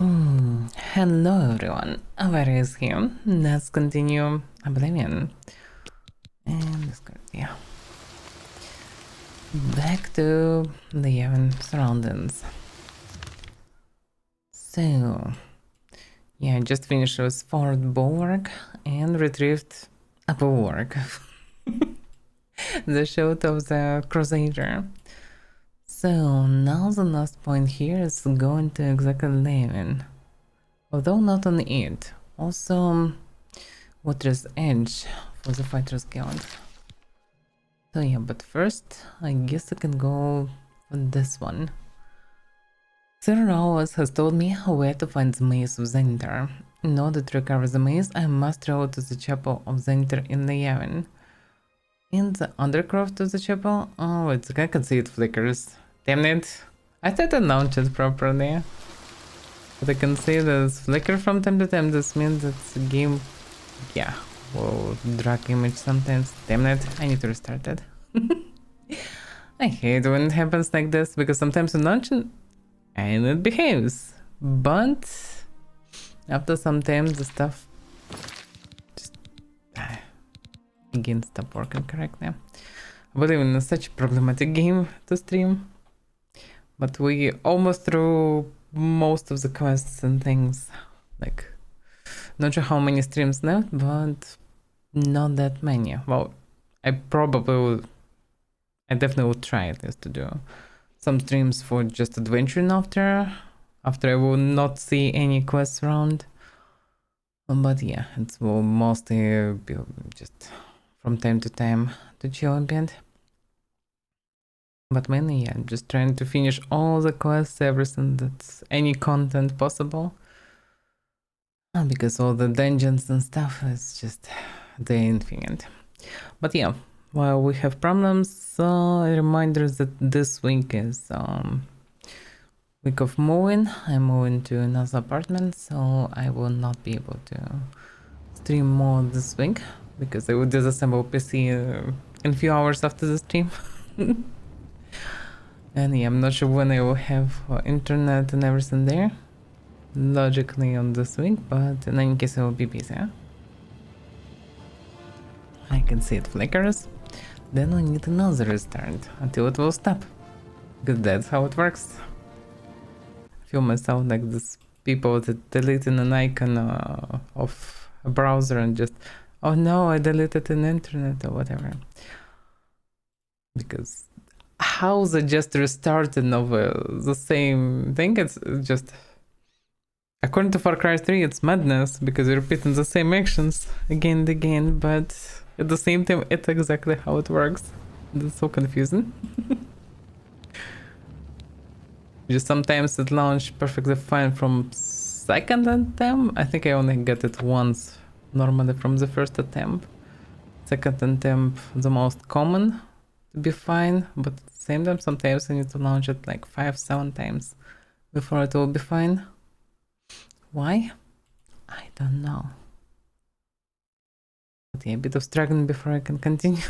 Hello everyone, Avaira is here. Let's continue Oblivion. And let's go, yeah. Back to the Yavin surroundings. So, yeah, I just finished with forward bulwark and retrieved a bulwark. The shout of the Crusader. So, now the last point here is going to exactly Levin. Although not on it. Also, Water's Edge for the Fighters Guild. So yeah, but first, I guess I can go for this one. Sir Rawls has told me where to find the Maze of Zenithar. In order to recover the maze, I must travel to the Chapel of Zenithar in the Yavin. In the undercroft of the chapel? Oh, I can see it flickers. Damn it. I thought I launched it properly. But I can see this flicker from time to time. This means that the game, yeah, will drag image sometimes. Damn it, I need to restart it. I hate when it happens like this because sometimes you launch it and it behaves. But after some time the stuff just again stop working correctly. Oblivion is such a problematic game to stream. But we almost through most of the quests and things. Like, not sure how many streams left, but not that many. Well, I definitely would try at least to do some streams for just adventuring after I will not see any quests around. But yeah, it will mostly be just from time to time to chill a bit. But mainly, yeah, I'm just trying to finish all the quests, everything that's any content possible. Because all the dungeons and stuff is just the infinite. But yeah, while we have problems, a reminder that this week is week of moving. I'm moving to another apartment, so I will not be able to stream more this week because I will disassemble PC in a few hours after the stream. And yeah, I'm not sure when I will have internet and everything there. Logically on this week, but in any case I will be busy. I can see it flickers. Then we need another restart until it will stop. Because that's how it works. I feel myself like this people that deleting an icon of a browser and just, oh no, I deleted an internet or whatever. Because how they just restarting over the same thing, it's just, according to Far Cry 3, it's madness because you're repeating the same actions again and again, but at the same time, it's exactly how it works. It's so confusing. Just sometimes it launched perfectly fine from second attempt. I think I only got it once, normally from the first attempt. Second attempt, the most common to be fine, but at the same time, sometimes I need to launch it like 5-7 times before it will be fine. Why? I don't know. But yeah, a bit of struggling before I can continue.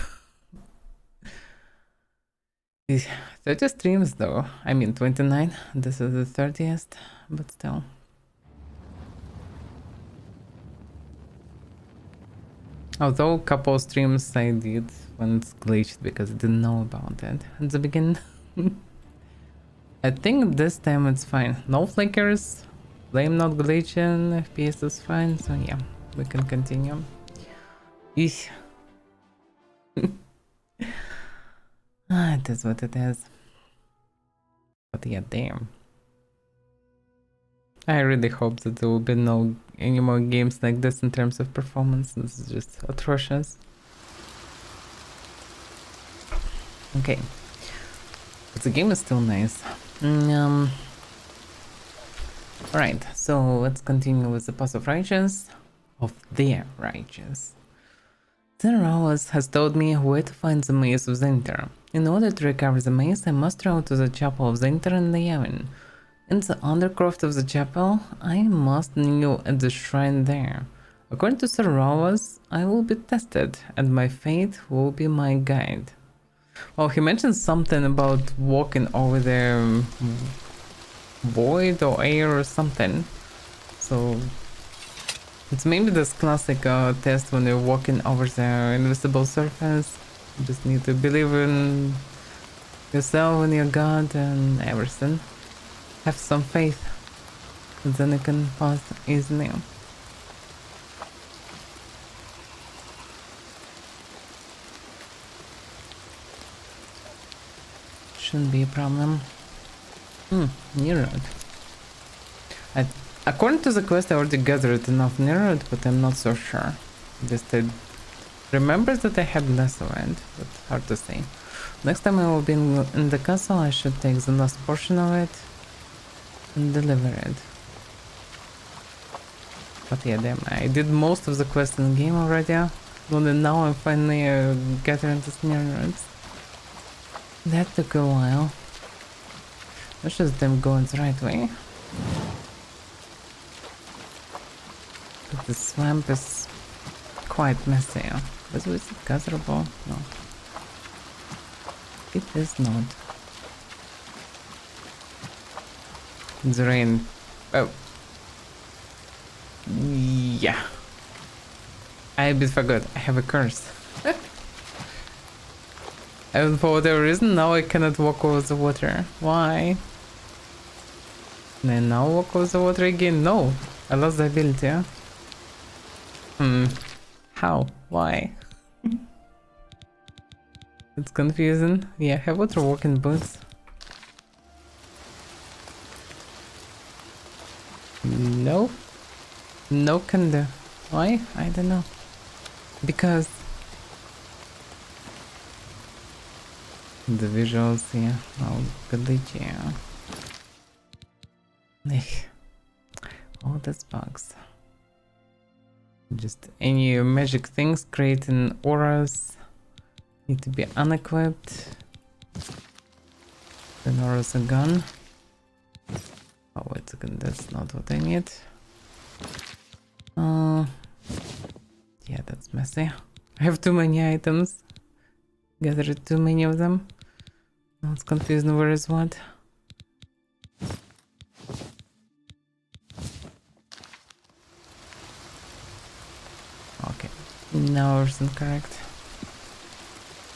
30 streams though. I mean 29. This is the 30th, but still. Although a couple of streams I did when it's glitched because I didn't know about it at the beginning. I think this time it's fine. No flickers. Flame not glitching, FPS is fine, so yeah, we can continue. Eesh. It is what it is. But yeah, damn. I really hope that there will be no any more games like this in terms of performance. This is just atrocious. Okay. But the game is still nice. Alright, so let's continue with the Path of Righteous. Of their Righteous. Sir Rawls has told me where to find the Maze of Zenithar. In order to recover the maze, I must travel to the Chapel of Zenithar in the Yavin. In the undercroft of the chapel, I must kneel at the shrine there. According to Sir Rawls, I will be tested, and my fate will be my guide. Well, he mentioned something about walking over the void or air or something. So it's maybe this classic test when you're walking over the invisible surface. You just need to believe in yourself and your God and everything. Have some faith, and then you can pass easily. Shouldn't be a problem. Nearroad. According to the quest, I already gathered enough nearroad, but I'm not so sure. Just I remember that I had less of it, but hard to say. Next time I will be in the castle, I should take the last portion of it and deliver it. But yeah, damn, I did most of the quests in the game already. Only now I'm finally gathering the nearroads. That took a while. Let's just them going the right way. But the swamp is quite messy. But is it gatherable? No. It is not. The rain. Oh. Yeah. I a bit forgot. I have a curse. And for whatever reason, now I cannot walk over the water. Why? Can I now walk over the water again? No. I lost the ability. How? Why? It's confusing. Yeah, I have water walking boots. No. No can do. Why? I don't know. Because the visuals, yeah, oh glitchy. Oh, that's bugs. Just any magic things creating auras need to be unequipped. Then auras are gone. Oh, wait a second, that's not what I need. Yeah, that's messy. I have too many items. Gathered too many of them. Now it's confusing where is what. Okay, now everything correct.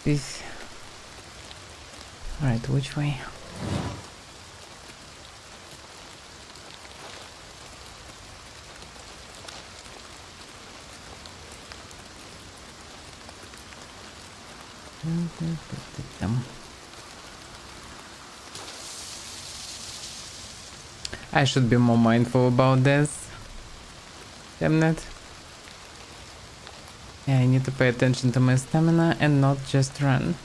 This. Alright, which way? I should be more mindful about this. Damn it. Yeah, I need to pay attention to my stamina and not just run.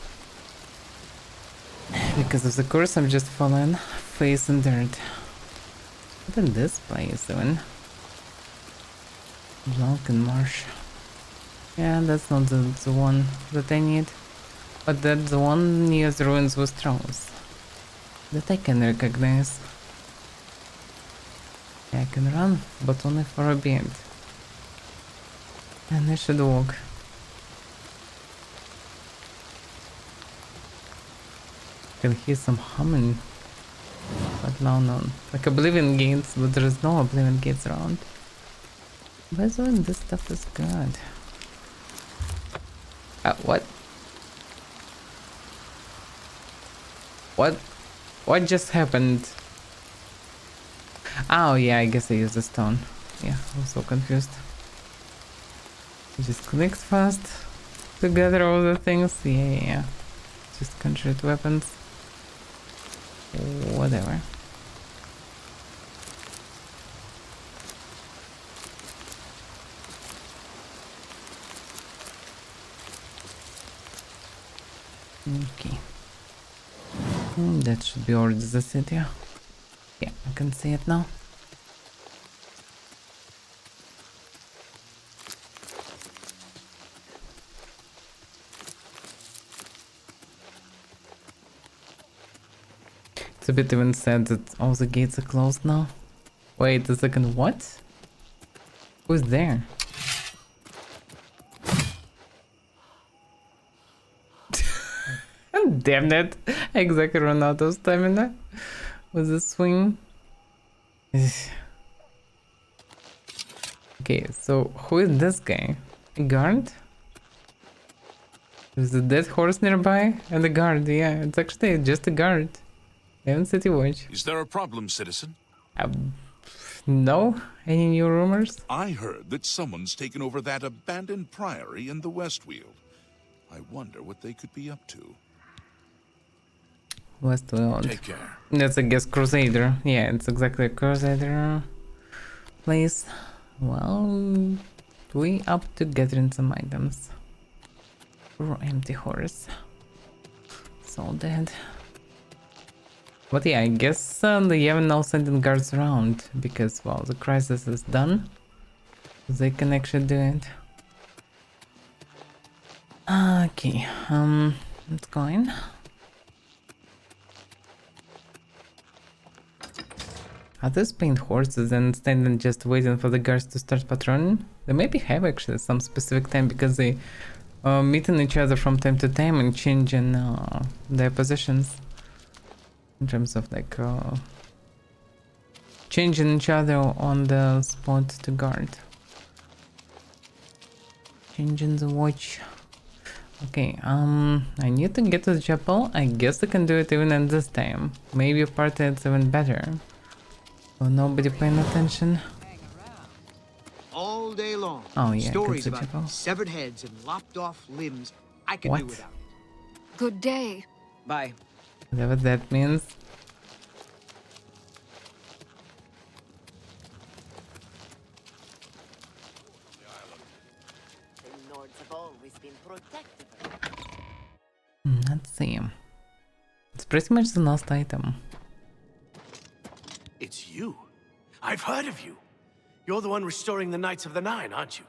Because of the course, I'm just falling face in dirt. What is this place doing? Balkan Marsh. Yeah, that's not the one that I need. But that's the one near the ruins with thrones. That I can recognize. Yeah, I can run, but only for a bit. And I should walk. I can hear some humming. But now none. Like Oblivion gates, but there is no Oblivion gates around. By the way, this stuff is good. What? What just happened? Oh yeah, I guess I used the stone. Yeah, I was so confused. Just clicked fast to gather all the things. Yeah. Just conjured weapons. Whatever. Okay. That should be already the city. Yeah, I can see it now. It's a bit even sad that all the gates are closed now. Wait a second, what? Who's there? Damn it! I exactly ran out of stamina with the swing. Okay, so who is this guy? A guard? There's a dead horse nearby and a guard. Yeah, it's actually just a guard. And city watch. Is there a problem, citizen? No? Any new rumors? I heard that someone's taken over that abandoned priory in the Westfield. I wonder what they could be up to. Westfield. Take care. That's, I guess, Crusader. Yeah, it's exactly a Crusader place. Well, we up to gathering some items. Poor empty horse. So dead. But yeah, I guess they have now sending guards around because, well, the crisis is done. They can actually do it. Okay, let's go in. Are these paint horses and standing just waiting for the guards to start patrolling? They maybe have actually some specific time because they meeting each other from time to time and changing their positions. In terms of like changing each other on the spot to guard. Changing the watch. Okay, I need to get to the chapel. I guess I can do it even at this time. Maybe a party it's even better. Well, nobody paying attention. All day long. Oh yeah, Stories go to chapel. about severed heads and lopped off limbs. I can What? do without. Good day. Bye. Whatever that means. The Lords have always been protective. Let's see. It's pretty much the last item. It's you. I've heard of you. You're the one restoring the Knights of the Nine, aren't you?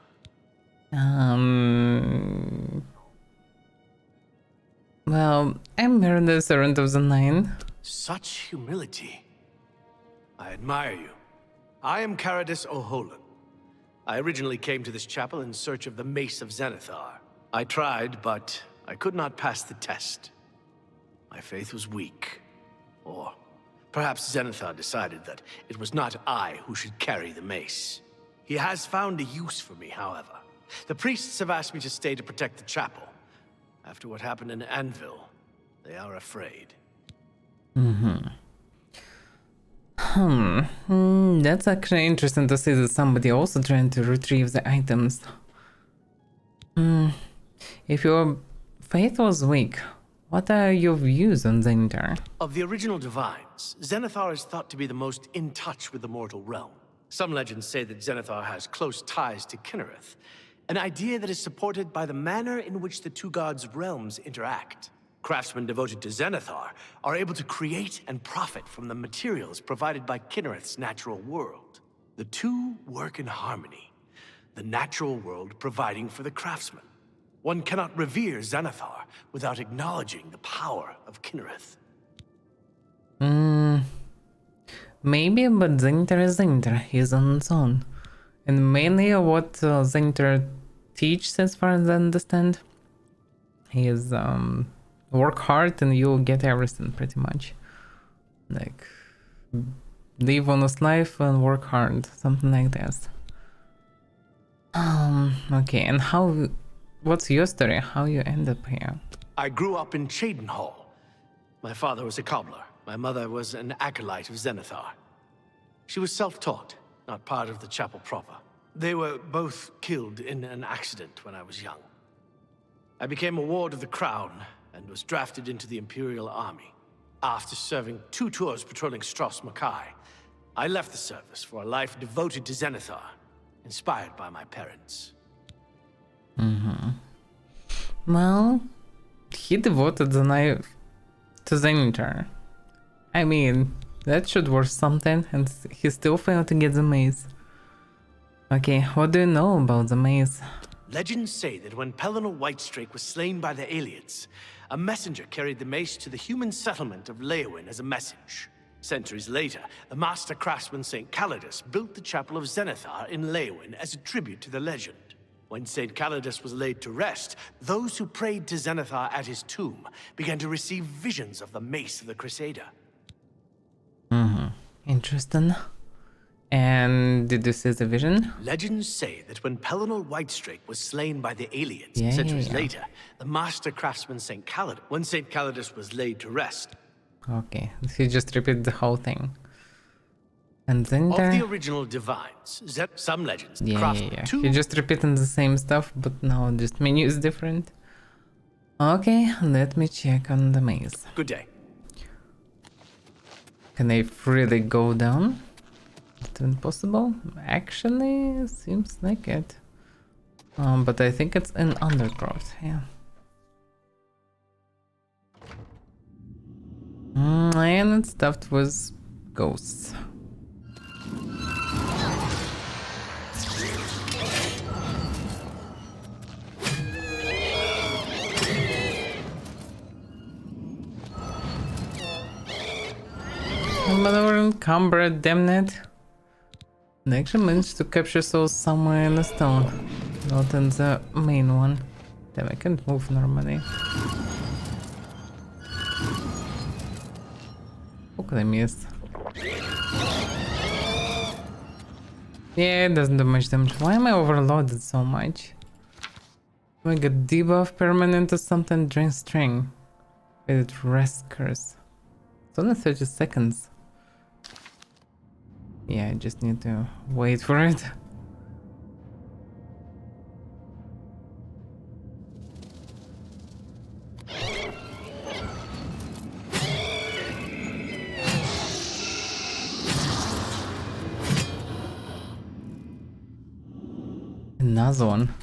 Well, I'm the Servant of the Nine. Such humility. I admire you. I am Caradus O'Holan. I originally came to this chapel in search of the Mace of Zenithar. I tried, but I could not pass the test. My faith was weak. Or perhaps Zenithar decided that it was not I who should carry the mace. He has found a use for me, however. The priests have asked me to stay to protect the chapel. After what happened in Anvil, they are afraid. That's actually interesting to see that somebody also trying to retrieve the items. If your faith was weak, what are your views on Zenithar? Of the original divines, Zenithar is thought to be the most in touch with the mortal realm. Some legends say that Zenithar has close ties to Kinnereth, an idea that is supported by the manner in which the two gods' realms interact. Craftsmen devoted to Zenithar are able to create and profit from the materials provided by Kinnereth's natural world. The two work in harmony, the natural world providing for the craftsman. One cannot revere Zenithar without acknowledging the power of Kinnereth. Maybe, but Zenithar is Zenithar. He's on its own. And mainly what Zenithar teaches, as far as I understand, is work hard and you'll get everything, pretty much. Like, live honest life and work hard, something like this. Okay, and what's your story? How you end up here? I grew up in Cheydinhall. My father was a cobbler. My mother was an acolyte of Zenithar. She was self-taught, not part of the chapel proper. They were both killed in an accident when I was young. I became a ward of the crown and was drafted into the Imperial Army. After serving 2 tours patrolling Stros Makai, I left the service for a life devoted to Zenithar, inspired by my parents. Well, he devoted the knife to Zenithar. I mean, that should worth something, and he still failed to get the mace. Okay, what do you know about the mace? Legends say that when Pellinor Whitestrake was slain by the Aliens, a messenger carried the mace to the human settlement of Leowin as a message. Centuries later, the master craftsman St. Calidus built the Chapel of Zenithar in Leowin as a tribute to the legend. When St. Calidus was laid to rest, those who prayed to Zenithar at his tomb began to receive visions of the mace of the Crusader. Interesting. And did you see the vision? Legends say that when Pellinor Whitestrake was slain by the aliens Yeah, centuries yeah. later, the master craftsman St. Calidus, when St. Calidus was laid to rest, Okay, he just repeated the whole thing. And then of there... the original divines, some legends Yeah. craftsman He just repeating the same stuff, but now just menu is different. Okay, let me check on the maze. Good day. Can I really go down? Is it even possible? Actually, seems like it. But I think it's an undergrowth, yeah. And it's stuffed with ghosts. But we're encumbered, damn it. I actually managed to capture souls somewhere in the stone, not in the main one. Damn, I can't move normally. How could I miss? Yeah, it doesn't do much damage. Why am I overloaded so much? Do I get debuff permanent or something? Drain string. It rest curse. It's only 30 seconds. Yeah, I just need to wait for it. Another one.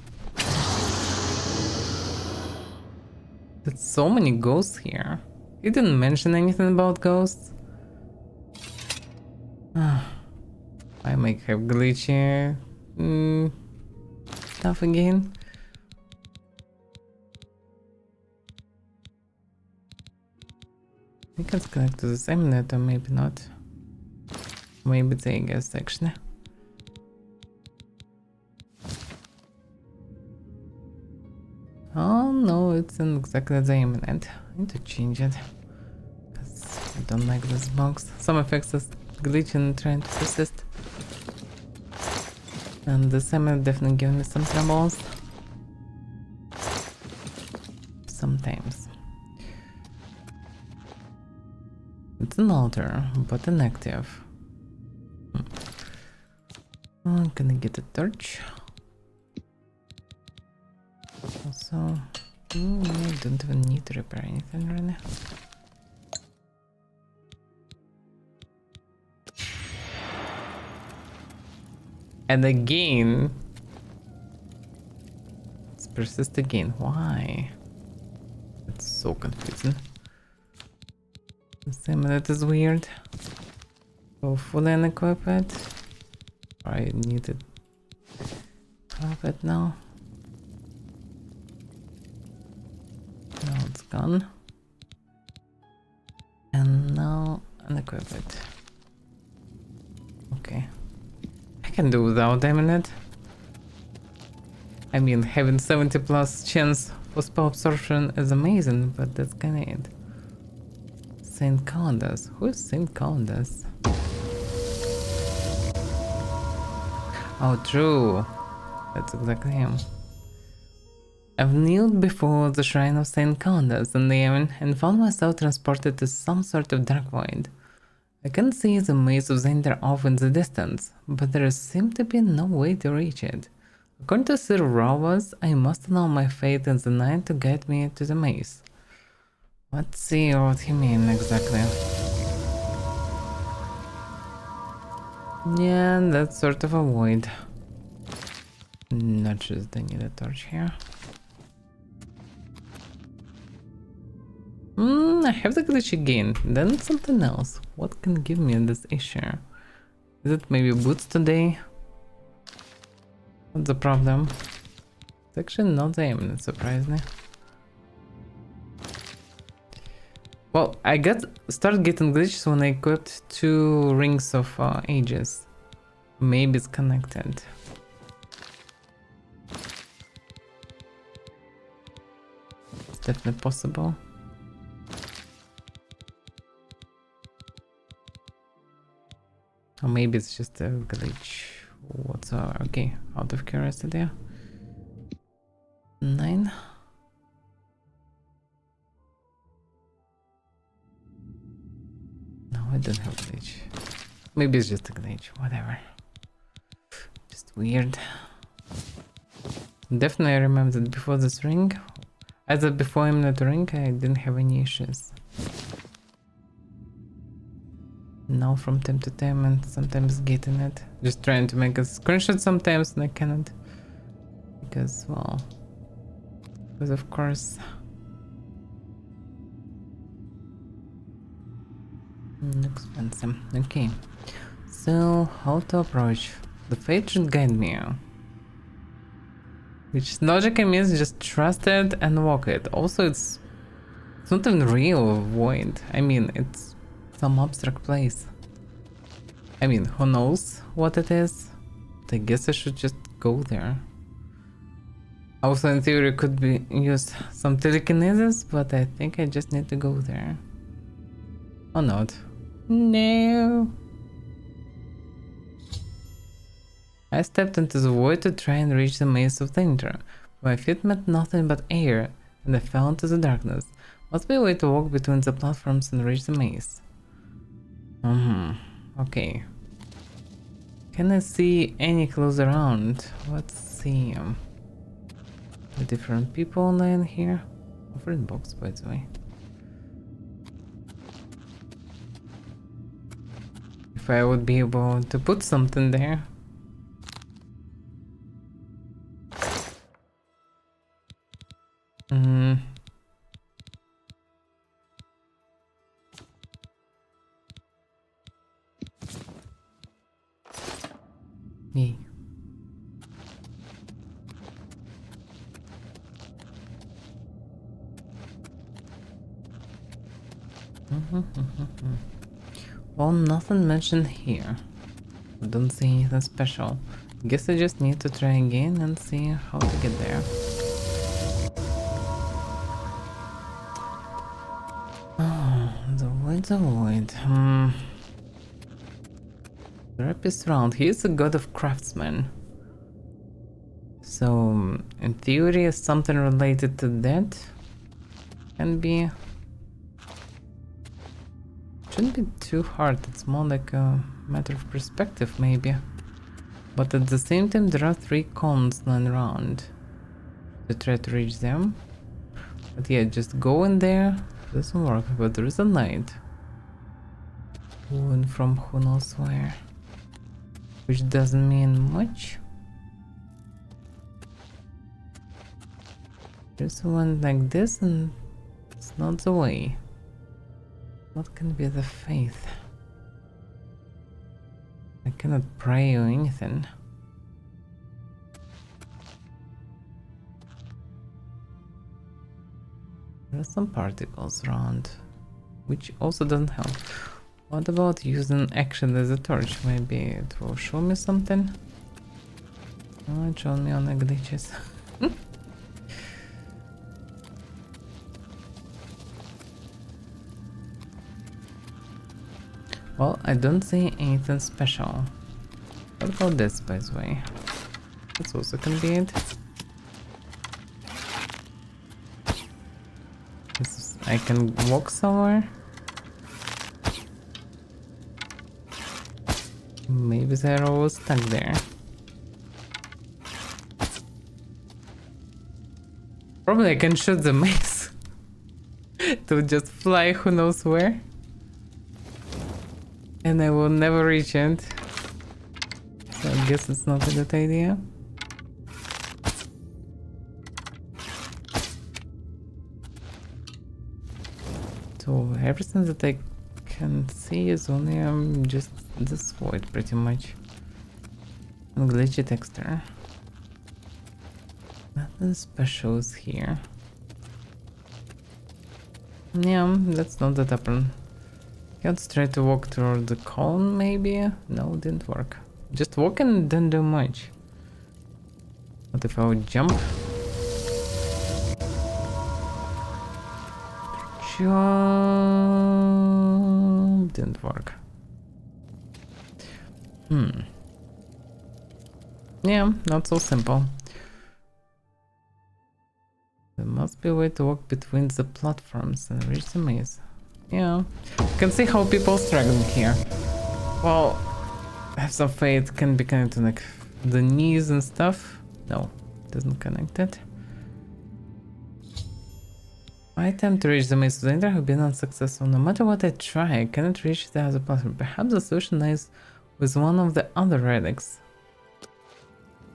There's so many ghosts here. He didn't mention anything about ghosts. I might have glitchy stuff again. I think it's connected to the same net, or maybe not. Maybe it's a guess actually. Oh no, it's in exactly the same net. I need to change it. Cause I don't like this box. Some effects is glitching trying to persist. And the same definitely giving me some troubles. Sometimes. It's an altar, but inactive. I'm gonna get a torch. Also, I don't even need to repair anything really. And again, it's persist again. Why? It's so confusing. The same that is weird. Go fully unequip it. I need to have it now. Now it's gone. And now unequip it. Okay. I can do without damn it. I mean, having 70+ chance for spell absorption is amazing, but that's kinda it. Saint Calendus. Who is Saint Calendus? Oh, true. That's exactly him. I've kneeled before the shrine of Saint Calendus in the Yemen and found myself transported to some sort of dark void. I can see the maze of Zander off in the distance, but there seemed to be no way to reach it. According to Sir Rovas, I must allow my fate in the night to guide me to the maze. Let's see what he means exactly. Yeah, that's sort of a void. Not just I need a torch here. I have the glitch again. Then something else. What can give me this issue? Is it maybe boots today? What's the problem? It's actually not the aim, surprisingly. Well, I started getting glitches when I equipped 2 rings of ages. Maybe it's connected. It's definitely possible. Or maybe it's just a glitch. What's okay, out of curiosity. 9. No, I don't have glitch. Maybe it's just a glitch, whatever. Just weird. Definitely I remember that before this ring, either before I'm not ring, I didn't have any issues. Now from time to time and sometimes getting it. Just trying to make a screenshot sometimes and I cannot. Because, well... Because of course... expensive. Okay. So, how to approach? The fate should guide me. Which logically means just trust it and walk it. Also, it's not even real void. I mean, it's some abstract place. I mean, who knows what it is? But I guess I should just go there. Also, in theory, could be use some telekinesis, but I think I just need to go there. Or not. No. I stepped into the void to try and reach the maze of danger. My feet met nothing but air, and I fell into the darkness. Must be a way to walk between the platforms and reach the maze. Okay. Can I see any clues around? Let's see. The different people online here. Offering box, by the way. If I would be able to put something there. Yay. Well, nothing mentioned here. Don't see anything special. Guess I just need to try again and see how to get there. Oh, the void. Therapist round. He is a god of craftsmen. So, in theory, something related to that can be. Shouldn't be too hard. It's more like a matter of perspective, maybe. But at the same time, there are 3 cones lying around to try to reach them. But yeah, just go in there. Doesn't work, but there is a light. Going from who knows where. Which doesn't mean much. There's one like this and it's not the way. What can be the faith? I cannot pray or anything. There are some particles around, which also doesn't help. What about using action as a torch? Maybe it will show me something? Oh, it showed me on the glitches. Well, I don't see anything special. What about this, by the way? This also can be it. I can walk somewhere. Maybe they're all stuck there. Probably I can shoot the maze to just fly who knows where. And I will never reach it. So I guess it's not a good idea. So everything that I can see is only just this void pretty much. And glitchy texture. Nothing special is here. Yeah, that's not that happen. Let's try to walk toward the cone, maybe? No, didn't work. Just walking didn't do much. What if I would jump? Jump! Didn't work. Yeah, not so simple. There must be a way to walk between the platforms and reach the maze. Yeah, you can see how people struggling here. Well, have some faith can be connected to like the knees and stuff. No, doesn't connect it. My attempt to reach the maze of the Ender have been unsuccessful. No matter what I try, I cannot reach the other platform. Perhaps the solution lies with one of the other relics.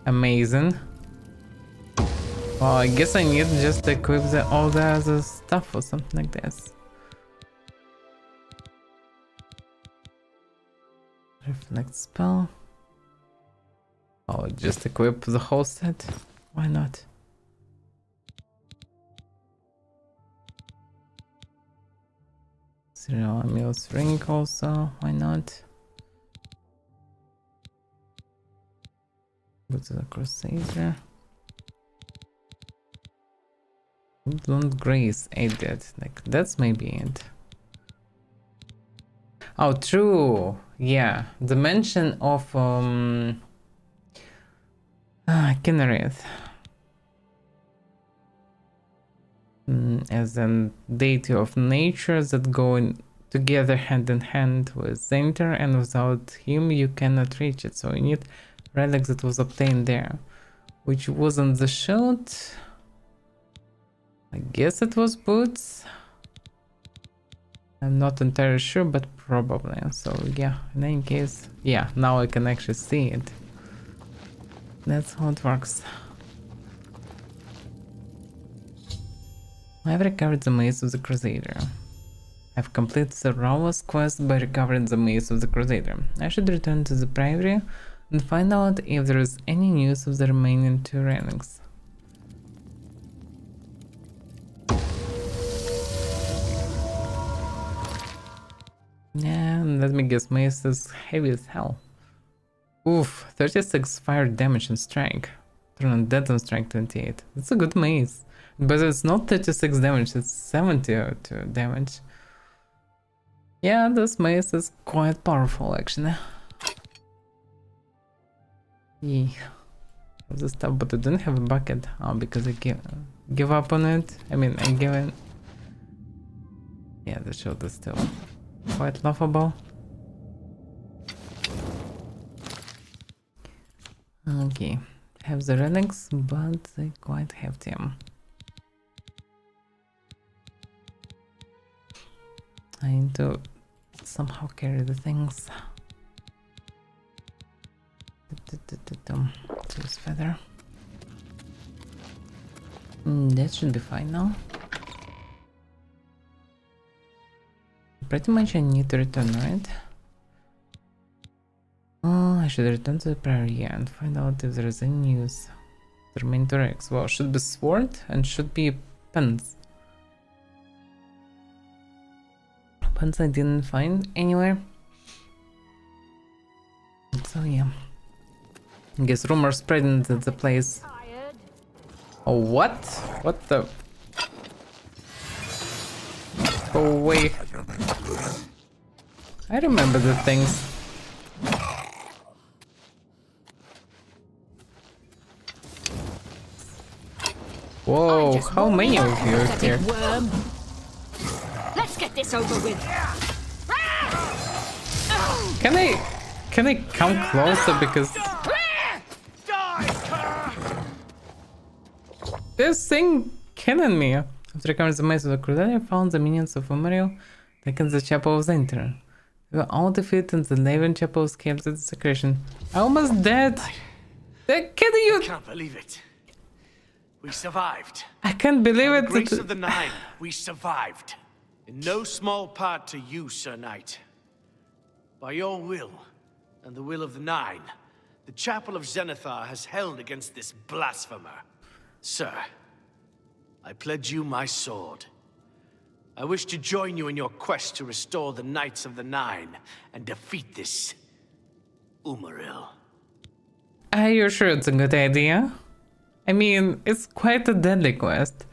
Amazing. Well, I guess I need just to equip all the other stuff or something like this. Reflect spell. Oh, just equip the whole set? Why not? Serial Amul's ring also, why not? Go to the Crusader. Woodland Grace aided, like that's maybe it. Oh, true. Yeah, the mention of Kinnereth as a deity of nature that go together hand in hand with Zainter, and without him you cannot reach it. So you need relics that was obtained there, which wasn't the shot. I guess it was boots. I'm not entirely sure, but probably. So yeah, in any case, yeah, now I can actually see it. That's how it works. I've recovered the maze of the Crusader. I've completed the rawest quest by recovering the maze of the Crusader. I should return to the Priory and find out if there is any news of the remaining 2 relics. Yeah, let me guess, mace is heavy as hell. Oof, 36 fire damage and strike. Turn on dead and strike 28. That's a good mace. But it's not 36 damage, it's 72 damage. Yeah, this mace is quite powerful actually. Yeah. The stuff, but I don't have a bucket. Oh, because I give up on it. I mean, I give it. Yeah, the shield is still quite laughable. Okay, have the relics, but they quite hefty. I need to somehow carry the things. Choose feather. That should be fine now. Pretty much I need to return, right? Oh, I should return to the Prairie and find out if there is any news. The remaining 2 relics. Well, should be sword and should be pens. Pens I didn't find anywhere. So yeah. I guess rumors spreading to the place. Oh, what? What the? Go away. I remember the things. Whoa, how many of you are here? Worm. Let's get this over with. Can I come closer because this thing killing me. After recovering the maze of the Crusader, I found the minions of Umariel back in the Chapel of Zainter. They were all defeated and the Laven Chapel escaped the desecration. I almost dead. They're kidding you. I can't believe it. We survived. I can't believe By it. the grace of the Nine, we survived. In no small part to you, Sir Knight. By your will, and the will of the Nine, the Chapel of Zenithar has held against this blasphemer. Sir, I pledge you my sword. I wish to join you in your quest to restore the Knights of the Nine and defeat this Umaril. Are you sure it's a good idea? I mean, it's quite a deadly quest.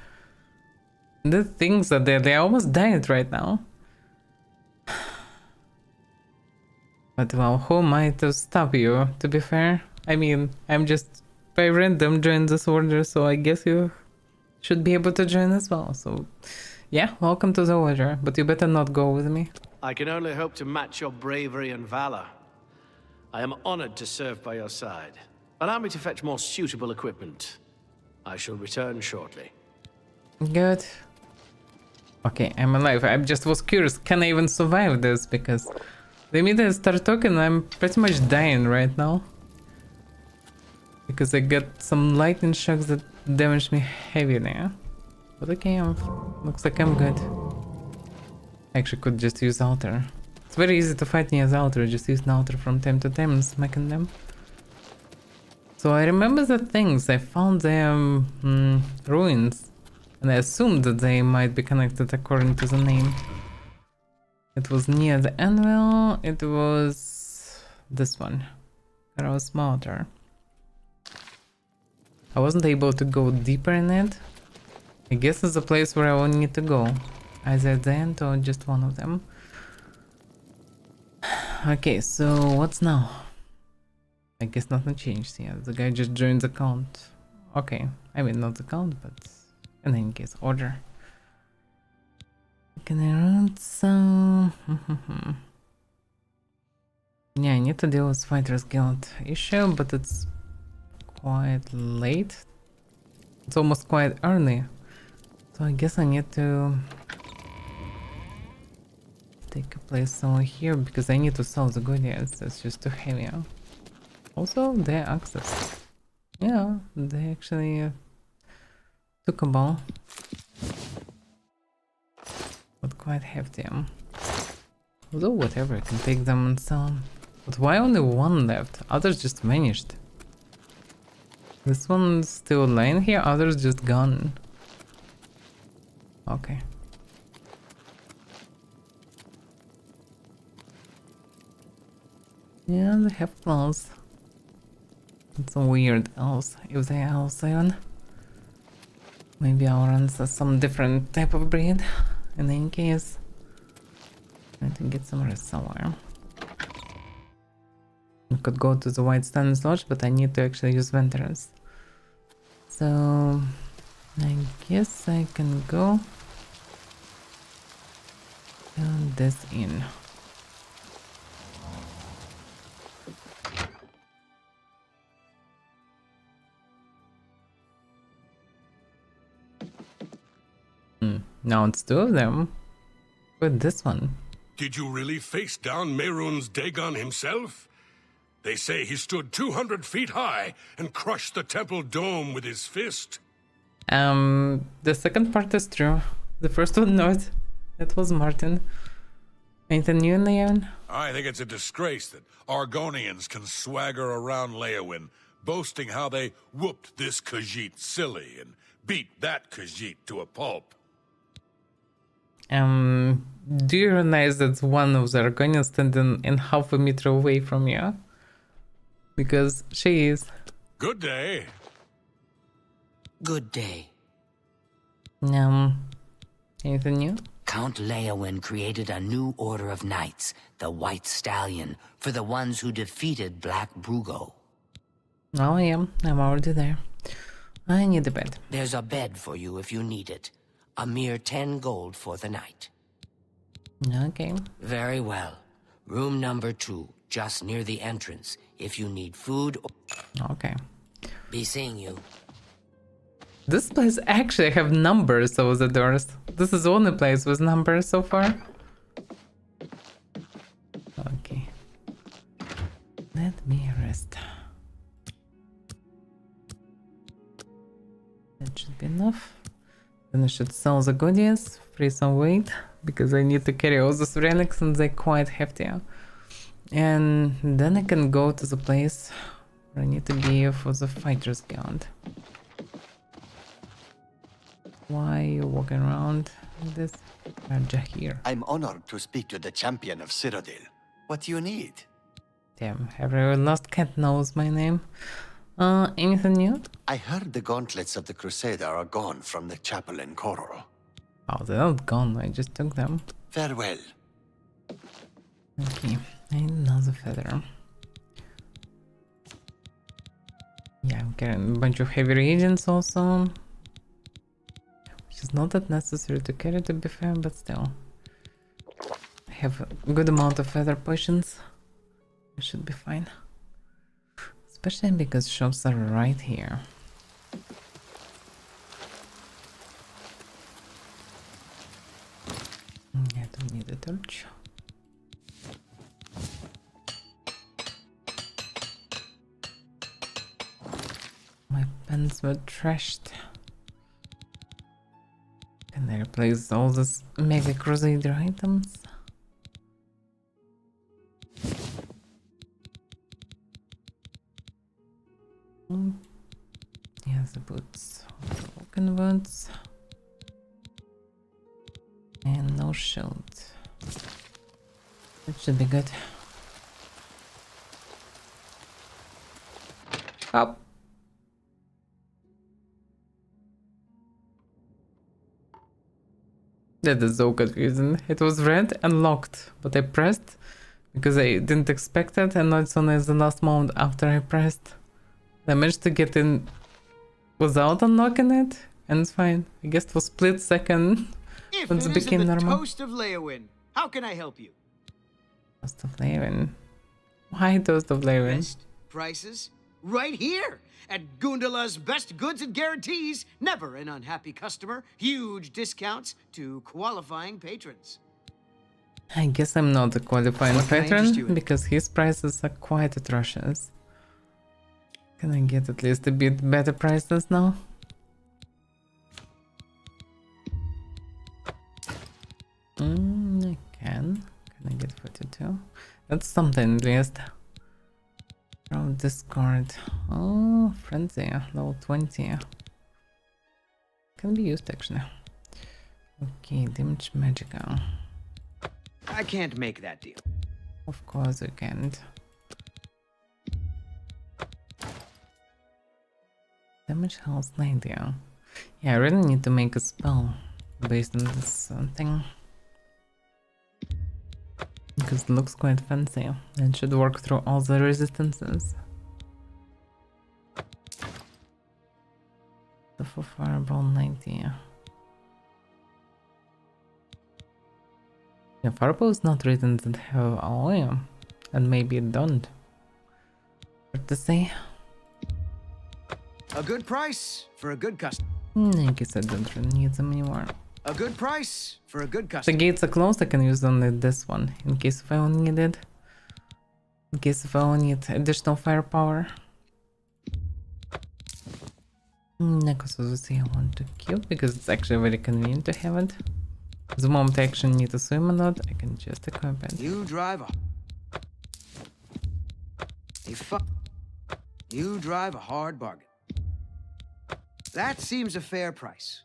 The things are there, they almost died right now. But well, who am I to stop you, to be fair? I mean, I'm just by random joined this order, so I guess you should be able to join as well. So, yeah, welcome to the order, but you better not go with me. I can only hope to match your bravery and valor. I am honored to serve by your side. Allow me to fetch more suitable equipment. I shall return shortly. Good. Okay, I'm alive. I just was curious, can I even survive this? Because the minute I start talking, I'm pretty much dying right now. Because I got some lightning shocks that damaged me heavily. But okay, looks like I'm good. I actually could just use altar. It's very easy to fight near the altar, just use an altar from time to time and smacking them. So I remember the things, I found the ruins. And I assumed that they might be connected according to the name. It was near the anvil, it was this one. Arrow's Mortar. I wasn't able to go deeper in it. I guess it's a place where I will need to go. Either at the end or just one of them. Okay, so what's now? I guess nothing changed. Yeah, the guy just joined the count. Okay, I mean not the count, but in any case, order. Can I run some? Yeah, I need to deal with Fighters Guild issue, but it's quite late. It's almost quite early. So I guess I need to take a place somewhere here because I need to sell the goodies. That's just too heavy. Also, their access. Yeah, they actually took a ball. But quite hefty. Although whatever, I can take them and sell them. But why only one left? Others just vanished. This one's still lying here, others just gone. Okay. Yeah, they have claws. It's a weird else, if they are Alcyon. Maybe Aurans are some different type of breed. In any case, I need to get some rest somewhere. I could go to the White Stannis Lodge, but I need to actually use Venturers. So I guess I can go fill this in. Now it's two of them. With this one. Did you really face down Mehrunes Dagon himself? They say he stood 200 feet high and crushed the temple dome with his fist. The second part is true. The first one not. That was Martin. Anything new in Leon? I think it's a disgrace that Argonians can swagger around Leowin, boasting how they whooped this Khajiit silly and beat that Khajiit to a pulp. Do you realize that one of the Argonians standing in half a meter away from you? Because she is. Good day. Good day. Anything new? Count Leowin created a new order of knights, the White Stallion, for the ones who defeated Black Brugo. Oh yeah, I'm already there. I need a bed. There's a bed for you if you need it. A mere 10 gold for the night. Okay. Very well. Room number 2, just near the entrance, if you need food or... Okay. Be seeing you. This place actually have numbers over the doors. This is the only place with numbers so far. Okay. Let me rest. That should be enough. Then I should sell the goodies, free some weight, because I need to carry all those relics and they're quite hefty. And then I can go to the place where I need to be for the Fighters Guild. Why are you walking around like this? Raja here. I'm honored to speak to the champion of Cyrodiil. What do you need? Damn, every lost cat knows my name. Anything new? I heard the gauntlets of the Crusader are gone from the chapel in Koror. Oh, they're not gone, I just took them. Farewell. Okay, I need another feather. Yeah, I'm carrying a bunch of heavy reagents also. Which is not that necessary to carry, to be fair, but still. I have a good amount of feather potions. I should be fine. Especially because shops are right here. I don't need a torch. My pens were trashed. Can I replace all these Mega Crusader items? Yeah, the boots. Broken boots. And no shield. That should be good. Up. That is so confusing. It was red and locked, but I pressed because I didn't expect it, and now it's only the last moment after I pressed. I managed to get in without unlocking it, and it's fine. I guess it was split second once it became normal. Toast of Leowin. How can I help you? Toast of Leowin. Why Toast of Leowin? Best prices right here at Gundala's Best Goods and Guarantees. Never an unhappy customer. Huge discounts to qualifying patrons. I guess I'm not a qualifying What can I interest you patron in? because his prices are quite atrocious. Can I get at least a bit better prices now? I can. Can I get 42? That's something at least. From discard. Oh, frenzy, level 20. Can be used actually. Okay, damage magical. I can't make that deal. Of course you can't. Damage health 90. Yeah, I really need to make a spell based on this thing. Because it looks quite fancy. It should work through all the resistances. So for fireball 90. Yeah, fireball is not written that have alloy, and maybe it don't. Hard to say. A good price for a good customer. I guess I don't really need them anymore. A good price for a good The customer. gates are closed, I can use only this one, in case if I will need it. In case if I will need additional firepower. Next, I want to kill, because it's actually very convenient to have it. The moment I actually need to swim or not, I can just equip it. You drive You drive a hard bargain. That seems a fair price.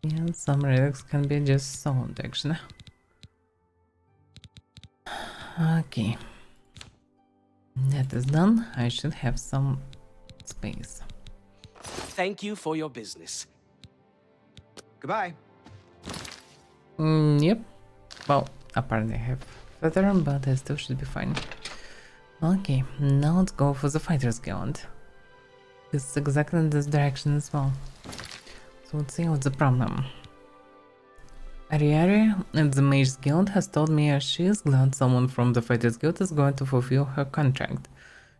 Yeah, some relics can be just sold actually. Okay. That is done. I should have some space. Thank you for your business. Goodbye. Yep. Well, apparently I have feather, but I still should be fine. Okay, now let's go for the Fighters Guild. It's exactly in this direction as well. So let's see what's the problem. Ariari at the Mage's Guild has told me she is glad someone from the Fighters Guild is going to fulfill her contract.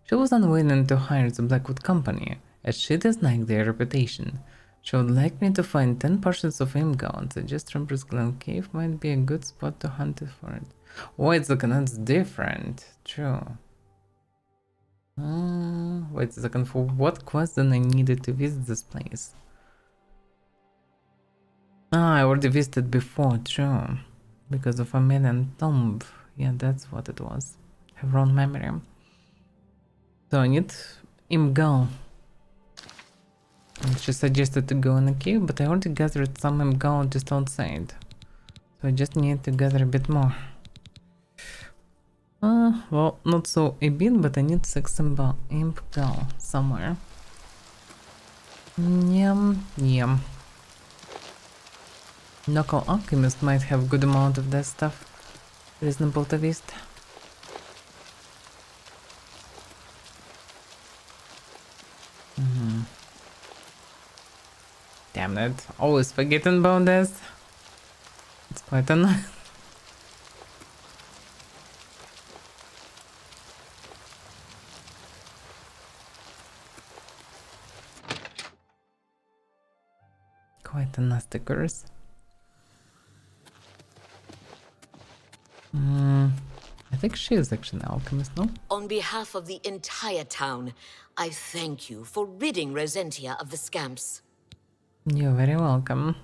She was unwilling to hire the Blackwood Company, as she disliked their reputation. She would like me to find 10 portions of Imgold. Just Rumber's Glen Cave might be a good spot to hunt it for it. Wait a second, that's different. True. Wait a second, for what quest then I needed to visit this place? I already visited before, true. Because of a Million Tomb. Yeah, that's what it was. I have wrong memory. So I need Imgold. She suggested to go in a cave, but I already gathered some Imgold just outside. So I just need to gather a bit more. Well, not so a bit, but I need 6 Imgold somewhere. Yum. Local alchemist might have good amount of that stuff. Reasonable to least. Damn it, always forgetting about this. It's quite annoying. Quite a nasty curse. I think she is actually an alchemist, no? On behalf of the entire town, I thank you for ridding Rosentia of the scamps. You're very welcome.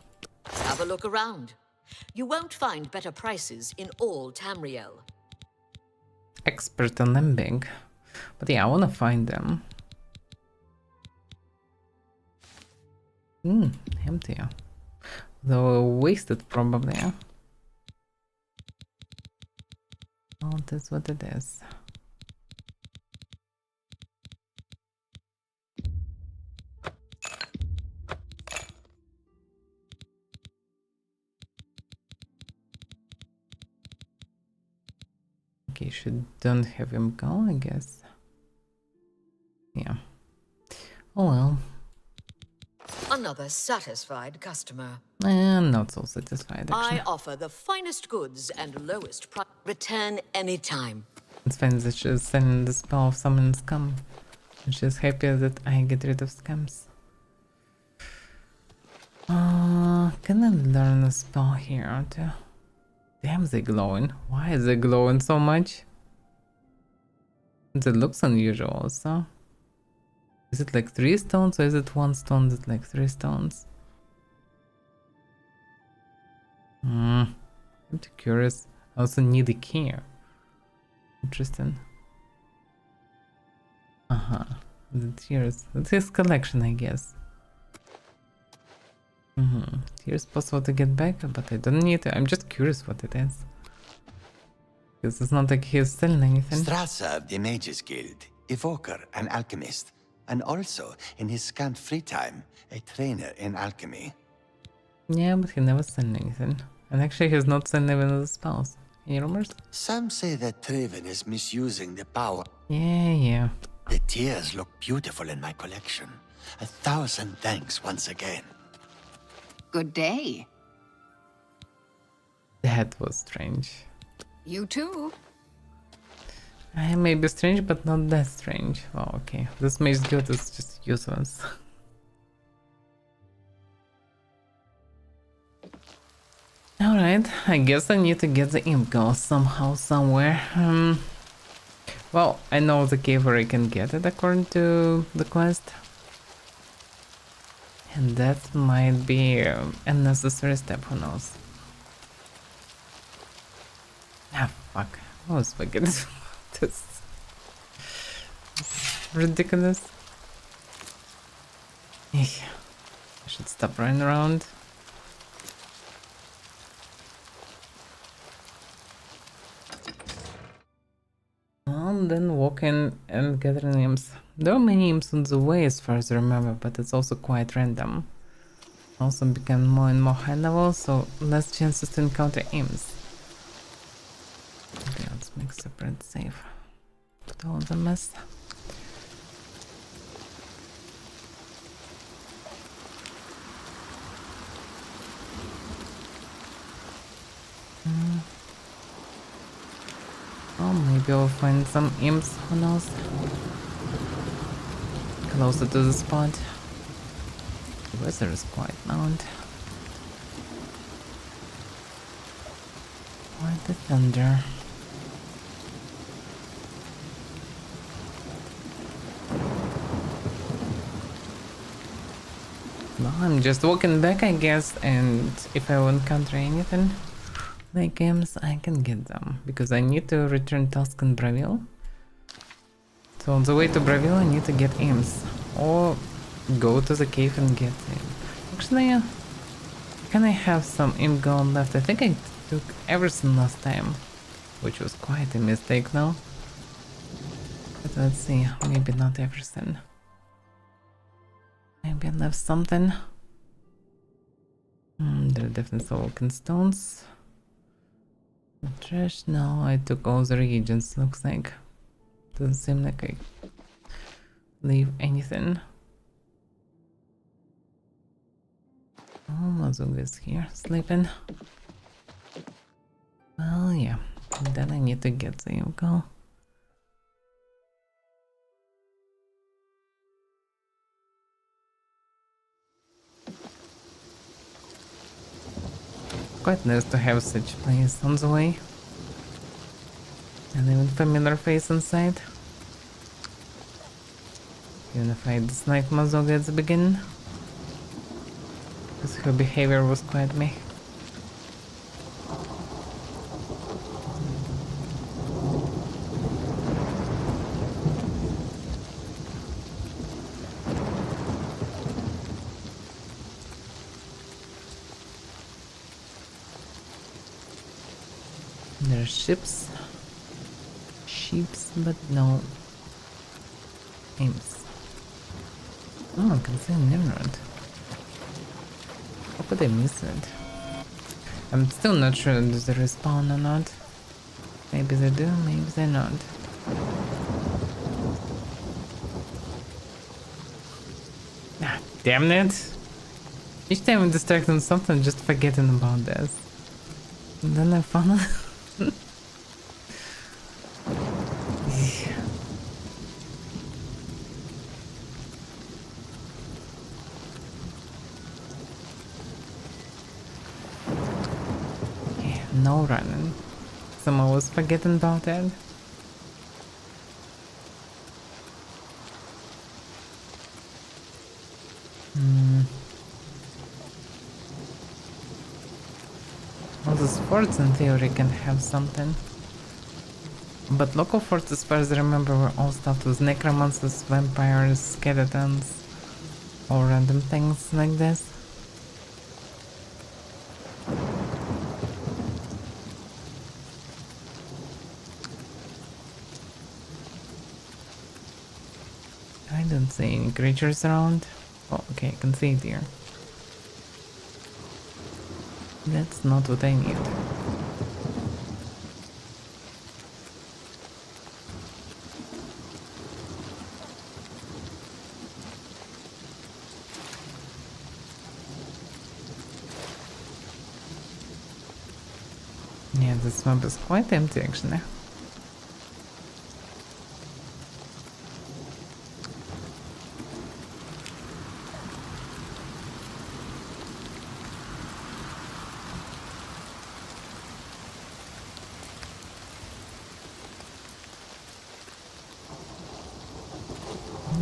Have a look around. You won't find better prices in all Tamriel. Expert on lambing. But yeah, I wanna find them. Empty. Though wasted probably. Oh, that's what it is. Okay, should don't have him go, I guess. Yeah. Oh well. Another satisfied customer. Not so satisfied actually. I offer the finest goods and lowest price. Return anytime. It's fine that she's selling the spell of summon scum. And she's happy that I get rid of scams. Can I learn a spell here too? Damn, they glowing. Why is it glowing so much? It looks unusual also. Is it like 3 stones or is it 1 stone that's like 3 stones? I'm too curious. I also need a key. Interesting. That's his collection, I guess. Here's possible to get back, but I don't need to. I'm just curious what it is. Because it's not like he's selling anything. Strasser of the Mages Guild, evoker and alchemist, and also, in his scant free time, a trainer in alchemy. Yeah, but he never selling anything. And actually he's not selling even the spells. Any rumors? Some say that Traven is misusing the power. Yeah. The tears look beautiful in my collection. 1,000 thanks once again. Good day. That was strange. You too. I may be strange, but not that strange. Oh, okay. This mage guild is just useless. Alright, I guess I need to get the imp girl somehow, somewhere. Well, I know the cave where I can get it according to the quest. And that might be a necessary step, who knows. Ah, fuck. I was forgetting this. Ridiculous. I should stop running around. And then walking and gathering imps. There are many imps on the way as far as I remember, but it's also quite random. Also become more and more high level, so less chances to encounter imps. Okay, let's make separate save. Put all the mess. Oh, maybe I'll find some imps, who knows? Closer to the spot. The weather is quite mild. Quite the thunder. Well, I'm just walking back, I guess, and if I won't encounter anything like games, I can get them, because I need to return task in Bravil. So on the way to Bravil, I need to get imps, or go to the cave and get them. Actually, can I have some imp gone left? I think I took everything last time, which was quite a mistake now. But let's see, maybe not everything. Maybe I left something. There are definitely walking stones. Trash? No, I took all the reagents, looks like. Doesn't seem like I leave anything. Oh, Mazunga is here, sleeping. Well, yeah. Then I need to get the Yuko. Quite nice to have such place on the way. And even familiar face inside. Even if I disliked Mazoga at the beginning. Because her behavior was quite meh. There are ships. Sheeps, but no imps. Oh, I can see an emerald. How could I miss it? I'm still not sure if there's a respawn or not. Maybe they do, maybe they not. Ah, damn it! Each time I'm distracted on something, I'm just forgetting about this. And then I found it. No running. Someone was forgetting about that. All the forts in theory can have something. But local forts, as far as I remember, were all stuffed with necromancers, vampires, skeletons, or random things like this. I don't see any creatures around. Oh, okay, I can see it here. That's not what I need. Yeah, this map is quite empty actually.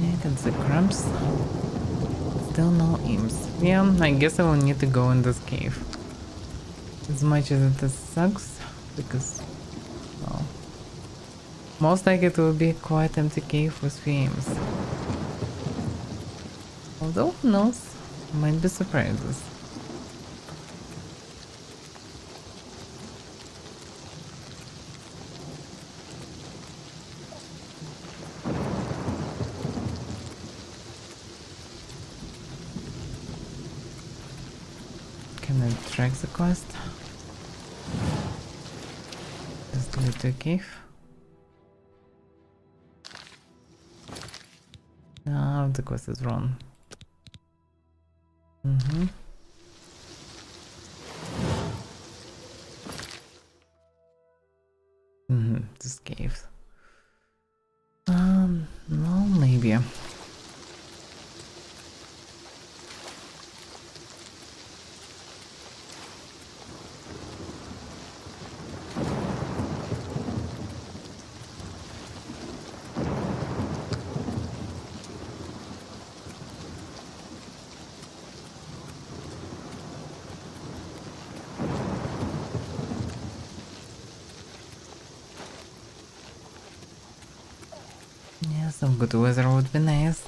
Yeah, I can see cramps. Still no imps. Yeah, I guess I will need to go in this cave. As much as it sucks, because, well, most likely it will be quite empty cave with few imps. Although, who knows, might be surprises. Can I track the quest? Just go to a cave. No, the quest is wrong. This cave. No, maybe. Yeah, some good weather would be nice.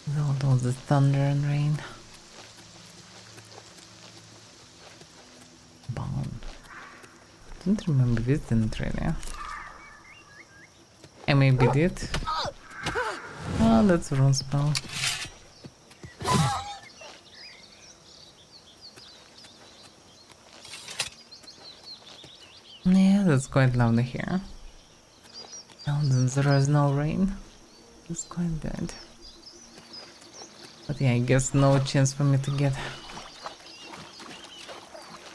Without all the thunder and rain. Bound. I don't remember visiting it really. I maybe did. Oh, that's a wrong spell. it's quite lovely here. And there is no rain. It's quite good. But yeah, I guess no chance for me to get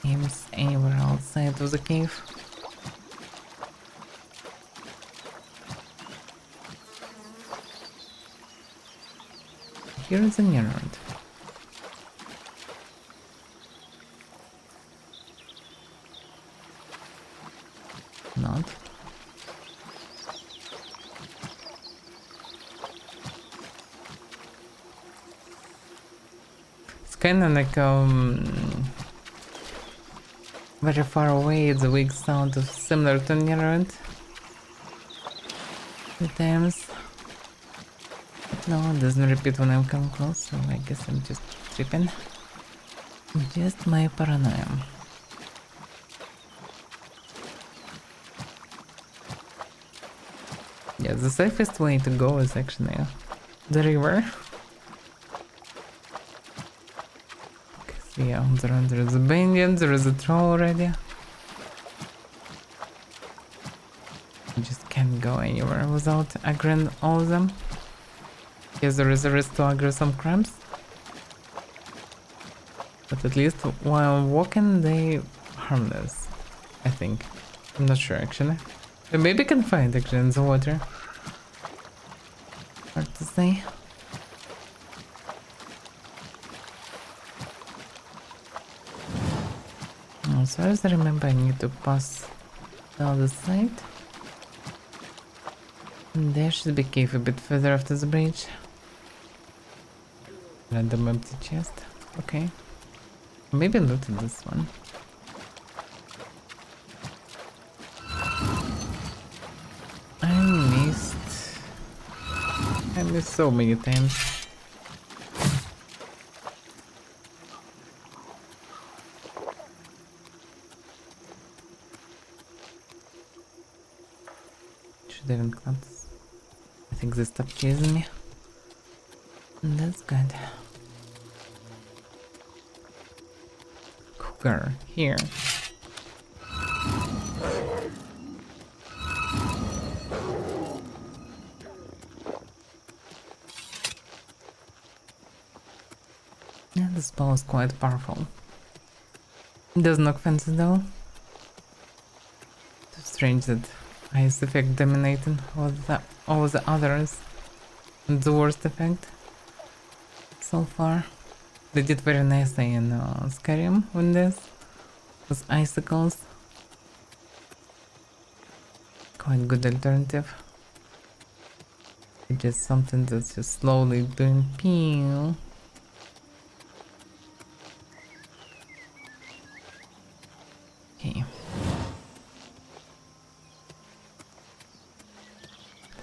games anywhere outside of the cave. Here is a new road. Not. It's kind of like very far away. It's a weak sound of similar to Nerod. At times. No, it doesn't repeat when I'm coming close, so I guess I'm just tripping. Just my paranoia. Yeah, the safest way to go is actually the river. Okay, so yeah, there is a banyan, there is a troll already. You just can't go anywhere without aggroing all of them. Yes, there is a risk to aggro some crabs. But at least while walking, they harmless. I think. I'm not sure actually. But maybe I can find actually in the water. Hard to say. As far as I remember, I need to pass the other side. And there should be a cave a bit further after the bridge. Random empty chest. Okay. Maybe looted this one. I missed so many times. Should have clans. I think they stopped chasing me. And that's good. Cooker here. Yeah, this spell is quite powerful. It does knock fences though. It's strange that ice effect dominating all the others. The worst effect so far. They did very nicely in Skyrim with this, with icicles. Quite good alternative. It's just something that's just slowly doing pew. Okay.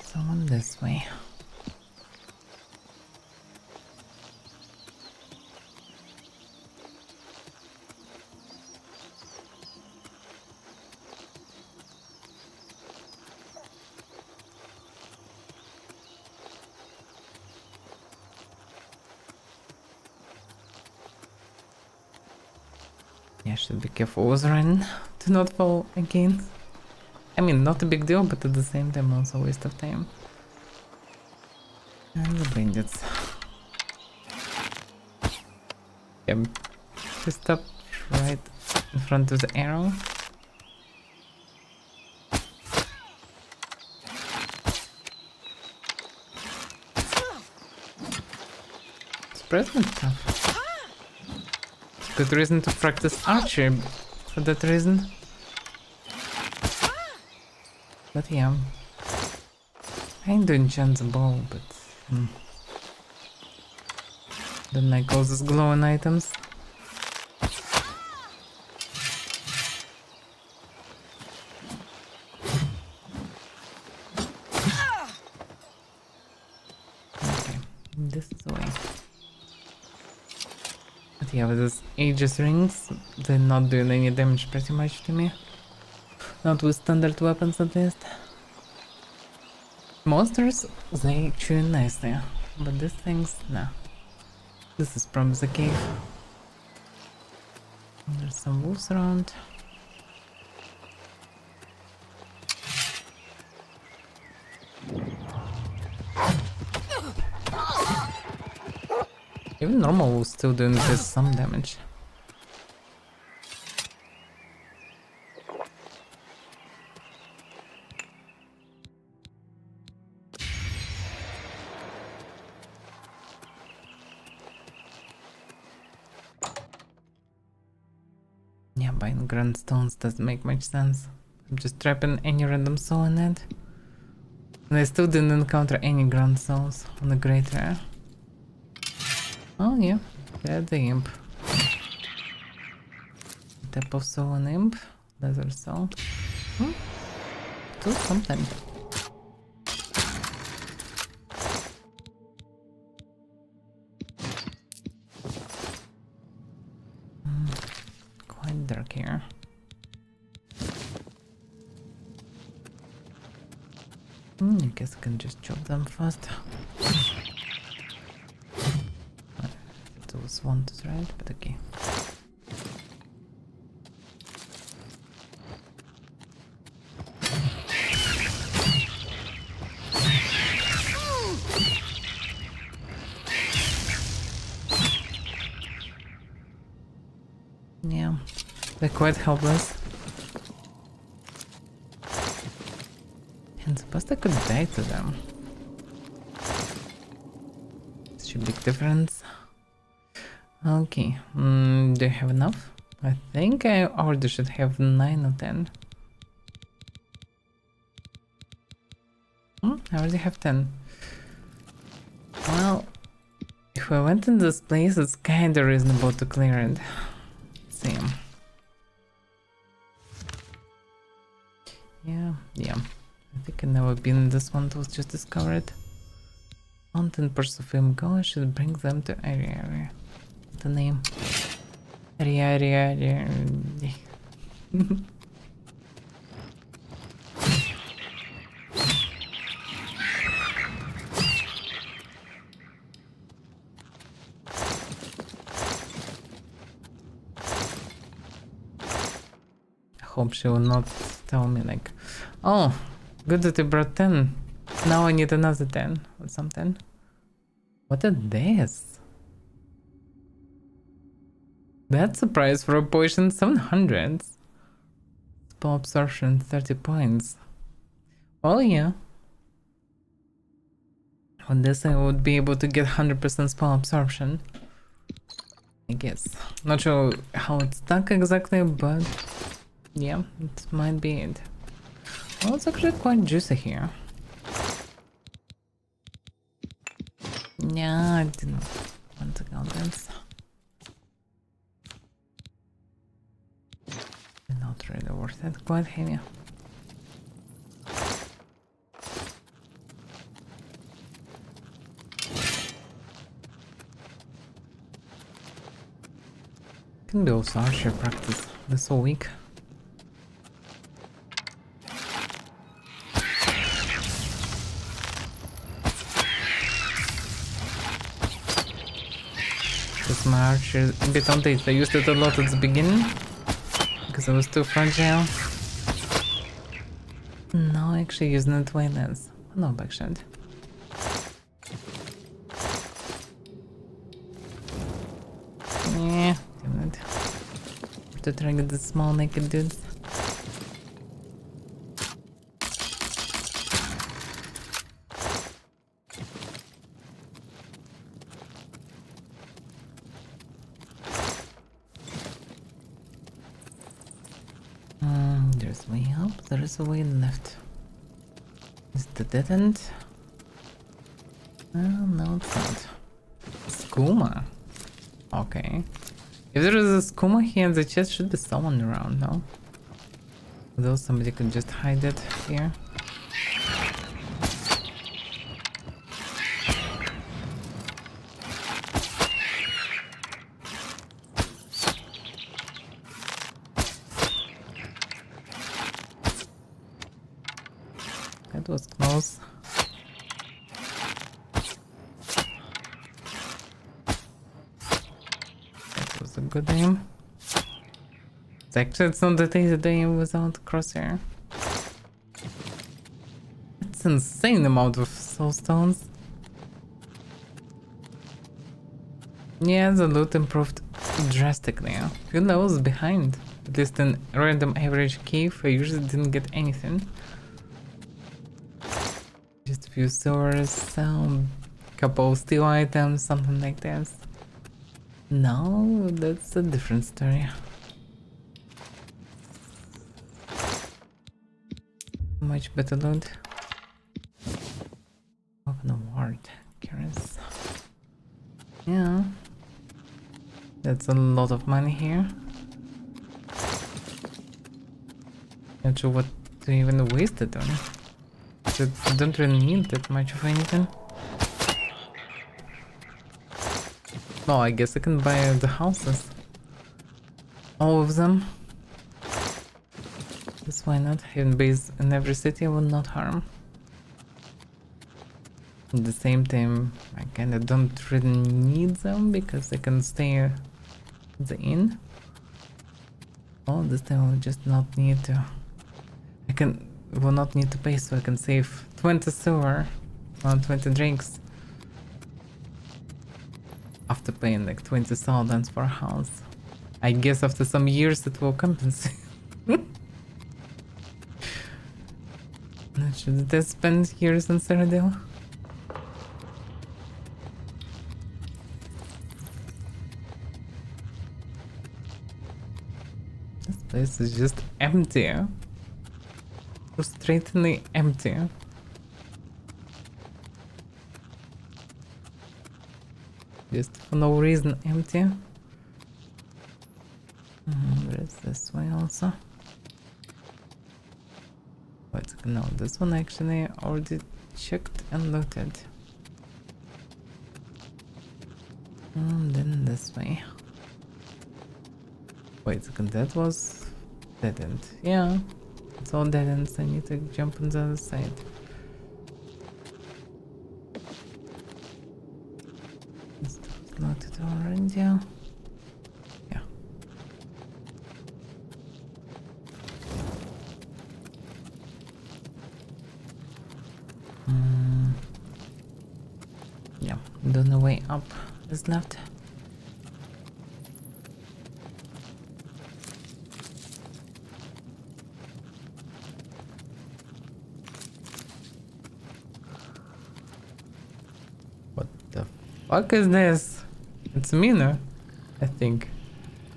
Someone this way. Yeah, should be careful with run to not fall again. I mean, not a big deal, but at the same time also a waste of time. And the bandits. Yeah, just stop right in front of the arrow. Surprisingly tough. Good reason to practice archery for that reason. But yeah, I ain't doing chance a bow, but don't like all those glowing items. Okay, this is the way. But yeah, with those Aegis rings, they're not doing any damage pretty much to me. Not with standard weapons at least. Monsters, they chew nicely, but these things, nah. This is from the cave. There's some wolves around. Even normal will still doing this some damage. Yeah, buying grand stones doesn't make much sense. I'm just trapping any random soul in it. And I still didn't encounter any grand souls on the Great Rare. Oh yeah, there's the imp. Tap of soul and imp. Leather soul. Do something. Quite dark here. I guess I can just chop them first. Those wanted, right? But okay. Yeah, they're quite helpless. And suppose I could die to them. Such a big difference. Okay, do I have enough? I think I already should have 9 or 10. I already have 10. Well, if I went in this place, it's kinda reasonable to clear it. Same. Yeah. I think I've never been in this one, it was just discovered. Mountain Persephone Go, I should bring them to area. The name. Area. I hope she will not tell me like, oh, good that you brought 10. Now I need another 10 or something. What is this? That's a price for a potion, 700. Spell absorption, 30 points. Well, yeah. On this I would be able to get 100% spell absorption. I guess. Not sure how it's stuck exactly, but yeah, it might be it. Well, it's actually quite juicy here. Yeah, I didn't want to count this. Not really worth it, quite heavy. Can do also archer practice this whole week. Because my archer is a bit outdated. I used it a lot at the beginning because it was too fragile. Now actually using it way less. No backshot. Yeah, damn it. To try to get the small naked dudes. There's a way up, there is a way left. Is it the dead end? No, it's not. Skooma. Okay. If there is a skooma here in the chest, should be someone around, no? Although somebody could just hide it here. That was close. That was a good aim. It's not that easy to aim without crosshair. It's an insane amount of soul stones. Yeah, the loot improved drastically. Few levels behind. At least in random average cave, I usually didn't get anything. Just a few swords, some couple steel items, something like this. Now that's a different story. Much better loot. Open a ward. Curious. Yeah. That's a lot of money here. Not sure what to even waste it on. I don't really need that much of anything. Oh, I guess I can buy the houses. All of them. That's why not. Having base in every city will not harm. At the same time, I kinda don't really need them because I can stay at the inn. Oh, this time I will just not need to. Will not need to pay, so I can save 20 silver on 20 drinks. After paying like 20,000 for a house. I guess after some years it will compensate. Should I spend years in Cyrodiil? This place is just empty. Frustratingly empty. Just for no reason empty. There's this way also. Wait, no, this one actually already checked and looted. And then this way. Wait a second, that was dead end. Yeah, it's all dead ends. I need to jump on the other side. This was looted already. Yeah. Yeah, the only way up is left. What the fuck is this? It's Mina, I think.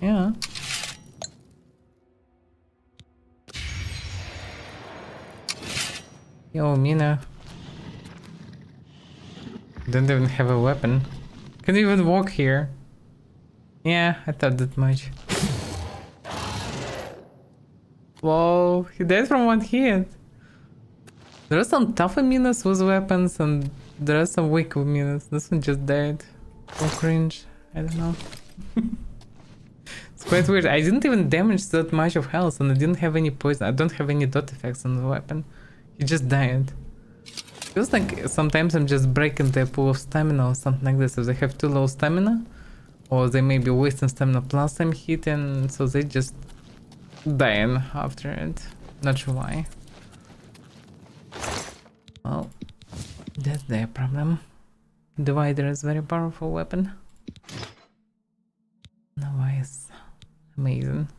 Yeah. Yo, Mina. Don't even have a weapon. Can't even walk here. Yeah, I thought that much. Whoa, he died from one hit. There are some tougher Minas with weapons and there are some weak Minas. This one just died. Oh, cringe. I don't know. It's quite weird. I didn't even damage that much of health and I didn't have any poison. I don't have any dot effects on the weapon. He just died. Feels like sometimes I'm just breaking their pool of stamina or something like this. If they have too low stamina, or they may be wasting stamina plus I'm hitting, so they just dying after it. Not sure why. Well, that's their problem. Divider is very powerful weapon. Otherwise, amazing.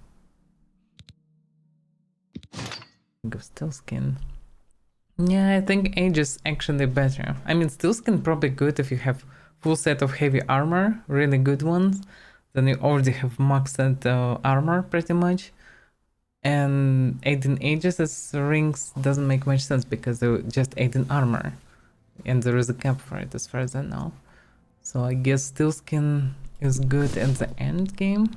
Go steel skin. Yeah, I think Age is actually better. I mean, steel skin probably good if you have full set of heavy armor, really good ones. Then you already have maxed armor pretty much. And 18 Ages as rings doesn't make much sense because they're just 18 armor. And there is a cap for it as far as I know. So I guess steel skin is good at the end game.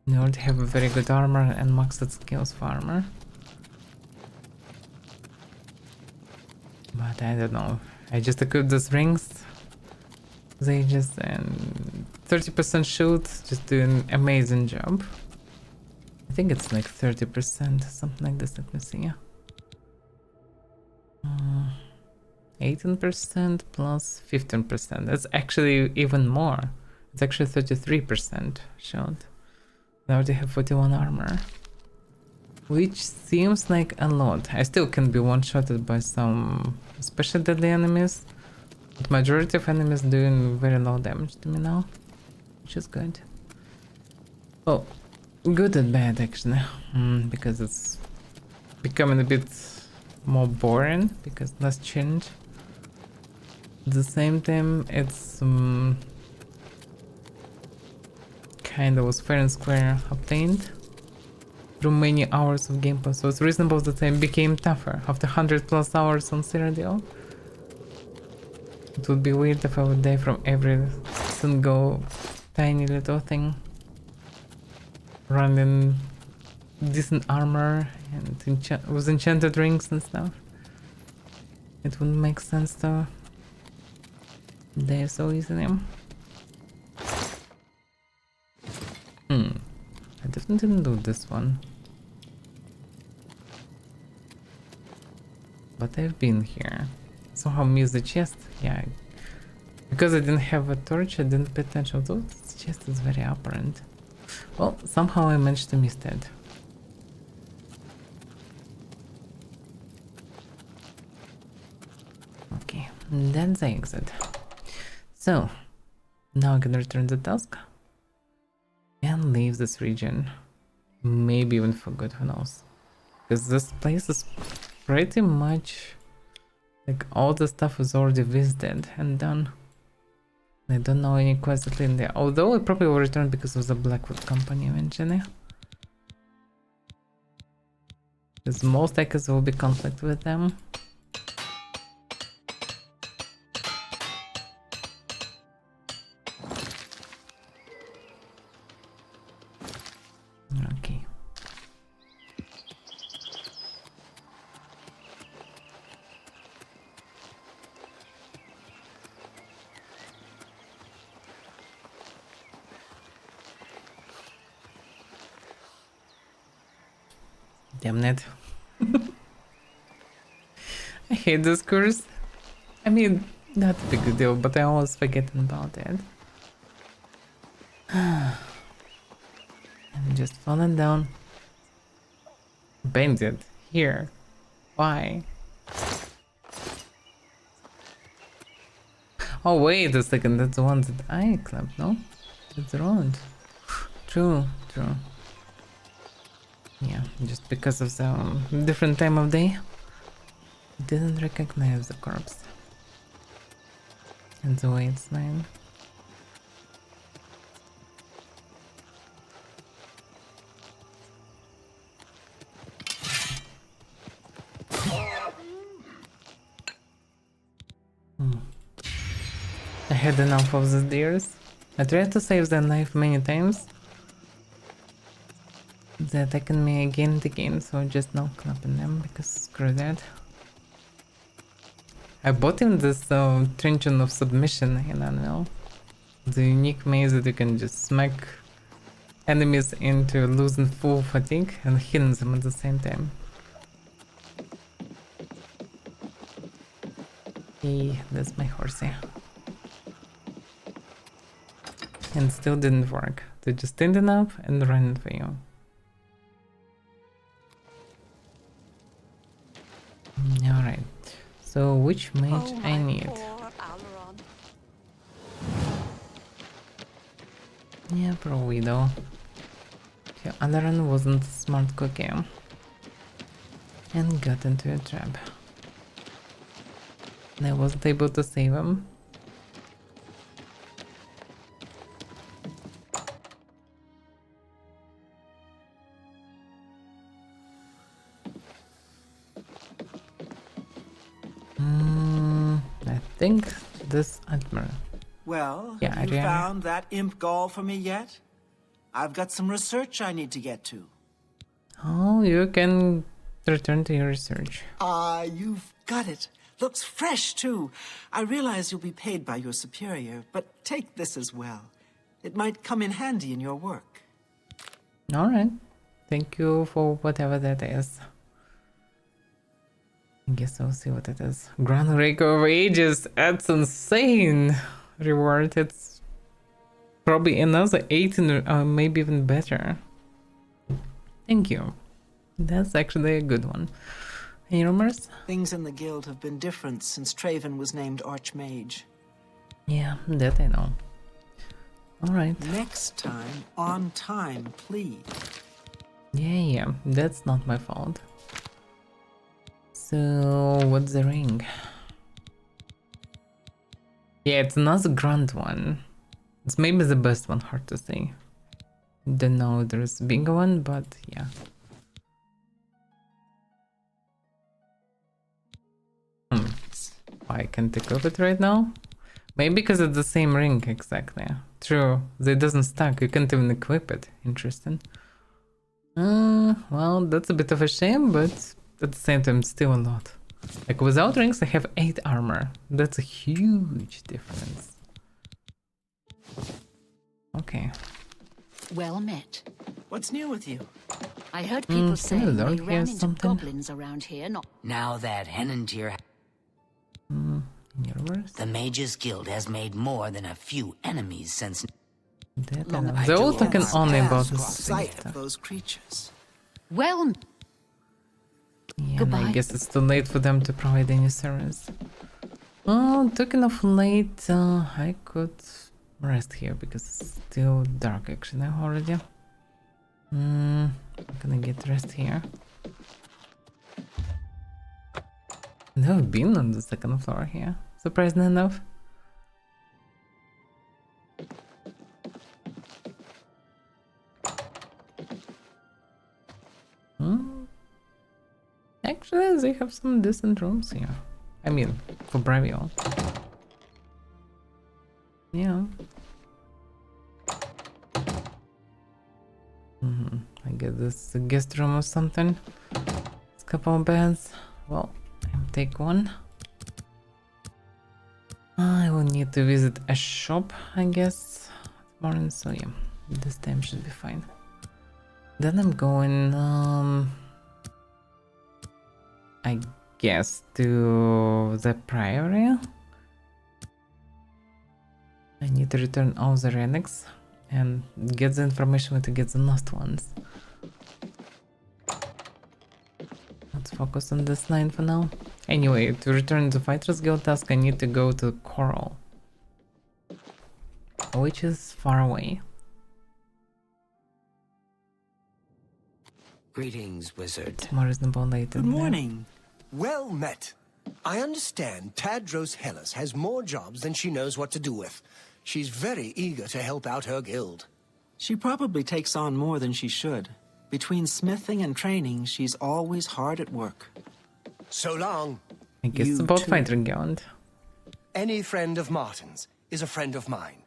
You already have a very good armor and maxed skills for armor. But I don't know. I just equipped these rings. They just and 30% shield, just doing an amazing job. I think it's like 30%, something like this. Let me see. 18% plus 15%. That's actually even more. It's actually 33% shield. I already have 41 armor. Which seems like a lot. I still can be one-shotted by some especially deadly enemies. But majority of enemies doing very low damage to me now. which is good. Oh, good and bad actually, because it's becoming a bit more boring because less change. At the same time, it's kind of was fair and square obtained through many hours of gameplay, so it's reasonable that it became tougher after 100+ hours on Cyrodiil. It would be weird if I would die from every single tiny little thing. Running decent armor and with enchanted rings and stuff. It wouldn't make sense to die so easily. I definitely didn't do this one. But I've been here. Somehow missed the chest. Yeah. Because I didn't have a torch, I didn't pay attention to it. This chest is very apparent. Well, somehow I managed to miss that. Okay, that's the exit. So, now I can return the task and leave this region. Maybe even for good, who knows? Because this place is pretty much like all the stuff is already visited and done. I don't know any quests in there, although I probably will return because of the Blackwood Company eventually. Because most likely there will be conflict with them. Okay. Damn it. I hate this curse. I mean, not a big deal, but I always forget about it. I'm just falling down. Bandit. Here. Why? Oh, wait a second. That's the one that I clamped, no? That's wrong. True, true. Yeah, just because of the different time of day, didn't recognize the corpse and the way it's lying. I had enough of these deers. I tried to save their life many times. They're attacking me again and again, so just no clapping them because screw that. I bought him this Truncheon of Submission in Unreal. The unique maze that you can just smack enemies into losing full fatigue and healing them at the same time. Hey, that's my horsey. And still didn't work. They just standing up and running for you. Alright, so which mage I need? Yeah, pro widow. Yeah, Alaran wasn't a smart cookie and got into a trap. And I wasn't able to save him. I think this Admiral. Well, Yeah, have you found that imp gall for me yet? I've got some research I need to get to. Oh, you can return to your research. You've got it. Looks fresh, too. I realize you'll be paid by your superior, but take this as well. It might come in handy in your work. Alright. Thank you for whatever that is. I guess I'll see what it is. Grand Raker of Ages. That's insane. Reward. It's probably another 18 or maybe even better. Thank you. That's actually a good one. Any rumors? Things in the guild have been different since Traven was named Archmage. Yeah, that I know. Alright. Next time, on time, please. Yeah, that's not my fault. So, what's the ring? Yeah, it's not the grand one. It's maybe the best one, hard to say. Don't know if there's a bigger one, but yeah. I can't equip it right now? Maybe because it's the same ring, exactly. True, it doesn't stack, you can't even equip it. Interesting. Well, that's a bit of a shame, but at the same time, still a lot. Like, without rings, I have 8 armor. That's a huge difference. Okay. Well met. What's new with you? I heard people say similar, they ran here's into something. goblins around here. Not Now that Henantier, Universe? the Mages Guild has made more than a few enemies since. They're all talking only about this Sight stuff. of those creatures. well. Yeah, and I Goodbye. guess it's too late for them to provide any service. Oh, talking of late, I could rest here because it's still dark actually already. I'm gonna get rest here. Never been on the second floor here, surprisingly enough. Actually, they have some decent rooms here. I mean, for Bravio. Yeah. I get this guest room or something. It's a couple of beds. Well, I'll take one. I will need to visit a shop, I guess, tomorrow, so yeah, this time should be fine. Then I'm going, I guess, to the Priory. I need to return all the relics and get the information to get the last ones. Let's focus on this line for now. Anyway, to return the Fighters Guild task, I need to go to Coral, which is far away. Greetings, wizard. It's more reasonable later. Good morning. Well met. I understand Tadros Hellas has more jobs than she knows what to do with. She's very eager to help out her guild. She probably takes on more than she should. Between smithing and training, she's always hard at work. So long. I guess it's You about too. Fighter Guild. Any friend of Martin's is a friend of mine.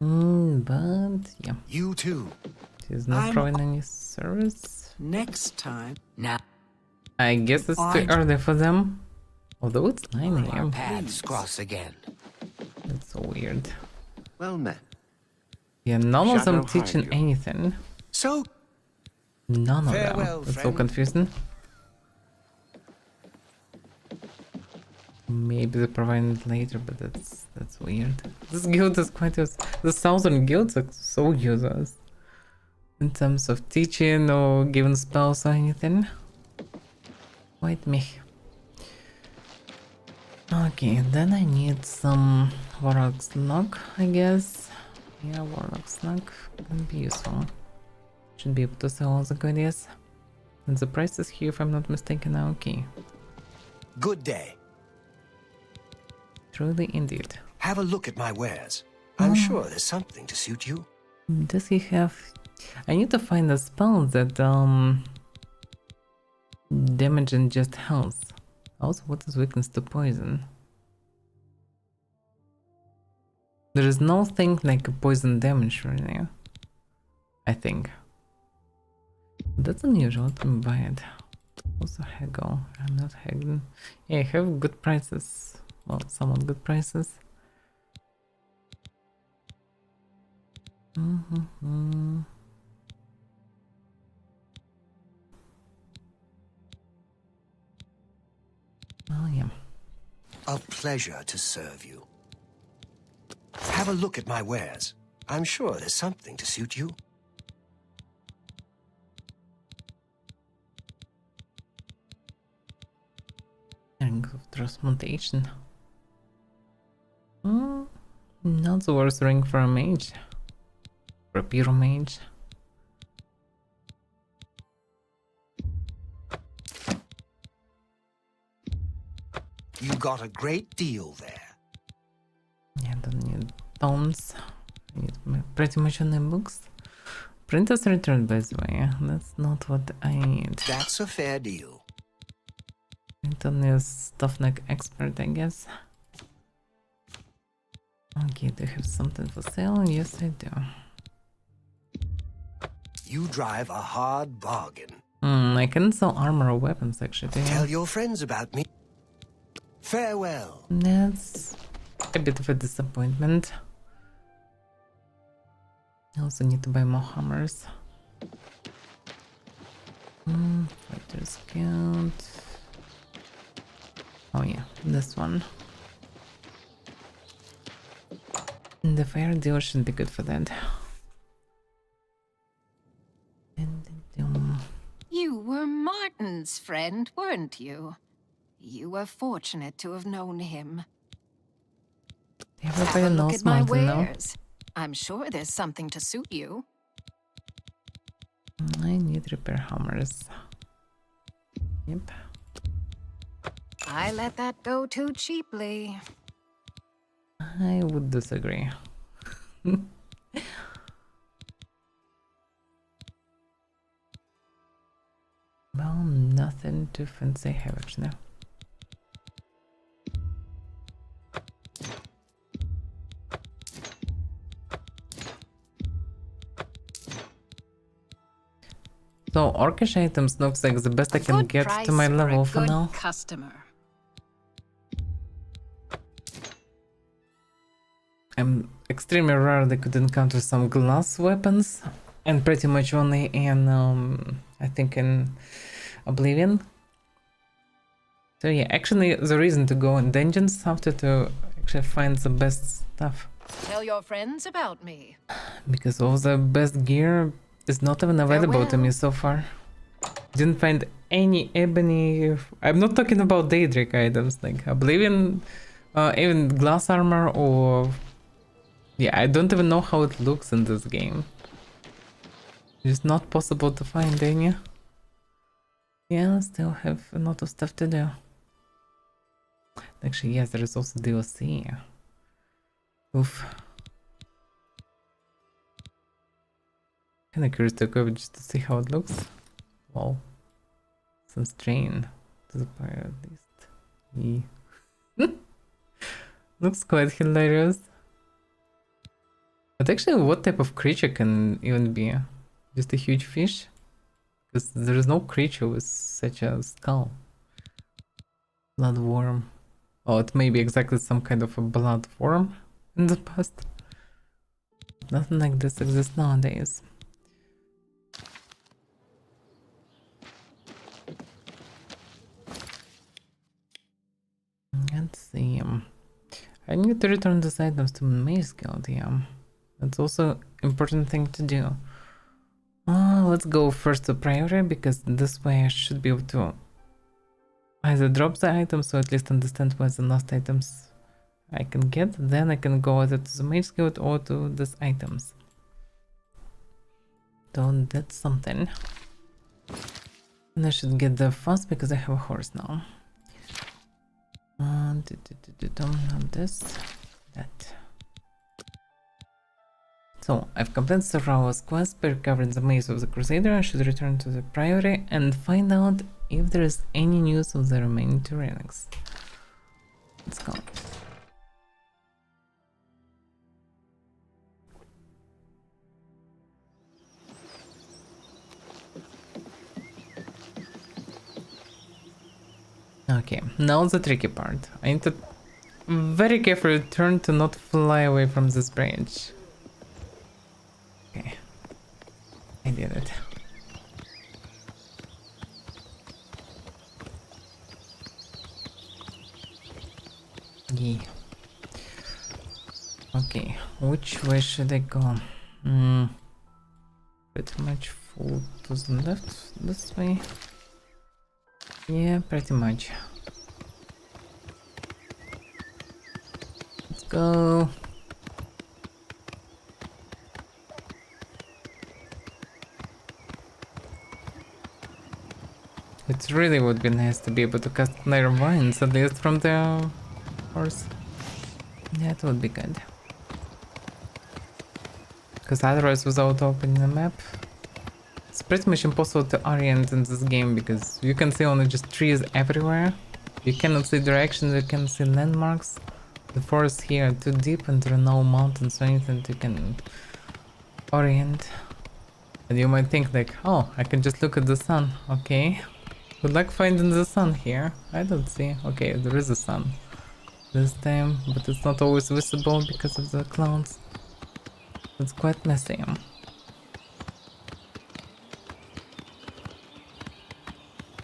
But yeah, You too. she's not providing any service. Next time. Now I guess it's too early for them. Although it's 9 our AM. paths cross again. That's so weird. Well met. Yeah, none of them Shadow teaching hide you. anything. So, None of Farewell, them. That's so friend. confusing. Maybe they provide it later, but that's weird. This guild is quite used. The southern guilds are so useless in terms of teaching or giving spells or anything. Wait me. Okay, then I need some Warlock's Luck, I guess. Yeah, Warlock's Luck can be useful. Should be able to sell all the goodies. And the price is here if I'm not mistaken. Okay. good day. Truly indeed. Have a look at my wares. I'm sure there's something to suit you. Does he have... I need to find a spell that damage and just health. Also, what is weakness to poison? There is no thing like a poison damage really. I think. That's unusual to buy it. Also haggle. I'm not haggling. Yeah, I have good prices. Well, somewhat good prices. Oh yeah. A pleasure to serve you. Have a look at my wares. I'm sure there's something to suit you. Ring of Transmutation. Not the worst ring for a mage. Rapier mage. You got a great deal there. Yeah, don't need tomes. I need pretty much only books. Printers returned, by the way. That's not what I need. That's a fair deal. Printon is stuff like expert, I guess. Okay, do I have something for sale? Yes, I do. You drive a hard bargain. I can sell armor or weapons, actually. Tell your friends about me. Farewell. That's a bit of a disappointment. I also need to buy more hammers. Fighter's Guild. Oh yeah, this one. The fire deal should be good for that. You were Martin's friend, weren't you? You were fortunate to have known him. Everybody Have a look knows at my Martin now. wares. I'm sure there's something to suit you. I need repair hammers. Yep. I let that go too cheaply. I would disagree. Well, nothing too fancy I have actually. So orcish items looks like the best I can Good get price to my for a level for good now. customer. I'm extremely rare they could encounter some glass weapons, and pretty much only in I think in Oblivion. So yeah, actually the reason to go in dungeons after to actually find the best stuff, Tell your friends about me. because all the best gear is not even available to me so far. Didn't find any ebony. I'm not talking about Daedric items like Oblivion, even glass armor or yeah, I don't even know how it looks in this game. It's not possible to find any. Yeah, I still have a lot of stuff to do. Actually, yes, there is also DLC. Oof. Kinda curious to go just to see how it looks. Wow. Some strain to the pirate at least. Yeah. Looks quite hilarious. But actually, what type of creature can even be? Just a huge fish? Because there is no creature with such a skull. Bloodworm. Oh, it may be exactly some kind of a blood worm in the past. Nothing like this exists nowadays. Let's see. I need to return these items to Maze Guild, yeah. That's also important thing to do. Let's go first to priority, because this way I should be able to either drop the items or at least understand where the last items I can get. Then I can go either to the Mage Guild or to these items. So that's something. And I should get there fast because I have a horse now. Not this, that. So I've completed several quests by recovering the maze of the Crusader. I should return to the Priory and find out if there is any news of the remaining two relics. Let's go. Okay, now the tricky part. I need to very carefully turn to not fly away from this branch. Okay, I did it. Yeah. Okay, which way should I go? Pretty much full to the left, this way. Yeah, pretty much. Let's go. It really would be nice to be able to cast Clear Vines, at least from the horse. That would be good. Because otherwise, without opening the map, it's pretty much impossible to orient in this game because you can see only just trees everywhere. You cannot see directions, you can see landmarks. The forest here too deep and there are no mountains or anything you can orient. And you might think like, oh, I can just look at the sun. Okay. Good luck finding the sun here. I don't see. Okay, there is a sun this time, but it's not always visible because of the clouds. It's quite messy.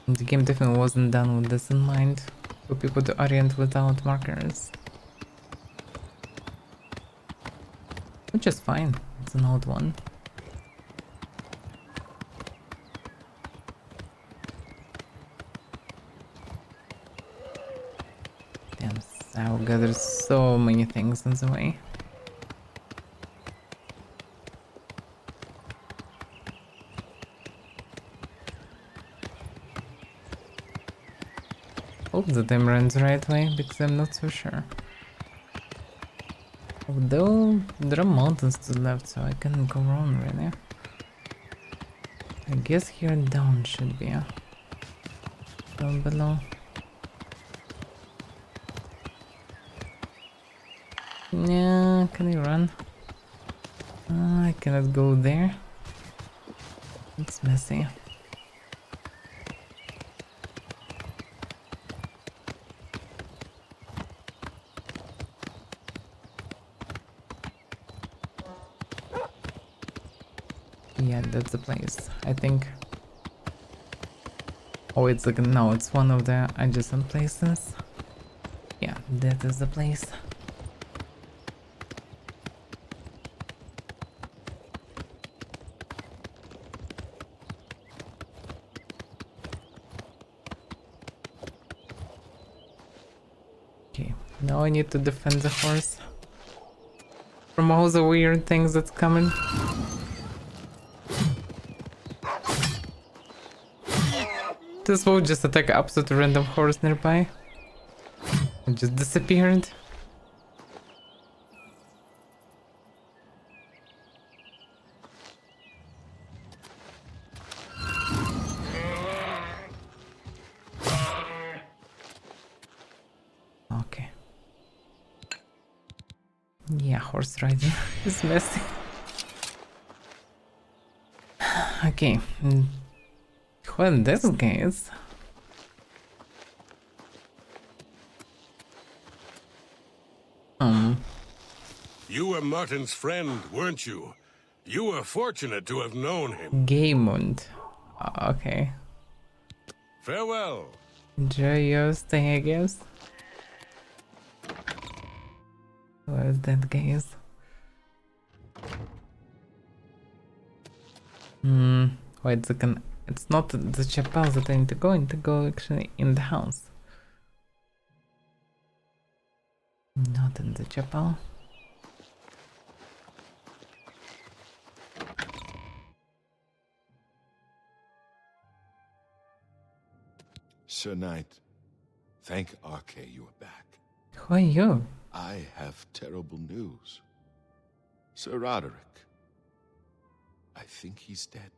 The game definitely wasn't done with this in mind, for people to orient without markers. Which is fine, it's an old one. Damn, Sauga, there's so many things in the way. Hope the time runs the right way, because I'm not so sure. Although, there are mountains to the left, so I can go wrong, really. I guess here down should be, down below. Yeah, can you run? I cannot go there. It's messy. Yeah, that's the place, I think. Oh, it's like, no, it's one of the adjacent places. Yeah, that is the place. Okay, now I need to defend the horse from all the weird things that's coming. This will just attack an absolute random horse nearby. It just disappeared. Okay. Yeah, horse riding is messy. Okay. Well, this case. You were Martin's friend, weren't you? You were fortunate to have known him. Gaymund. Okay. Farewell. Enjoy your stay, I guess. Where's that case? Wait a second. It's not the chapel that I need to go actually in the house. Not in the chapel. Sir Knight, thank Arke you are back. Who are you? I have terrible news. Sir Roderick, I think he's dead.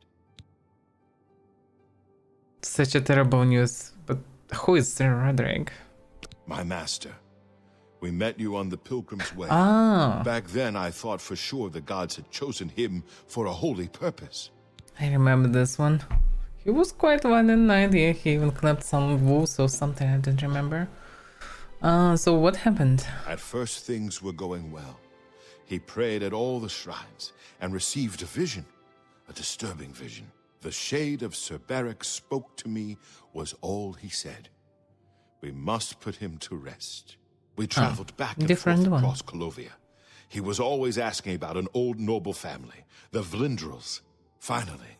Such a terrible news, but who is Sir Roderick? My master. We met you on the Pilgrim's Way. Back then, I thought for sure the gods had chosen him for a holy purpose. I remember this one. He was quite violent knight, yeah, he even clapped some wolves or something, I don't remember. So what happened? At first, things were going well. He prayed at all the shrines and received a vision, a disturbing vision. The shade of Sir Beric spoke to me was all he said. We must put him to rest. We traveled back and forth across Colovia. He was always asking about an old noble family, the Vlindrels. Finally,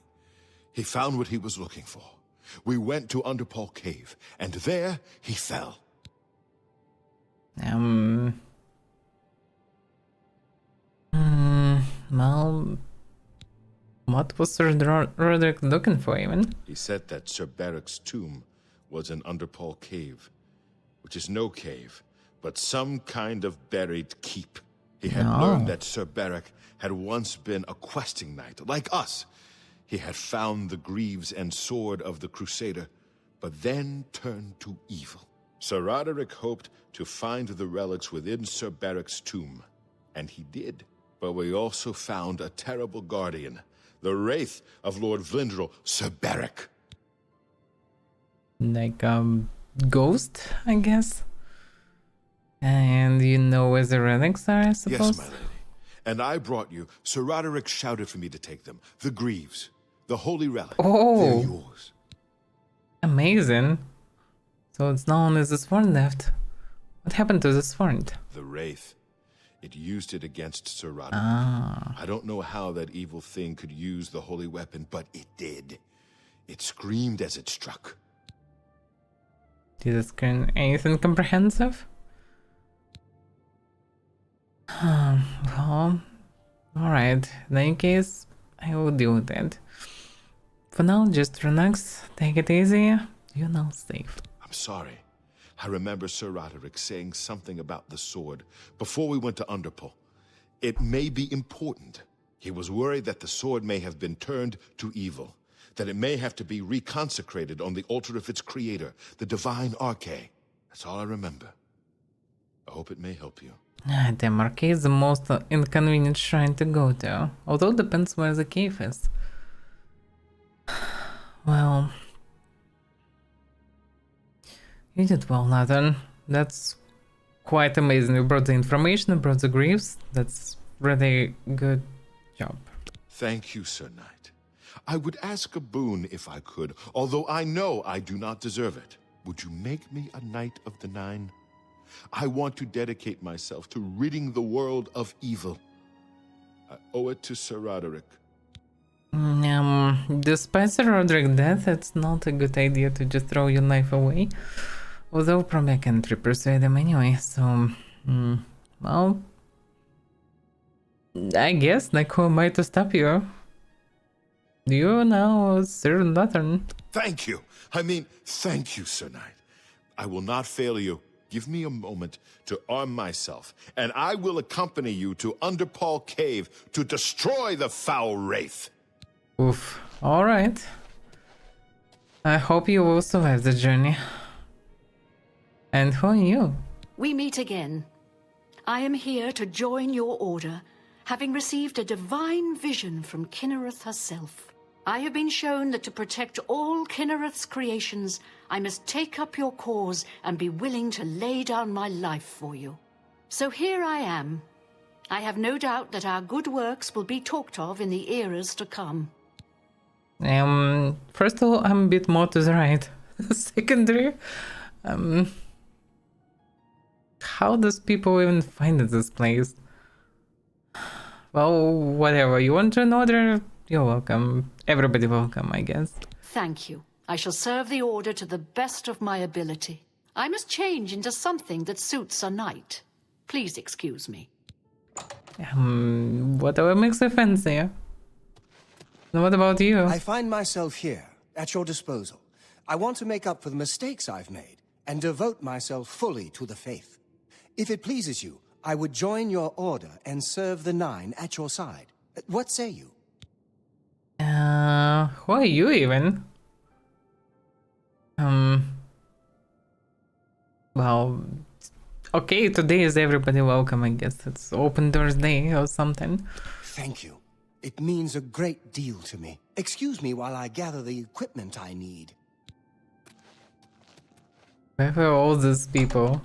he found what he was looking for. We went to Underpall Cave, and there he fell. Well, What was Sir Roderick looking for even? He said that Sir Barrick's tomb was an Underpall cave, which is no cave, but some kind of buried keep. He had learned that Sir Barrick had once been a questing knight, like us. He had found the greaves and sword of the Crusader, but then turned to evil. Sir Roderick hoped to find the relics within Sir Barrick's tomb, and he did. But we also found a terrible guardian, the wraith of Lord Vlindrel, Sir Barrick. Like ghost, I guess. And you know where the relics are, I suppose? Yes, my lady. And I brought you. Sir Roderick shouted for me to take them. The greaves. The holy relic. Oh. They're yours. Amazing. So it's not only this one left. What happened to this one? The wraith. It used it against Sir Roderick. I don't know how that evil thing could use the holy weapon, but it did. It screamed as it struck. Did it scream anything comprehensive? Well, alright. In any case, I will deal with it. For now, just relax, take it easy. You're now safe. I'm sorry. I remember Sir Roderick saying something about the sword before we went to Underpall. It may be important. He was worried that the sword may have been turned to evil, that it may have to be reconsecrated on the altar of its creator, the divine Arche. That's all I remember. I hope it may help you. Damn, Arche is the most inconvenient shrine to go to, although it depends where the cave is. Well, you did well, Nathan. That's quite amazing. You brought the information, you brought the greaves. That's really good job. Thank you, Sir Knight. I would ask a boon if I could, although I know I do not deserve it. Would you make me a Knight of the Nine? I want to dedicate myself to ridding the world of evil. I owe it to Sir Roderick. Despite Sir Roderick's death, it's not a good idea to just throw your life away. Although probably I can't persuade him anyway, so... well... I guess, like, who am I to stop you? You now, Sir Lantern. Thank you! I mean, thank you, Sir Knight. I will not fail you. Give me a moment to arm myself, and I will accompany you to Underpall Cave to destroy the foul wraith. Oof. Alright. I hope you will survive the journey. And who are you? We meet again. I am here to join your order, having received a divine vision from Kinnereth herself. I have been shown that to protect all Kinnereth's creations, I must take up your cause and be willing to lay down my life for you. So here I am. I have no doubt that our good works will be talked of in the eras to come. First of all, I'm a bit more to the right. Secondary, how does people even find this place? Well, whatever. You want an order? You're welcome. Everybody welcome, I guess. Thank you. I shall serve the order to the best of my ability. I must change into something that suits a knight. Please excuse me. Whatever makes you fancy. What about you? I find myself here, at your disposal. I want to make up for the mistakes I've made, and devote myself fully to the faith. If it pleases you, I would join your order and serve the Nine at your side. What say you? Who are you even? Well, okay, today is everybody welcome, I guess. It's Open Doors Day or something. Thank you. It means a great deal to me. Excuse me while I gather the equipment I need. Where were all these people?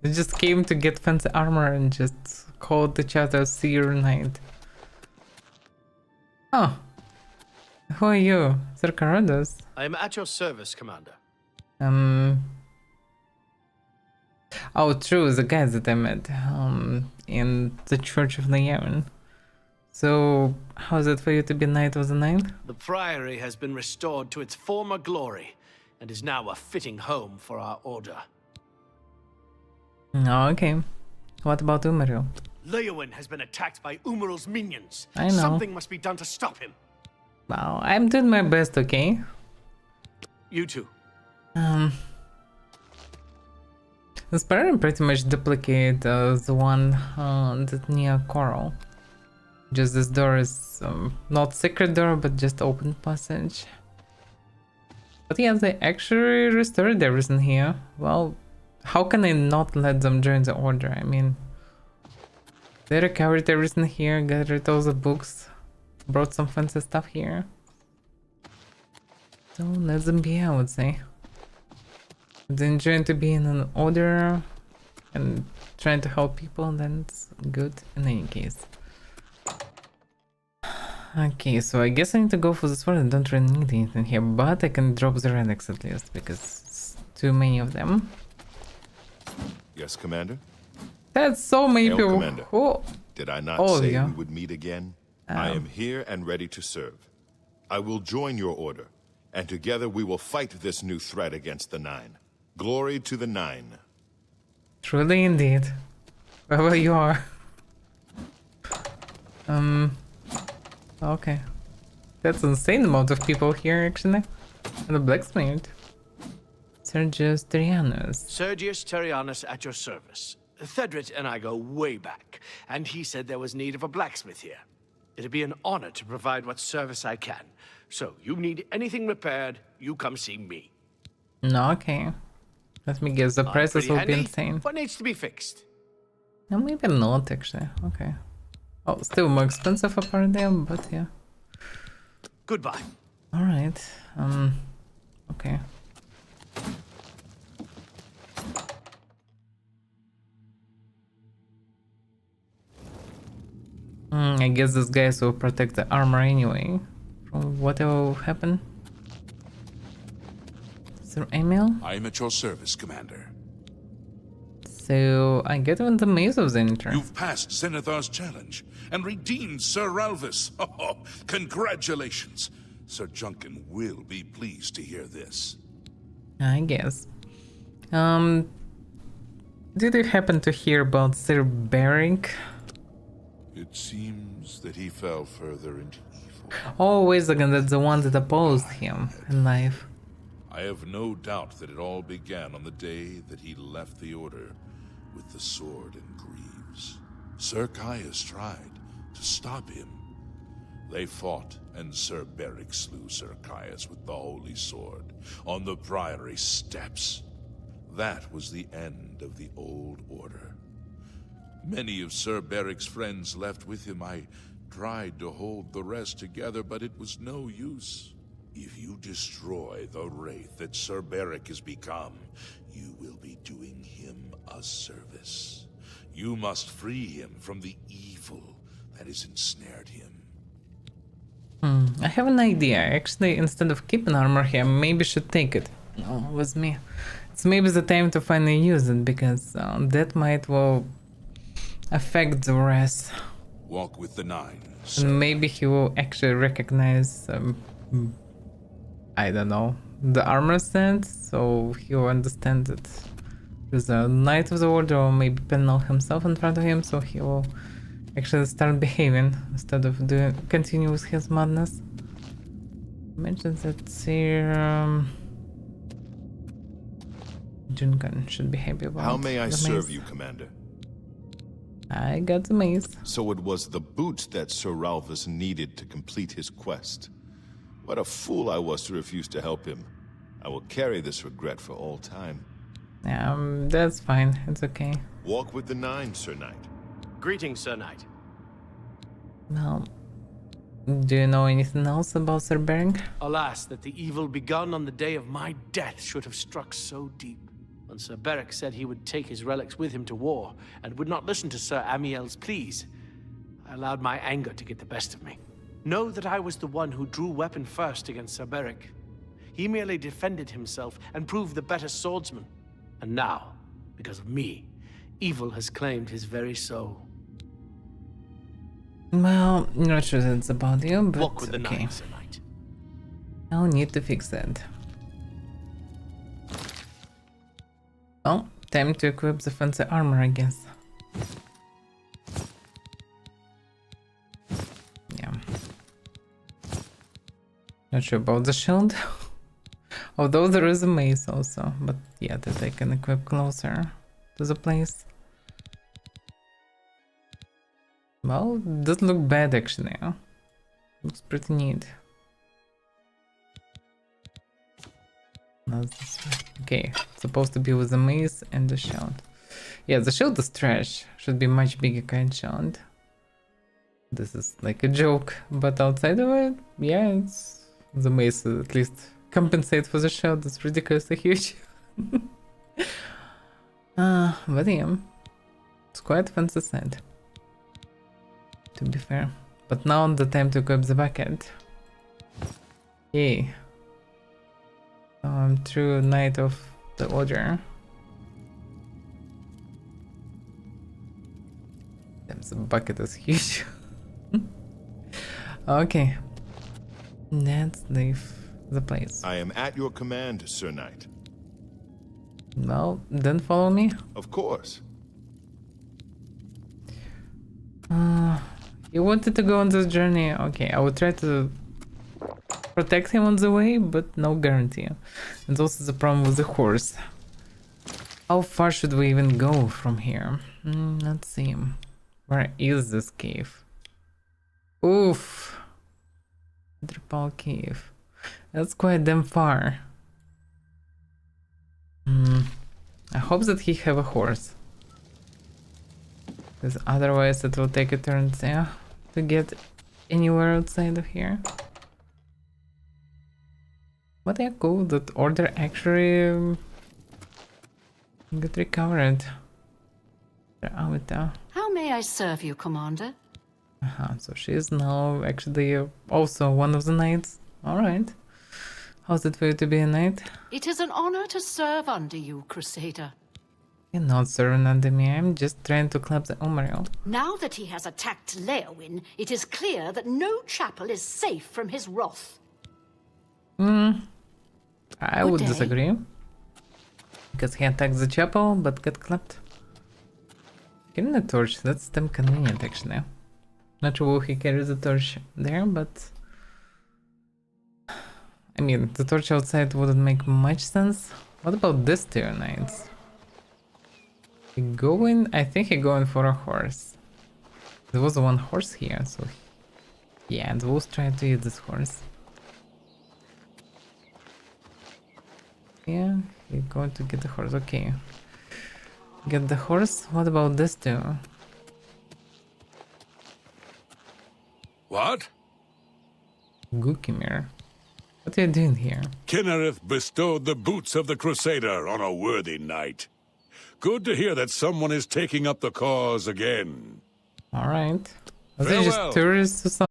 They just came to get fancy armor and just called each other Seer Knight. Oh. Who are you? Sir Carados? I am at your service, Commander. Oh, true, the guys that I met in the Church of Nayaran. So, how's it for you to be Knight of the Nine? The Priory has been restored to its former glory, and is now a fitting home for our order. Oh, okay. What about Umaru? Leowin has been attacked by Umarul's minions. I know. Something must be done to stop him. Well, I'm doing my best, okay? You too. The Sparrow pretty much duplicate the one that near Coral. Just this door is not secret door, but just open passage. But yeah, they actually restored everything here. Well, how can I not let them join the order? I mean, they recovered everything here, got rid of all the books, brought some fancy stuff here. So let them be, I would say. They enjoy to be in an order and trying to help people, then it's good in any case. Okay, so I guess I need to go for the sword. I don't really need anything here, but I can drop the relics at least, because it's too many of them. Yes, Commander? That's so many Hail, people. Commander. Oh. Did I not Oh, say yeah. we would meet again? I am here and ready to serve. I will join your order, and together we will fight this new threat against the Nine. Glory to the Nine. Truly indeed. Wherever you are. Okay. That's an insane amount of people here, actually. And a blacksmith. Sergius Trianus. Sergius Terrianus at your service. Thedrit and I go way back, and he said there was need of a blacksmith here. It'd be an honor to provide what service I can. So, you need anything repaired, you come see me. No, okay. Let me guess, the prices Pretty will be handy. insane. What needs to be fixed? No, maybe not, actually. Okay. Oh, still more expensive apparently, but yeah. Goodbye. Alright. Okay. I guess these guys will protect the armor anyway, from whatever will happen. Is there email? I am at your service, Commander. So I get on the maze of Zenithar. You've passed Zenithar's challenge and redeemed Sir Ralvis. Oh, congratulations. Sir Junkin will be pleased to hear this. I guess. Did you happen to hear about Sir Beric? It seems that he fell further into evil. Oh, wait a second, that's the one that opposed him in life. I have no doubt that it all began on the day that he left the Order with the sword and greaves. Sir Caius tried to stop him. They fought, and Sir Beric slew Sir Caius with the holy sword on the priory steps. That was the end of the old order. Many of Sir Beric's friends left with him. I tried to hold the rest together, but it was no use. If you destroy the wraith that Sir Beric has become, you will be doing him a service. You must free him from the evil that has ensnared him. I have an idea. Actually, instead of keeping armor here, maybe should take it. No, with me. It's maybe the time to finally use it, because that might, well, affect the rest. Walk with the Nine, sir. And maybe he will actually recognize, I don't know, the armor sense, so he will understand that there's a Knight of the Order, or maybe Penal himself in front of him, so he will actually start behaving instead of continue with his madness. Mentions that here, Junkan should be happy about. How may I the serve maze. you, Commander? I got the maze. So it was the boots that Sir Ralvis needed to complete his quest. What a fool I was to refuse to help him. I will carry this regret for all time. That's fine. It's okay. Walk with the Nine, Sir Knight. Greetings, Sir Knight. Now, do you know anything else about Sir Bering? Alas, that the evil begun on the day of my death should have struck so deep. When Sir Beric said he would take his relics with him to war, and would not listen to Sir Amiel's pleas, I allowed my anger to get the best of me. Know that I was the one who drew weapon first against Sir Beric. He merely defended himself and proved the better swordsman. And now, because of me, evil has claimed his very soul. Well, not sure that's about you, but Walk with the okay. Nine, Sir Knight. I'll need to fix that. Well, time to equip the fancy armor, I guess. Yeah. Not sure about the shield. Although there is a mace also, but yeah, that I can equip closer to the place. Well, doesn't look bad actually. Looks pretty neat. Okay, it's supposed to be with the mace and the shield. Yeah, the shield is trash. Should be much bigger kind shield. This is like a joke, but outside of it, yeah, it's the mace at least compensate for the shield. It's ridiculously huge. But yeah, it's quite fancy set, to be fair. But now the time to equip the bucket. Yay. True Knight of the Order. Damn, the bucket is huge. Okay. Let's leave the place. I am at your command, Sir Knight. Well, then follow me. Of course. You wanted to go on this journey. Okay, I will try to protect him on the way, but no guarantee. And also the problem with the horse. How far should we even go from here? Let's see. Where is this cave? Oof. Drupal cave. That's quite damn far. I hope that he have a horse. Because otherwise it will take a turn to get anywhere outside of here. But yeah, cool, that order actually got recovered. How may I serve you, Commander? So she is now actually also one of the knights. Alright. How's it for you to be a knight? It is an honor to serve under you, Crusader. You're not serving under me, I'm just trying to clap the Umariel. Now that he has attacked Leowin, it is clear that no chapel is safe from his wrath. I would disagree. Because he attacked the chapel, but got clapped. Getting a torch, that's damn convenient actually. Not sure why he carries the torch there, but... I mean, the torch outside wouldn't make much sense. What about this two knights? He going? I think he going for a horse. There was one horse here, so... Yeah, and we'll try to eat this horse. Yeah, we're going to get the horse, okay. Get the horse? What about this two? What? Gukimir. What are you doing here? Kinnereth bestowed the boots of the Crusader on a worthy knight. Good to hear that someone is taking up the cause again. Alright. Are they just tourists or something?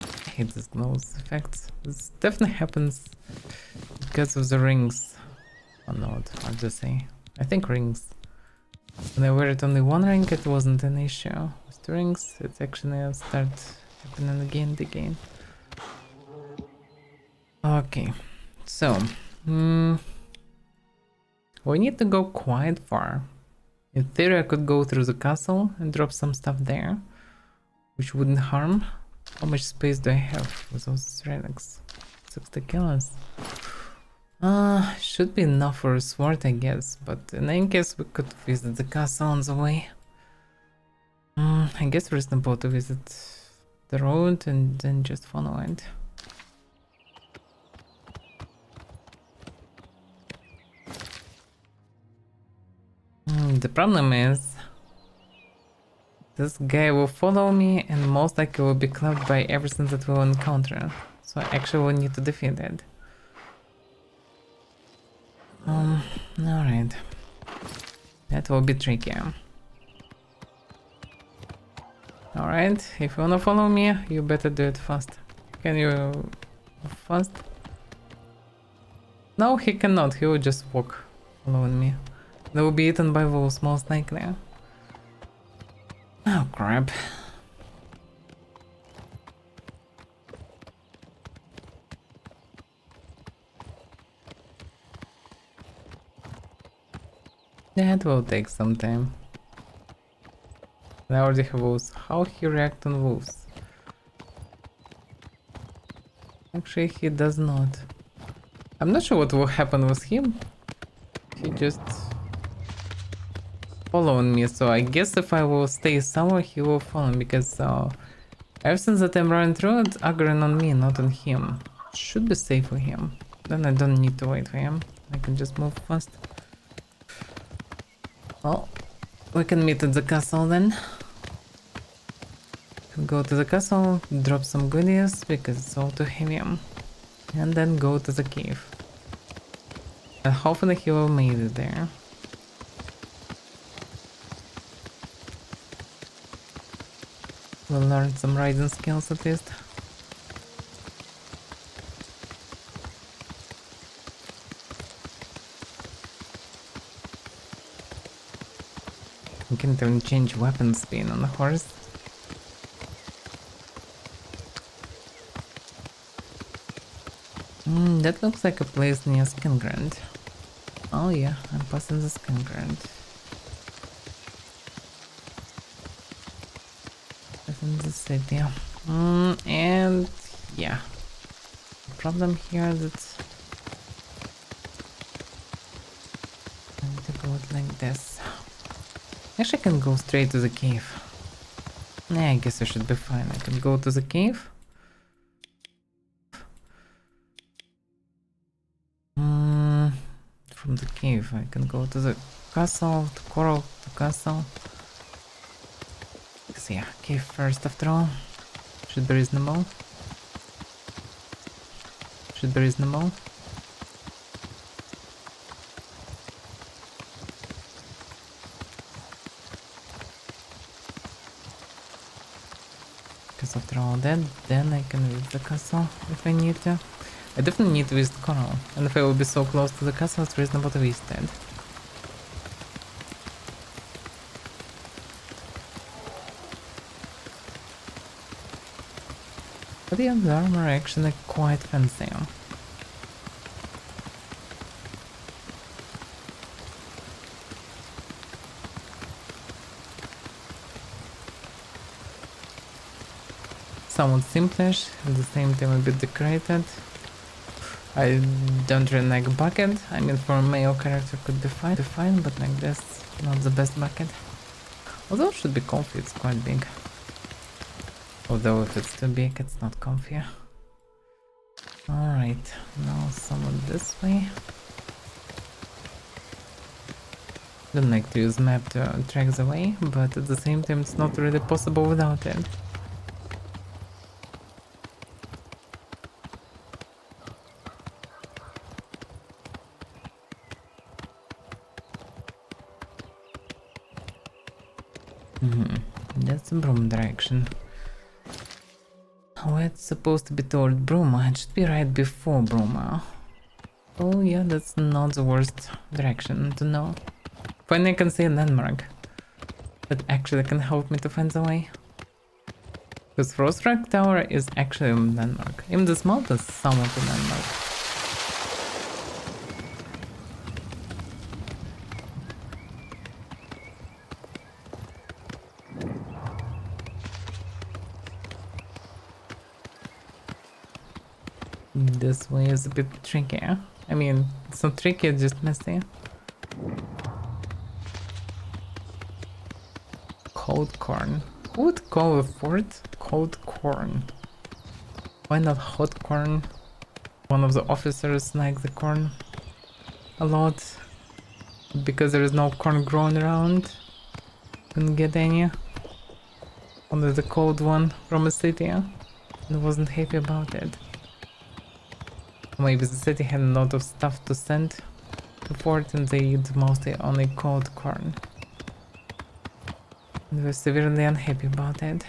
I hate this nose effects. This definitely happens because of the rings. Oh no, I'll just say. I think rings. When I wear it only one ring, it wasn't an issue. With the rings, it actually starts happening again and again. Okay, so we need to go quite far. In theory, I could go through the castle and drop some stuff there, which wouldn't harm. How much space do I have with those relics? 60 kilos. Should be enough for a sword, I guess, but in any case, we could visit the castle on the way. I guess reasonable to visit the road and then just follow it. The problem is this guy will follow me and most likely will be clubbed by everything that we'll encounter. So I actually will need to defeat it. Alright. That will be tricky. Alright, if you wanna follow me, you better do it fast. Can you fast? No, he cannot, he will just walk following me. They will be eaten by wolves, most likely. Oh crap. That will take some time. I already have wolves. How he react on wolves? Actually, he does not. I'm not sure what will happen with him. He just following me, so I guess if I will stay somewhere, he will follow me, because ever since that I'm running through, it's aggroing on me, not on him. Should be safe for him. Then I don't need to wait for him. I can just move fast. Well, we can meet at the castle then. Can go to the castle, drop some goodies, because it's all too heavy. And then go to the cave. And hopefully he will make it there. We'll learn some riding skills at least. You can't even change weapon speed on the horse. That looks like a place near Skingrand. Oh yeah, I'm passing the Skingrand. In the city. And yeah. The problem here is that I need to go like this. Actually, I can go straight to the cave. Yeah, I guess I should be fine. I can go to the cave. From the cave, I can go to the castle, to Coral, to castle. So yeah, cave first after all. Should be reasonable. Should be reasonable. Because after all that, then I can visit the castle if I need to. I definitely need to visit Coral, and if I will be so close to the castle, it's reasonable to visit it. But yeah, the armor are actually quite fancy. Somewhat simplish, at the same time a bit decorated. I don't really like bucket. I mean, for a male character could be fine, but like this, not the best bucket. Although it should be comfy, it's quite big. Although if it's too big, it's not comfy. Alright, now somewhat this way. Don't like to use map to track the way, but at the same time it's not really possible without it. That's the Broom direction. Oh, it's supposed to be toward Bruma. It should be right before Bruma. Oh yeah, that's not the worst direction to know. Finally I can see a landmark that actually can help me to find the way. Because Frostrock Tower is actually a landmark. Even this mountain is somewhat a landmark. This way is a bit trickier. I mean, it's not tricky, it's just messy. Cold corn. Who would call a fort cold corn? Why not hot corn? One of the officers likes the corn a lot. Because there is no corn growing around. Couldn't get any. Only the cold one from a city. And wasn't happy about it. Maybe the city had a lot of stuff to send to fort and they eat mostly only cold corn. And we're severely unhappy about it.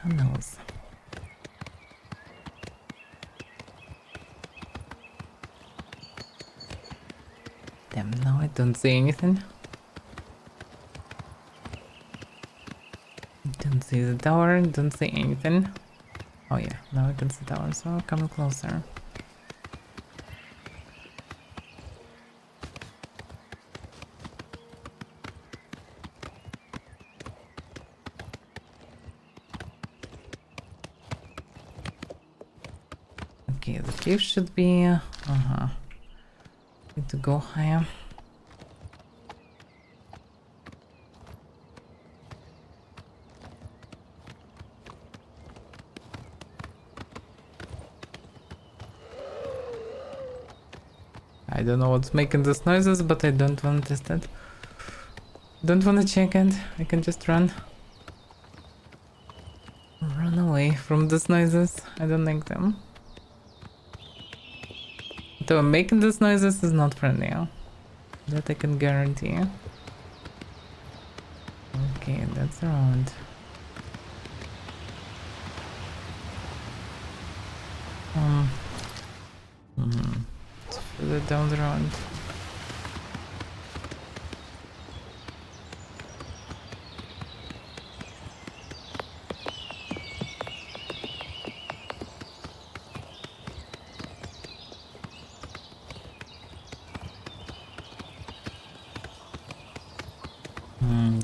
Who knows? Damn, now I don't see anything. Don't see the tower, don't see anything. Oh yeah, now I can see the tower, so I'll come closer. Okay, the cave should be... Need to go higher. I don't know what's making these noises, but I don't want to test it. Don't want to check it. I can just run. Run away from these noises. I don't like them. Though making these noises is not friendly. That I can guarantee. Okay, that's around. It's further down the road.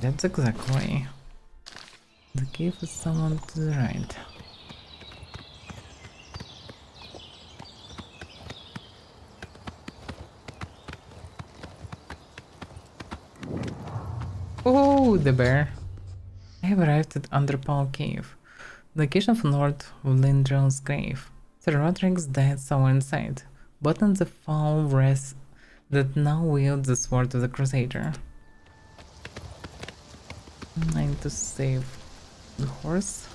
That's exactly. The cave is someone to the right. Oh, the bear. I have arrived at Underpaw Cave, the location of north of Lindron's grave. Sir Roderick's dead somewhere inside, but on the foul wraith that now wields the sword of the Crusader. I need to save the horse.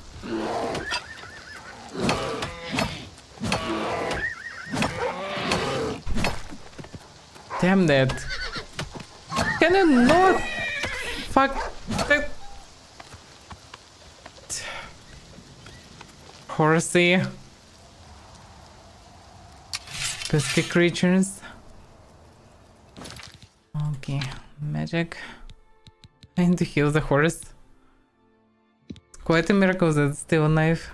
Damn that! Can you not? Fuck that horsey pesky creatures. Okay, magic. I need to heal the horse. It's quite a miracle that it's still alive.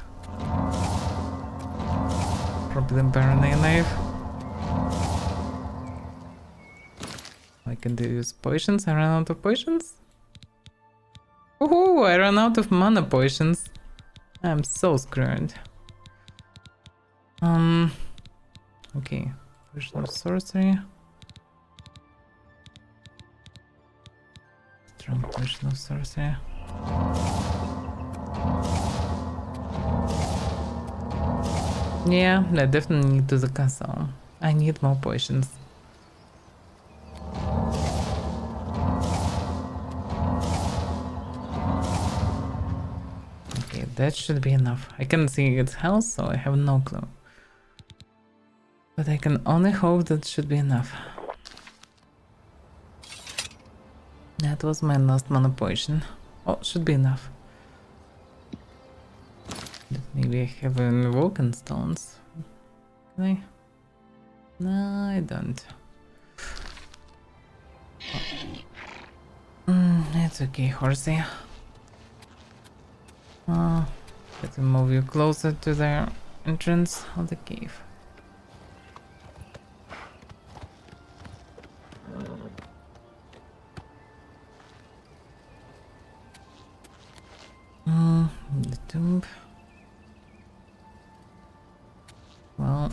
Probably the Baronay knife. I can use potions. I ran out of potions. Woohoo! I ran out of mana potions. I'm so screwed. Okay. Potion of sorcery. Strong potion of sorcery. Yeah, I definitely need to the castle. I need more potions. Okay, that should be enough. I can see its health, so I have no clue. But I can only hope that should be enough. That was my last mana potion. Oh, should be enough. Maybe I have Vulcan stones. Can I? No, I don't. It's okay, horsey. Let me move you closer to the entrance of the cave. The tomb. Well,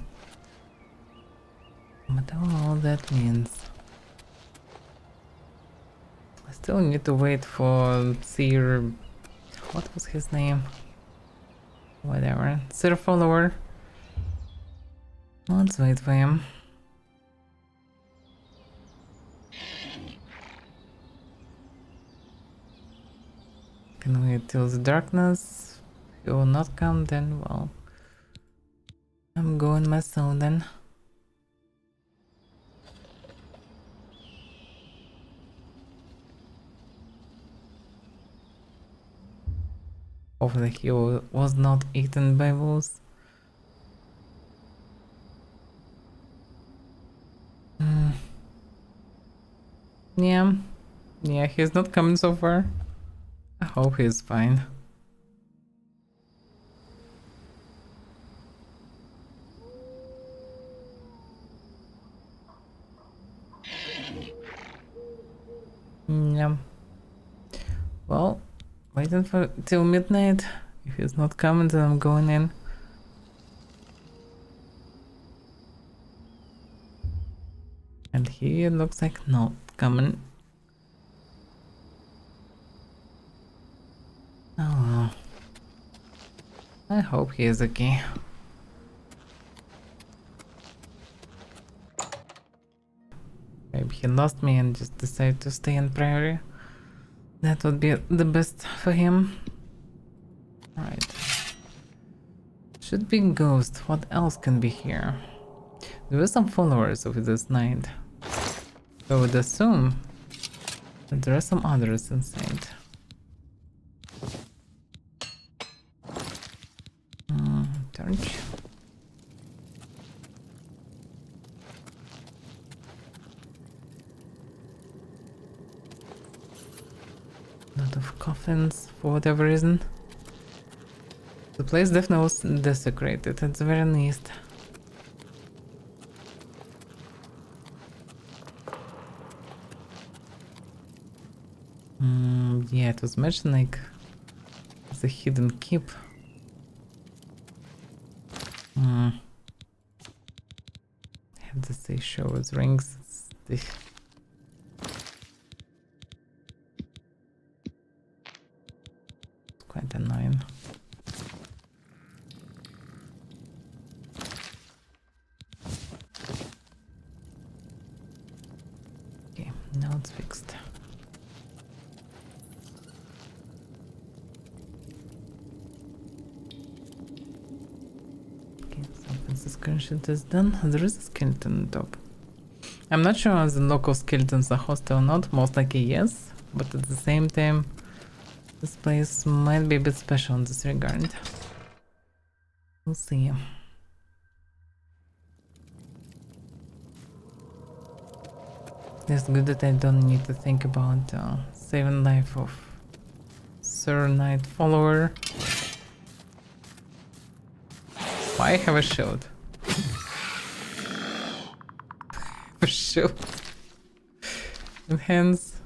I don't know what that means. I still need to wait for Sir... What was his name? Whatever. Sir Follower. Let's wait for him. Can wait till the darkness. If he will not come, then well, I'm going myself then. Hopefully he was not eaten by wolves. Yeah, he's not coming so far. I hope he's fine. Yeah. Well, waiting for till midnight. If he's not coming, then I'm going in. he looks like not coming. Oh well. I hope he is okay. Maybe he lost me and just decided to stay in Prairie. That would be the best for him. Alright. Should be Ghost. What else can be here? There were some followers of this knight. So I would assume that there are some others inside. Torch. Lot of coffins for whatever reason. The place definitely was desecrated at the very least. Yeah, it was mentioned like the hidden keep. Had to say show us rings. It's quite annoying. Okay, now it's fixed. The screenshot is done. There is a skeleton on top. I'm not sure if the local skeletons are hostile or not. Most likely yes, but at the same time, this place might be a bit special in this regard. We'll see. It's good that I don't need to think about saving life of Sir Knight follower. Why have a shield? A shield. And hands.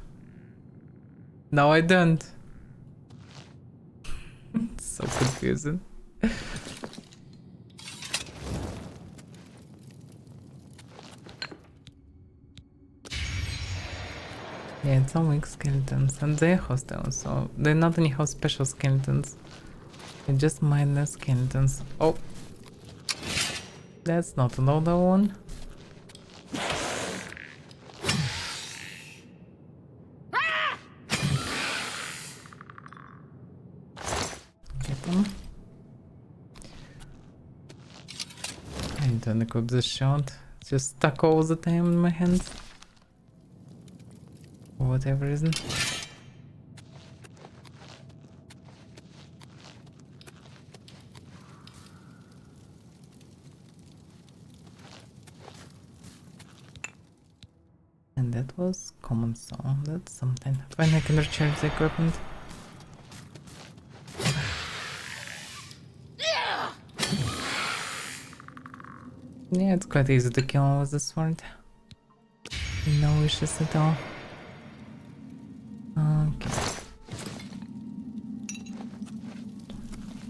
No, I don't. It's so confusing. Yeah, it's all weak skeletons, and they're hostile, so they're not anyhow special skeletons. They're just minor skeletons. Oh! That's not another one. Get them. I don't equip this shot. It's just stuck all the time in my hands. For whatever reason. And that was common song. That's something. Finally I can recharge the equipment. Yeah, it's quite easy to kill with the sword. No issues at all. Okay.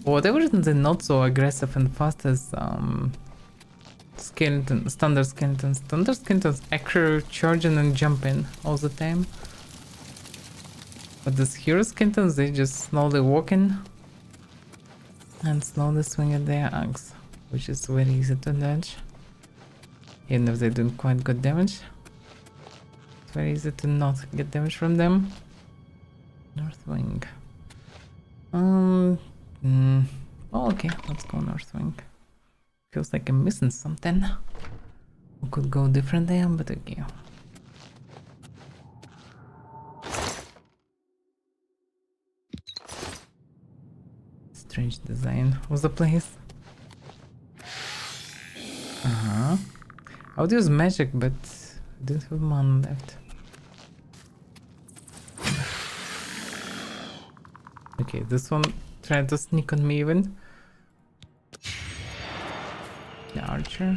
For whatever reason they're not so aggressive and fast as standard skeletons. Standard skeletons actually charging and jumping all the time. But these hero skeletons, they just slowly walking and slowly swinging their axe, which is very easy to dodge. Even if they do quite good damage, it's very easy to not get damage from them. North wing. Oh, okay, let's go north wing. Feels like I'm missing something. We could go differently, but okay. Strange design of the place. I would use magic, but I didn't have mana left. Okay, this one tried to sneak on me even. The archer.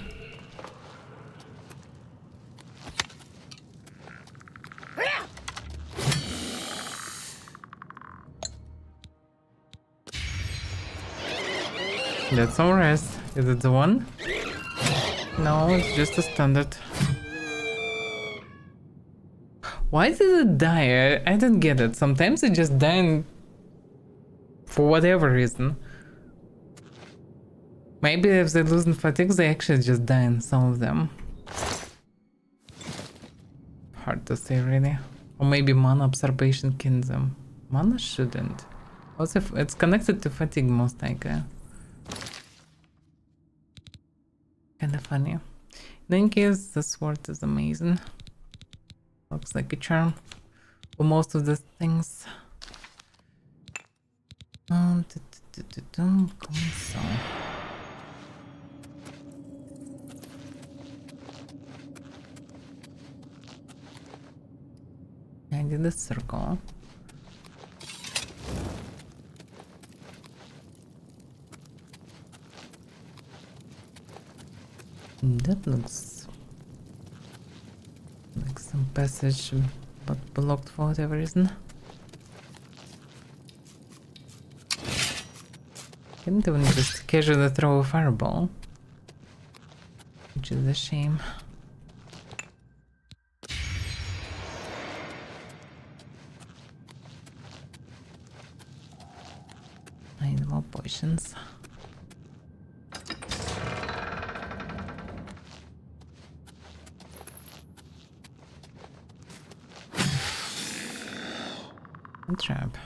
That's all rest. Is it the one? No, it's just a standard. Why did it die? I don't get it. Sometimes it just dies for whatever reason. Maybe if they lose fatigue, they actually just die, some of them. Hard to say, really. Or maybe mana absorption kills them. Mana shouldn't. Also, it's connected to fatigue most likely. Kinda funny. In any case, the sword is amazing. Looks like a charm for most of the things. So. I did a circle. That looks like some passage, but blocked for whatever reason. Can't even just casually throw a fireball, which is a shame. I need more potions. A trap.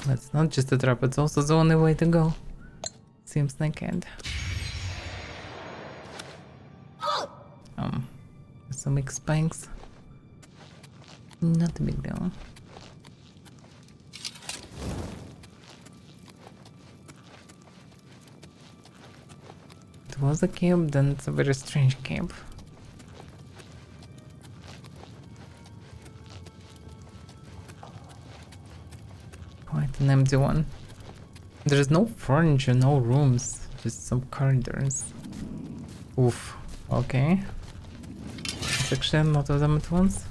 That's not just a trap, it's also the only way to go. Seems like it. Some big spikes. Not a big deal. It was a cave, then it's a very strange cave. Quite an empty one. There's no furniture, no rooms, just some corridors. Oof. Okay. It's actually a lot of them at once.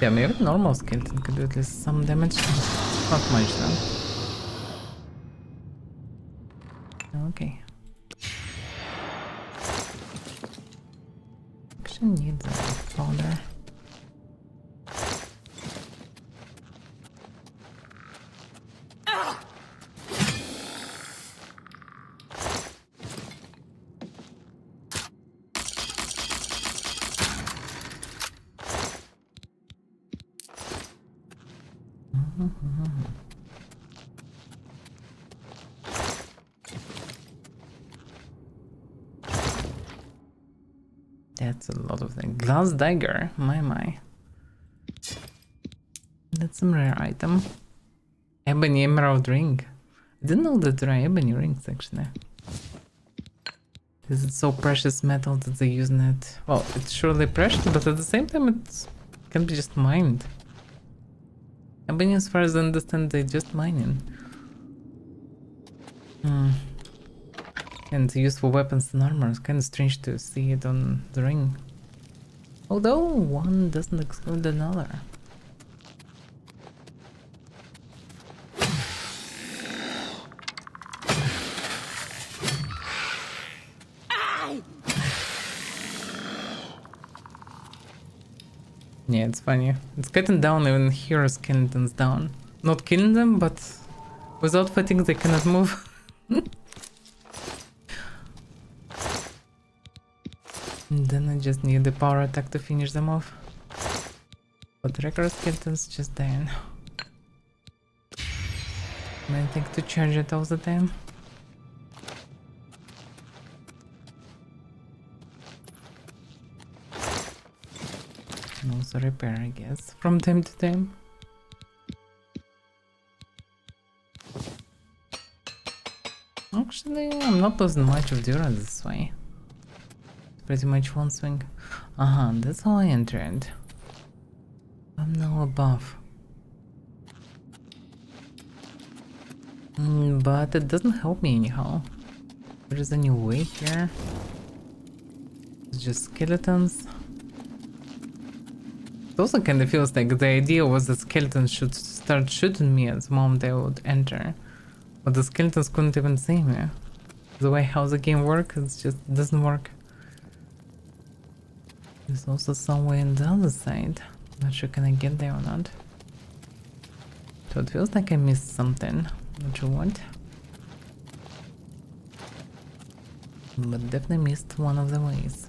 Yeah, maybe normal skeleton could do at least some damage. Not much though. Okay. Actually need the powder. That's a lot of things. Glass dagger, my. That's some rare item. Ebony emerald ring. I didn't know that there are ebony rings actually. Is it so precious metal that they're using it? Well, it's surely precious, but at the same time it can be just mined. Ebony, as far as I understand, they're just mining. And used for weapons and armor. It's kind of strange to see it on the ring. Although one doesn't exclude another. Yeah, it's funny. It's cutting down even hero skeletons down. Not killing them, but without fatigue they cannot move. And then I just need the power attack to finish them off. But regular skeletons just dying. I think to charge it all the time. And also repair, I guess, from time to time. Actually, I'm not losing much of Dura this way. Pretty much one swing. That's how I entered. I'm now above. But it doesn't help me anyhow. There is a new way here. It's just skeletons. It also kind of feels like the idea was that skeletons should start shooting me at the moment I would enter. But the skeletons couldn't even see me. The way how the game works, it just doesn't work. There's also somewhere on the other side. Not sure can I get there or not. So it feels like I missed something. Not sure what. But definitely missed one of the ways.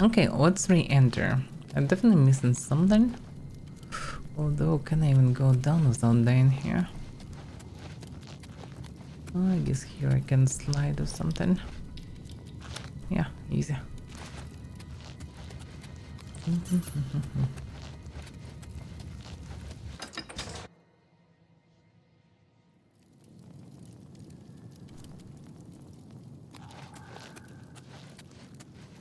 Okay, let's re-enter. I'm definitely missing something. Although, can I even go down without dying here? Oh, I guess here I can slide or something. Yeah, easy.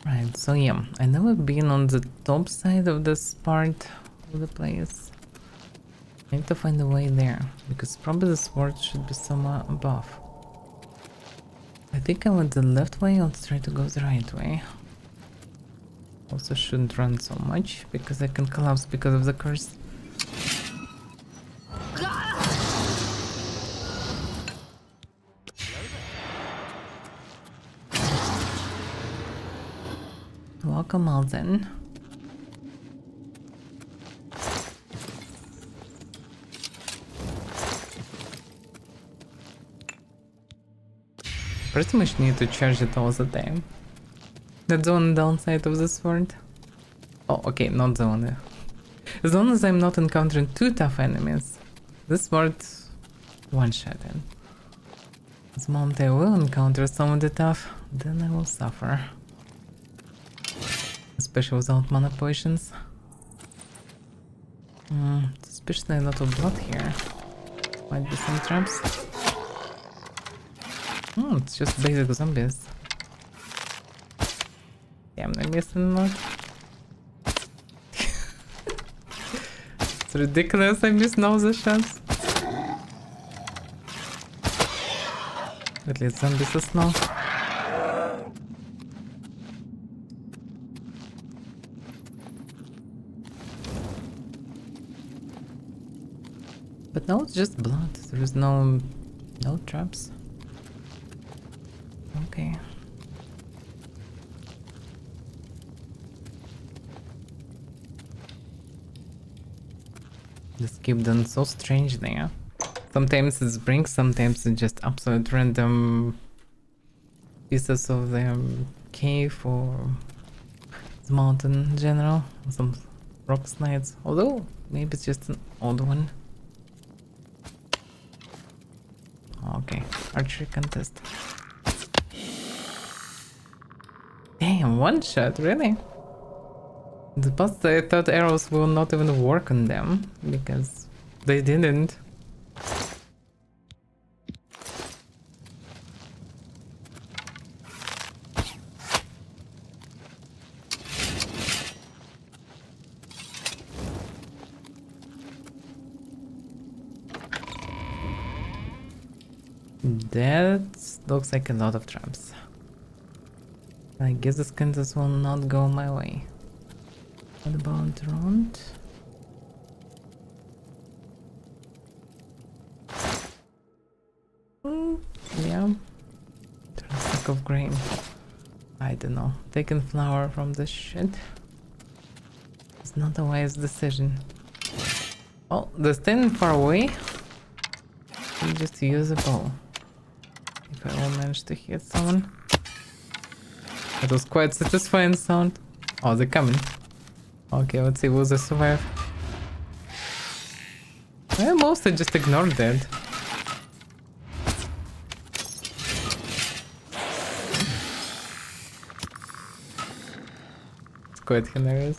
Right, so yeah, I never been on the top side of this part of the place. I need to find a way there, because probably the sword should be somewhere above. I think I went the left way, let's try to go the right way. Also shouldn't run so much, because I can collapse because of the curse. Welcome, Alden. Pretty much need to charge it all the time. That's the only downside of the sword. Oh, okay, not the only. As long as I'm not encountering too tough enemies, this sword one-shotting. The moment I will encounter some of the tough, then I will suffer. Especially without mana potions. Especially a lot of blood here. Might be some traps. It's just basic zombies. Damn, I'm missing a lot. It's ridiculous, I missed all the shots. At least zombies are small. But now it's just blood. There is no traps. Okay. This game done so strange there. Sometimes it's brings, sometimes it's just absolute random pieces of the cave or the mountain in general. Some rock slides. Although maybe it's just an old one. Okay, archery contest. Damn, one shot, really? In the past I thought arrows will not even work on them, because they didn't. That looks like a lot of traps. I guess the Kansas will not go my way. What about around? Yeah. Turn sack of grain. I don't know. Taking flour from this shit. It's not a wise decision. Oh, they're standing far away. You just use a bow. If I will manage to hit someone. That was quite satisfying sound. Oh, they're coming. Okay, let's see, will they survive? Well, mostly just ignored that. It's quite hilarious.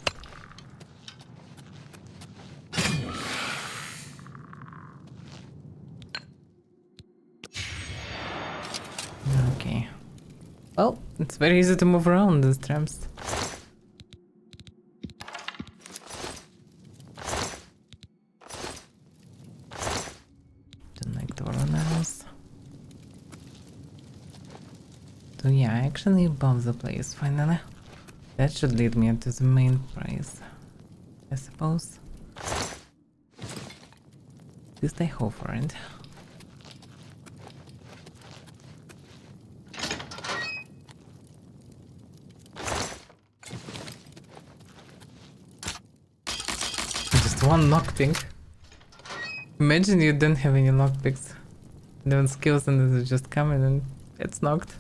Okay. Well, it's very easy to move around these traps. Don't like the arrows. So yeah, actually above the place, finally. That should lead me to the main prize, I suppose. At least I hope for it. one lockpick. Imagine you don't have any lockpicks. No skills and it's just coming and it's knocked.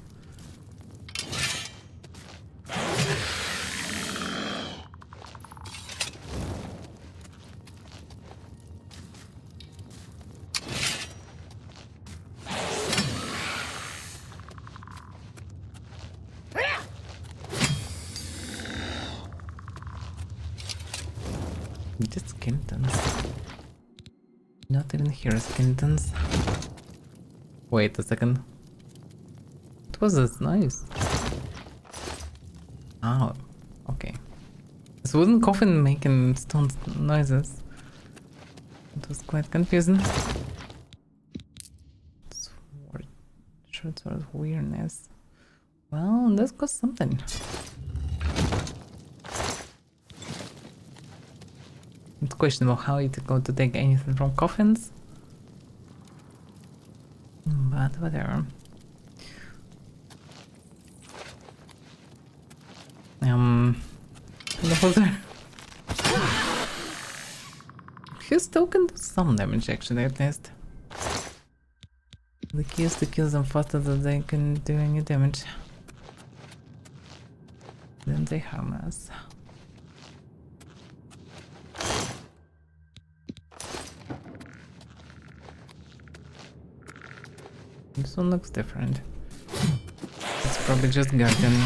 Just skeletons. Not even here skeletons. Wait a second. What was this noise? Oh, okay. This wooden coffin making stone noises. It was quite confusing. Sword. Short sword of weirdness. Well, this got something. It's questionable how it's going to take anything from coffins. But whatever. He still can do some damage actually, at least. The key is to kill them faster than they can do any damage. Then they harm us. This one looks different. It's probably just guardian.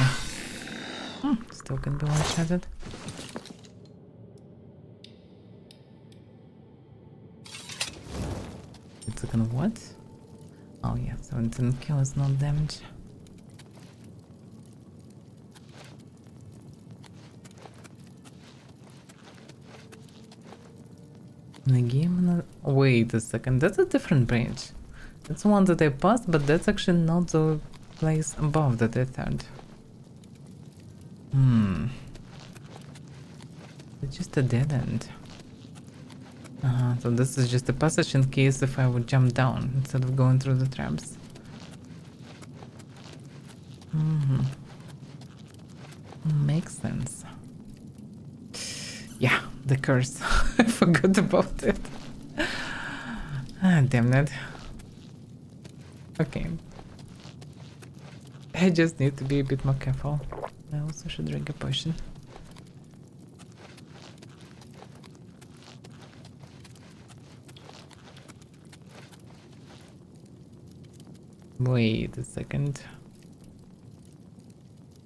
Still can be one-shotted. It's gonna what? Oh yeah, 17 kill is not damage. The game. Wait a second, that's a different branch. That's the one that I passed, but that's actually not the place above that I thought. It's just a dead end. So this is just a passage in case if I would jump down instead of going through the traps. Makes sense. Yeah, the curse. I forgot about it. Damn it. Okay. I just need to be a bit more careful. I also should drink a potion. Wait a second.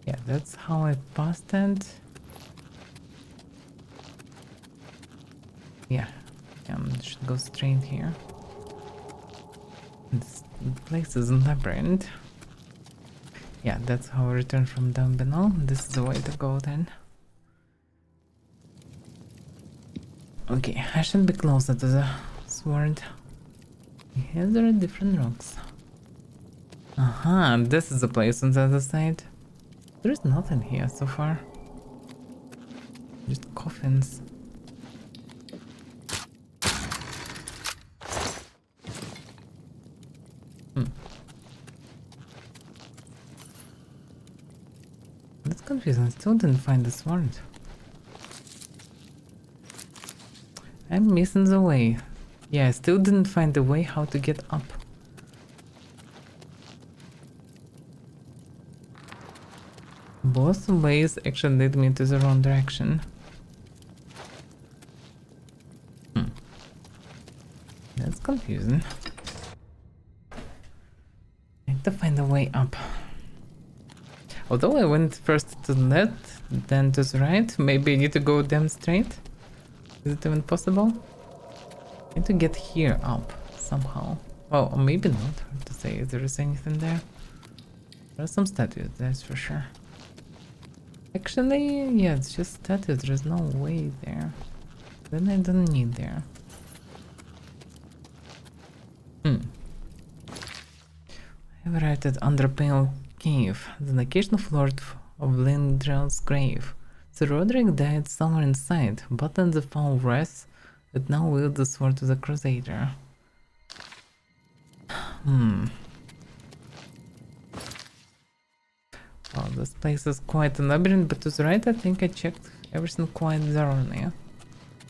Yeah, that's how I passed it. Yeah, should go straight here. This place is a labyrinth. Yeah, that's how I return from down below. This is the way to go then. Okay, I should be closer to the sword. Here there are different rocks. This is the place on the other side. There is nothing here so far. Just coffins. That's confusing. I still didn't find the sword. I'm missing the way. Yeah, I still didn't find the way how to get up. Both ways actually lead me to the wrong direction. That's confusing. I need to find a way up. Although I went first to the left, then to the right, maybe I need to go damn straight? Is it even possible? I need to get here up somehow. Well, or maybe not. Hard to say if there is anything there. There are some statues, that's for sure. Actually, yeah, it's just statues. There's no way there. Then I don't need there. I have arrived at Underpale Cave, the location of Lord of Lindrell's grave. Sir Roderick died somewhere inside, but in the foul wrath that now wields the sword of the Crusader. Well, this place is quite a labyrinth, but to the right I think I checked everything quite thoroughly.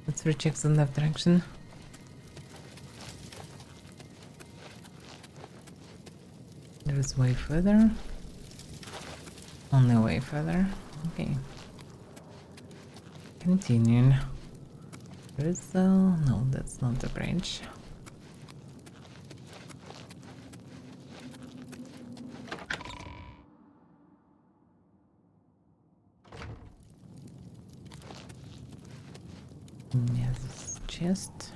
Let's recheck the left direction. There's way further. Only way further. Okay. Continuing. There's no, that's not the bridge. Yes, chest.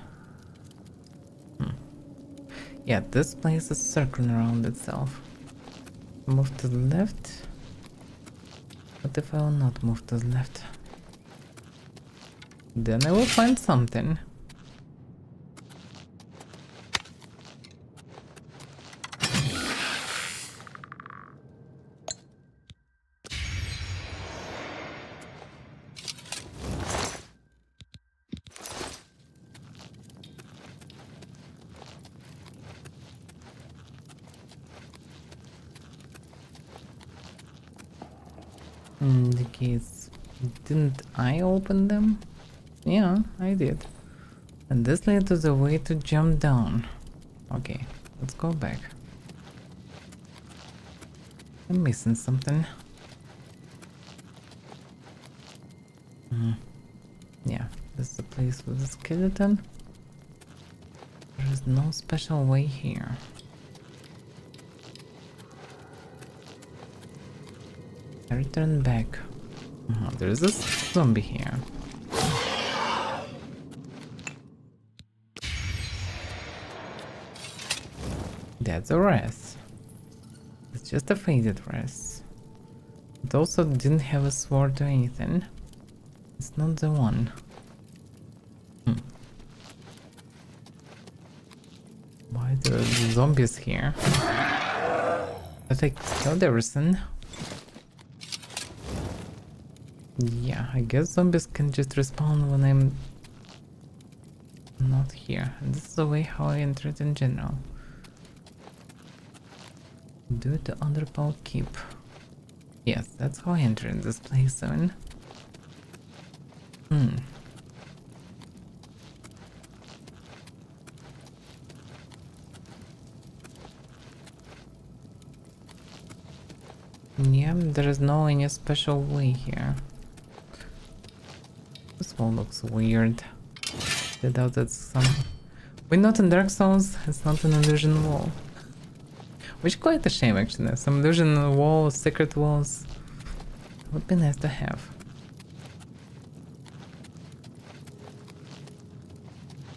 Yeah, this place is circling around itself. Move to the left. What if I will not move to the left? Then I will find something. The gates. Didn't I open them? Yeah, I did. And this led to the way to jump down. Okay, let's go back. I'm missing something. Yeah, this is the place with the skeleton. There is no special way here. I return back. There is a zombie here. That's a wraith. It's just a faded wraith. It also didn't have a sword or anything. It's not the one. Why there are zombies here? But I killed everything. Yeah, I guess zombies can just respawn when I'm not here. And this is the way how I entered in general. Do it to Underpaw Keep. Yes, that's how I enter in this place zone. Yeah, there is no any special way here. This wall looks weird. I doubt it's some... We're not in Dark Souls, it's not an illusion wall. Which is quite a shame actually. Some illusion walls, secret walls would be nice to have.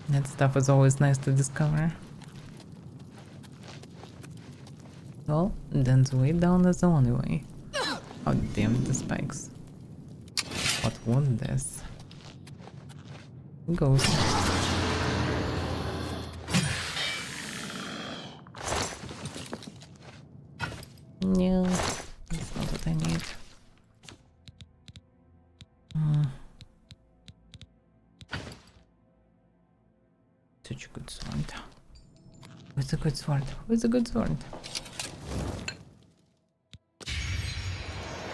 That stuff is always nice to discover. Well, then the way down is the only way. Oh damn, the spikes. What was this? Ghost. No, that's not what I need. Such a good sword. Where's a good sword? Where's a good sword?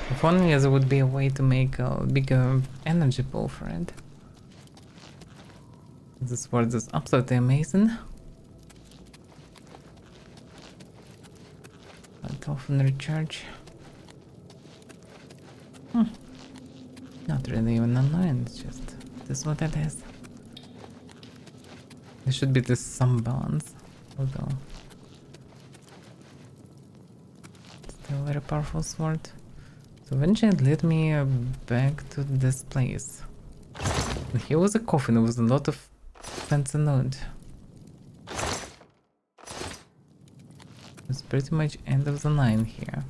If only there would be a way to make a bigger energy pool for it. This sword is absolutely amazing. But often recharge. Not really even annoying, it's just this is what it is. There should be this some balance, although still a very powerful sword. So eventually it led me back to this place. And here was a coffin with a lot of fancy loot. It's pretty much end of the line here.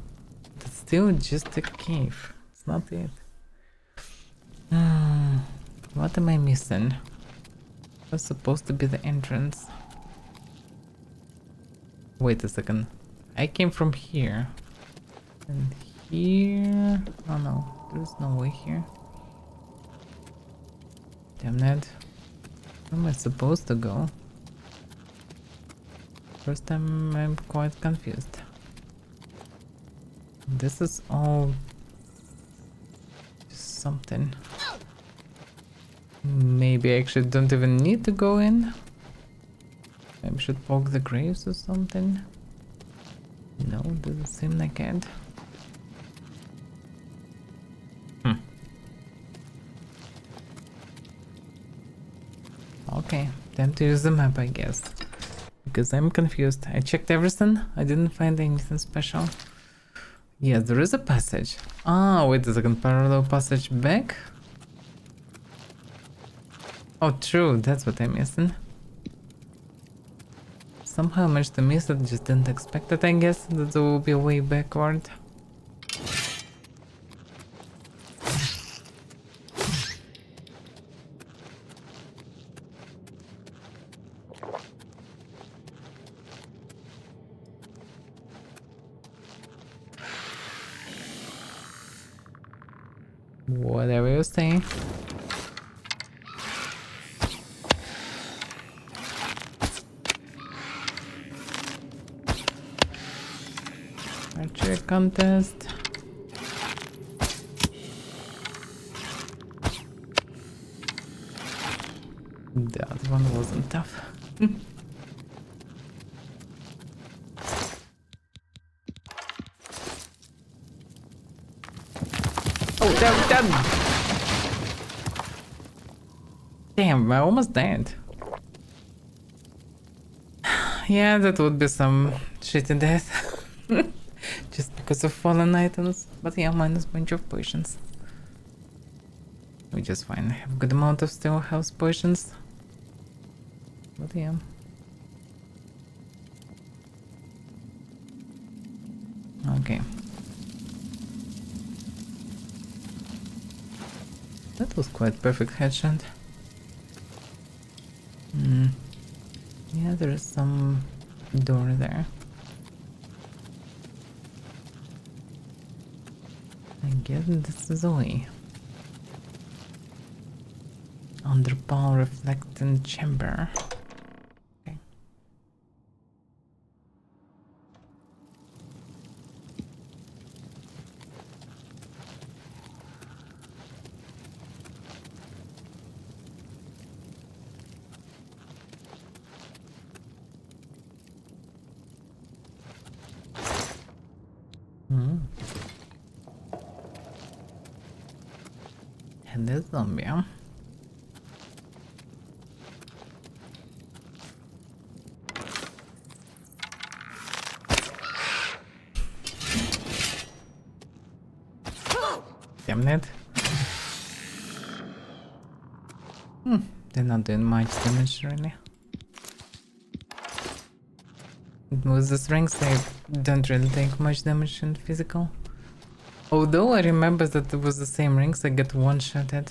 It's still just a cave. It's not it. What am I missing? That's supposed to be the entrance. Wait a second. I came from here. And here... Oh no, there's no way here. Damn it. Where am I supposed to go? First time I'm quite confused. This is all... just something. Maybe I actually don't even need to go in. Maybe I should poke the graves or something. No, doesn't seem like it. Okay, time to use the map, I guess. Because I'm confused. I checked everything. I didn't find anything special. Yes, there is a passage. Ah, wait a second. Parallel passage back? Oh, true. That's what I'm missing. Somehow I managed to miss it. Just didn't expect it, I guess. That there will be a way backward. Whatever you say. Archery contest. That one wasn't tough. Oh, damn! Damn, I almost died. Yeah, that would be some shitty death. Just because of fallen items. But yeah, minus bunch of potions. Which is fine. I have a good amount of still health potions. But yeah. Okay. That was quite perfect headshot. Yeah, there is some door there. I guess this is a way. Underpower reflecting chamber. Okay. And this zombie, huh? Damn it. They're not doing much damage really. With the strength I don't really take much damage in physical. Although I remember that it was the same rings I get one-shotted.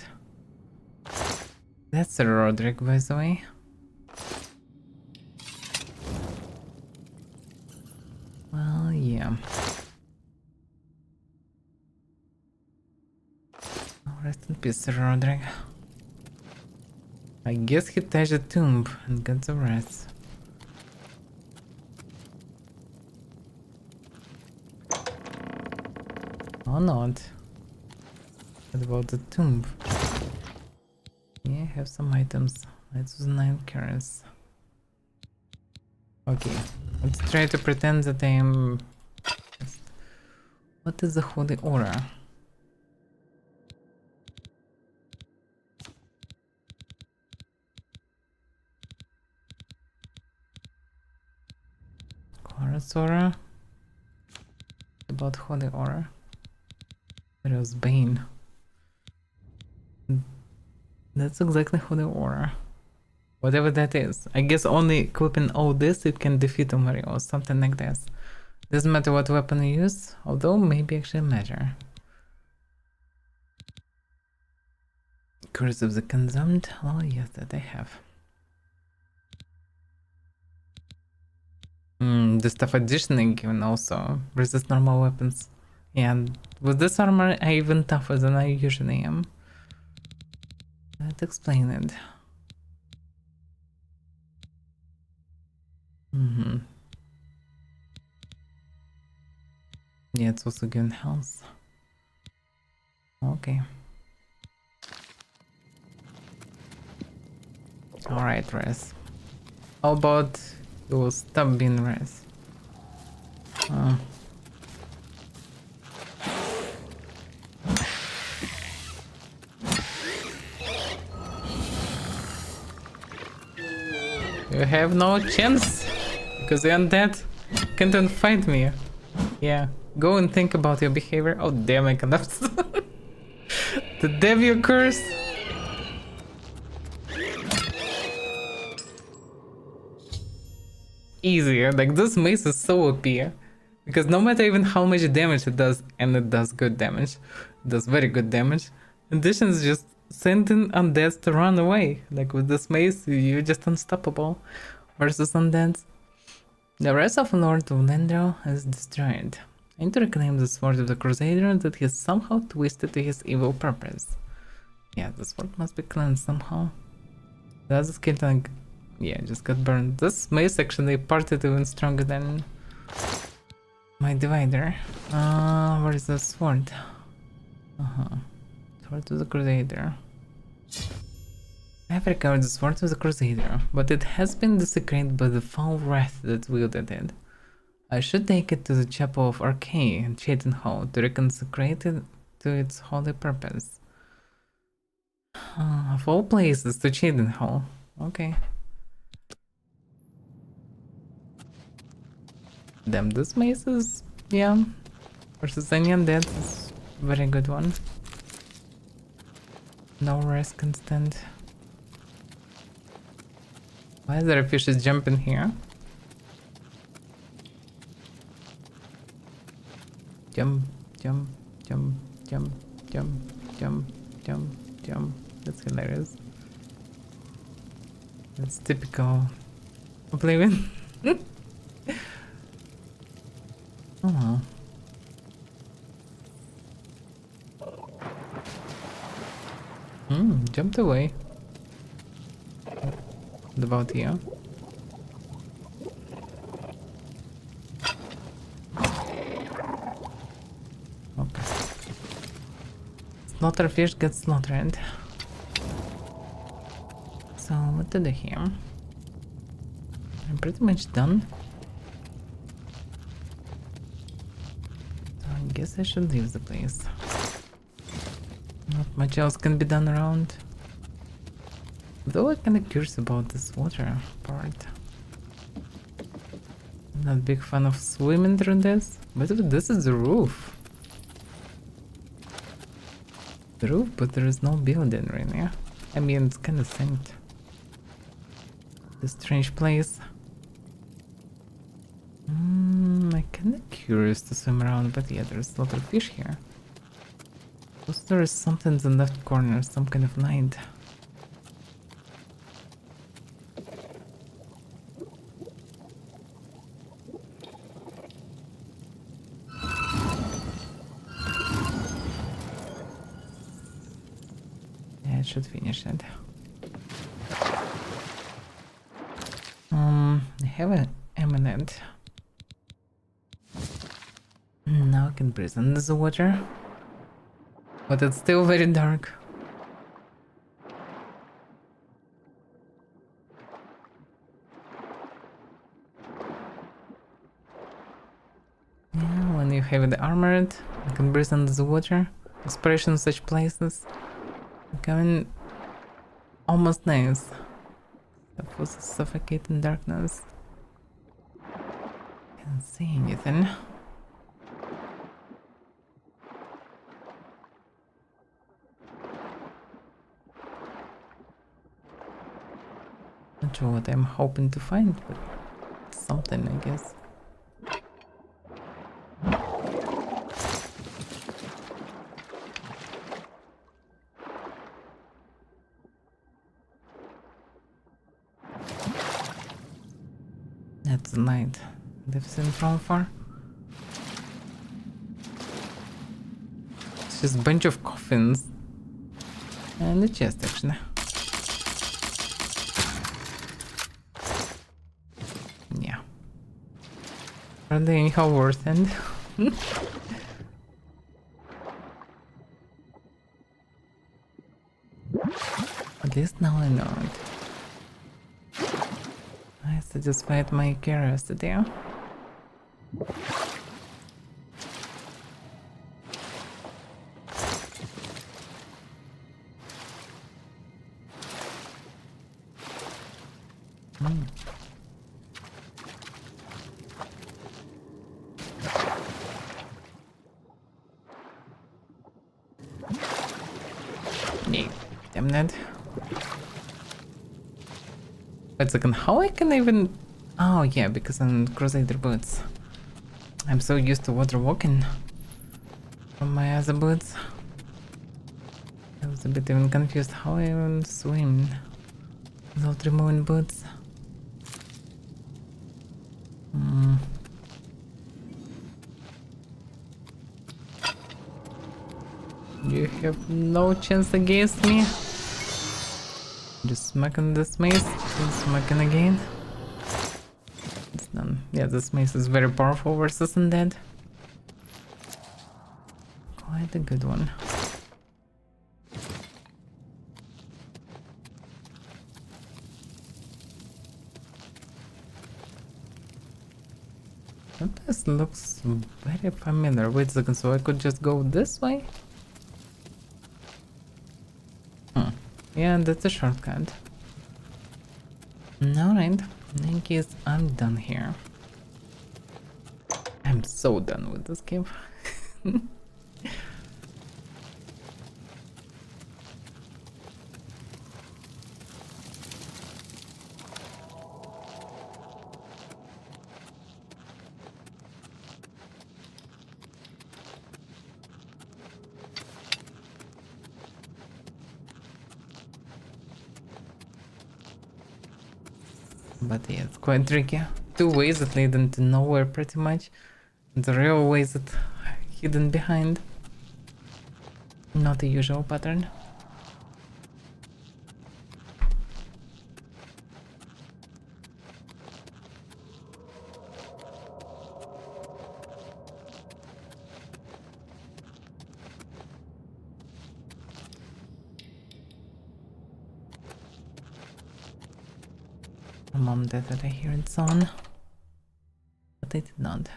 That's a Roderick, by the way. Well, yeah. Oh, rest in peace, Roderick. I guess he touched a tomb and got the rest. Or not. What about the tomb? Yeah, I have some items. Let's use 9 carrots. Okay, let's try to pretend that I am... What is the holy aura? Chorus aura? About holy aura? There was Bane. That's exactly holy aura. Whatever that is. I guess only equipping all this it can defeat a Mario or something like this. Doesn't matter what weapon you use, although maybe actually matter. Curse of the Consumed. Oh yes, that I have. The stuff additionally given also resist normal weapons. And with this armor I'm even tougher than I usually am. Let's explain it. Yeah, it's also given health. Okay. Alright, Res. How about you stop being Res? You have no chance because you're undead. Can't even fight me. Yeah, go and think about your behavior. Oh damn, I collapsed. The devil curse. Easier, like this mace is so OP. Because no matter even how much damage it does, and it does good damage, it does very good damage. In addition, it's just sending undeads to run away. Like with this mace, you're just unstoppable versus undeads. The rest of Lord of Lendro is destroyed. I need to reclaim the sword of the Crusader that he has somehow twisted to his evil purpose. Yeah, the sword must be cleansed somehow. The other skill tank, yeah, just got burned. This mace actually parted even stronger than my divider. Where is the sword? Sword of the Crusader. I have recovered the sword of the Crusader, but it has been desecrated by the foul wrath that wielded it. I should take it to the Chapel of Arcane in Cheatenhall to reconsecrate it to its holy purpose. Of all places, to Cheatenhall. Okay. Damn, this mace is, yeah, versus any undead is a very good one. No rest can stand. Why is there a fish is jumping here? Jump, jump, jump, jump, jump, jump, jump, jump. That's hilarious. That's typical Oblivion. Oh. Jumped away. What about here? Okay. Slaughterfish gets slaughtered. So what to do here? I'm pretty much done. So I guess I should leave the place. Not much else can be done around. Though I'm kinda curious about this water part. I'm not a big fan of swimming through this. But this is the roof. The roof, but there is no building really. I mean, it's kinda synced. This strange place. I'm kinda curious to swim around, but yeah, there's a lot of fish here. Also, there is something in the left corner, some kind of light. Yeah, it should finish it. I have an eminent. Now I can breathe under the water. But it's still very dark. Yeah, when you have the armored, you can breathe under the water. Exploration in such places. Becoming almost nice. That was suffocating darkness. Can't see anything. Not sure what I'm hoping to find, but something, I guess. That's the night. They've seen from far. It's just a bunch of coffins. And a chest, actually. Yeah. Are they anyhow worth it? At least now I know it. I satisfied my curiosity. Yeah, damn it. Wait a second, how I can even... Oh yeah, because I'm Crusader boots. I'm so used to water walking from my other boots. I was a bit even confused how I even swim without removing boots. You have no chance against me. Just smacking this mace, and smacking again. It's done. Yeah, this mace is very powerful versus undead. Quite a good one. This looks very familiar. Wait a second, so I could just go this way? Yeah, that's a shortcut. Alright, in case I'm done here. I'm so done with this game. But yeah, it's quite tricky. Two ways that lead into nowhere pretty much. The real ways that are hidden behind. Not the usual pattern. My mom did that I hear it's on. But I did not.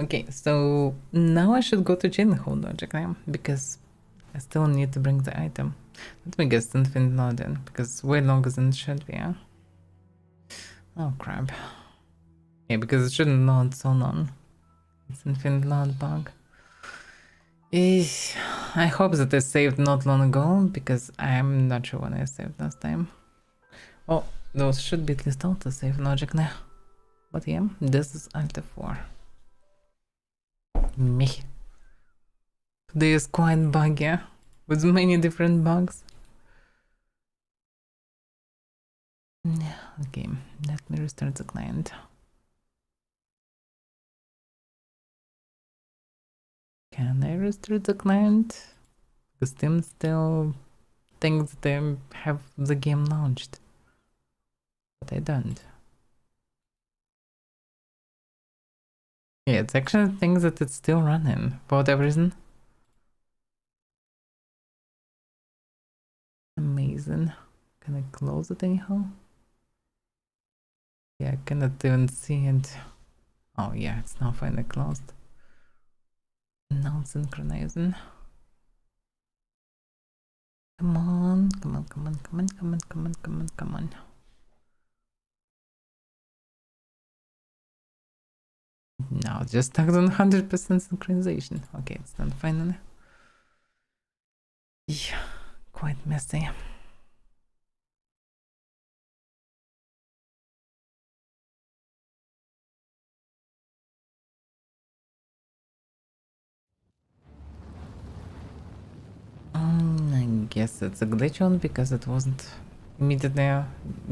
Okay, so now I should go to Chainhold Logic now, because I still need to bring the item. Let me guess, infinite loading, because it's way longer than it should be, yeah? Oh crap. Yeah, because it shouldn't load so long. It's infinite load bug. I hope that I saved not long ago, because I'm not sure when I saved last time. Oh, those should be at least auto-save logic now. But yeah, this is Alt F4. Me. Today is quite buggy, with many different bugs. Okay, let me restart the client. Can I restart the client? Because Steam still thinks they have the game launched. But I don't. Yeah, it's actually thinks that it's still running for whatever reason. Amazing. Can I close it anyhow? Yeah, I cannot even see it. Oh yeah, it's now finally closed. Now synchronizing. Come on, come on, come on, come on, come on, come on, come on, come on. No, just stuck on 100% synchronization. Okay, it's done finally. Yeah, quite messy. I guess it's a glitch on because it wasn't immediately,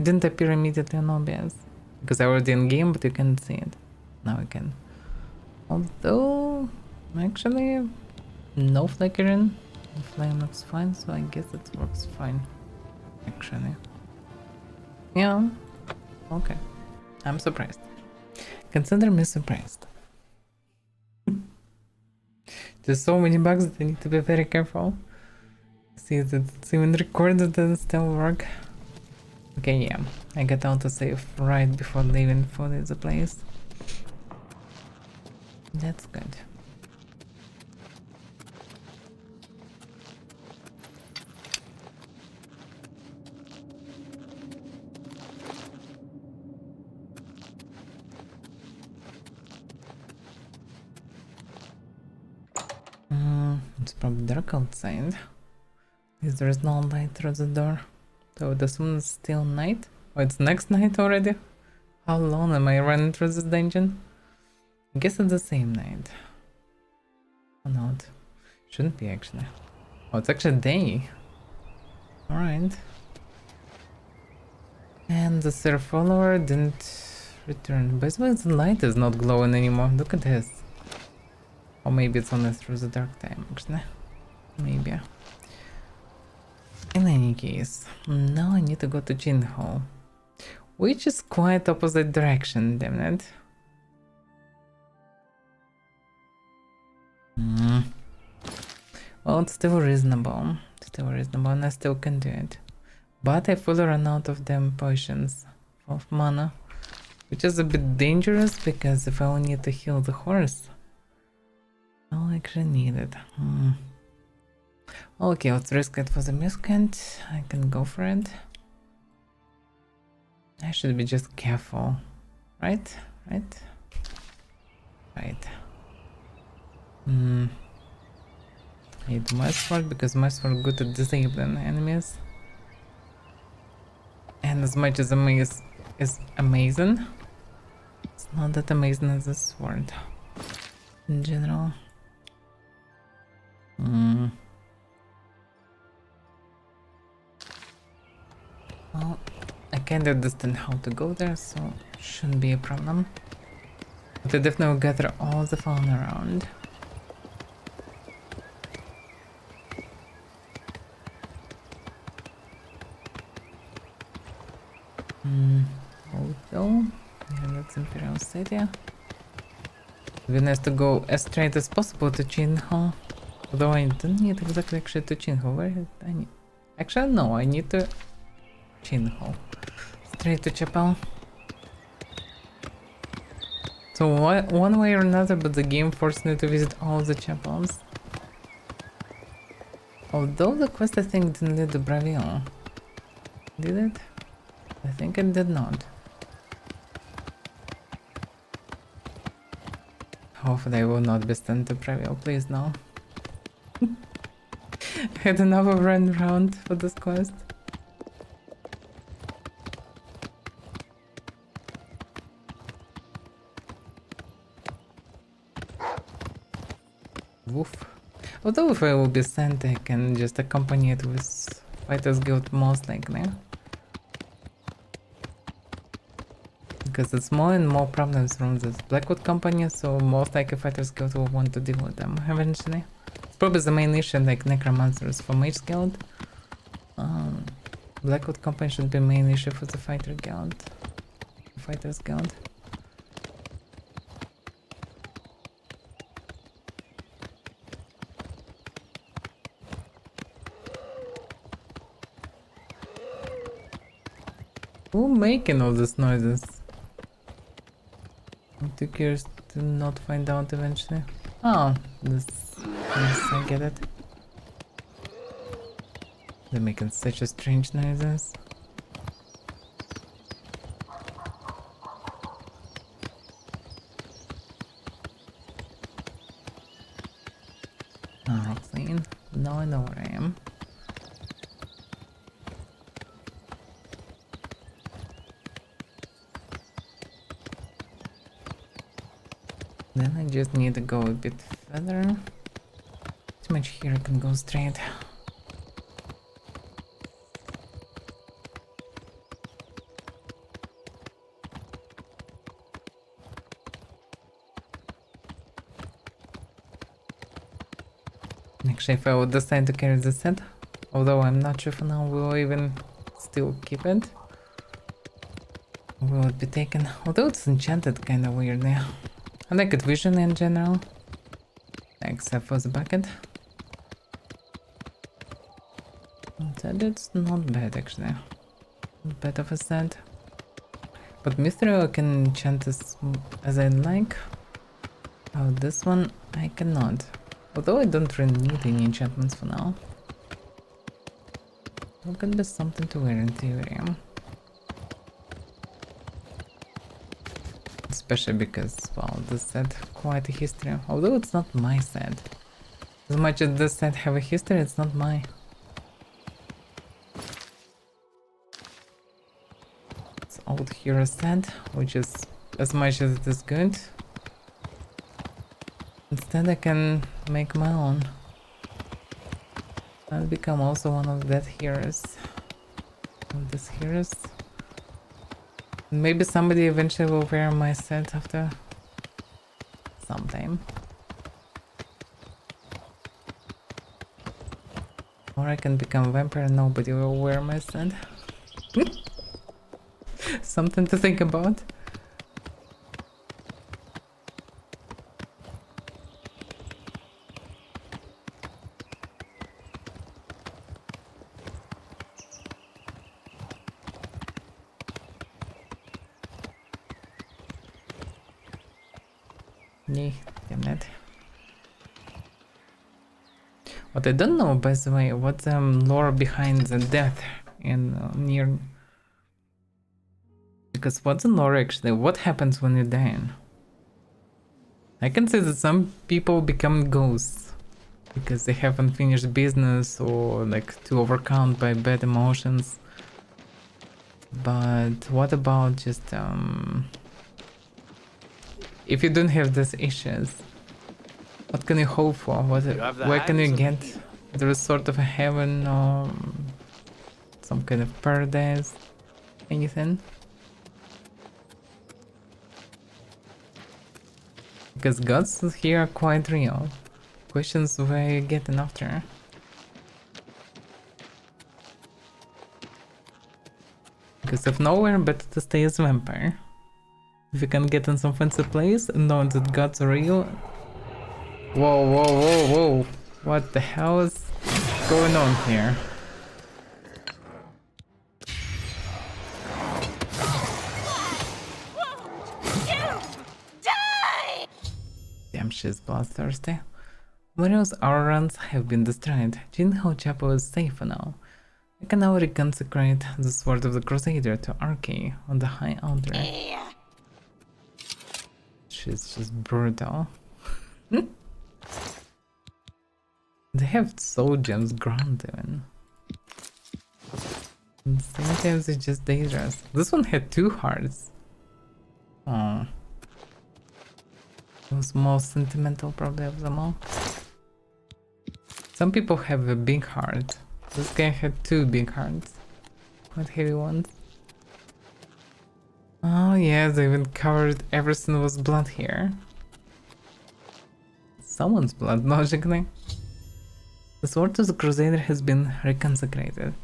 didn't appear immediately on OBS. Because I already in game, but you can't see it. Now I can. Although, actually, no flickering. The flame looks fine, so I guess it works fine. Actually. Yeah. Okay. I'm surprised. Consider me surprised. There's so many bugs that I need to be very careful. See that it's even recorded that it still work. Okay, yeah. I got autosave right before leaving for the place. That's good. It's probably dark outside. Because there is no light through the door. So I would assume it's still night. Oh, it's next night already? How long am I running through this dungeon? I guess it's the same night. Or not. Shouldn't be actually. Oh, it's actually day. Alright. And the Sir follower didn't return. By the way, the light is not glowing anymore. Look at this. Or maybe it's only through the dark time, actually. Maybe. In any case, now I need to go to Jinho. Which is quite opposite direction, damn it. Well, it's still reasonable. And I still can do it. But I fully run out of them potions of mana. Which is a bit dangerous, because if I only need to heal the horse, I'll actually need it. Okay, let's risk it for the miscount. I can go for it. I should be just careful. Right? I need my sword, because my sword is good at disabling enemies. And as much as amaze is amazing, it's not that amazing as a sword in general. Well, I kinda understand how to go there, so shouldn't be a problem. But I definitely gather all the fauna around. Although, yeah, that's Imperial City. It'd be nice to go as straight as possible to Jinho. Although I don't need exactly actually to Jinho. Where I need? Actually, no, I need to Jinho. Straight to Chapel. So one way or another, but the game forced me to visit all the chapels. Although the quest I think didn't lead to Bravil. Did it? I think it did not. Hopefully I will not be sent to Bravil, please no. I had enough of running around for this quest. Woof. Although if I will be sent, I can just accompany it with Fighters Guild most likely. Because it's more and more problems from this Blackwood company, so most likely Fighters Guild will want to deal with them eventually. It's probably the main issue, like Necromancers for Mage Guild. Blackwood company should be main issue for the Fighters Guild. Who making all these noises? I'm too curious to not find out eventually. Oh, this. Yes, I get it. They're making such a strange noises. Oh, clean. Now I know where I am. Then I just need to go a bit further. Too much here, I can go straight. Actually, if I would decide to carry the set, although I'm not sure for now we'll even still keep it. will it be taken? Although it's enchanted kind of weirdly. I like it vision in general. Except for the bucket. That it's not bad actually. Not bad of a set. But Mithril I can enchant as I like. Oh, this one I cannot. Although I don't really need any enchantments for now. There could be something to wear in theory. Especially because, well, this set quite a history. Although it's not my set. As much as this set have a history, it's not my. It's old hero set, which is as much as it is good. Instead I can make my own. I'll become also one of that heroes. Of these heroes. Maybe somebody eventually will wear my set after some time. Or I can become a vampire and nobody will wear my set. Something to think about. Damn it. What I don't know, by the way, what's the lore behind the death in near. Because what's the lore actually? What happens when you die? I can say that some people become ghosts because they have unfinished business or like too overcome by bad emotions. But what about just if you don't have these issues, what can you hope for? Where can you get? There is sort of a heaven or some kind of paradise? Anything? Because gods here are quite real. Questions where you getting after. Because if nowhere, better to stay as vampire. If you can get in some fancy place and know that gods are real. Whoa, whoa, whoa, whoa. What the hell is going on here? Damn, she's bloodthirsty. Various Aurons have been destroyed. Jinho Chapel is safe for now. I can now reconsecrate the Sword of the Crusader to Archie on the High Altar. She's just brutal. They have soul gems granted even. And sometimes it's just dangerous. This one had 2 hearts. Oh. It was most sentimental probably of them all. Some people have a big heart. This guy had 2 big hearts. Quite heavy ones. Oh yeah, they even covered everything with blood here. Someone's blood, logically. The Sword of the Crusader has been reconsecrated.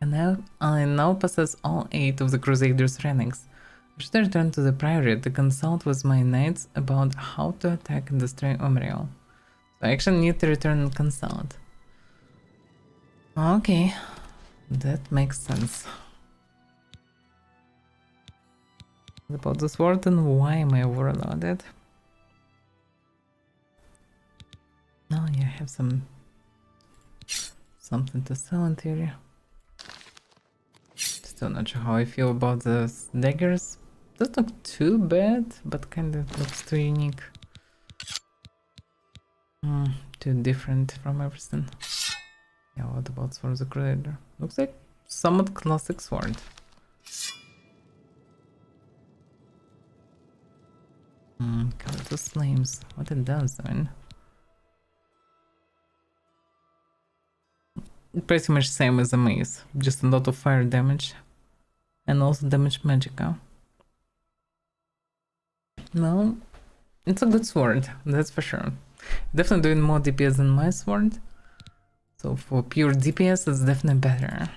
And now I now possess all 8 of the Crusader's relics. I should return to the Priory to consult with my knights about how to attack and destroy Umbriel. So I actually need to return and consult. Okay, that makes sense. What about the sword and why am I overloaded? No, yeah, I have something to sell in theory. Still not sure how I feel about the daggers. Doesn't look too bad, but kind of looks too unique. Too different from everything. Yeah, what about Sword of the Crusader? Looks like somewhat classic sword. Covetous Flames. What it does, I mean. Pretty much same as a mace, just a lot of fire damage. And also damage magicka. Well, it's a good sword, that's for sure. Definitely doing more DPS than my sword. So for pure DPS, it's definitely better.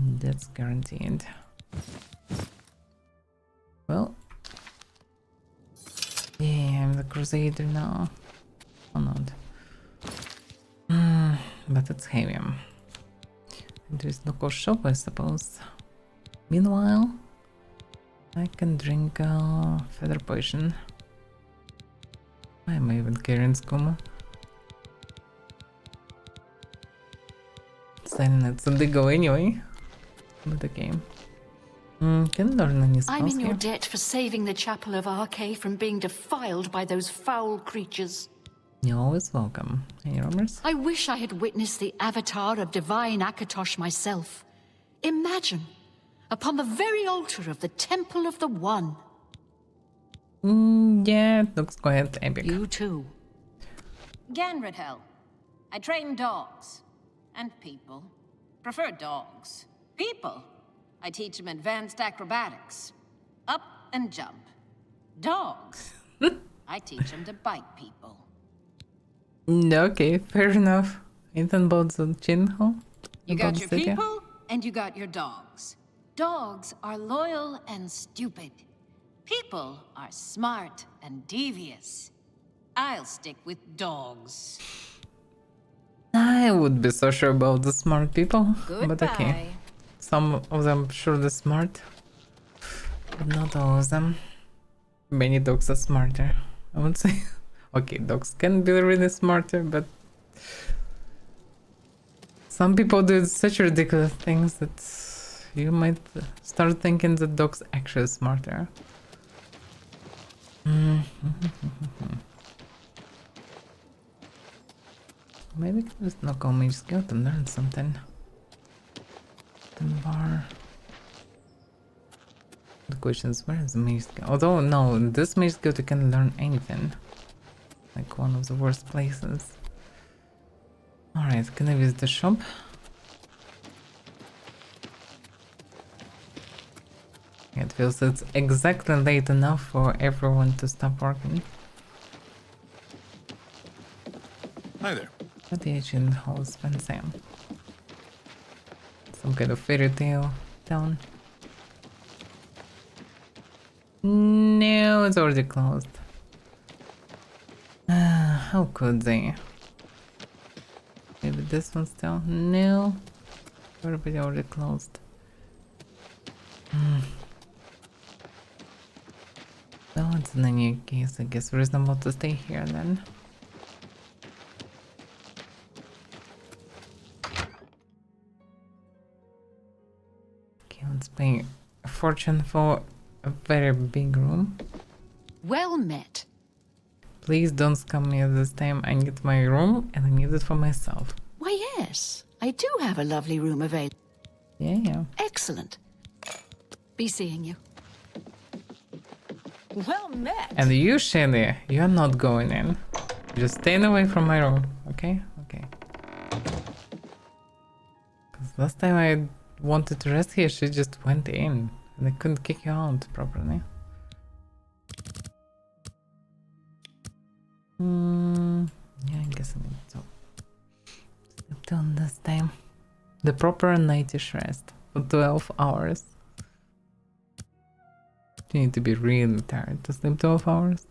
That's guaranteed. Well, yeah, I'm the Crusader now. Or not. But it's heavy. There's no cost shop, I suppose. Meanwhile, I can drink feather potion. Why am I even carrying skooma? Silence and they go anyway. But okay. Can learn any spells I'm in your here. debt for saving the Chapel of Arche from being defiled by those foul creatures. You're always welcome. Any rumors? I wish I had witnessed the avatar of divine Akatosh myself. Imagine, upon the very altar of the Temple of the One. Yeah, it looks quite epic. You too. Ganradhel. I train dogs. And people. Prefer dogs. People. I teach them advanced acrobatics. Up and jump. Dogs. I teach them to bite people. Okay, fair enough. Anything about the Chinho? You About got the your city? people, and you got your dogs. Dogs are loyal and stupid. People are smart and devious. I'll stick with dogs. I would be so sure about the smart people, but okay. Goodbye. Some of them surely smart, but not all of them. Many dogs are smarter, I would say. Okay, dogs can be really smarter, but some people do such ridiculous things that you might start thinking that dogs actually smarter. Maybe I can just knock on mage skill to learn something. The bar. The question is, where is the mage skill? Although, no, in this mage skill you can learn anything. Like one of the worst places. Alright, can I visit the shop? It feels it's exactly late enough for everyone to stop working. Hi there. What the ancient house spent Sam? Some kind of fairy tale town. No, it's already closed. How could they? Maybe this one still? No. Everybody already closed. Well, it's in any case, I guess reasonable to stay here then. Okay, let's pay a fortune for a very big room. Well met. Please don't scam me this time. I need my room and I need it for myself. Why, yes. I do have a lovely room available. Yeah. Excellent. Be seeing you. Well met. And you, Shelly, you're not going in. Just staying away from my room, okay? Okay. Because last time I wanted to rest here, she just went in. And I couldn't kick you out properly. Yeah, I guess I need to sleep down this time. The proper nightish rest for 12 hours. You need to be really tired to sleep 12 hours.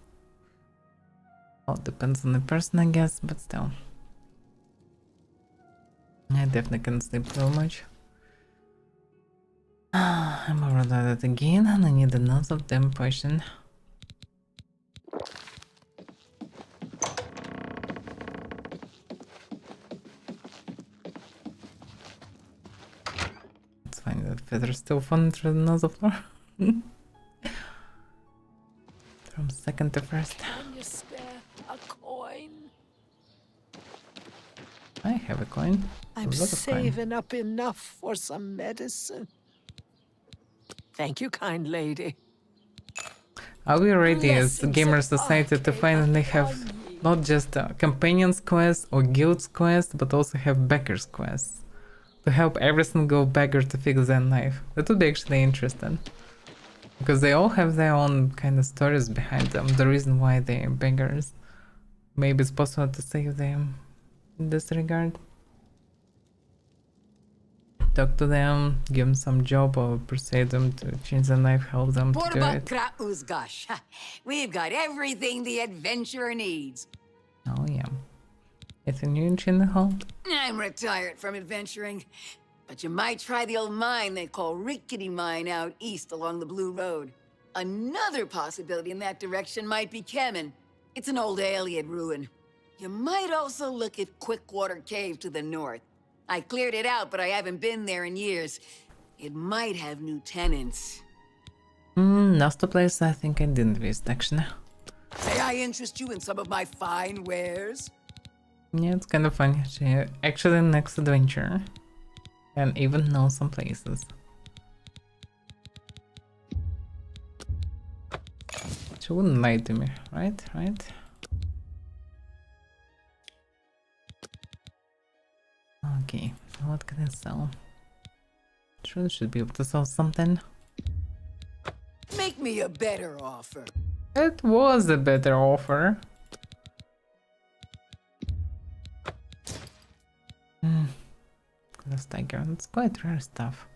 Well, depends on the person, I guess, but still. I definitely can't sleep too much. I'm overloaded again and I need another damn potion. It's fine that feather's still fun through another floor. From second to first. Can you spare a coin? I have a coin. I'm A lot of coin. saving up enough for some medicine. Thank you, kind lady. Are we ready as Blessings Gamer of Society to finally have not just Companions Quest or Guilds Quest, but also have Beggars Quests? To help every single beggar to fix their life. That would be actually interesting. Because they all have their own kind of stories behind them, the reason why they're beggars. Maybe it's possible to save them in this regard. talk to them, give them some job, or persuade them to change their life, help them to do it. Uzgash. We've got everything the adventurer needs. Oh yeah. It's a new in the hall. I'm retired from adventuring, but you might try the old mine they call Rickety Mine out east along the Blue Road. Another possibility in that direction might be Kemen. It's an old alien ruin. You might also look at Quickwater Cave to the north. I cleared it out, but I haven't been there in years. It might have new tenants. That's the place I think I didn't visit, actually. May I interest you in some of my fine wares? Yeah, it's kind of funny. She actually next adventure. And even know some places. She wouldn't lie to me, right? Right? Okay, what can I sell? Sure, should be able to sell something. Make me a better offer. It was a better offer. Glass tiger, it's quite rare stuff.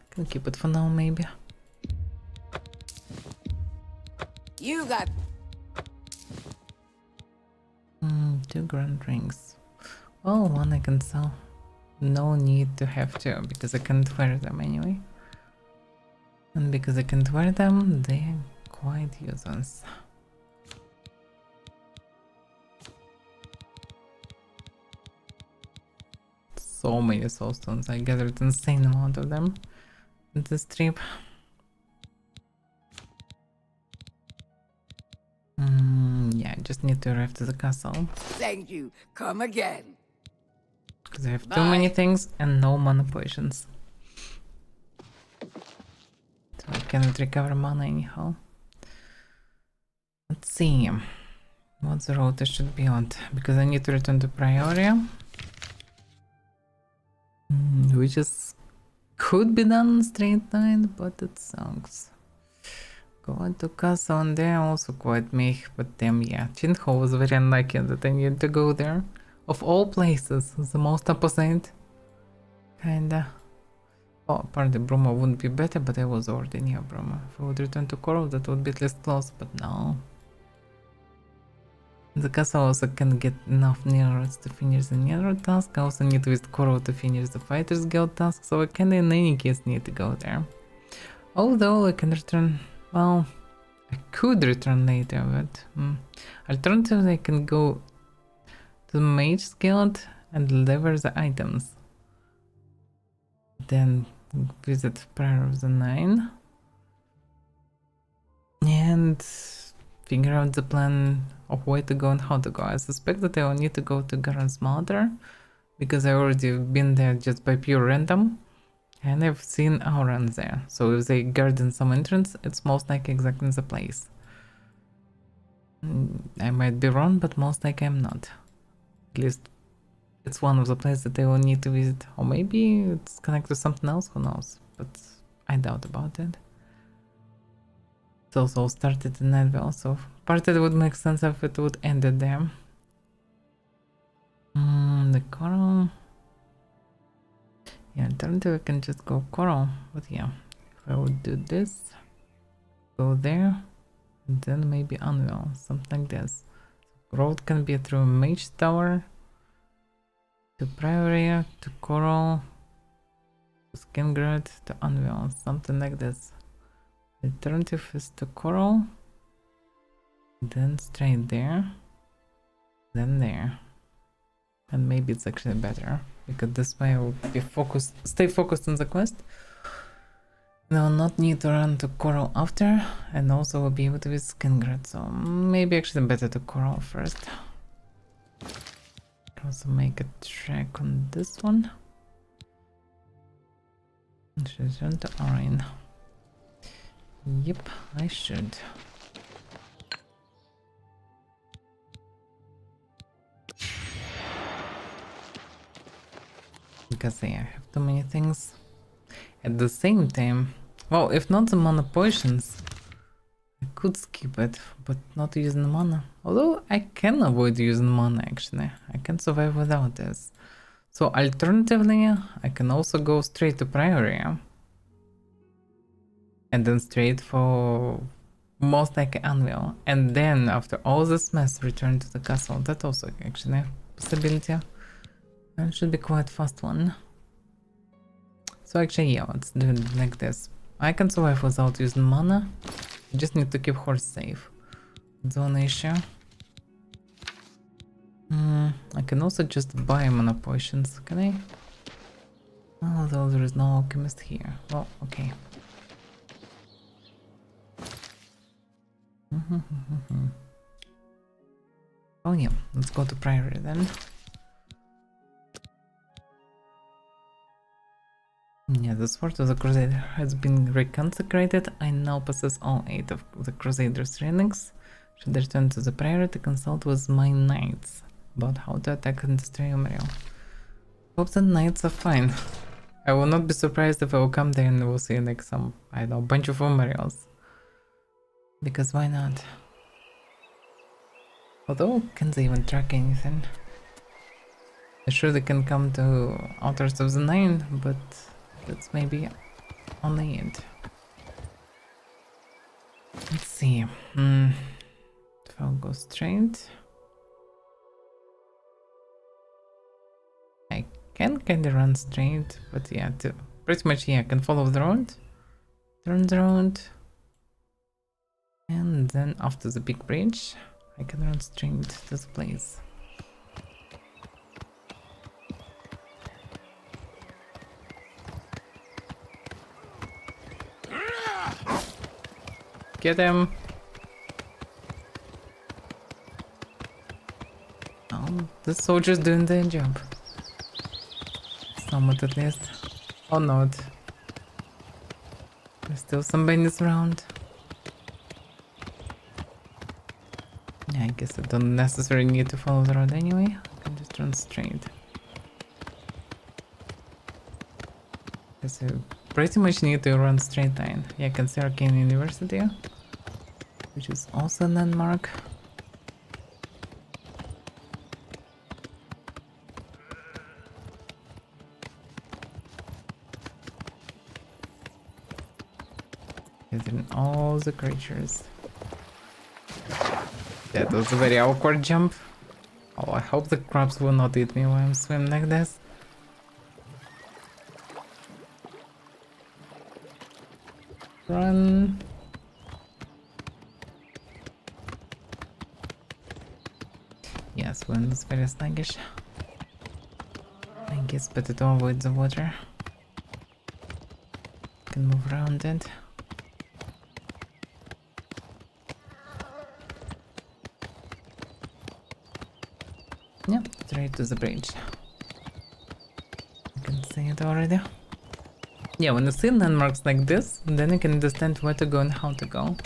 Can keep it for now, maybe. You got 2 grand rings. Well, one I can sell. No need to have 2 because I can't wear them anyway. And because I can't wear them, they're quite useless. So many soul stones. I gathered an insane amount of them in this trip. Yeah, I just need to arrive to the castle. Thank you. Come again. Because I have too many things and no mana potions. So I cannot recover mana anyhow. Let's see. What's the road I should be on? Because I need to return to Prioria. Which is could be done straight line, but it sucks. Going to castle and there also quite meh, but damn yeah. Chinho was very unlucky that I needed to go there. Of all places, the most opposite. Kinda. Oh, apparently Bruma wouldn't be better, but I was already near Bruma. If I would return to Coral, that would be at least close, but no. The castle also can get enough Neroids to finish the Neroid task. I also need to visit Coral to finish the Fighters Guild task, so I kinda in any case need to go there. Although I can return, well, I could return later, but alternatively I can go to the Mage's Guild and deliver the items. Then visit Prayer of the Nine. And figure out the plan of where to go and how to go. I suspect that I will need to go to Garen's Mother, because I already been there just by pure random. And I've seen Aurans there, so if they guard in some entrance, it's most likely exactly the place. I might be wrong, but most likely I'm not. At least it's one of the places that I will need to visit. Or maybe it's connected to something else, who knows. But I doubt about it. It also started in Nightwell, so part of it would make sense if it would end it there. The Coral... Yeah, alternatively I can just go Coral, but yeah, if I would do this, go there, and then maybe Unwell, something like this. Road can be through Mage Tower, to Prioria, to Coral, to Skingrad, to Unwell, something like this. Alternative is to Coral, then straight there, then there. And maybe it's actually better, because this way I will be focused, stay focused on the quest. And I'll not need to run to Coral after, and also will be able to visit Skingrad, so maybe actually better to Coral first. Also make a track on this one. I should run to Orin. Yep, I should. Because yeah, I have too many things. At the same time, well, if not the mana potions, I could skip it, but not using mana. Although I can avoid using mana actually. I can survive without this. So alternatively, I can also go straight to Priory. And then straight for most like Anvil. And then after all this mess, return to the castle. That also actually a possibility. And it should be quite fast one. So actually, yeah, let's do it like this. I can survive without using mana. I just need to keep horse safe. It's the only issue. I can also just buy mana potions, can I? Although there is no alchemist here. Well, okay. Oh yeah, let's go to Priory then. Yeah, the Sword of the Crusader has been reconsecrated. I now possess all 8 of the Crusader's trainings. Should I return to the Priory to consult with my knights about how to attack and destroy Umbriel. Hope the knights are fine. I will not be surprised if I will come there and we'll see like some, I don't know, bunch of Umbriels. Because why not? Although, can they even track anything? I sure they can come to Altars of the Nine, but that's maybe only it. Let's see. If I'll go straight. I can kinda run straight, but yeah, pretty much yeah, I can follow the road. Turn the road. And then after the big bridge, I can run straight to this place. Get him! Oh, the soldier's doing their job. Somewhat at least. Or not. There's still some bandits around. Yeah, I guess I don't necessarily need to follow the road anyway. I can just run straight. Guess I pretty much need to run straight line. Yeah, I can see Arcane University, which is also a landmark. Getting all the creatures. That was a very awkward jump. Oh, I hope the crabs will not eat me while I'm swimming like this. Run. Yes, wind is very sluggish. I guess better to avoid the water. Can move around it. Yeah, straight to the bridge. You can see it already. Yeah, when you see landmarks like this, then you can understand where to go and how to go.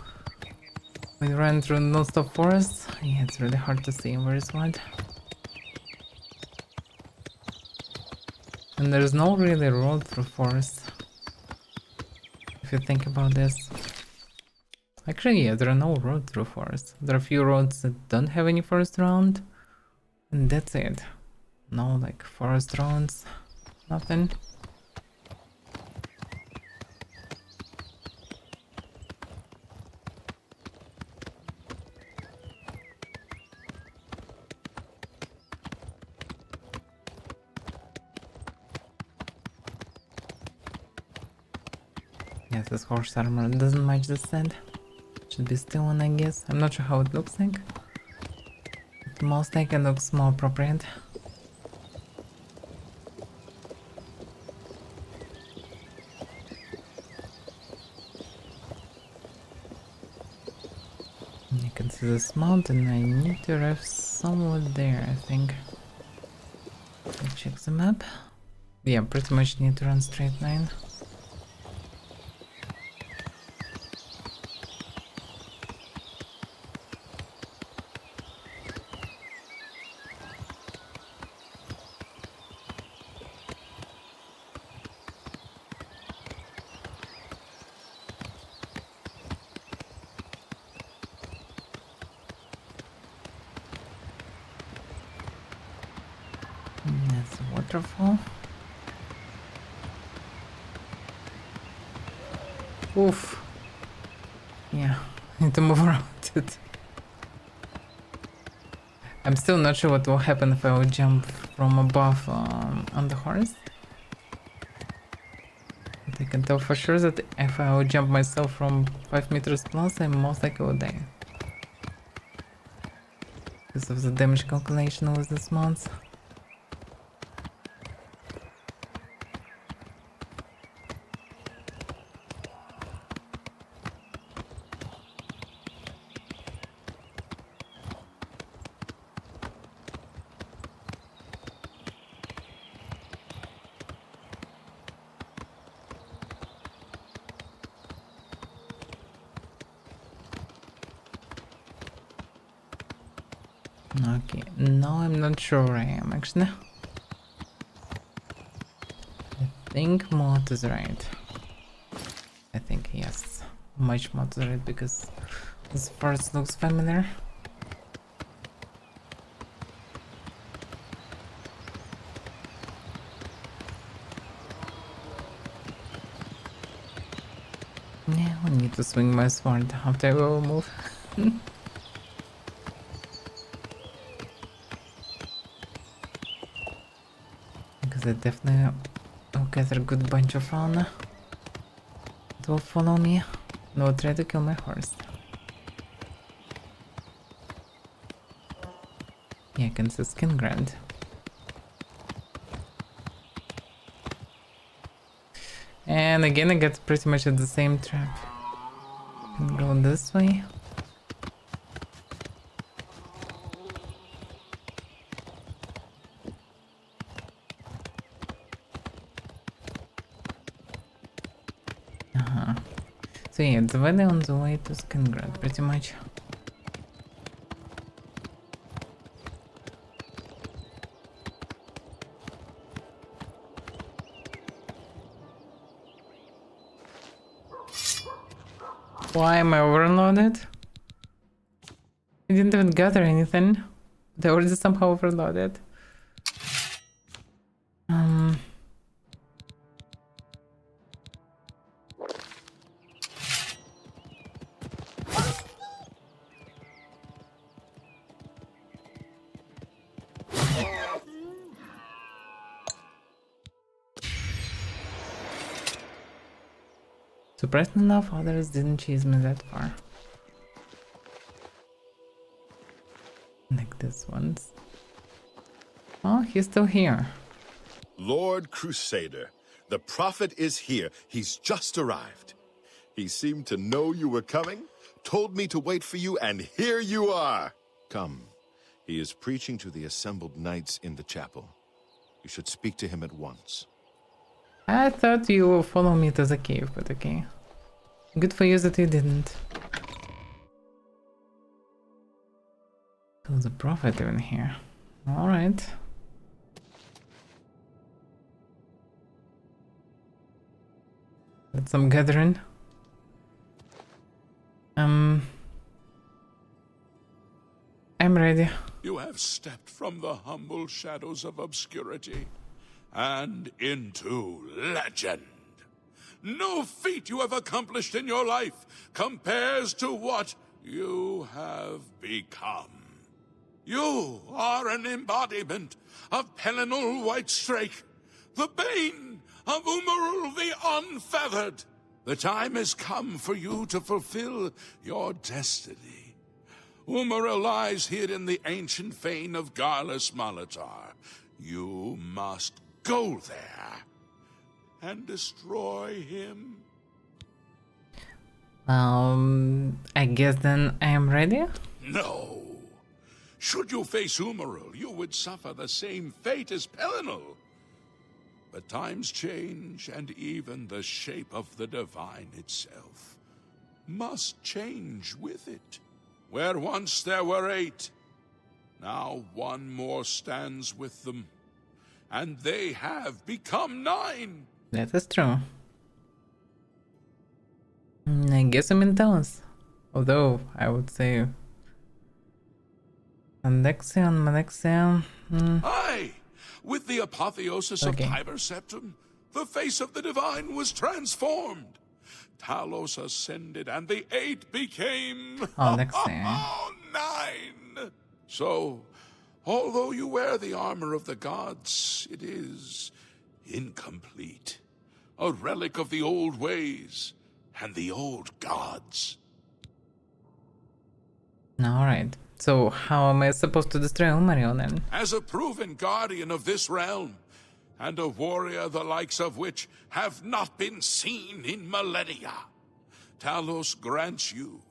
When you run through non-stop forests, yeah, it's really hard to see where is what. And there's no really road through forests. If you think about this. Actually, yeah, there are no roads through forests. There are a few roads that don't have any forest around. And that's it. No, like, forest roads. Nothing. Yes, this horse armor doesn't match the set. Should be still on, I guess. I'm not sure how it looks like. But most likely it looks more appropriate. You can see this mountain. I need to arrive somewhere there, I think. Let's check the map. Yeah, pretty much need to run straight line. Yes, what waterfall. Oof. Yeah, need to move around it. I'm still not sure what will happen if I will jump from above on the horse. But I can tell for sure that if I will jump myself from 5 meters plus, I most likely will die. Because of the damage calculation with this mods. Okay, now I'm not sure where I am actually. I think mod is right. I think yes, much mod is right because this part looks familiar. Yeah, I need to swing my sword after I will move. I definitely will gather a good bunch of fauna. It will follow me. No, try to kill my horse. Yeah, I can see skin grind. And again, I get pretty much at the same trap. Can go this way. So yeah, it's really on the way to Skingrad, pretty much. Why am I overloaded? I didn't even gather anything. They already somehow overloaded. Surprisingly enough, others didn't chase me that far. Like this one's. Oh, he's still here. Lord Crusader, the prophet is here. He's just arrived. He seemed to know you were coming, told me to wait for you, and here you are. Come. He is preaching to the assembled knights in the chapel. You should speak to him at once. I thought you would follow me to the cave, but okay. Good for you that you didn't. So the prophet even here. Alright. That's some gathering. I'm ready. You have stepped from the humble shadows of obscurity and into legend. No feat you have accomplished in your life compares to what you have become. You are an embodiment of Pelinal Whitestrake, the bane of Umarul the Unfeathered. The time has come for you to fulfill your destiny. Umaril lies hid in the ancient fane of Garlus Malatar. You must go there and destroy him. I guess then I am ready? No. Should you face Umaril, you would suffer the same fate as Pelinal. But times change, and even the shape of the divine itself must change with it. Where once there were 8, now one more stands with them, and they have become 9. That is true. I guess I'm in Talos. Although, I would say... Alexia and Malexia... Aye! With the apotheosis of Tiber Septim, the face of the divine was transformed. Talos ascended, and the 8 became... next thing. 9! So, although you wear the armor of the gods, it is incomplete. A relic of the old ways and the old gods. Alright, so how am I supposed to destroy Umariel then? As a proven guardian of this realm, and a warrior the likes of which have not been seen in millennia, Talos grants you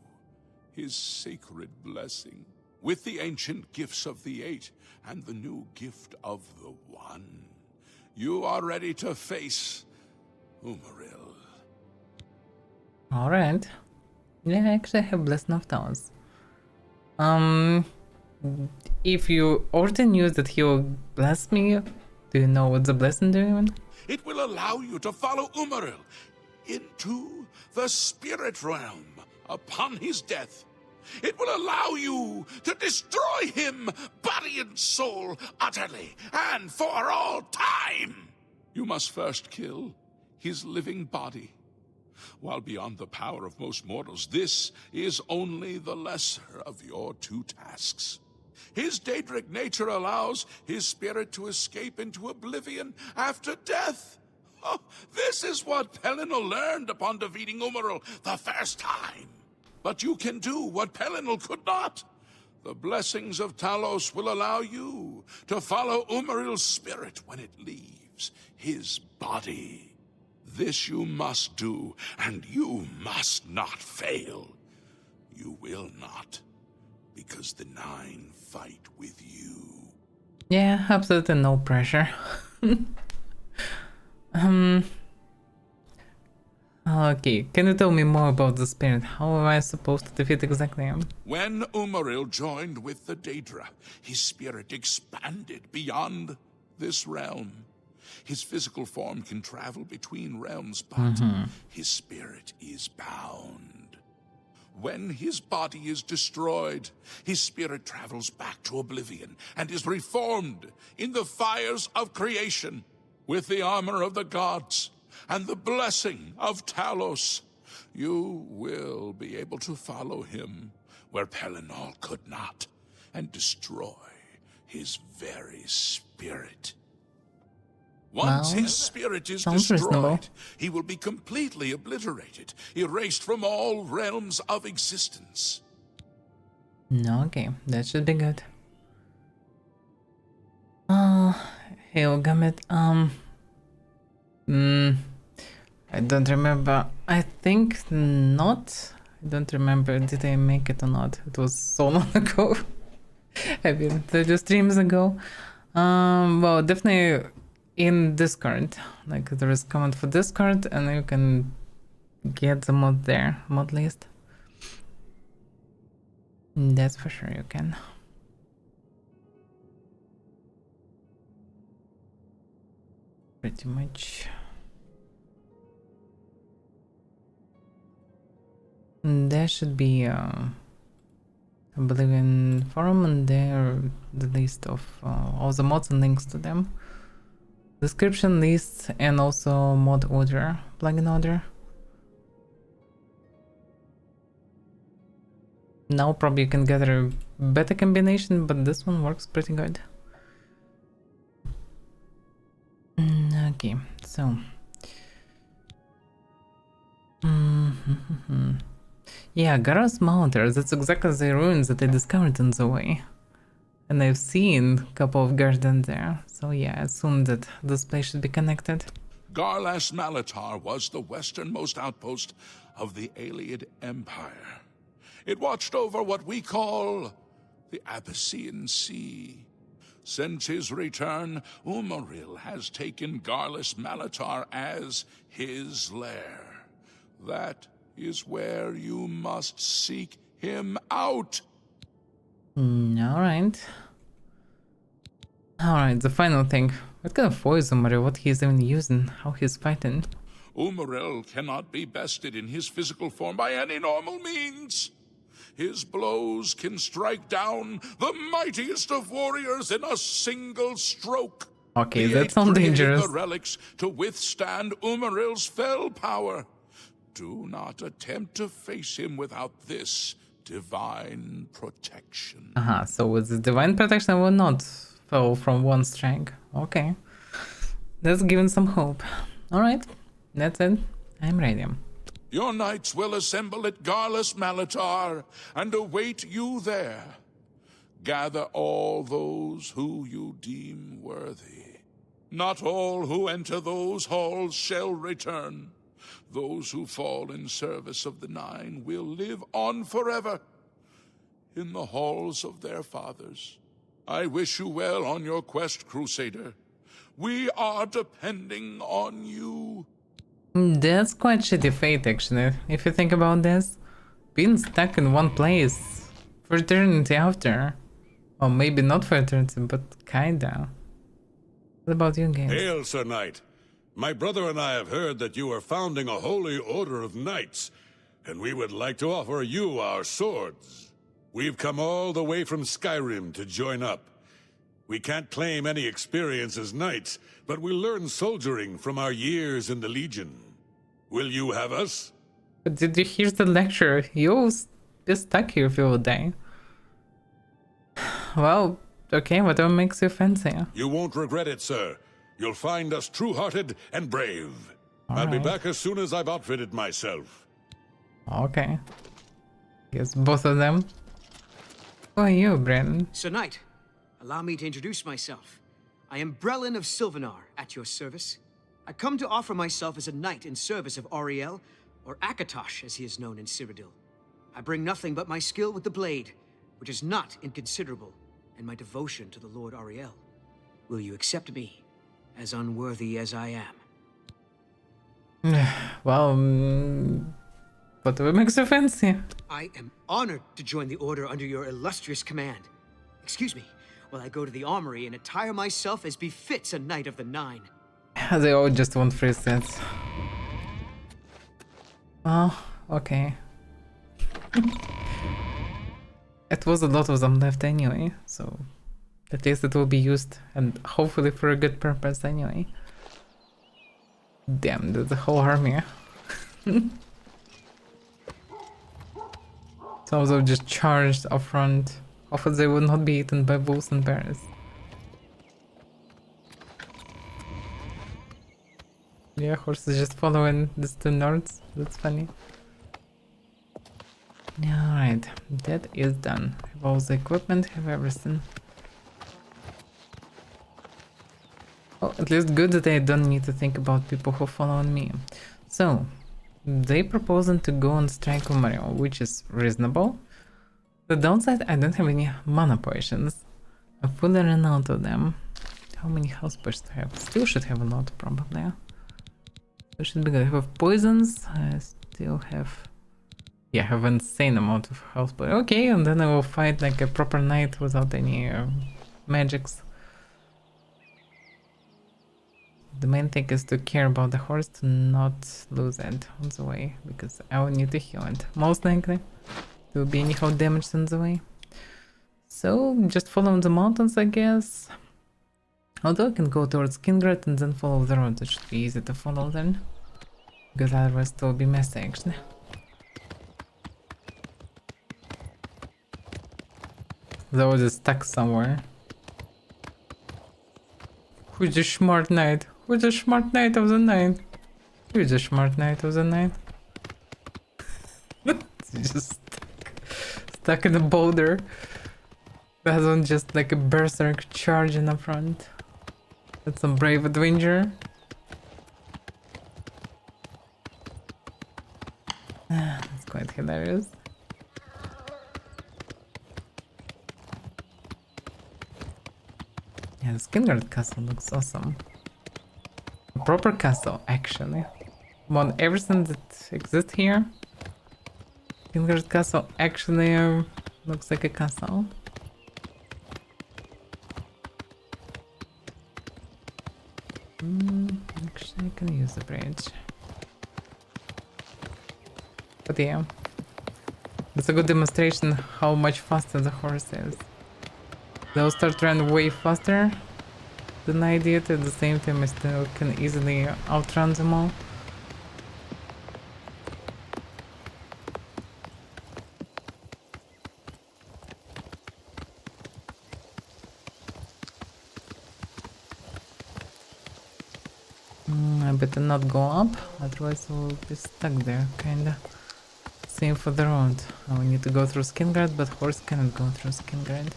his sacred blessing, with the ancient gifts of the 8 and the new gift of the 1. You are ready to face Umariel. Alright. Yeah, I actually have Blessing of Talos. If you already knew that he will bless me, do you know what the blessing doing? It will allow you to follow Umariel into the spirit realm upon his death. It will allow you to destroy him, body and soul, utterly and for all time. You must first kill his living body. While beyond the power of most mortals, this is only the lesser of your 2 tasks. His Daedric nature allows his spirit to escape into oblivion after death. Oh, this is what Pelinal learned upon defeating Umariel the first time. But you can do what Pelinal could not. The blessings of Talos will allow you to follow Umariel's spirit when it leaves his body. This you must do, and you must not fail. You will not, because the 9 fight with you. Yeah, absolutely no pressure. Okay, can you tell me more about the spirit? How am I supposed to defeat exactly him? When Umariel joined with the Daedra, his spirit expanded beyond this realm. His physical form can travel between realms, but his spirit is bound. When his body is destroyed, his spirit travels back to Oblivion and is reformed in the fires of creation with the armor of the gods and the blessing of Talos. You will be able to follow him where Pelinal could not and destroy his very spirit. Once his spirit is destroyed, he will be completely obliterated, erased from all realms of existence. Okay, that should be good. Hail Gamut, I don't remember. I think not. I don't remember, did I make it or not? It was so long ago. I mean, 30 streams ago. Well, definitely in Discord, like there is comment for Discord and you can get the mod there, mod list. That's for sure you can. Pretty much. There should be Oblivion forum and there the list of all the mods and links to them. Description lists and also mod order, plugin order. Now probably you can get a better combination, but this one works pretty good. Okay, so yeah, Garas Mountain, that's exactly the ruins that I discovered on the way. And I've seen a couple of gardens there, so yeah, I assume that this place should be connected. Garlas Malatar was the westernmost outpost of the Aeliad Empire. It watched over what we call the Abyssinian Sea. Since his return, Umariel has taken Garlas Malatar as his lair. That is where you must seek him out. Alright. Alright, the final thing. What kind of voice Umariel, what he's even using, how he's fighting. Umariel cannot be bested in his physical form by any normal means. His blows can strike down the mightiest of warriors in a single stroke. Okay, The that eight sounds created dangerous. the relics to withstand Umaril's fell power. Do not attempt to face him without this divine protection. So with the divine protection I will not fall from one strike. Okay. That's giving some hope. Alright, that's it. I'm ready. Your knights will assemble at Garlus Malatar and await you there. Gather all those who you deem worthy. Not all who enter those halls shall return. Those who fall in service of the Nine will live on forever in the halls of their fathers. I wish you well on your quest, Crusader. We are depending on you. That's quite shitty fate, actually, if you think about this. Being stuck in one place for eternity after. Or maybe not for eternity, but kinda. What about you guys? Hail, Sir Knight. My brother and I have heard that you are founding a holy order of knights, and we would like to offer you our swords. We've come all the way from Skyrim to join up. We can't claim any experience as knights, but we learn soldiering from our years in the Legion. Will you have us? But did you hear the lecture? You'll be stuck here if you will die. Well, okay, whatever makes you fancy. You won't regret it, sir. You'll find us true-hearted and brave. I'll be back as soon as I've outfitted myself. Okay. Guess both of them. Who are you, Bren? Sir Knight, allow me to introduce myself. I am Brelin of Sylvanar, at your service. I come to offer myself as a knight in service of Auriel, or Akatosh as he is known in Cyrodiil. I bring nothing but my skill with the blade, which is not inconsiderable, and my devotion to the Lord Auriel. Will you accept me, as unworthy as I am? Well, whatever makes you fancy. I am honored to join the Order under your illustrious command. Excuse me, while I go to the armory and attire myself as befits a Knight of the Nine. They all just want free sets. Oh, okay. It was a lot of them left anyway, so at least it will be used, and hopefully for a good purpose anyway. Damn, there's a whole army. Some of them just charged up front. Hopefully they will not be eaten by wolves and bears. Yeah, horses just following these two nords. That's funny. Alright, that is done. Have all the equipment, have everything. Oh, at least good that I don't need to think about people who follow me. So, they proposing to go and strike Umario, which is reasonable. The downside, I don't have any mana potions. I fully ran out of them. How many health potions do I have? Still should have a lot, probably. So should be good. I have poisons. I still have... Yeah, I have an insane amount of health potions. Okay, and then I will fight like a proper knight without any magics. The main thing is to care about the horse, to not lose it on the way, because I will need to heal it. Most likely, there will be anyhow damage on the way. So, just follow the mountains, I guess. Although I can go towards Kindred and then follow the road, it should be easy to follow then. Because otherwise it will be messy, actually. They was just stuck somewhere. Who's the smart knight? Who's the smart knight of the night? Who's the smart knight of the night? Just stuck in a boulder. That one just like a berserk charge in the front. That's some brave adventure. That's quite hilarious. Yeah, the Skingard castle looks awesome. A proper castle, actually. Want everything that exists here. Skingard castle actually looks like a castle. Actually, I can use the bridge. But yeah, it's a good demonstration how much faster the horse is. They'll start running way faster deny it. At the same time, I still can easily outrun them all. I better not go up, otherwise we'll be stuck there, kinda. Same for the road. We need to go through Skinguard, but horse cannot go through Skinguard.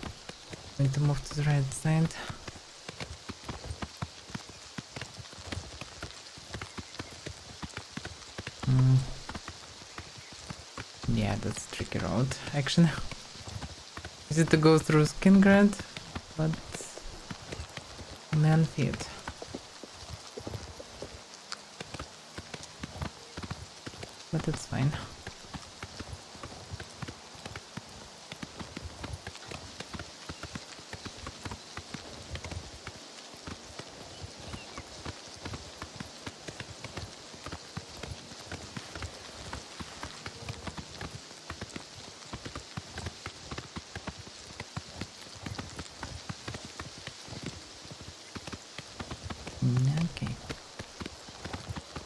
We need to move to the right side. Yeah, that's a tricky road, actually. Easy to go through Skinguard, but man feet. But it's fine. Okay.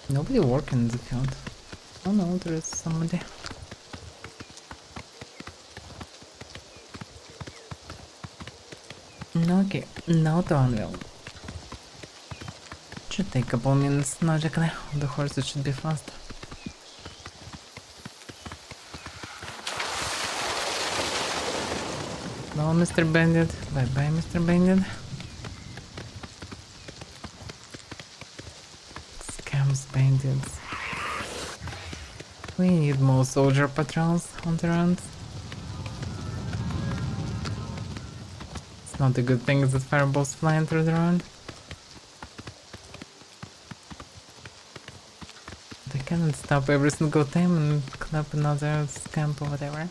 Nobody working in the field. Oh no, there is somebody. Okay, now to unveil. Should take a couple minutes logically. The horses should be fast. No, Mr. Bandit. Bye bye, Mr. Bandit. Scams, bandits. We need more soldier patrols on the road. It's not a good thing that fireballs flying through the road. They cannot stop every single time and clap another scamp or whatever.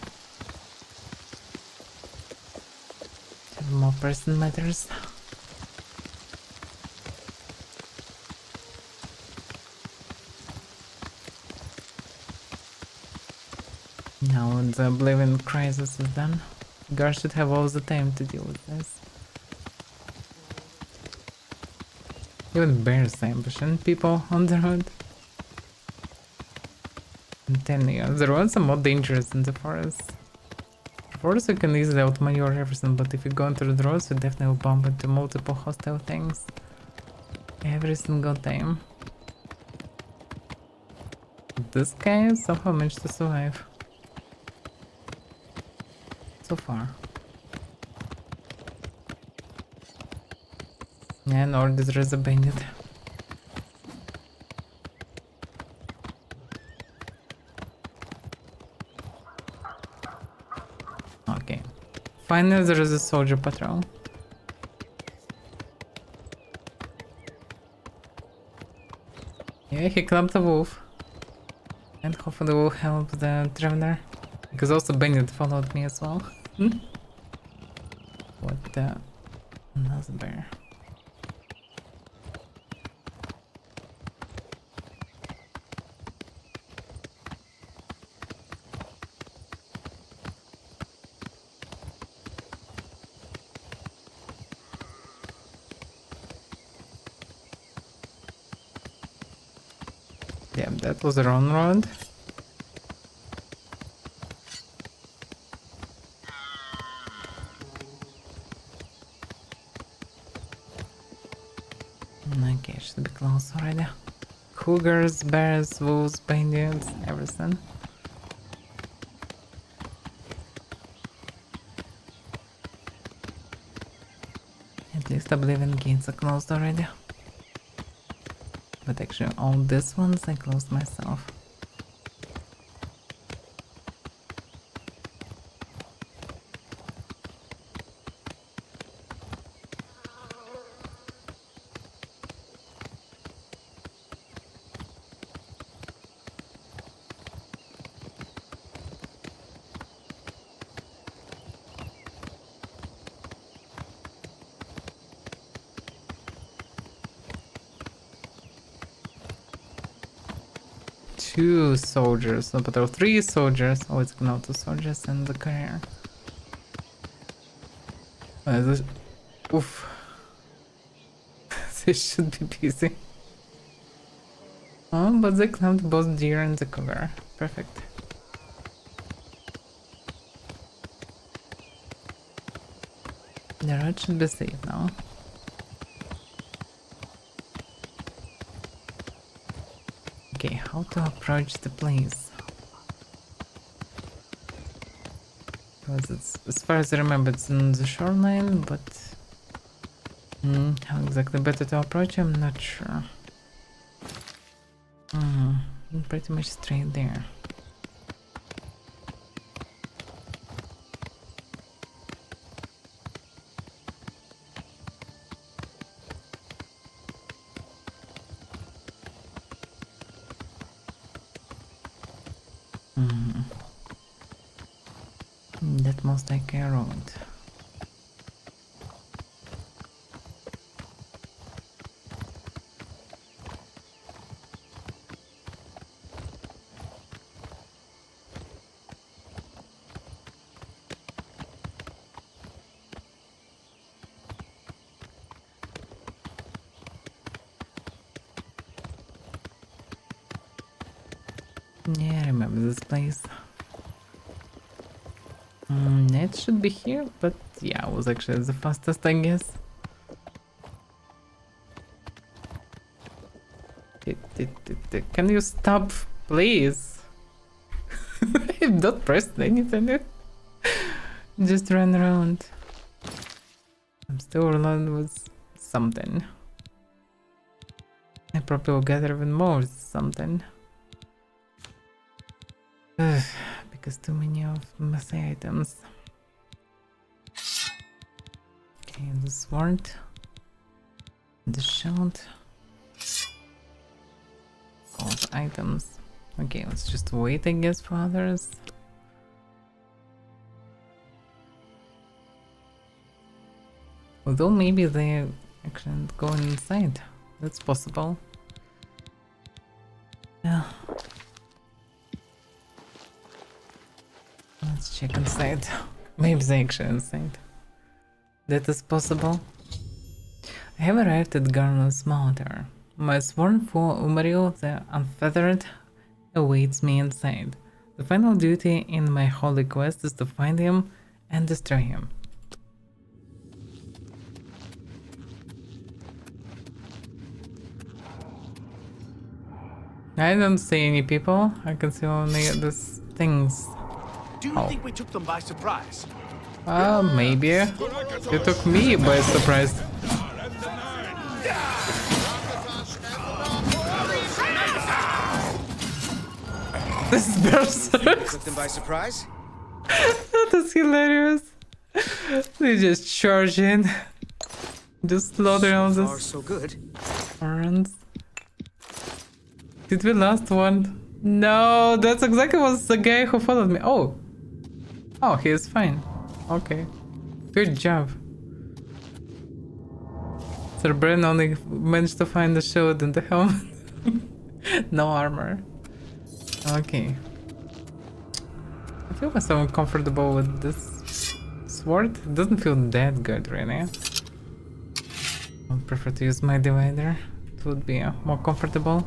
More person matters. Now the Oblivion crisis is done, guards should have all the time to deal with this. Even bears ambushing people on the road. I'm telling you, the roads are more dangerous in the forest. The forest you can easily outmaneuver everything, but if you go into the roads you definitely bump into multiple hostile things. Every single time. This guy somehow managed to survive. So far. Yeah, nor there is a bandit. Okay. Finally there is a soldier patrol. Yeah, he clapped the wolf. And hopefully will help the traveler. Because also bandit followed me as well. What the... Another bear. Yeah, that was the wrong road. Okay, should be close already. Cougars, bears, wolves, bandits, everything. At least Oblivion gates are closed already. But actually all these ones I closed myself. Two soldiers, no, but there were three soldiers. Oh, it's now two soldiers and the carrier. Oof. They should be busy. Oh, but they clamped both deer and the cover. Perfect. The road should be safe now. Okay, how to approach the place? Because it's, as far as I remember, it's on the shoreline, but how exactly better to approach, I'm not sure. Pretty much straight there. That must take a road. Yeah, I remember this place. It should be here, but yeah, it was actually the fastest, I guess. Can you stop, please? I'm not pressed anything. Just run around. I'm still alone with something. I probably will gather even more something. Because too many of messy items. Okay, the sword, the shield, all the items. Okay, let's just wait, I guess, for others. Although maybe they actually go inside. That's possible. Yeah. Let's check inside. Maybe they actually inside. That is possible. I have arrived at Garner's Mountain. My sworn foe Umariel the Unfeathered awaits me inside. The final duty in my holy quest is to find him and destroy him. I don't see any people. I can see only these things. Do you think we took them by surprise? Maybe. You took me by surprise. This is berserk. Took them by surprise? That is hilarious. They just charge in. Just slaughter all So far, this. so good. Runs. Did we last one? No, that's exactly was the guy who followed me. Oh, he is fine. Okay, good job. Sir Bren only managed to find the shield and the helmet. No armor. Okay. I feel myself comfortable with this sword. It doesn't feel that good, really. I would prefer to use my divider. It would be more comfortable.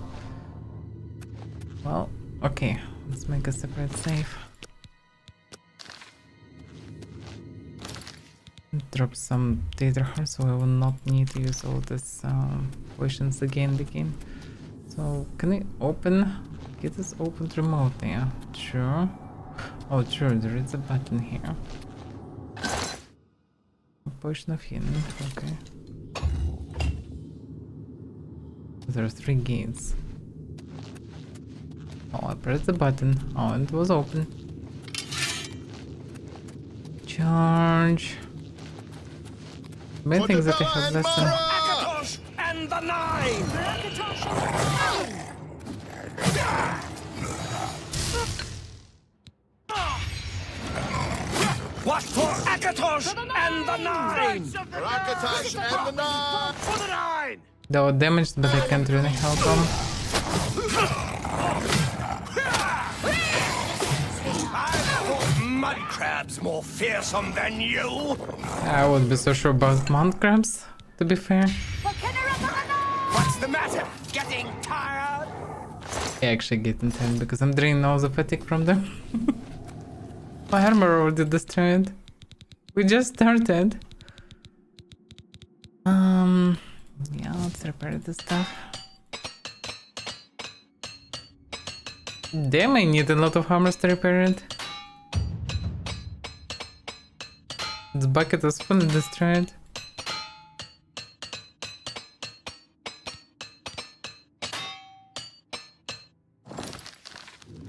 Well, okay. Let's make a separate save. Drop some data hearts, so I will not need to use all these potions again and again. So, can we get this opened remotely? Yeah, sure. Oh, sure, there is a button here. A potion of healing, okay. There are 3 gates. Oh, I pressed the button. Oh, and it was open. Charge. Many things that I have less than. Akatosh and the Nine! What for Akatosh and the Nine? For Akatosh and the Nine! For the Nine! They were damaged, but I can't really help them. Mud crabs more fearsome than you. I would be so sure about mount crabs, to be fair. For Kinnereth of the What's the matter? Getting tired? I actually get intense because I'm draining all the fatigue from them. My armor already destroyed. We just started. Yeah, let's repair this stuff. Damn, I need a lot of hammers to repair it. This bucket is fully destroyed.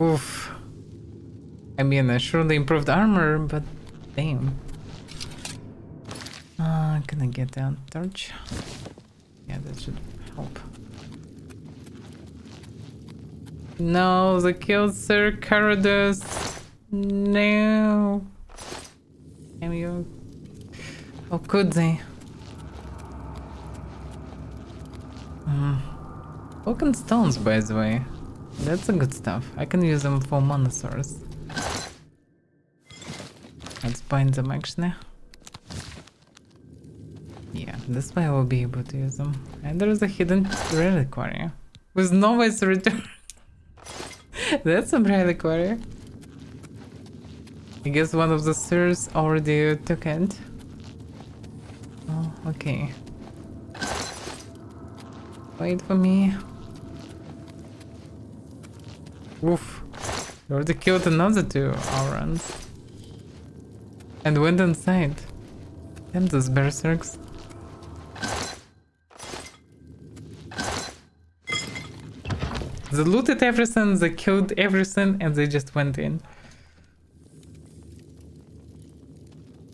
Oof. I mean, I surely improved armor, but damn. Can I get that torch? Yeah, that should help. No, they killed Sir Carados. No. Damn you. How could they? Broken stones, by the way. That's a good stuff. I can use them for mana source. Let's bind them actually. Yeah, this way I will be able to use them. And there is a hidden reliquary with no ways to return. That's a reliquary. I guess one of the sirs already took it. Oh, okay. Wait for me. Oof. You already killed another two Aurons. And went inside. Damn those berserks. They looted everything, they killed everything, and they just went in.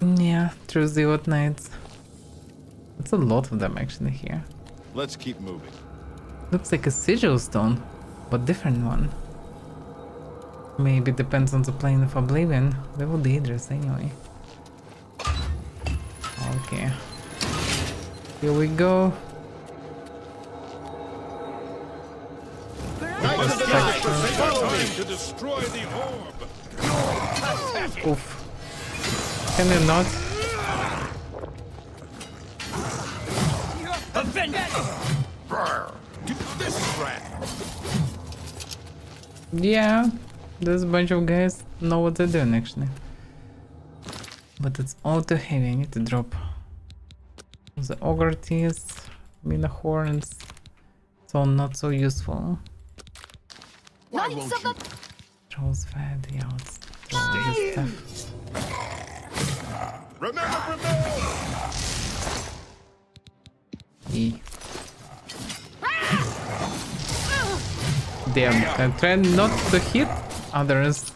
Yeah, through the odd nights. It's a lot of them actually here. Let's keep moving. Looks like a sigil stone, but different one. Maybe depends on the plane of Oblivion. They will dangerous anyway. Okay. Here we go. To destroy the orb. Oof. Can you not? Yeah, there's a bunch of guys know what they're doing actually. But it's all too heavy. I need to drop the ogre teeth, mina horns. It's all not so useful. Trolls fed, yeah, let's throw this stuff. Remember! Damn, I'm trying not to hit others.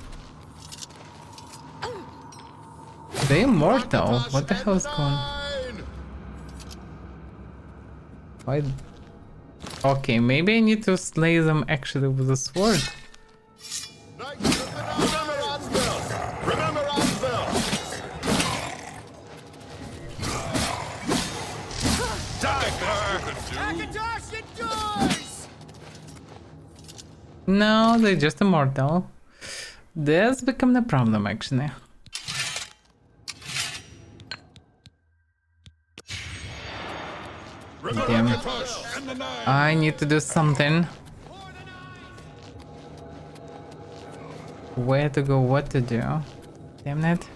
They immortal? What the hell is going on? Why? Okay, maybe I need to slay them actually with a sword. No, they're just immortal. That's become the problem actually. Damn. I need to do something. Where to go, what to do. Damn it.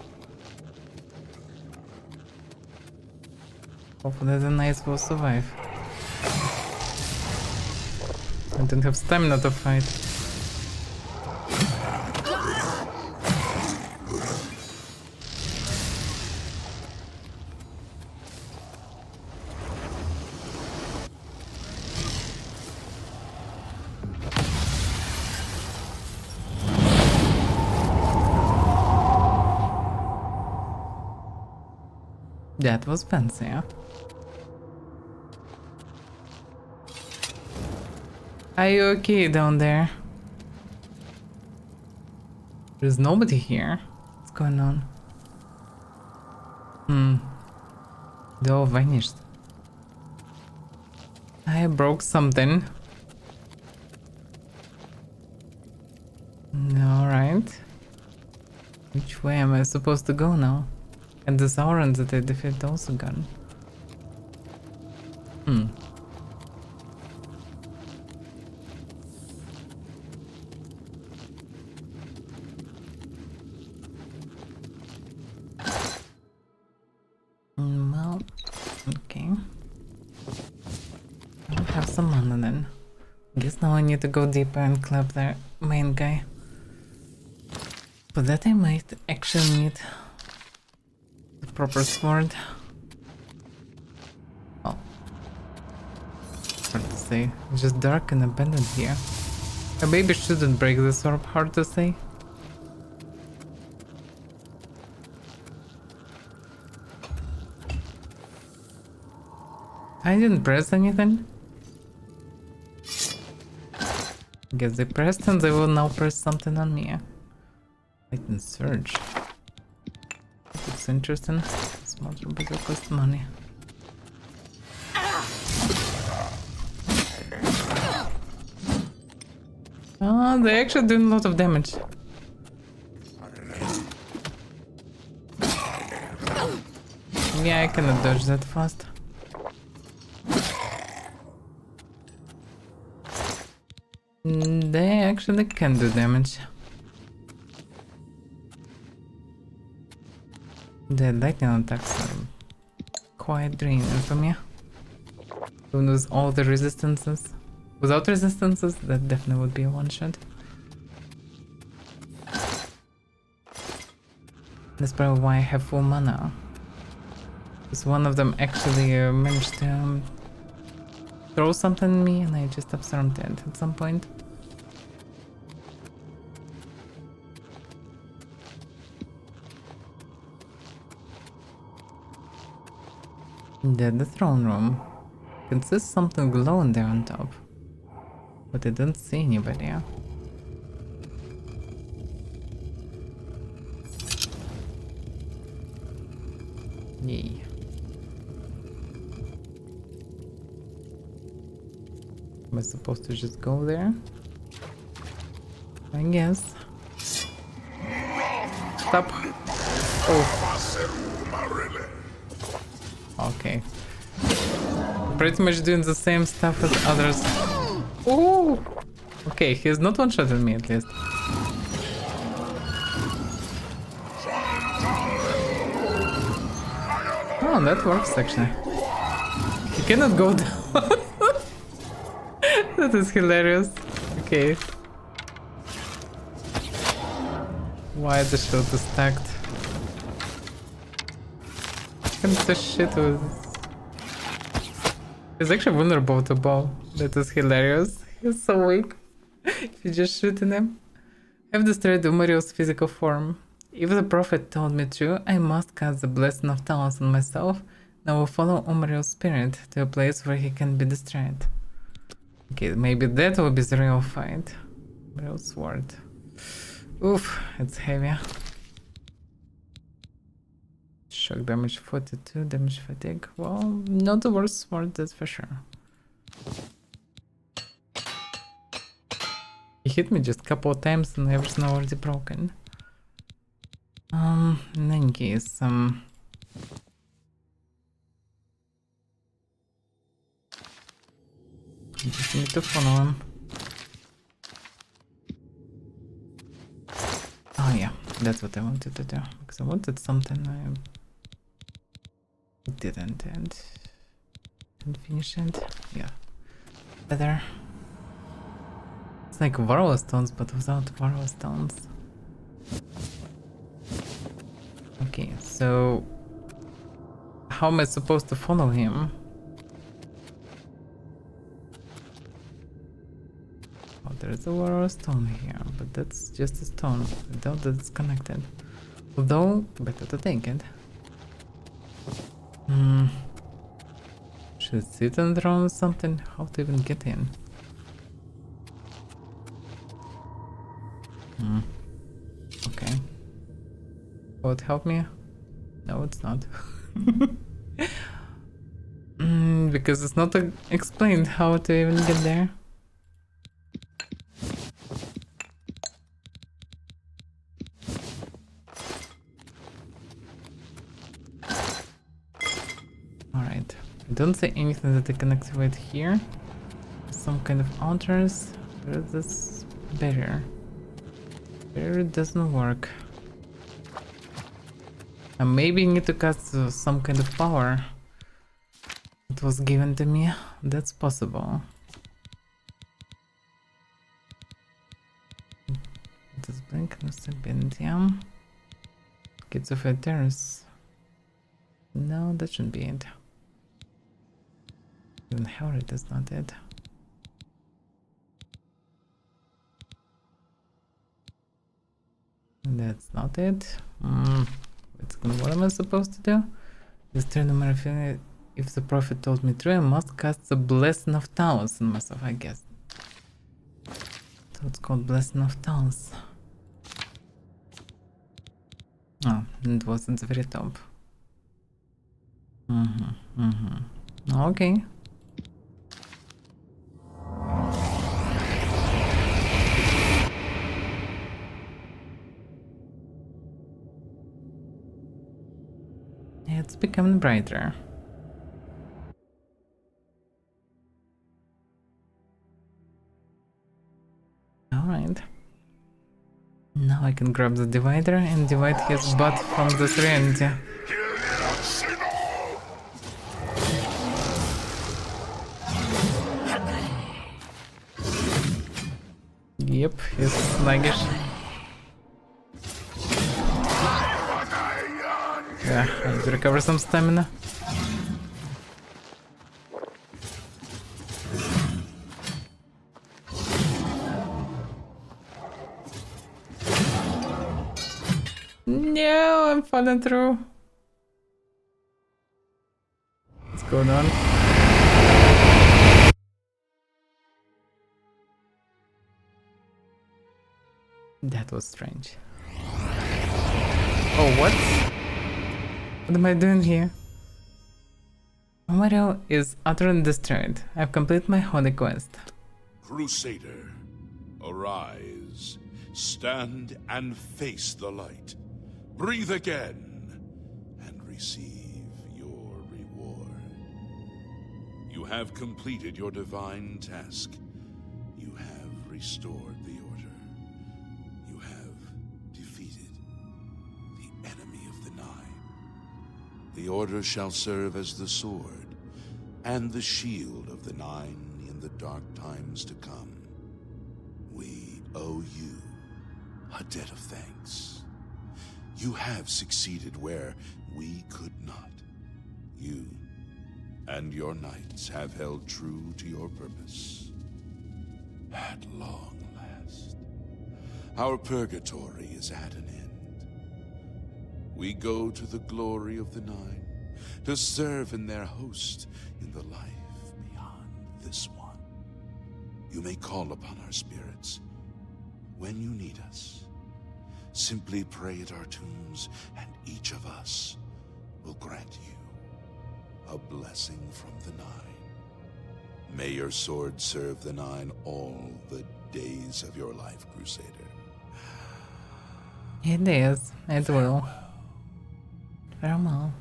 Hopefully the knights will survive. I don't have stamina to fight. That was fancy, huh? Are you okay down there? There's nobody here. What's going on? They all vanished. I broke something. Alright. Which way am I supposed to go now? And the Sauron that I defeated also gone. some mana then. Guess now I need to go deeper and clap the main guy. For that I might actually need the proper sword. Oh. Hard to say. It's just dark and abandoned here. I maybe shouldn't break this orb, hard to say. I didn't press anything. Guess they pressed and they will now press something on me. Light and surge. Looks interesting. Smarter but it costs money. Oh, they actually doing a lot of damage. Yeah, I cannot dodge that fast. They actually can do damage. The lightning attacks are quite draining for me. Even with all the resistances. Without resistances, that definitely would be a one-shot. That's probably why I have full mana. Because one of them actually managed to throw something at me and I just absorbed it at some point. Then the throne room. I can see something glowing there on top. But I don't see anybody. Yay. Am I supposed to just go there? I guess. Stop. Oh. Okay. Pretty much doing the same stuff as others. Oh! Okay, he's not one-shotting me at least. Oh, that works actually. He cannot go down. That is hilarious. Okay. Why the shield is stacked? What the shit was this? He's actually vulnerable to bow. That is hilarious. He's so weak. If you just shooting him. I've destroyed Umariel's physical form. If the prophet told me true, I must cast the blessing of talents on myself. Now I will follow Umariel's spirit to a place where he can be destroyed. Okay, maybe that will be the real fight. Real sword. Oof, it's heavy. Shock damage 42, damage fatigue. Well, not the worst sword, that's for sure. He hit me just a couple of times and everything already broken. In any case, just need to follow him. Oh yeah, that's what I wanted to do. Because I wanted something I didn't and finish it. Yeah, better. It's like Varroa stones, but without Varroa stones. Okay, so how am I supposed to follow him? Oh, there's a Varroa stone here, but that's just a stone. I doubt that it's connected. Although, better to take it. Should I sit on the throne or something? How to even get in? Okay. Will it help me? No, it's not. Because it's not explained how to even get there. Alright. I don't see anything that I can activate here. Some kind of altars. Where is this barrier? Barrier doesn't work. I maybe need to cast some kind of power that was given to me. That's possible. This blink stability. Kids of Eterus. No, that shouldn't be it. Even Howard is not it. That's not it. What am I supposed to do? This turn of my if the prophet told me true, I must cast the Blessing of Taos on myself, I guess. So it's called Blessing of Taos. Oh, it was at the very top. Okay. It's becoming brighter. Alright. Now I can grab the divider and divide his butt from the serenity. Yep, he's sluggish. Yeah, I need to recover some stamina. No, I'm falling through. What's going on? That was strange. Oh, what? What am I doing here? Mario is utterly destroyed. I've completed my holy quest. Crusader, arise. Stand and face the light. Breathe again and receive your reward. You have completed your divine task. You have restored the order. You have defeated the enemy of the Nine. The order shall serve as the sword and the shield of the Nine in the dark times to come. We owe you a debt of thanks. You have succeeded where we could not. You and your knights have held true to your purpose. At long last, our purgatory is at an end. We go to the glory of the Nine, to serve in their host in the life beyond this one. You may call upon our spirits when you need us. Simply pray at our tombs, and each of us will grant you a blessing from the Nine. May your sword serve the Nine all the days of your life, Crusader. It is. It will. Farewell.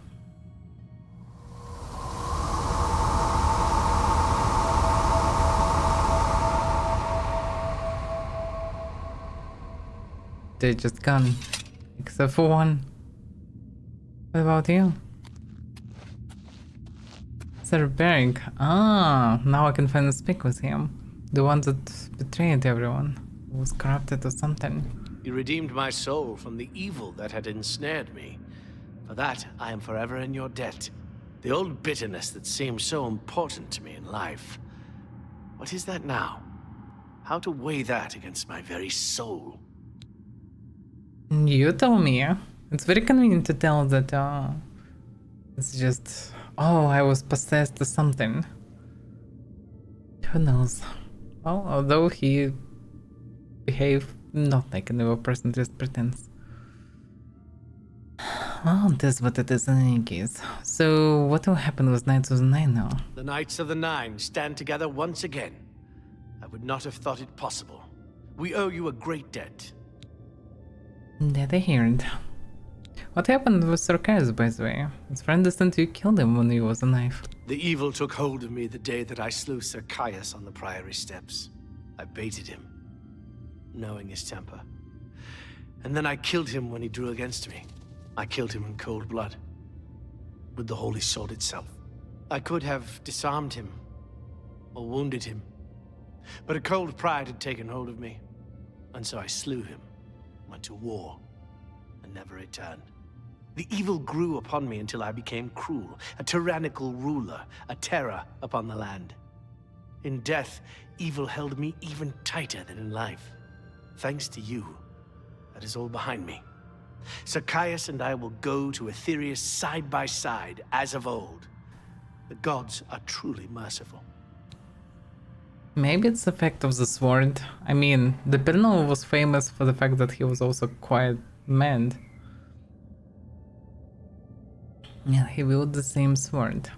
They're just gone. Except for one. What about you? Sir Beric. Ah, now I can finally speak with him. The one that betrayed everyone. Was corrupted or something. You redeemed my soul from the evil that had ensnared me. For that, I am forever in your debt. The old bitterness that seemed so important to me in life. What is that now? How to weigh that against my very soul? You tell me. It's very convenient to tell that it's just, oh, I was possessed or something. Who knows? Well, although he behaved not like an evil person, just pretends. Well, that's what it is in any case. So, what will happen with Knights of the Nine now? The Knights of the Nine stand together once again. I would not have thought it possible. We owe you a great debt. That I heard. What happened with Sarkaz, by the way? It's for understand you killed him when he was a knife. The evil took hold of me the day that I slew Sir Caius on the Priory steps. I baited him, knowing his temper. And then I killed him when he drew against me. I killed him in cold blood, with the Holy Sword itself. I could have disarmed him, or wounded him. But a cold pride had taken hold of me, and so I slew him. went to war, and never returned. The evil grew upon me until I became cruel, a tyrannical ruler, a terror upon the land. In death, evil held me even tighter than in life. Thanks to you, that is all behind me. Sir Caius and I will go to Aetherius side by side, as of old. The gods are truly merciful. Maybe it's the fact of the sword. I mean, the Penal was famous for the fact that he was also quite mad. Yeah, he wielded the same sword.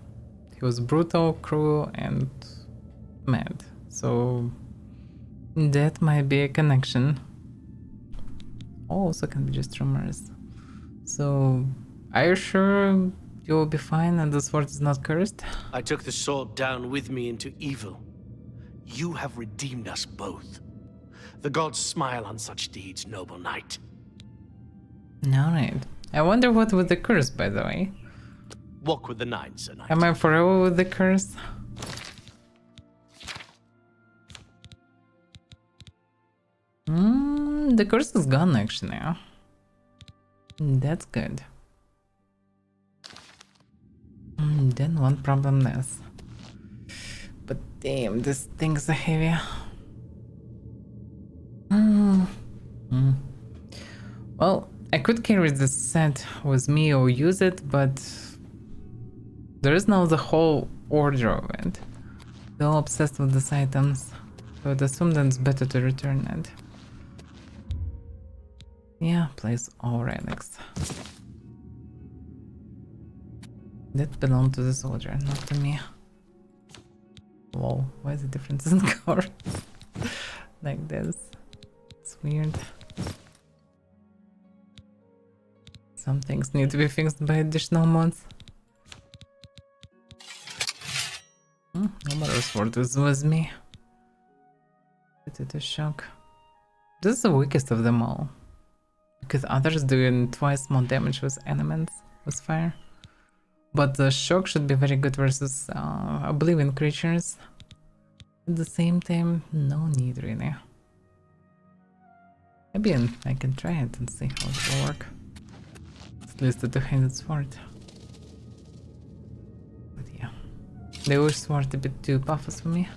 He was brutal, cruel, and mad. So that might be a connection. Also can be just rumors. So, are you sure you'll be fine and the sword is not cursed? I took the sword down with me into evil. You have redeemed us both. The gods smile on such deeds, noble knight. Alright. I wonder what with the curse, by the way. Walk with the nine, Sir Knight. Am I forever with the curse? The curse is gone actually. That's good. Then one problem less. But damn, this thing's a heavy. Well, I could carry this set with me or use it, but there is now the whole order of it. They're all obsessed with these items, so I'd assume that it's better to return it. Yeah, place all relics. That belonged to the soldier, not to me. Whoa, why is the difference in colors? Like this. It's weird. Some things need to be fixed by additional mods. No matter what was with me. It's a shock. This is the weakest of them all. Because others doing twice more damage with elements, with fire. But the shock should be very good versus Oblivion creatures. At the same time, no need really. Maybe I can try it and see how it will work. At least the two-handed sword. But yeah. The Wish sword a bit too buffers for me.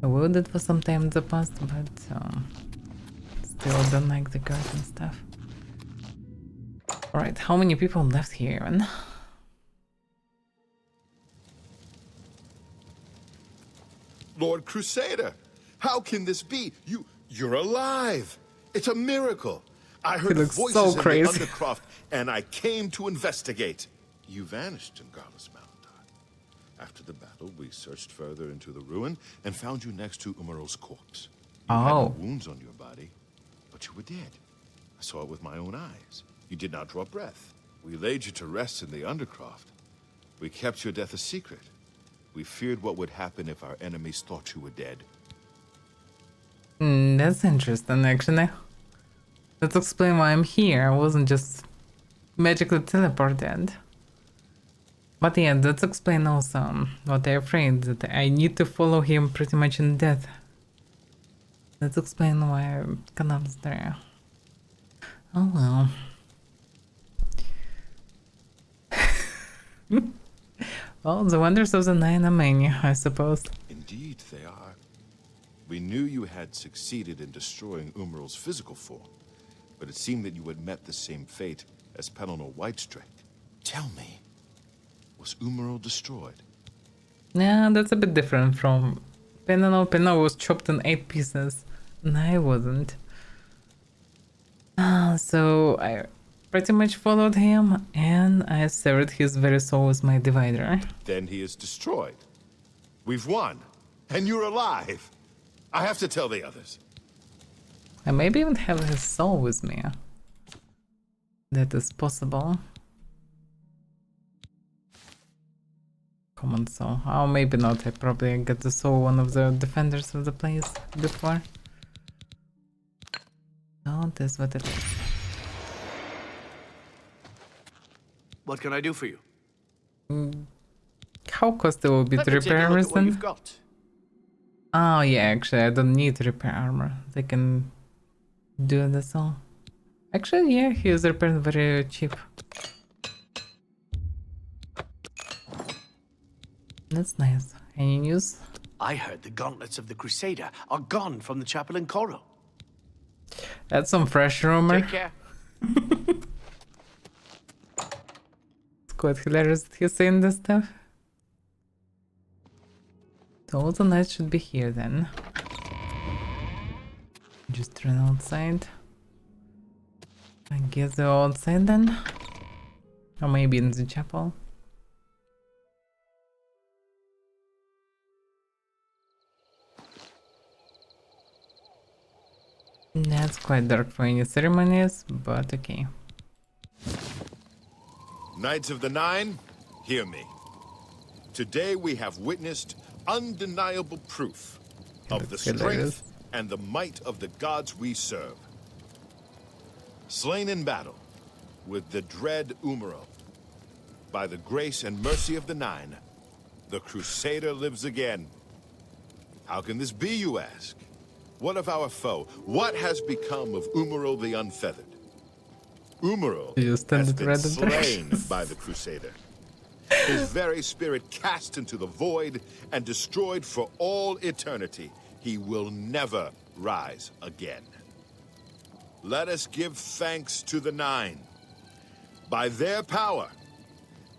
I wielded for some time in the past, but still don't like the guard and stuff. Alright, how many people left here even? Lord Crusader, how can this be? You're alive! It's a miracle! I heard voices so in crazy. the Undercroft, and I came to investigate. You vanished in Garlus Mountain. After the battle, we searched further into the ruin and found you next to Umaral's corpse. You had no wounds on your body, but you were dead. I saw it with my own eyes. You did not draw breath. We laid you to rest in the Undercroft. We kept your death a secret. We feared what would happen if our enemies thought you were dead. That's interesting, actually. Let's explain why I'm here. I wasn't just magically teleported. But yeah, let's explain also what I'm afraid that I need to follow him pretty much in death. Let's explain why I cannot there. Oh well. Well, the wonders of the Nine are many, I suppose. Indeed, they are. We knew you had succeeded in destroying Umaral's physical form, but it seemed that you had met the same fate as Penal Whitestrike. Tell me, was Umaral destroyed? Yeah, that's a bit different from Penal. Penal was chopped in 8 pieces, and I wasn't. So I pretty much followed him, and I severed his very soul with my divider. Then he is destroyed. We've won, and you're alive. I have to tell the others. I maybe even have his soul with me. That is possible. Common soul. Oh, maybe not. I probably got the soul one of the defenders of the place before. Oh, that's what it is. What can I do for you? How costly will it be to repair everything? Oh yeah, actually I don't need to repair armor. They can do this all. Actually, yeah, he is repaired very cheap. That's nice. Any news? I heard the gauntlets of the Crusader are gone from the chapel in Coro. That's some fresh rumor. Take care. It's quite hilarious that he's saying this stuff. So all the knights should be here then. Just run outside. I guess they're outside then. Or maybe in the chapel. That's quite dark for any ceremonies, but okay. Knights of the Nine, hear me. Today we have witnessed undeniable proof of the strength and the might of the gods we serve. Slain in battle with the dread Umaro, by the grace and mercy of the Nine, the Crusader lives again. How can this be, you ask? What of our foe? What has become of Umaro the Unfeathered? Umaro has been slain by the Crusader. His very spirit cast into the void and destroyed for all eternity. He will never rise again. Let us give thanks to the Nine. By their power,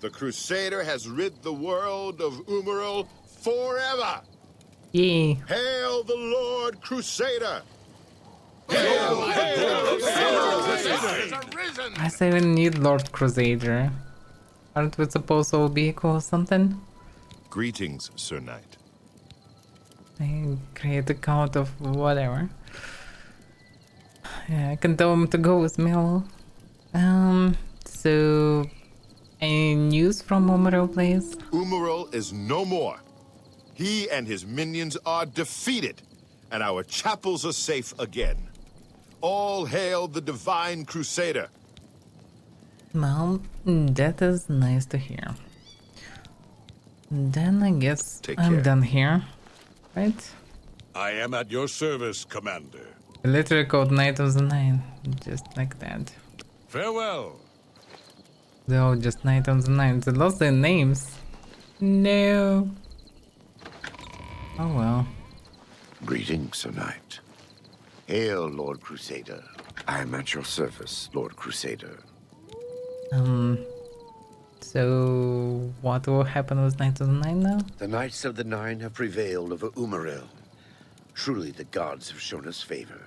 the Crusader has rid the world of Umaro forever. Yeah. Hail the Lord Crusader! Hail! I say we need Lord Crusader. Aren't we supposed to be equal or something? Greetings, Sir Knight. I create a count of whatever. Yeah, I can tell him to go with me. So any news from Umaro, please? Umaro is no more. He and his minions are defeated, and our chapels are safe again. All hail the divine Crusader. Well, that is nice to hear. Then I guess I'm done here, right? I am at your service, Commander. Literally called Knight of the Nine, just like that. Farewell. They're all just Knight of the Nine. They lost their names. No. Oh well. Greetings, Sir Knight. Hail, Lord Crusader. I am at your service, Lord Crusader. So what will happen with Knights of the Nine now? The Knights of the Nine have prevailed over Umaril. Truly, the gods have shown us favor.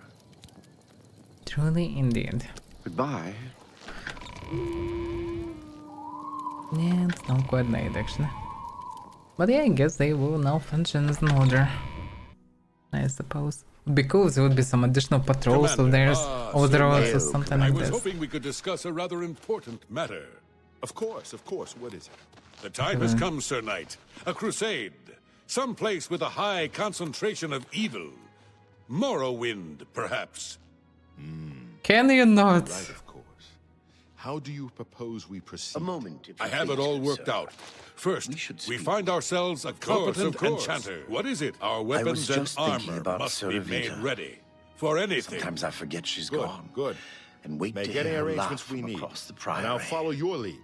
Truly indeed. Goodbye. Yeah, it's not quite night actually. But yeah, I guess they will now function as an order. I suppose. Because there would be some additional patrols of theirs over the roads or something like this. I was hoping we could discuss a rather important matter. Of course. What is it? The time has come, Sir Knight. A crusade. Some place with a high concentration of evil. Morrowind, perhaps. Can you not? Right, of course. How do you propose we proceed? A moment, if I you have it please, all good worked sir. out. First, we find ourselves a competent enchanter. What is it? Our weapons and armor must be made ready. For anything. Sometimes I forget she's Good, gone. good. And wait Make to any hear her arrangements laugh we from need. across the priory. And I'll follow your lead.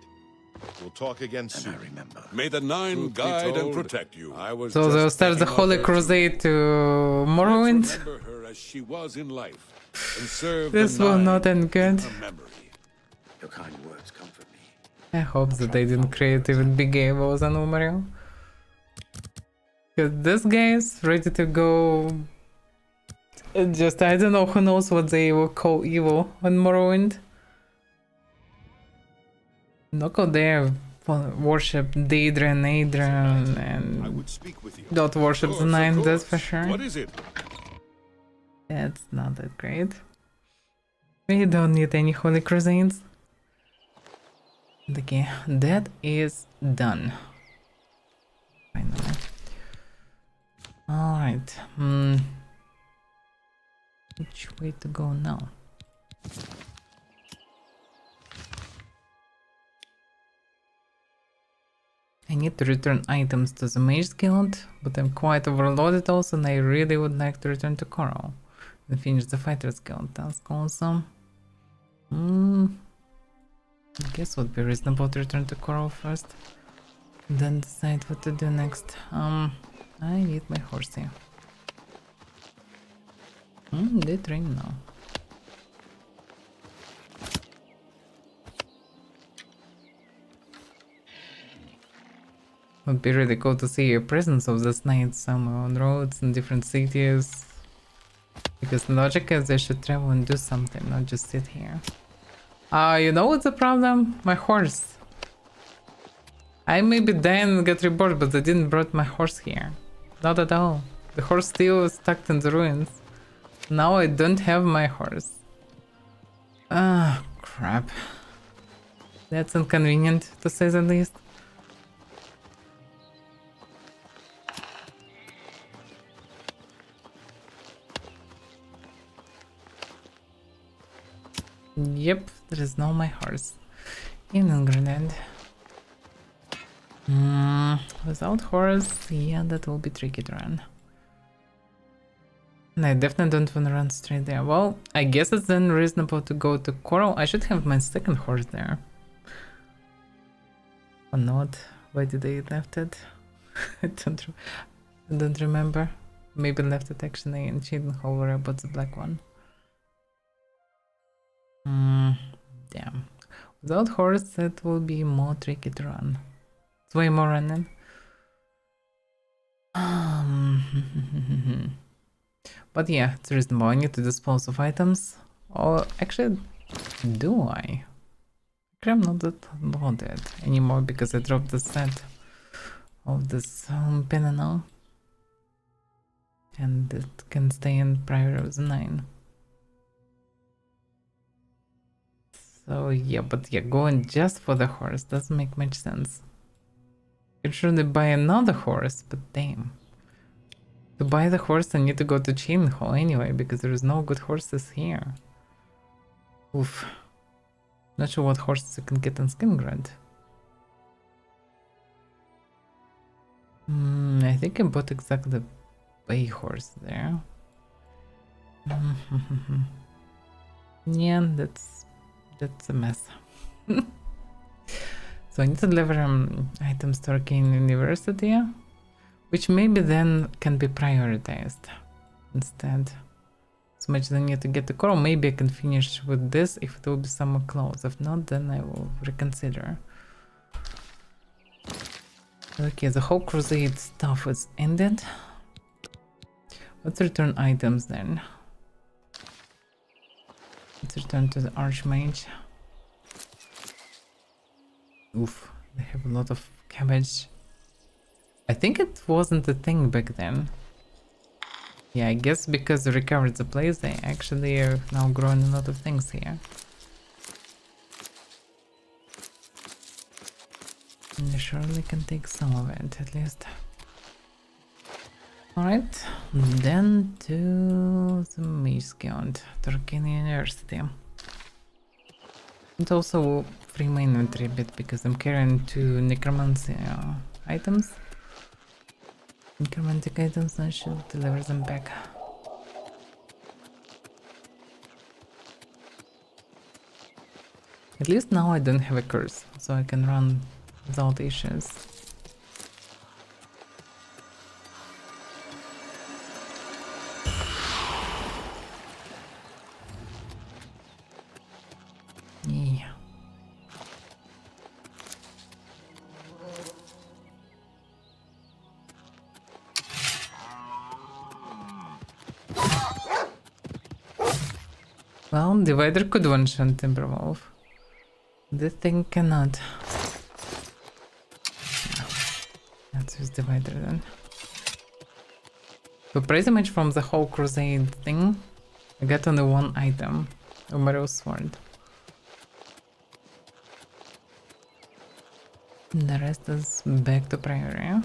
We'll talk again soon. I remember. May the Nine guide and protect you. I was So they'll start the Holy Crusade to Morrowind? Remember her as she was in life, and serve This the will Nine not end good. in her memory. Your kind words comfort me. I hope that they didn't create even big evils on Umaro. Because this guy is ready to go. Just, I don't know who knows what they will call evil on Morrowind. Look out there, worship Daedra and Adra and don't worship the Nine, that's for sure. What is it? That's not that great. We don't need any Holy Crusades. Okay, that is done. Finally. Alright. Which way to go now? I need to return items to the Mage Guild, but I'm quite overloaded also, and I really would like to return to Coral and finish the Fighters Guild task also. I guess would be reasonable to return to Coral first, then decide what to do next. I need my horse here. Did rain now. Would be really cool to see a presence of this knight somewhere on roads in different cities. Because the logic is they should travel and do something, not just sit here. You know what's the problem? My horse. I maybe die and get reborn, but I didn't brought my horse here. Not at all. The horse still is stuck in the ruins. Now I don't have my horse. Ah, crap. That's inconvenient, to say the least. Yep, there is no my horse in England. Without horse, yeah, that will be tricky to run. And I definitely don't want to run straight there. Well, I guess it's then reasonable to go to Coral. I should have my second horse there. Or not? Why did I left it? I don't remember. Maybe left it actually in Cheadenhall where I bought the black one. Damn. Without horse, it will be more tricky to run. It's way more running. But yeah, it's reasonable. I need to dispose of items. Or actually, do I? I'm not that loaded anymore because I dropped the set of this pen now. And it can stay in prior of the 9. So yeah, but yeah, going just for the horse doesn't make much sense. You should buy another horse, but damn. To buy the horse I need to go to Cheadenhall anyway, because there is no good horses here. Oof. Not sure what horses you can get in Skingrad. I think I bought exactly the bay horse there. Yeah, that's a mess. So I need to deliver items to Arcane University, which maybe then can be prioritized instead. So much as I need to get the Coral, maybe I can finish with this if it will be somewhere close. If not, then I will reconsider. Okay, the whole crusade stuff is ended. Let's return items then. Let's return to the Archmage. Oof, they have a lot of cabbage. I think it wasn't a thing back then. Yeah, I guess because they recovered the place, they actually are now growing a lot of things here. And they surely can take some of it, at least. Alright, then to the Mage Guild, Arcane University. And also free my inventory a bit because I'm carrying 2 necromancy items. Necromantic items, I should deliver them back. At least now I don't have a curse, so I can run without issues. Yeah. Well, Divider could one-shot Timberwolf. This thing cannot. Let's use Divider then. So pretty much from the whole crusade thing, I got only one item, a Mario Sword. The rest is back to Priory.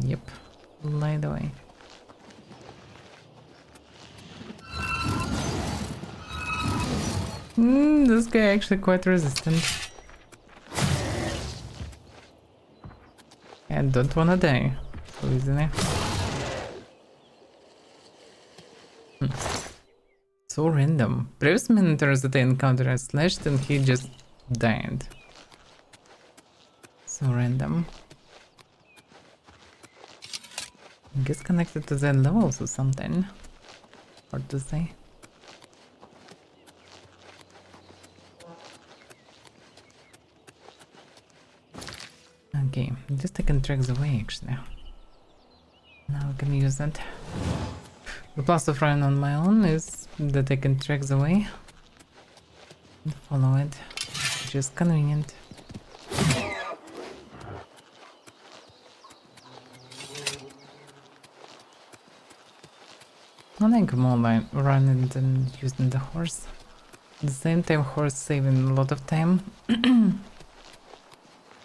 Yep, light away. This guy actually quite resistant. And don't wanna die so easily. So random. Previous minotaurs that I encountered I slashed and he just died. So random. I guess connected to the levels or something. Hard to say. Okay, just I can track the way actually. Now I can use that. The plus of running on my own is that I can track the way and follow it, which is convenient. I think more like running than using the horse. At the same time, horse saving a lot of time.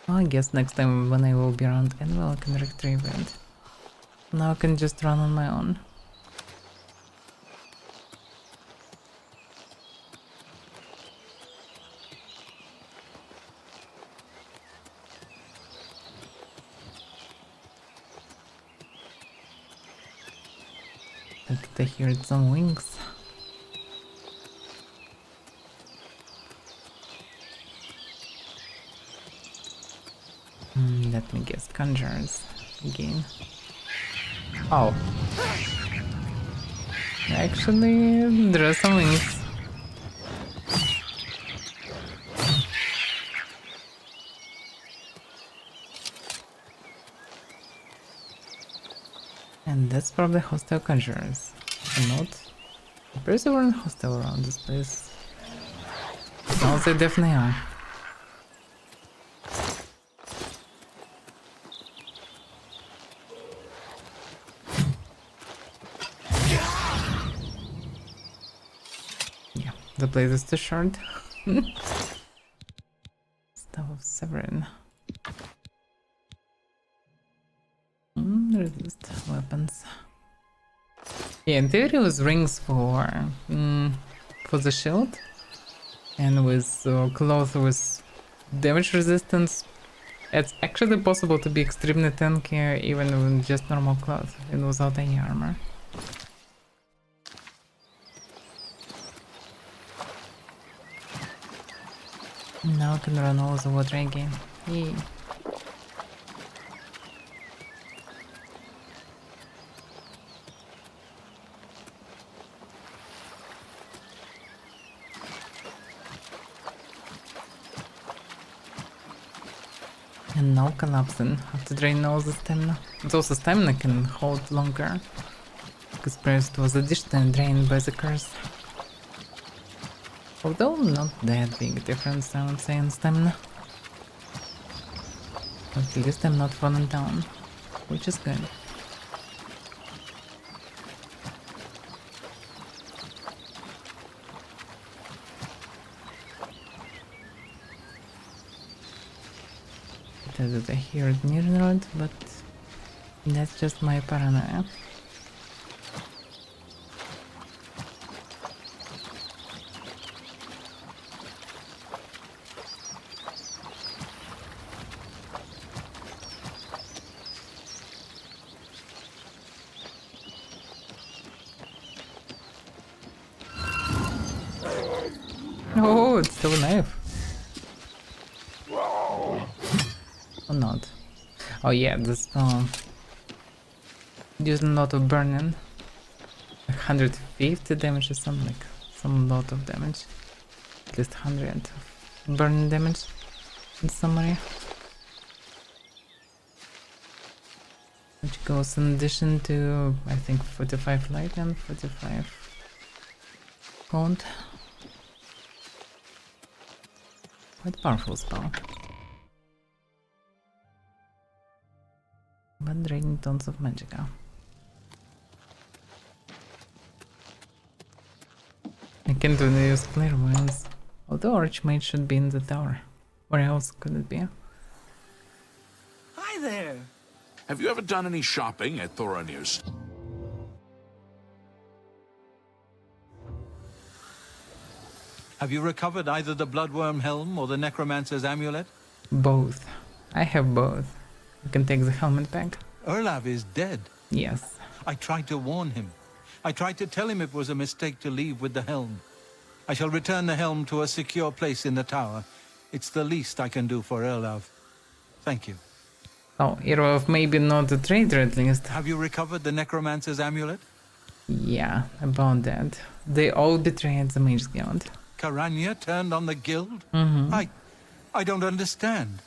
Well, I guess next time when I will be around Anvil I can retrieve it. Now I can just run on my own. I hear some wings. Let me guess, conjurers again. Oh. Actually, there are some wings. And that's probably hostile conjurers. Or not. There's a hostile around this place. No, they definitely are. Yeah, the place is too short. Stuff of Severin. Resist weapons. Yeah, in theory it was rings for the shield, and with cloth with damage resistance. It's actually possible to be extremely tanky even with just normal cloth and without any armor. Now I can run all the water again. Yay. And now collapsing. Have to drain all the stamina. It's also stamina can hold longer, because first was additionally drained by the curse. Although not that big difference, I would say, in stamina. At least I'm not falling down, which is good. That I hear it near the road, but that's just my paranoia. Oh, it's still a knife. Or not. Oh yeah, this using a lot of burning. 150 damage or something, like some lot of damage. At least 100 burning damage in summary. Which goes in addition to, I think, 45 light and 45 cold. Quite powerful spell. But draining tons of magicka. I can't really use clairvoyance, although Archmage should be in the tower. Where else could it be? Hi there. Have you ever done any shopping at Thoronir's? Have you recovered either the Bloodworm Helm or the Necromancer's Amulet? Both. I have both. You can take the helmet back. Erlav is dead. Yes. I tried to warn him. I tried to tell him it was a mistake to leave with the helm. I shall return the helm to a secure place in the tower. It's the least I can do for Erlav. Thank you. Oh, Erlav maybe not a traitor at least. Have you recovered the Necromancer's amulet? Yeah, about that. They all betrayed the Mage Guild. Karanya turned on the guild? Mm-hmm. I don't understand.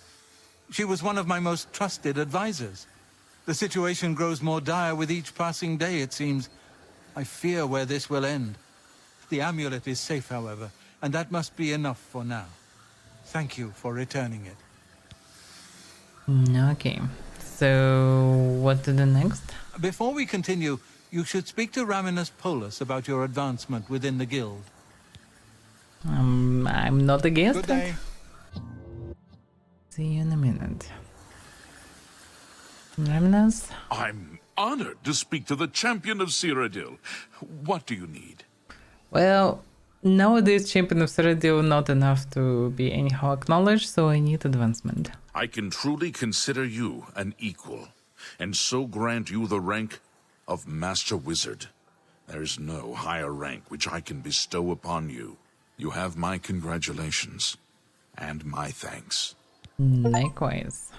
She was one of my most trusted advisors. The situation grows more dire with each passing day, it seems. I fear where this will end. The amulet is safe, however, and that must be enough for now. Thank you for returning it. Okay, so what to do next? Before we continue, you should speak to Raminus Polus about your advancement within the guild. I'm not against Good day. it. See you in a minute. Raminus? I'm honored to speak to the champion of Cyrodiil. What do you need? Well, nowadays champion of Cyrodiil not enough to be anyhow acknowledged, so I need advancement. I can truly consider you an equal, and so grant you the rank of Master Wizard. There is no higher rank which I can bestow upon you. You have my congratulations, and my thanks. Likewise.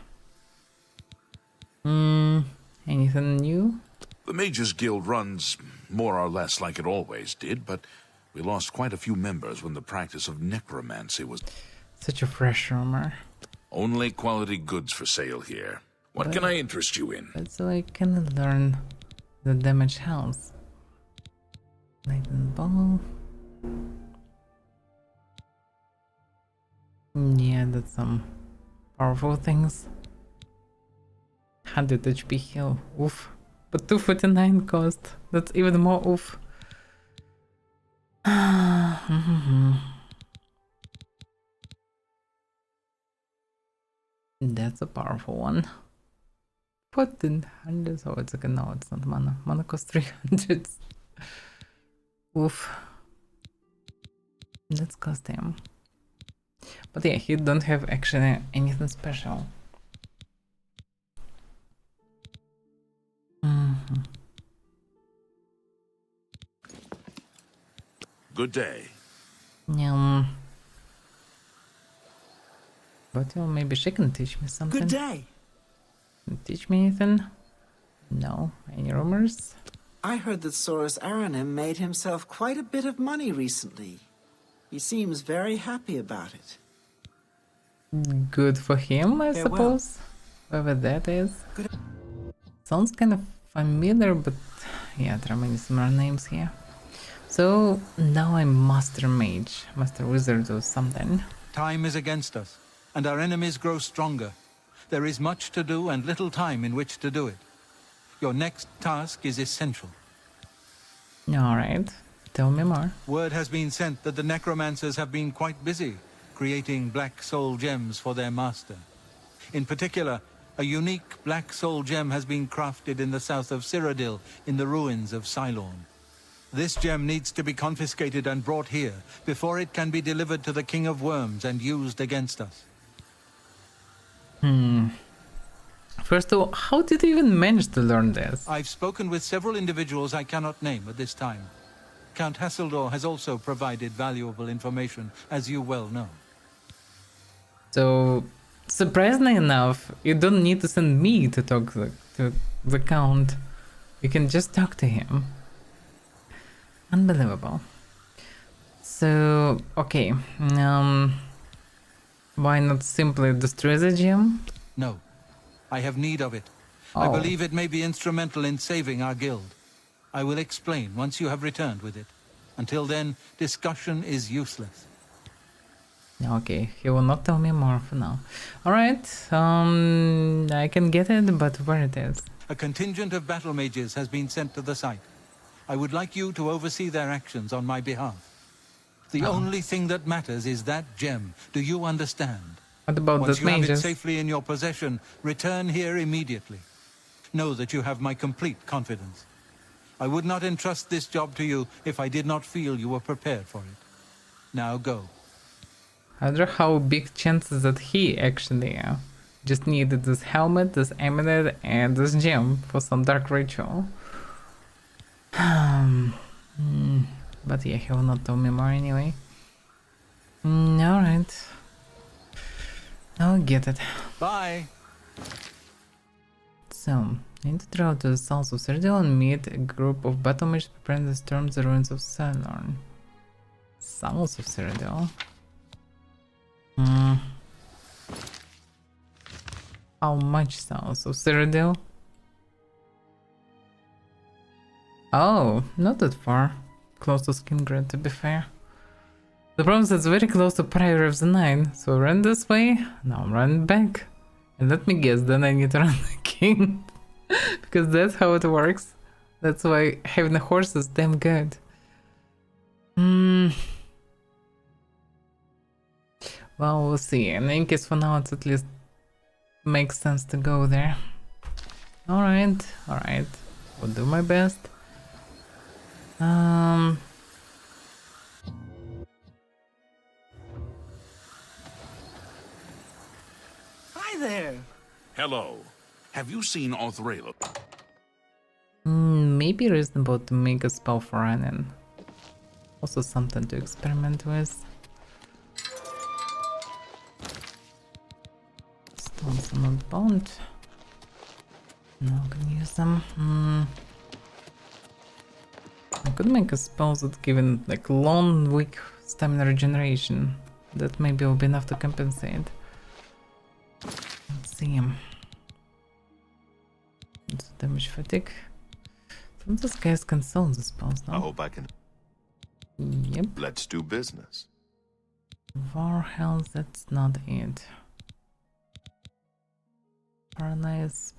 Anything new? The Mages Guild runs more or less like it always did, but we lost quite a few members when the practice of necromancy was... Such a fresh rumor. Only quality goods for sale here. What can I interest you in? But so I can learn the damage health. Lightning ball. Yeah, that's some powerful things. 100 HP heal. Oof. But 249 cost. That's even more oof. That's a powerful one. 1400. Oh, it's okay. No, it's not mana. Mana costs 300. Oof. Let's cost him. But yeah, he don't have actually anything special. Good day. But well, maybe she can teach me something. Good day. Teach me anything? No. Any rumors? I heard that Saurus Aranim made himself quite a bit of money recently. He seems very happy about it. Good for him, I Farewell. suppose. Whoever that is. Sounds kind of familiar, but yeah, there are many similar names here. So now I'm Master Mage, Master Wizard or something. Time is against us, and our enemies grow stronger. There is much to do and little time in which to do it. Your next task is essential. Alright, tell me more. Word has been sent that the necromancers have been quite busy creating black soul gems for their master. In particular, a unique black soul gem has been crafted in the south of Cyrodiil in the ruins of Cylorn. This gem needs to be confiscated and brought here before it can be delivered to the King of Worms and used against us. First of all, how did you even manage to learn this? I've spoken with several individuals I cannot name at this time. Count Hasseldor has also provided valuable information, as you well know. So, surprisingly enough, you don't need to send me to talk to the Count. You can just talk to him. Unbelievable. So, okay. Why not simply destroy the gem? No. I have need of it. I believe it may be instrumental in saving our guild. I will explain once you have returned with it. Until then, discussion is useless. Okay, he will not tell me more for now. Alright, I can get it, but where it is? A contingent of battle mages has been sent to the site. I would like you to oversee their actions on my behalf. The only thing that matters is that gem. Do you understand? What about Once the you have it mages? safely in your possession, return here immediately. Know that you have my complete confidence. I would not entrust this job to you if I did not feel you were prepared for it. Now go. I wonder how big chances that he actually just needed this helmet, this amulet, and this gem for some dark ritual. But yeah, he will not tell me more anyway. Alright. I'll get it. Bye. So, I need to travel to the south of Cyrodiil and meet a group of battle mages preparing to storm the ruins of Salorn. South of Cyrodiil? How much south of Cyrodiil? Oh, not that far. Close to Skingrid, to be fair. The problem is it's very close to Priory of the Nine, so I ran this way, now I'm running back. And let me guess, then I need to run again. Because that's how it works. That's why having a horse is damn good. Well, we'll see. In any case, for now, it at least makes sense to go there. Alright. Will do my best. Hi there. Hello. Have you seen Othrail? Maybe reasonable to make a spell for running. Also something to experiment with. Stones are not bound. No, I can use them. I could make a spell that given like long weak stamina regeneration. That maybe will be enough to compensate. Let's see. It's damage fatigue. Some of those guys can sell the spells now. I hope I can. Yep. Let's do business. War health, that's not it. Paralyze.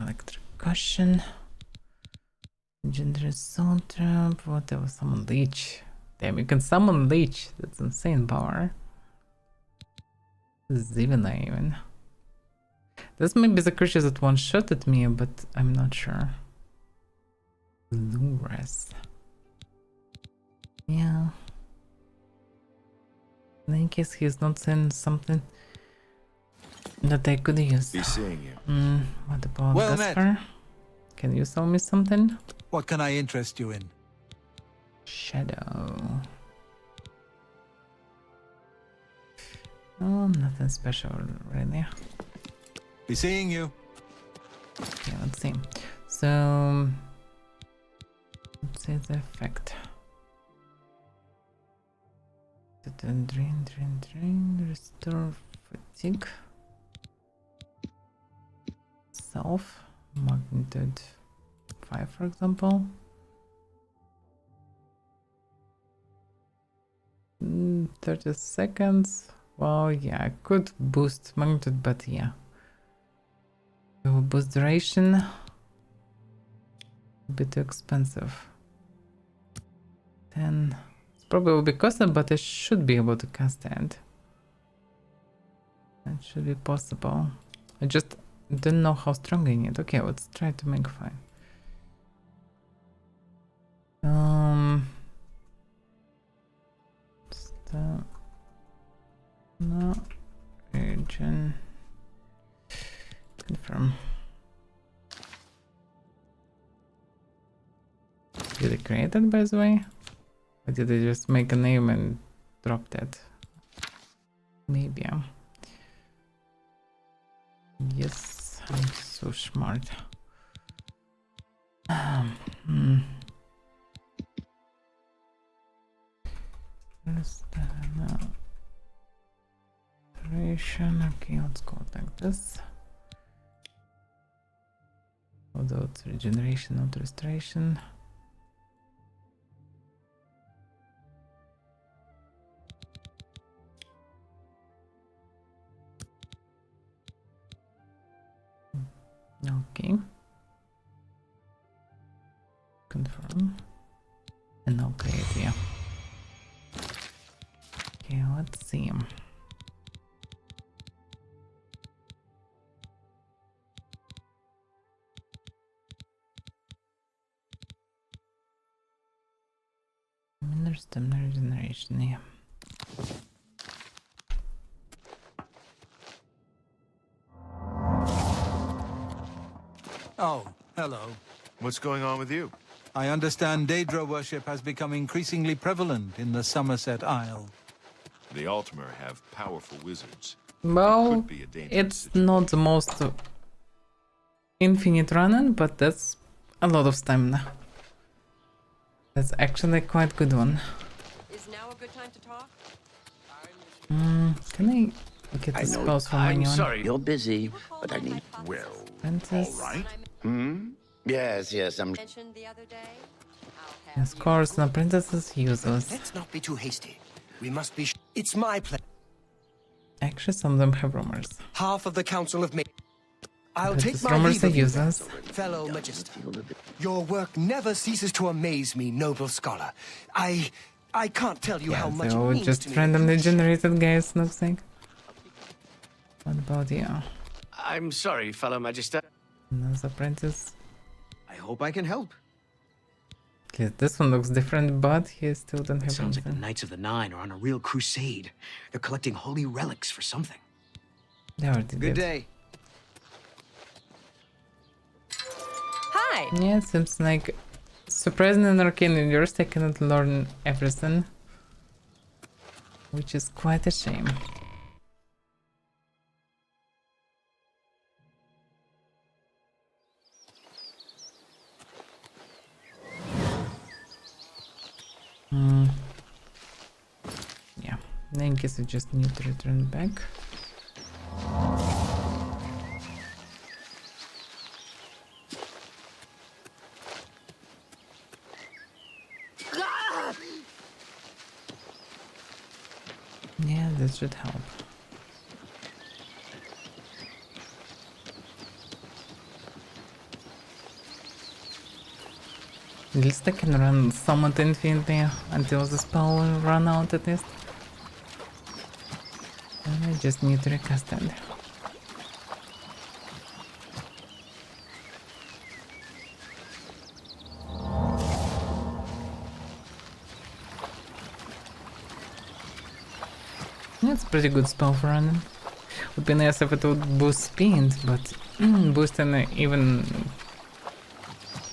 Electric cushion. Legendary soul trap. Whatever. Summon leech. Damn, you can summon leech. That's insane power. Zivina even. This may be the creature that one shot at me, but I'm not sure. Luras. Yeah. In any case, he's not saying something that I could use. Be seeing you. What about Well Gaspar? Can you sell me something? What can I interest you in? Shadow. Oh, nothing special really. Be seeing you. Okay, let's see. So, let's see the effect. Drain, restore fatigue. Self, magnitude 5 for example. 30 seconds. Well, yeah, I could boost magnitude, but yeah. It will boost duration. A bit too expensive. 10. It's probably will be costly, but I should be able to cast it. That should be possible. I just didn't know how strong I need. Okay, let's try to make 5. No. Region. Confirm. Did I create it, by the way? Or did I just make a name and drop that? Maybe. Yes, I'm so smart. Narration. Okay, let's go like this. Although it's regeneration, not restoration. Okay. Confirm. And now create here. Okay, let's see. Stamina regeneration, yeah. Oh, Hello. What's going on with you? I understand Daedra worship has become increasingly prevalent in the Somerset Isle. The Altimer have powerful wizards. Well, Could be a dangerous it's not the most infinite running, but that's a lot of stamina. That's actually quite good one. Is now a good time to talk? Can I get the spells from anyone? I'm sorry, you're busy, but I need... Well, Apprentice. all right. Yes, I'm... Mentioned the other day. Yes, of course, an apprentice is useless. Let's not be too hasty. We must be... It's my pleasure. Actually, some of them have rumors. Half of the Council of Mage. I'll But take these my rumors leave are of you, useless. fellow Magister. Your work never ceases to amaze me, noble scholar. I can't tell you how much They're it all means just to me. randomly generated guys, looks like. What about you? I'm sorry, fellow Magister. Another apprentice. I hope I can help. Okay, this one looks different, but he still don't have Sounds like the anything. Knights of the Nine are on a real crusade. They're collecting holy relics for something. They already Good did. day. Hi. Yeah, it seems like surprisingly in Arcane University I cannot learn everything, which is quite a shame. Yeah, in case we just need to return back. Yeah, this should help. At least I can run somewhat infinitely until the spell will run out at least. And I just need to recast it. It's a pretty good spell for running. Would be nice if it would boost speed, but boosting even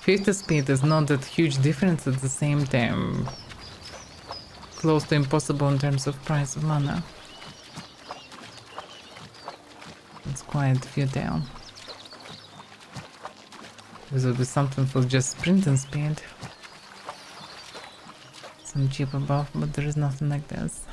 50 speed is not that huge difference at the same time. Close to impossible in terms of price of mana. It's quite futile. This would be something for just sprinting speed. Some cheaper buff, but there is nothing like this.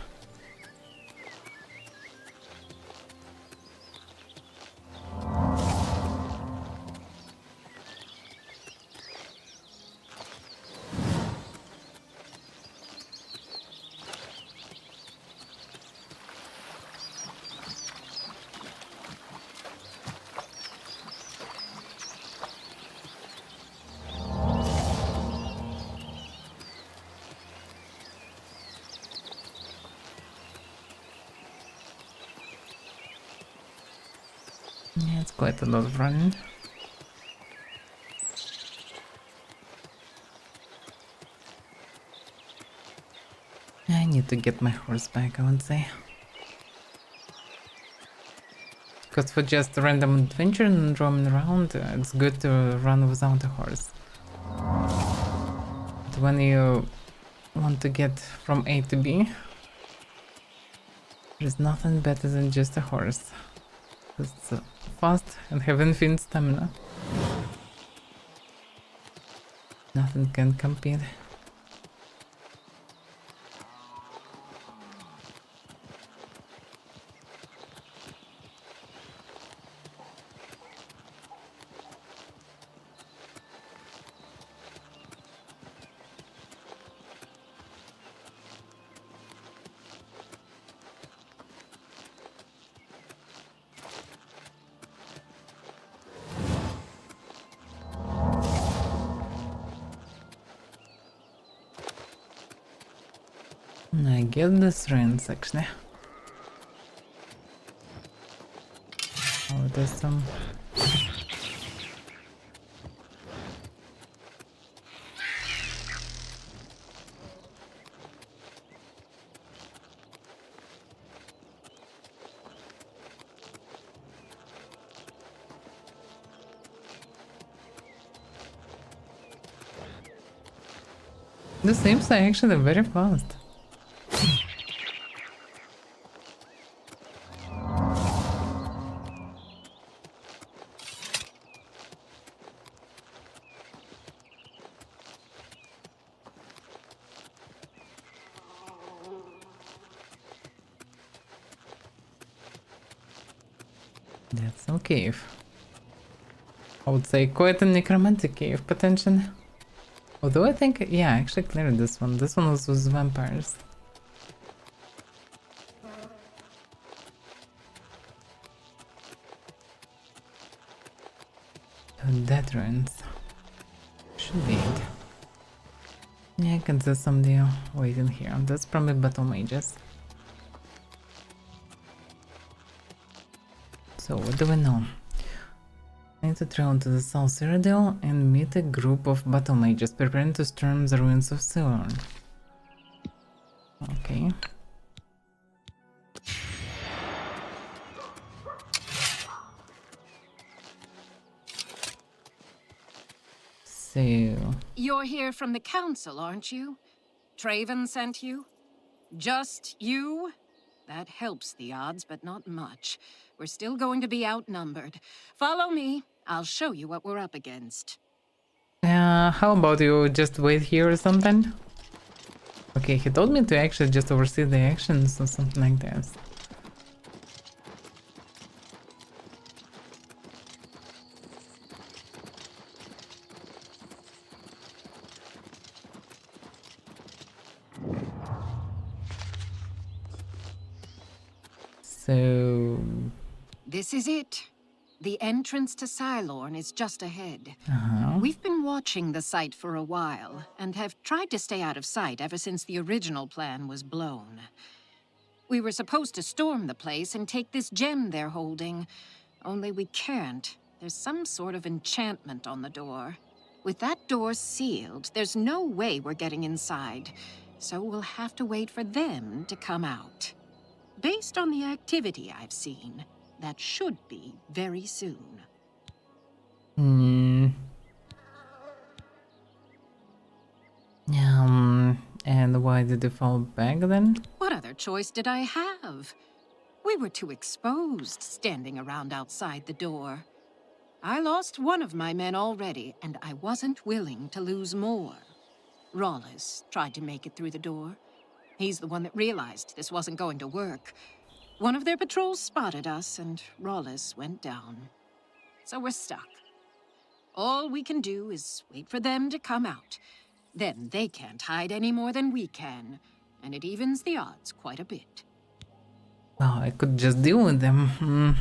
Yeah, it's quite a lot of running. I need to get my horse back, I would say. Because for just random adventure and roaming around, it's good to run without a horse. But when you want to get from A to B, there's nothing better than just a horse. It's fast and have infinite stamina. Nothing can compete. I get the strengths actually. Oh, there's some. This seems actually very fast. That's no cave. I would say quite a necromantic cave, potentially. Although I think, yeah, I actually cleared this one. This one was with vampires. Dead ruins. Should be it. Yeah, I can see somebody waiting here. That's probably battle mages. So, what do we know? I need to travel to the South Cyrodiil and meet a group of battle mages preparing to storm the ruins of Cylon. Okay. So... You're here from the council, aren't you? Traven sent you? Just you? That helps the odds, but not much. We're still going to be outnumbered. Follow me. I'll show you what we're up against. How about you just wait here or something? Okay, he told me to actually just oversee the actions or something like this. So... This is it. The entrance to Cylorn is just ahead. Uh-huh. We've been watching the site for a while, and have tried to stay out of sight ever since the original plan was blown. We were supposed to storm the place and take this gem they're holding, only we can't. There's some sort of enchantment on the door. With that door sealed, there's no way we're getting inside, so we'll have to wait for them to come out. Based on the activity I've seen, that should be very soon. And why did they fall back then? What other choice did I have? We were too exposed standing around outside the door. I lost one of my men already, and I wasn't willing to lose more. Rawlis tried to make it through the door. He's the one that realized this wasn't going to work. One of their patrols spotted us, and Rawlis went down. So we're stuck. All we can do is wait for them to come out. Then they can't hide any more than we can, and it evens the odds quite a bit. Well, I could just deal with them.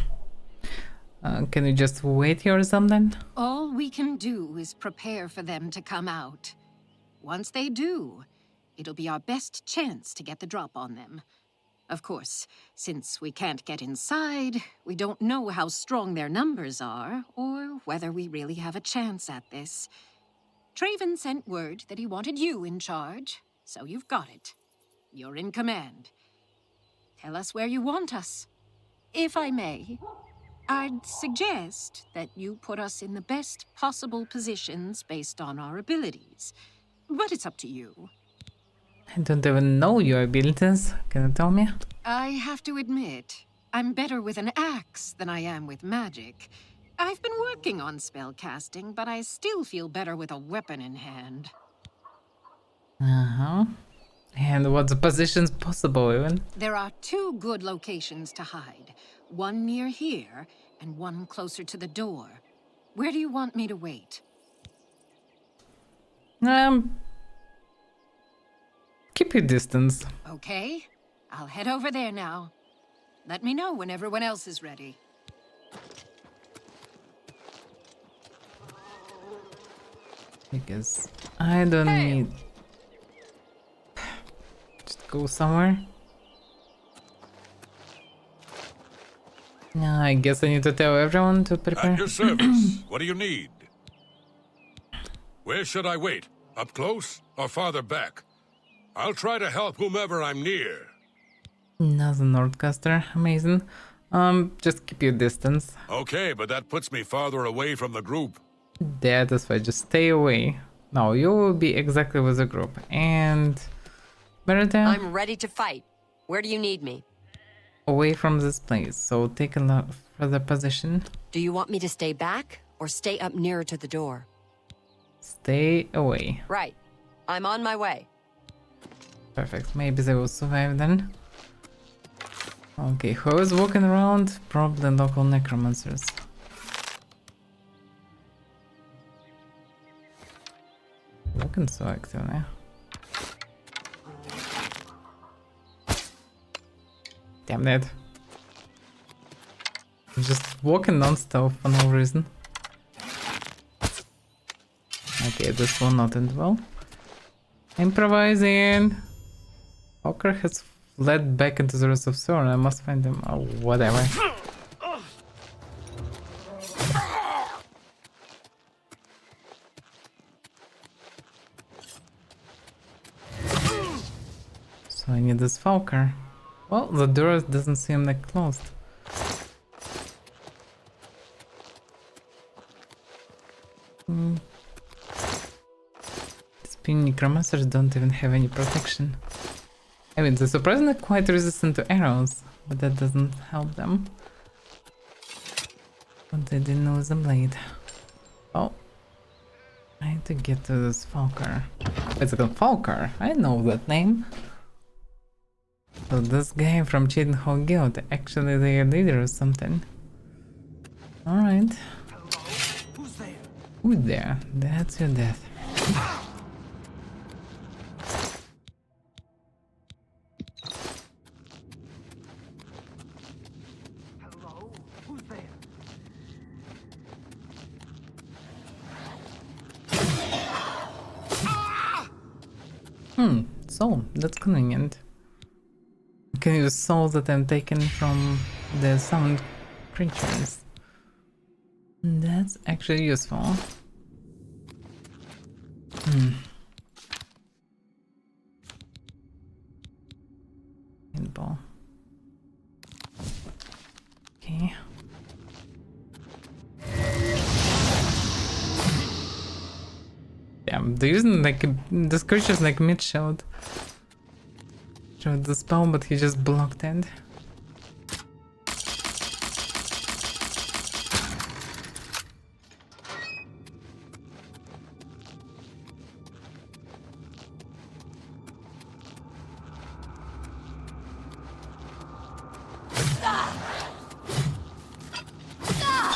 Can you just wait here or something? All we can do is prepare for them to come out. Once they do, it'll be our best chance to get the drop on them. Of course, since we can't get inside, we don't know how strong their numbers are, or whether we really have a chance at this. Traven sent word that he wanted you in charge, so you've got it. You're in command. Tell us where you want us. If I may, I'd suggest that you put us in the best possible positions based on our abilities. But it's up to you. I don't even know your abilities. Can you tell me? I have to admit, I'm better with an axe than I am with magic. I've been working on spellcasting, but I still feel better with a weapon in hand. Uh-huh. And what's the positions possible even? There are 2 good locations to hide. One near here, and one closer to the door. Where do you want me to wait? Keep your distance. Okay, I'll head over there now. Let me know when everyone else is ready. Because I don't need... Just go somewhere. Yeah, I guess I need to tell everyone to prepare. At your service. What do you need? Where should I wait? Up close or farther back? I'll try to help whomever I'm near. Another Nordcaster, amazing. Just keep your distance. Okay, but that puts me farther away from the group. That's why, just stay away. No, you will be exactly with the group. And Beretta, I'm ready to fight. Where do you need me? away from this place. So take a look for the position. Do you want me to stay back or stay up nearer to the door? Stay away. Right. I'm on my way. Perfect. Maybe they will survive then. Okay, who is walking around? Probably local necromancers. Looking so active now. Damn it. Just walking non-stop for no reason. Okay, this will not end well. Improvising! Hawker has fled back into the rest of Thorn. I must find him. Oh, whatever. So I need this Falker. Well, the door doesn't seem like closed. Spin necromancers don't even have any protection. I mean, they're surprisingly quite resistant to arrows, but that doesn't help them. But they didn't know the blade. Oh. I need to get to this Falker. It's called Falker. I know that name. So this guy from Cheatenhall Guild, actually their leader or something. Alright. Who's there? Who's there? That's your death. Hello? Who's there? So that's convenient. You can use souls that I'm taken from the summoned creatures. That's actually useful. Paintball. Okay. Damn, they're using like this creature's like mid shield. Showed the spell, but he just blocked it.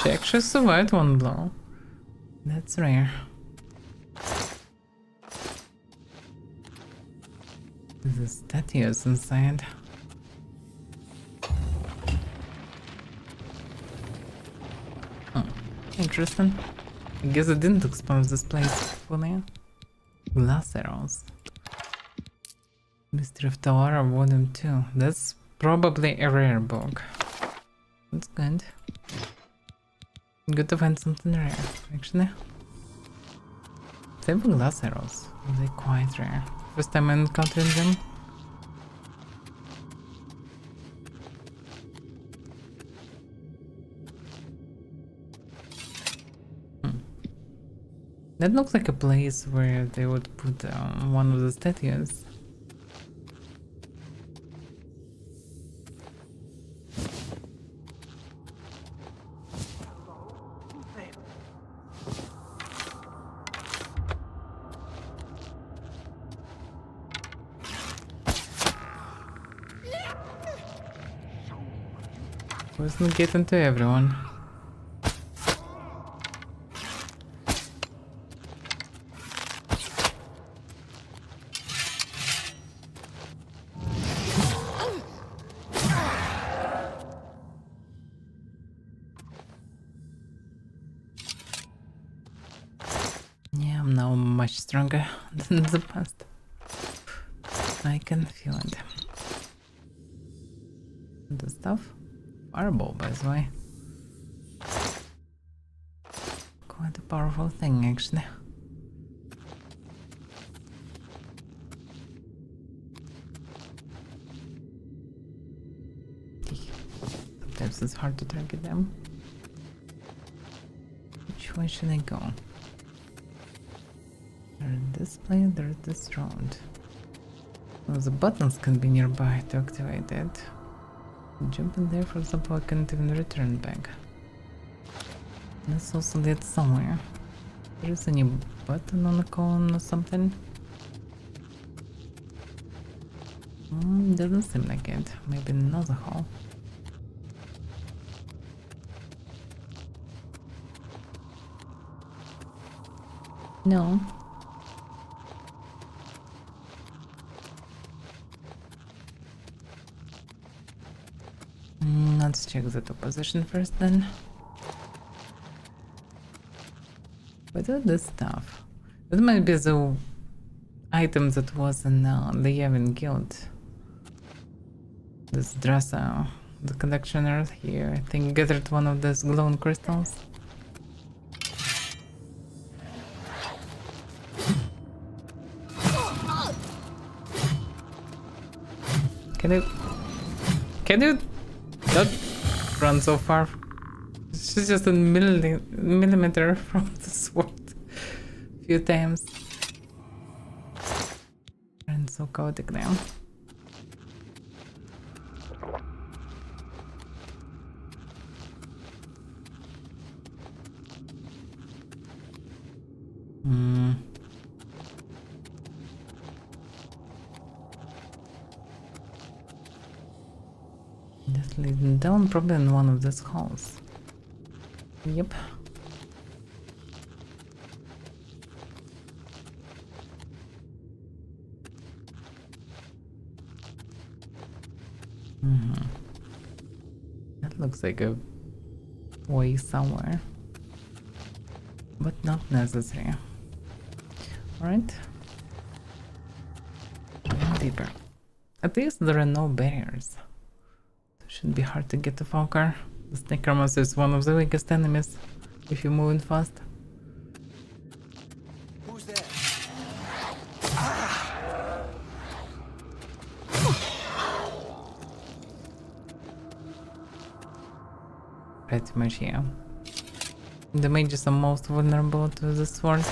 She actually survived one blow. That's rare. The statues inside. Oh, interesting. I guess I didn't expose this place fully. Glass arrows. Mystery of Talara Volume 2. That's probably a rare book. That's good. Good to find something rare, actually. Same for glass arrows. They're quite rare. First time I'm encountering them. That looks like a place where they would put one of the statues. Wasn't getting to everyone. Yeah, I'm now much stronger than in the past. I can feel it. The stuff? Fireball, by the way. Quite a powerful thing, actually. Sometimes it's hard to target them. Which way should I go? There's this place, there's this round. Oh, the buttons can be nearby to activate it. Jump in there, for example, I can't even return back. This also leads somewhere. There is any button on the column or something? Doesn't seem like it. Maybe another hole. No. Let's check the top position first then. What is this stuff? That might be the item that was in the Yavin Guild. This dresser, the collectioner here, I think gathered one of those glowing crystals. Can you not run so far? She's just a millimeter from the sword. A few times. And so chaotic now. Just leading down, probably in one of these halls. Yep. That looks like a way somewhere, but not necessary. Alright. Deeper. At least there are no barriers. It shouldn't be hard to get to Falkar. The Snake Armors is one of the weakest enemies if you're moving fast. Who's there? Pretty much, yeah. The mages are most vulnerable to the sword.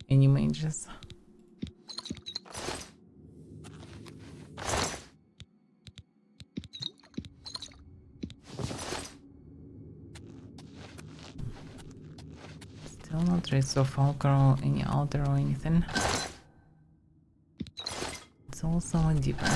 Any mages. Still not trace of Falkar or any altar or anything. It's also a deeper.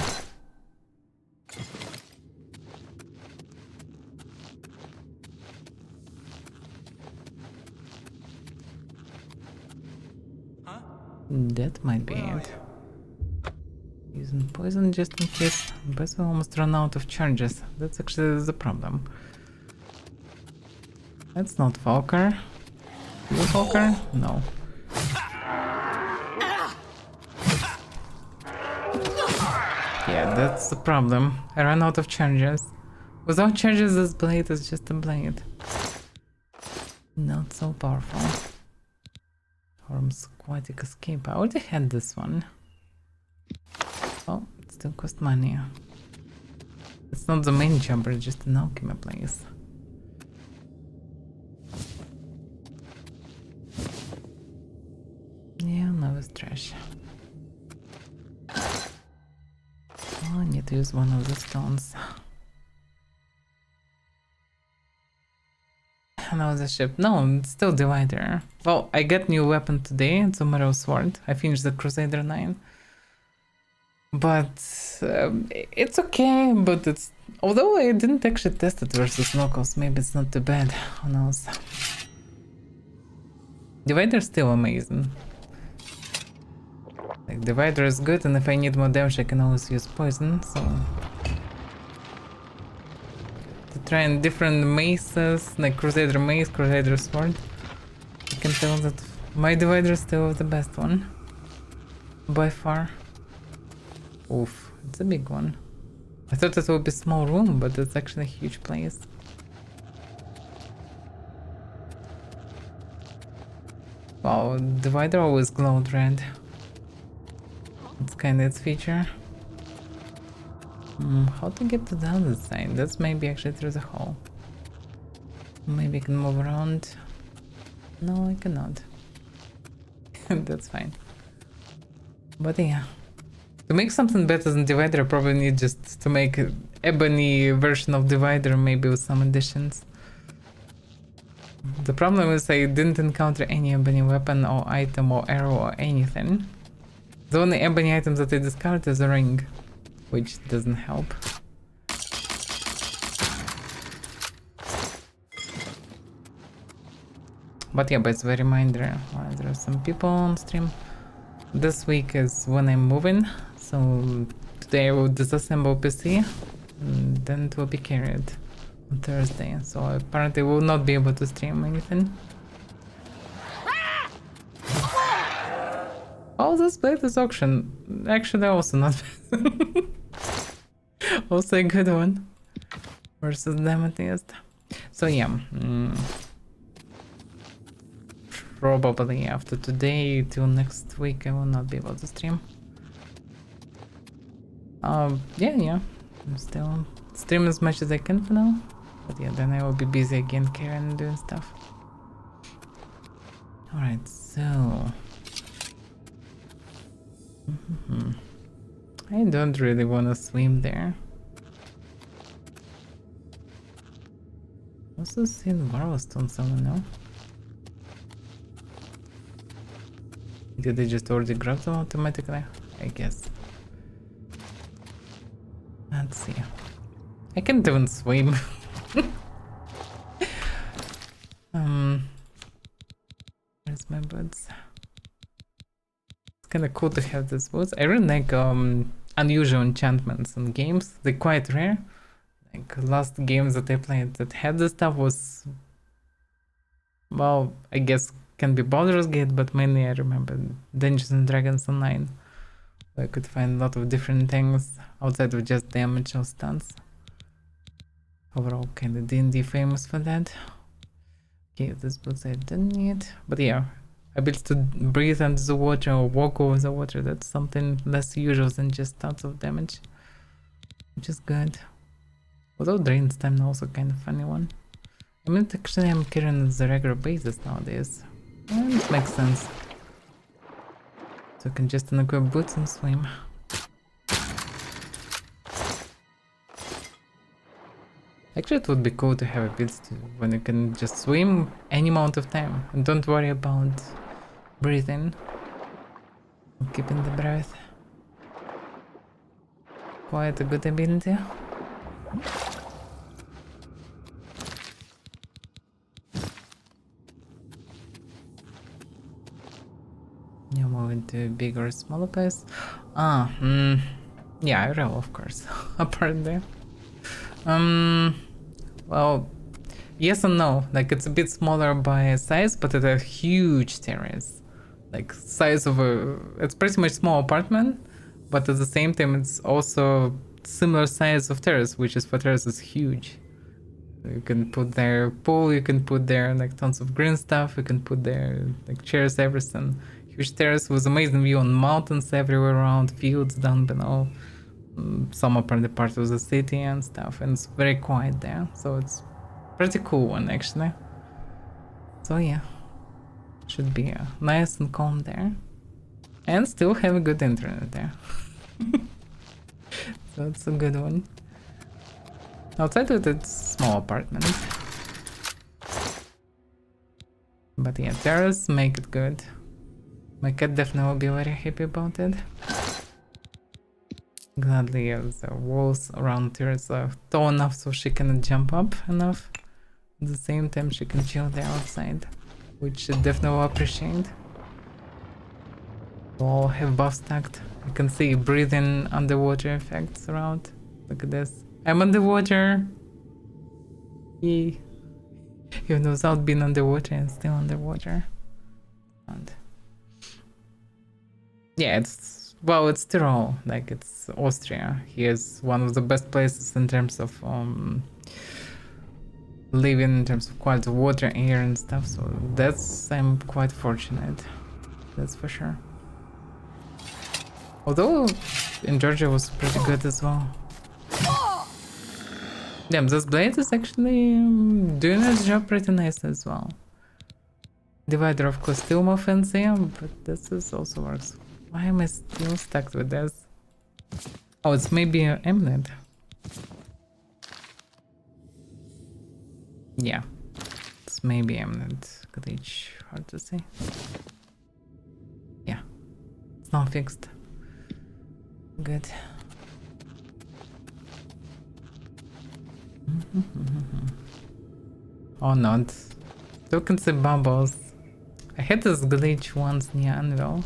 That might be it. Using poison just in case, but we almost run out of charges. That's actually the problem. That's not Falkar. You Falkar? No. Yeah, that's the problem. I ran out of charges. Without charges, this blade is just a blade. Not so powerful. Form's Aquatic Escape. I already had this one. Oh, it still cost money. It's not the main jumper, it's just an alchemy place. Yeah, no, it's trash. Oh, I need to use one of the stones. Another ship. No, it's still Divider. Well, I got new weapon today. It's a Metal Sword. I finished the Crusader 9. But it's okay, but it's... Although I didn't actually test it versus locals, maybe it's not too bad. Who knows? Divider's still amazing. Like, Divider is good, and if I need more damage I can always use poison, so... To try in different maces, like Crusader mace, Crusader sword. I can tell that my Divider is still the best one. By far. Oof, it's a big one. I thought it would be a small room, but it's actually a huge place. Wow, Divider always glowed red. It's kinda its feature. How to get to the other side? That's maybe actually through the hole. Maybe I can move around. No, I cannot. That's fine. But yeah, to make something better than Divider, I probably need just to make an ebony version of Divider, maybe with some additions. The problem is I didn't encounter any ebony weapon or item or arrow or anything. The only ebony item that I discovered is a ring, which doesn't help. But yeah, by the reminder, there are some people on stream. This week is when I'm moving, so today I will disassemble PC, and then it will be carried on Thursday, so I apparently will not be able to stream anything. Oh, this blade is auction. Actually, also not bad. Also a good one. Versus Amethyst. So yeah. Probably after today till next week I will not be able to stream. Yeah. I'm still stream as much as I can for now. But yeah, then I will be busy again carrying and doing stuff. Alright, so... I don't really want to swim there. Also seen Warlstone somewhere now. Did they just already grab them automatically? I guess. Let's see. I can't even swim. Where's my boots? It's kind of cool to have these boots. I really like unusual enchantments in games. They're quite rare. Like last games that I played that had this stuff was, well, I guess can be Baldur's Gate, but mainly I remember Dungeons and Dragons Online. I could find a lot of different things outside of just damage or stunts. Overall, kind of D&D famous for that. Okay, this boots I don't need, but yeah, ability to breathe under the water or walk over the water, that's something less usual than just tons of damage, which is good. Although drain stamina also kind of funny one. I mean, actually I'm carrying the regular basis nowadays. And it makes sense. So I can just unequip boots and swim. Actually, it would be cool to have a build when you can just swim any amount of time and don't worry about breathing or keeping the breath. Quite a good ability. Yeah, moving to a bigger or smaller place. Yeah, I will, of course. Apparently. Well, yes and no. Like, it's a bit smaller by size, but it's a huge terrace. Like, size of a... It's pretty much small apartment, but at the same time, it's also similar size of terrace, which is for terrace is huge. You can put there pool, you can put there like tons of green stuff, you can put there like chairs, everything. Huge terrace with amazing view on mountains everywhere around, fields down below. Some apparently part of the city and stuff, and it's very quiet there, so it's pretty cool one actually. So yeah, should be nice and calm there, and still have a good internet there. So it's a good one. Outside of it, it's small apartment, but yeah, terrace make it good. My cat definitely will be very happy about it. Gladly, the walls around here is tall enough so she can jump up enough. At the same time, she can chill there outside, which she definitely will appreciate. We'll all have buff stacked. You can see breathing underwater effects around. Look at this. I'm underwater! Yay! Even without being underwater and still underwater. And yeah, it's... well, it's Tyrol, like it's Austria. Here's one of the best places in terms of living, in terms of quality of water, air and stuff, so that's... I'm quite fortunate, that's for sure. Although in Georgia was pretty good as well. Damn, this blade is actually doing its job pretty nice as well. Divider of course still more fancy, but this is also works Why am I still stuck with this? Oh, it's maybe an amulet. Yeah, it's maybe amulet glitch. Hard to say. Yeah, it's not fixed. Good. Oh no, still can see bubbles. I had this glitch once near Anvil.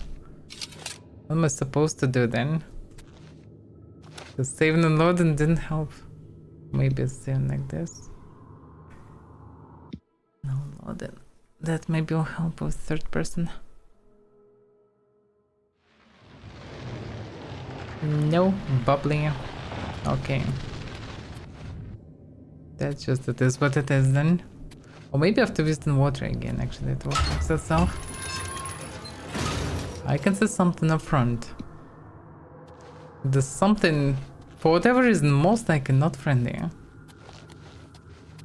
What am I supposed to do then? The saving and loading didn't help. Maybe it's still like this. No loading. That maybe will help with third person. No, bubbly. Okay. That's just it is what it is then. Or maybe I have to visit in water again, actually, it will fix itself. I can see something up front. There's something, for whatever reason, most likely not friendly.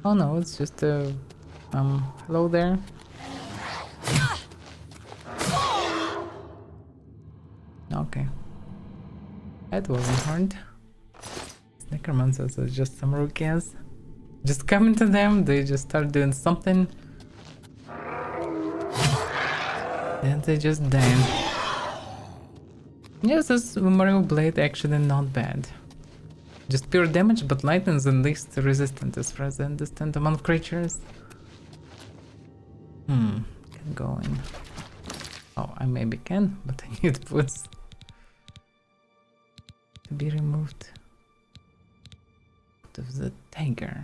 Oh no, it's just a... hello there. Okay. That wasn't hard. Necromancers are just some rookies. Just coming to them, they just start doing something. Then they just die. Yes, this Mario Blade actually not bad. Just pure damage, but lightning is the least resistant as far as I understand among creatures. Can go in. Oh, I maybe can, but I need boots to be removed. Out of the tiger.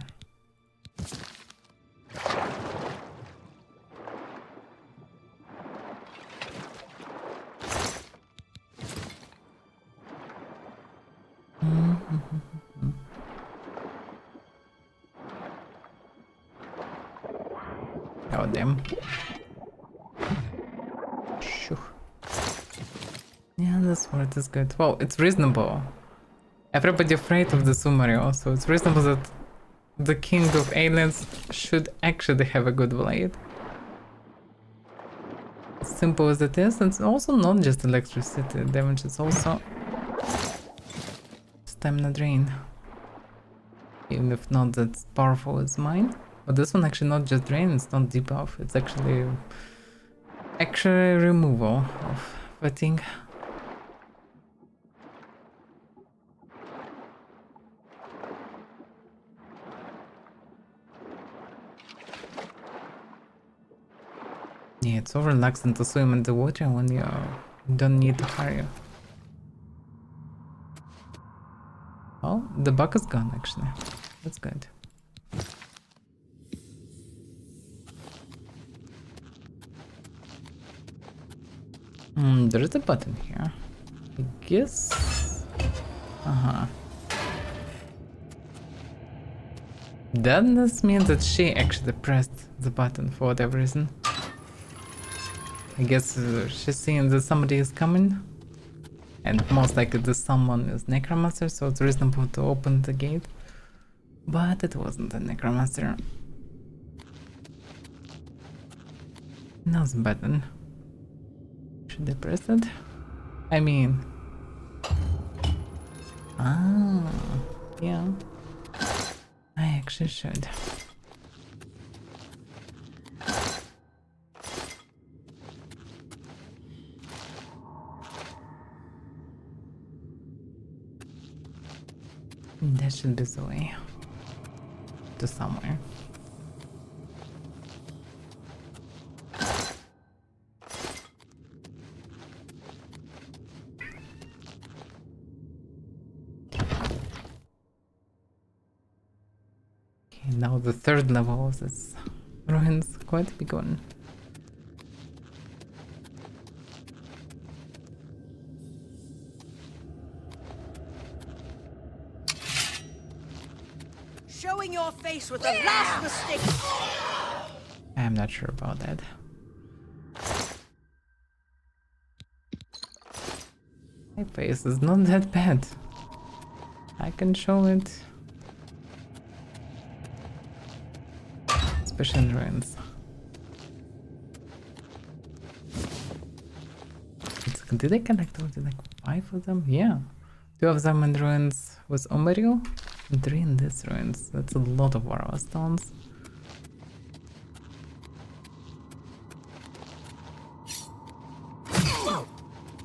Oh damn. Shoo. Yeah, this word is good. Well, it's reasonable. Everybody afraid of the Sumario, so it's reasonable that the king of aliens should actually have a good blade. Simple as it is, it's also not just electricity damage, it's also stamina drain. Even if not that powerful as mine. But this one actually not just drain, it's not debuff, it's actually removal of fatigue. Yeah, it's so relaxing to swim in the water when you don't need to hurry. Oh, the bug is gone actually. That's good. There is a button here. I guess. Doesn't this mean that she actually pressed the button for whatever reason? I guess she's seeing that somebody is coming. And most likely this someone is Necromancer, so it's reasonable to open the gate. But it wasn't a Necromancer. Another button. Should I press it? I mean... Ah, yeah. I actually should. That should be the way to somewhere. Okay, now the third level of this ruins, quite a big one. Showing your face with the last mistake. I'm not sure about that. My face is not that bad. I can show it. Especially in ruins. It's second, did I collect already like 5 of them? Yeah. 2 of them in ruins with Umaril, and 3 in these ruins. That's a lot of Warwa stones.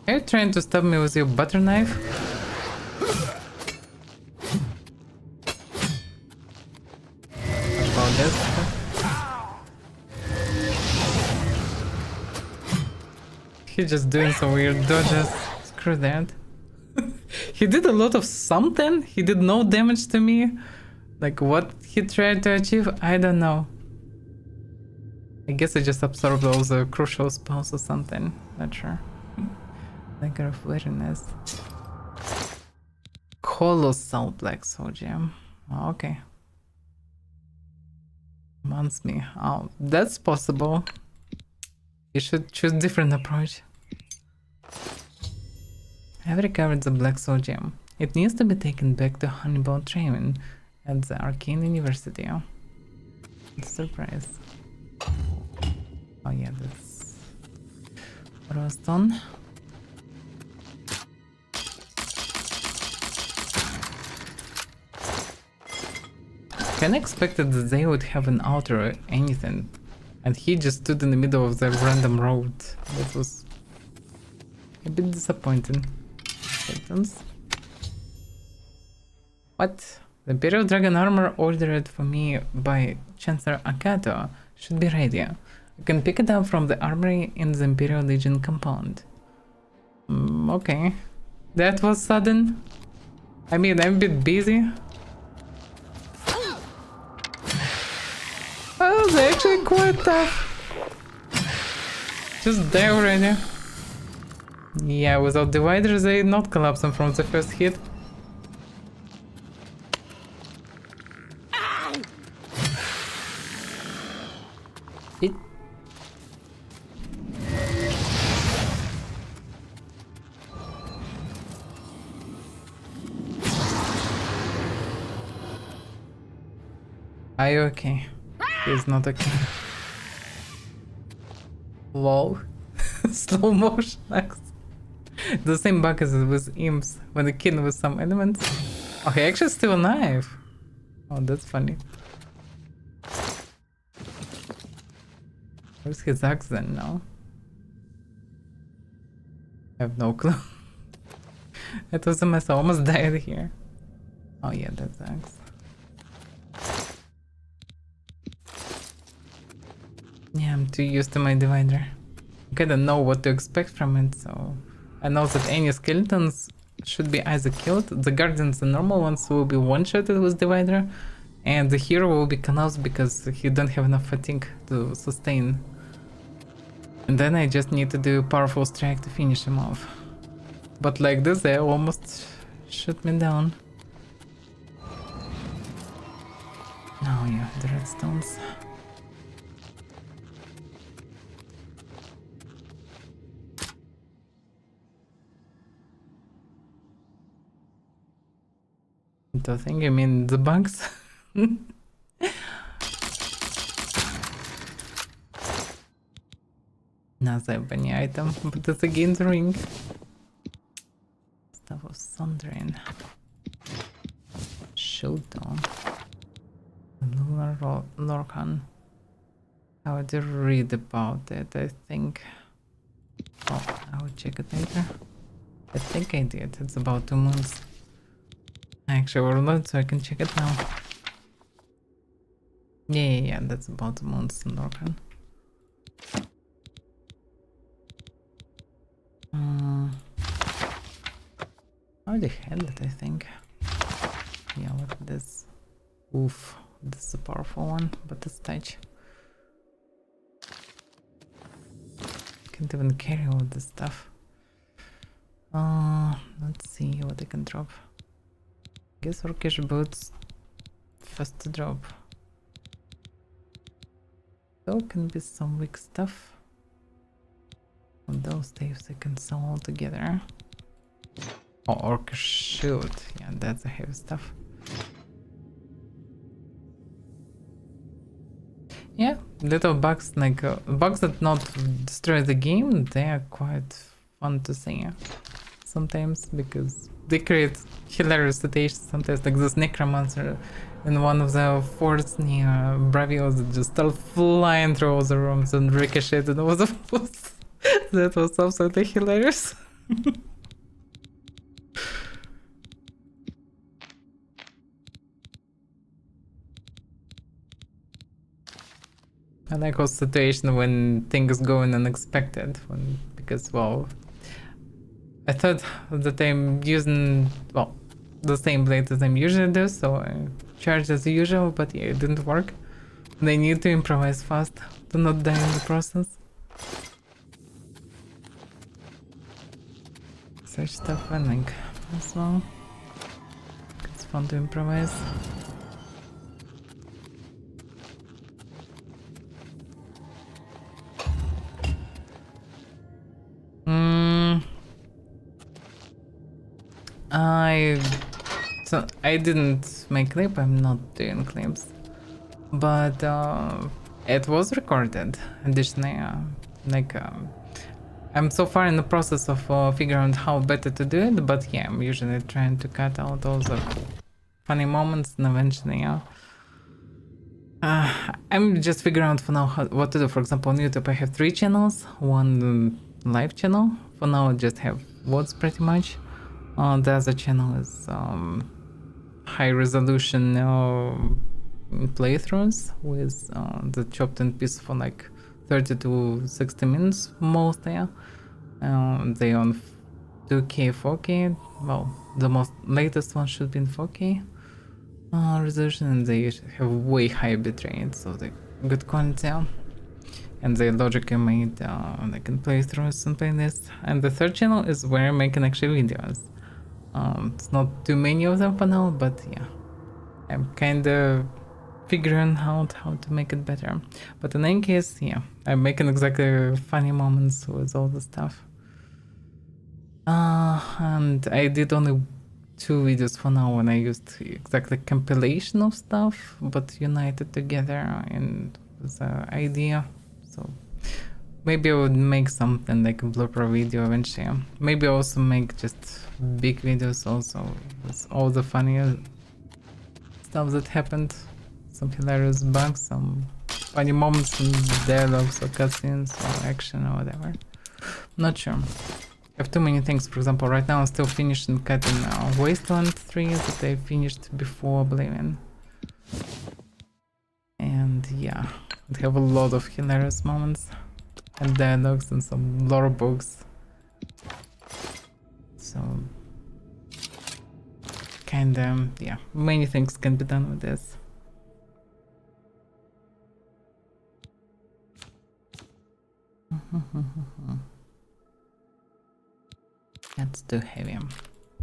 Are you trying to stab me with your butter knife? What about this? He's just doing some weird dodges. Screw that. He did a lot of something. He did no damage to me. Like what he tried to achieve, I don't know. I guess I just absorbed all the crucial spells or something. Not sure. Dagger of Weariness. Colossal Black Soul Gem. Oh, okay. Wants me. Oh, that's possible. You should choose different approach. I've recovered the Black Soul Gem. It needs to be taken back to Honeyball Training at the Arcane University. Surprise. Oh yeah, that's what was done. Kinda expected that they would have an altar or anything, and he just stood in the middle of the random road. That was a bit disappointing. Sentence. What? The Imperial Dragon armor ordered for me by Chancellor Akato should be ready. You can pick it up from the armory in the Imperial Legion compound. Okay. That was sudden. I mean, I'm a bit busy. Oh, they're actually quite tough. Just die already. Yeah, without dividers, they not collapsing from the first hit. It. Are you okay? He's not okay. Lol. Slow motion next. The same bug as with imps when the kid with some elements. Oh, he actually still alive. Oh, that's funny. Where's his axe then now? I have no clue. It was a mess. I almost died here. Oh yeah, that's axe. Yeah, I'm too used to my divider. I kinda know what to expect from it, so I know that any skeletons should be either killed, the guardians, the normal ones, will be one-shotted with divider, and the hero will be collapsed because he don't have enough fatigue to sustain. And then I just need to do a powerful strike to finish him off. But like this, they almost shoot me down. Now you have the redstones. The thing, I mean the bugs. Another bunny item, but it's again the ring. Stuff of Sundering. Showdown. Lunar Lorcan. I would read about it, I think. Oh, I will check it later. I think I did. It's about 2 months. Actually, we're not, so I can check it now. Yeah, that's about 2 months in Lorcan. I already had it, I think. Yeah, look at this. Oof, this is a powerful one, but it's touch. Can't even carry all this stuff. Let's see what I can drop. Guess Orcish boots first to drop. Though can be some weak stuff. On those staves I can sell all together. Oh, Orcish shield. Yeah, that's the heavy stuff. Yeah, little bugs like bugs that not destroy the game, they are quite fun to see sometimes, because they create hilarious situations sometimes, like this necromancer in one of the forts near Bravios that just start flying through all the rooms and ricocheted over the walls. That was absolutely hilarious. I like a situation when things going unexpected, because, well, I thought that I'm using, well, the same blade as I'm usually do, so I charged as usual, but yeah, it didn't work. They need to improvise fast to not die in the process. Such stuff I like as well. It's fun to improvise. I didn't make clip, I'm not doing clips, but it was recorded additionally. I'm so far in the process of figuring out how better to do it, but yeah, I'm usually trying to cut out all the funny moments and eventually I'm just figuring out for now what to do. For example, on YouTube I have 3 channels, one live channel. For now I just have VODs pretty much. The other channel is high resolution playthroughs with the chopped in piece for like 30 to 60 minutes mostly. They on 2K, 4K. Well, the most latest one should be in 4K resolution, and they have way higher bitrate, so they good quality. And they logically made like in playthroughs and playlists. And the third channel is where I'm making actually videos. It's not too many of them for now, but yeah, I'm kind of figuring out how to make it better. But in any case, yeah, I'm making exactly funny moments with all the stuff. And I did only 2 videos for now, when I used exactly compilation of stuff, but united together in the idea. So maybe I would make something like a blooper video eventually. Maybe also make just big videos also with all the funny stuff that happened. Some hilarious bugs, some funny moments and dialogues or cutscenes or action or whatever. Not sure. I have too many things. For example, right now I'm still finishing cutting Wasteland 3 that I finished before Oblivion. And yeah, I have a lot of hilarious moments and dialogues and some lore books. So kinda, yeah, many things can be done with this. That's too heavy.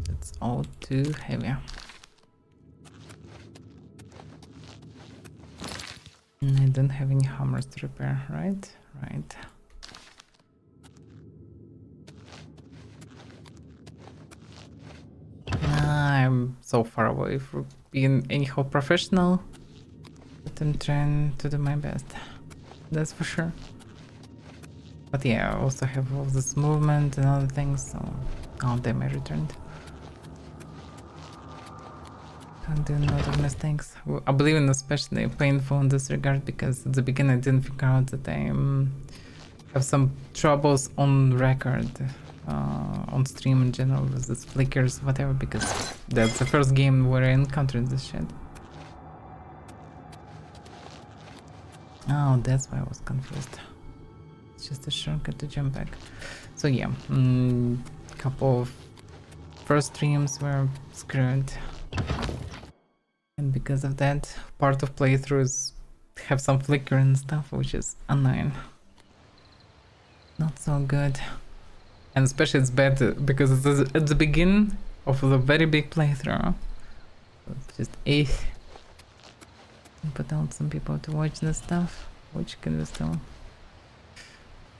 That's all too heavy. And I don't have any hammers to repair, right? Right. I'm so far away from being anyhow professional, but I'm trying to do my best. That's for sure. But yeah, I also have all this movement and other things, so oh damn, I returned. Can't do a lot of mistakes. I believe in especially painful in this regard, because at the beginning I didn't figure out that I have some troubles on record, on stream in general, with this flickers, whatever, because that's the first game where I encountered this shit. Oh, that's why I was confused. It's just a shortcut to jump back. So yeah, couple of first streams were screwed. And because of that, part of playthroughs have some flickering and stuff, which is annoying. Not so good. And especially it's bad because it's at the beginning of the very big playthrough. So it's just put out some people to watch this stuff, which can be still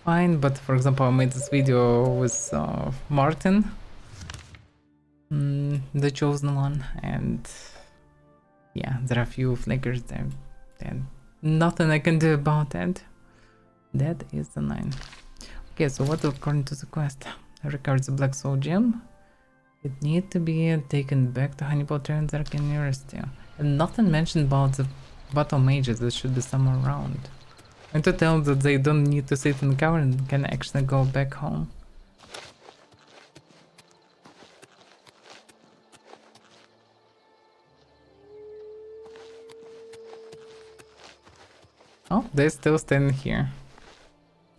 fine. But for example, I made this video with Martin, the chosen one, and yeah, there are a few flickers there, and nothing I can do about it. That is the 9. Okay, so what according to the quest? records the Black Soul Gem. It needs to be taken back to Hannibal Transarch University. And nothing mentioned about the battle mages that should be somewhere around. And to tell them that they don't need to sit in cover and can actually go back home. Oh, they're still standing here.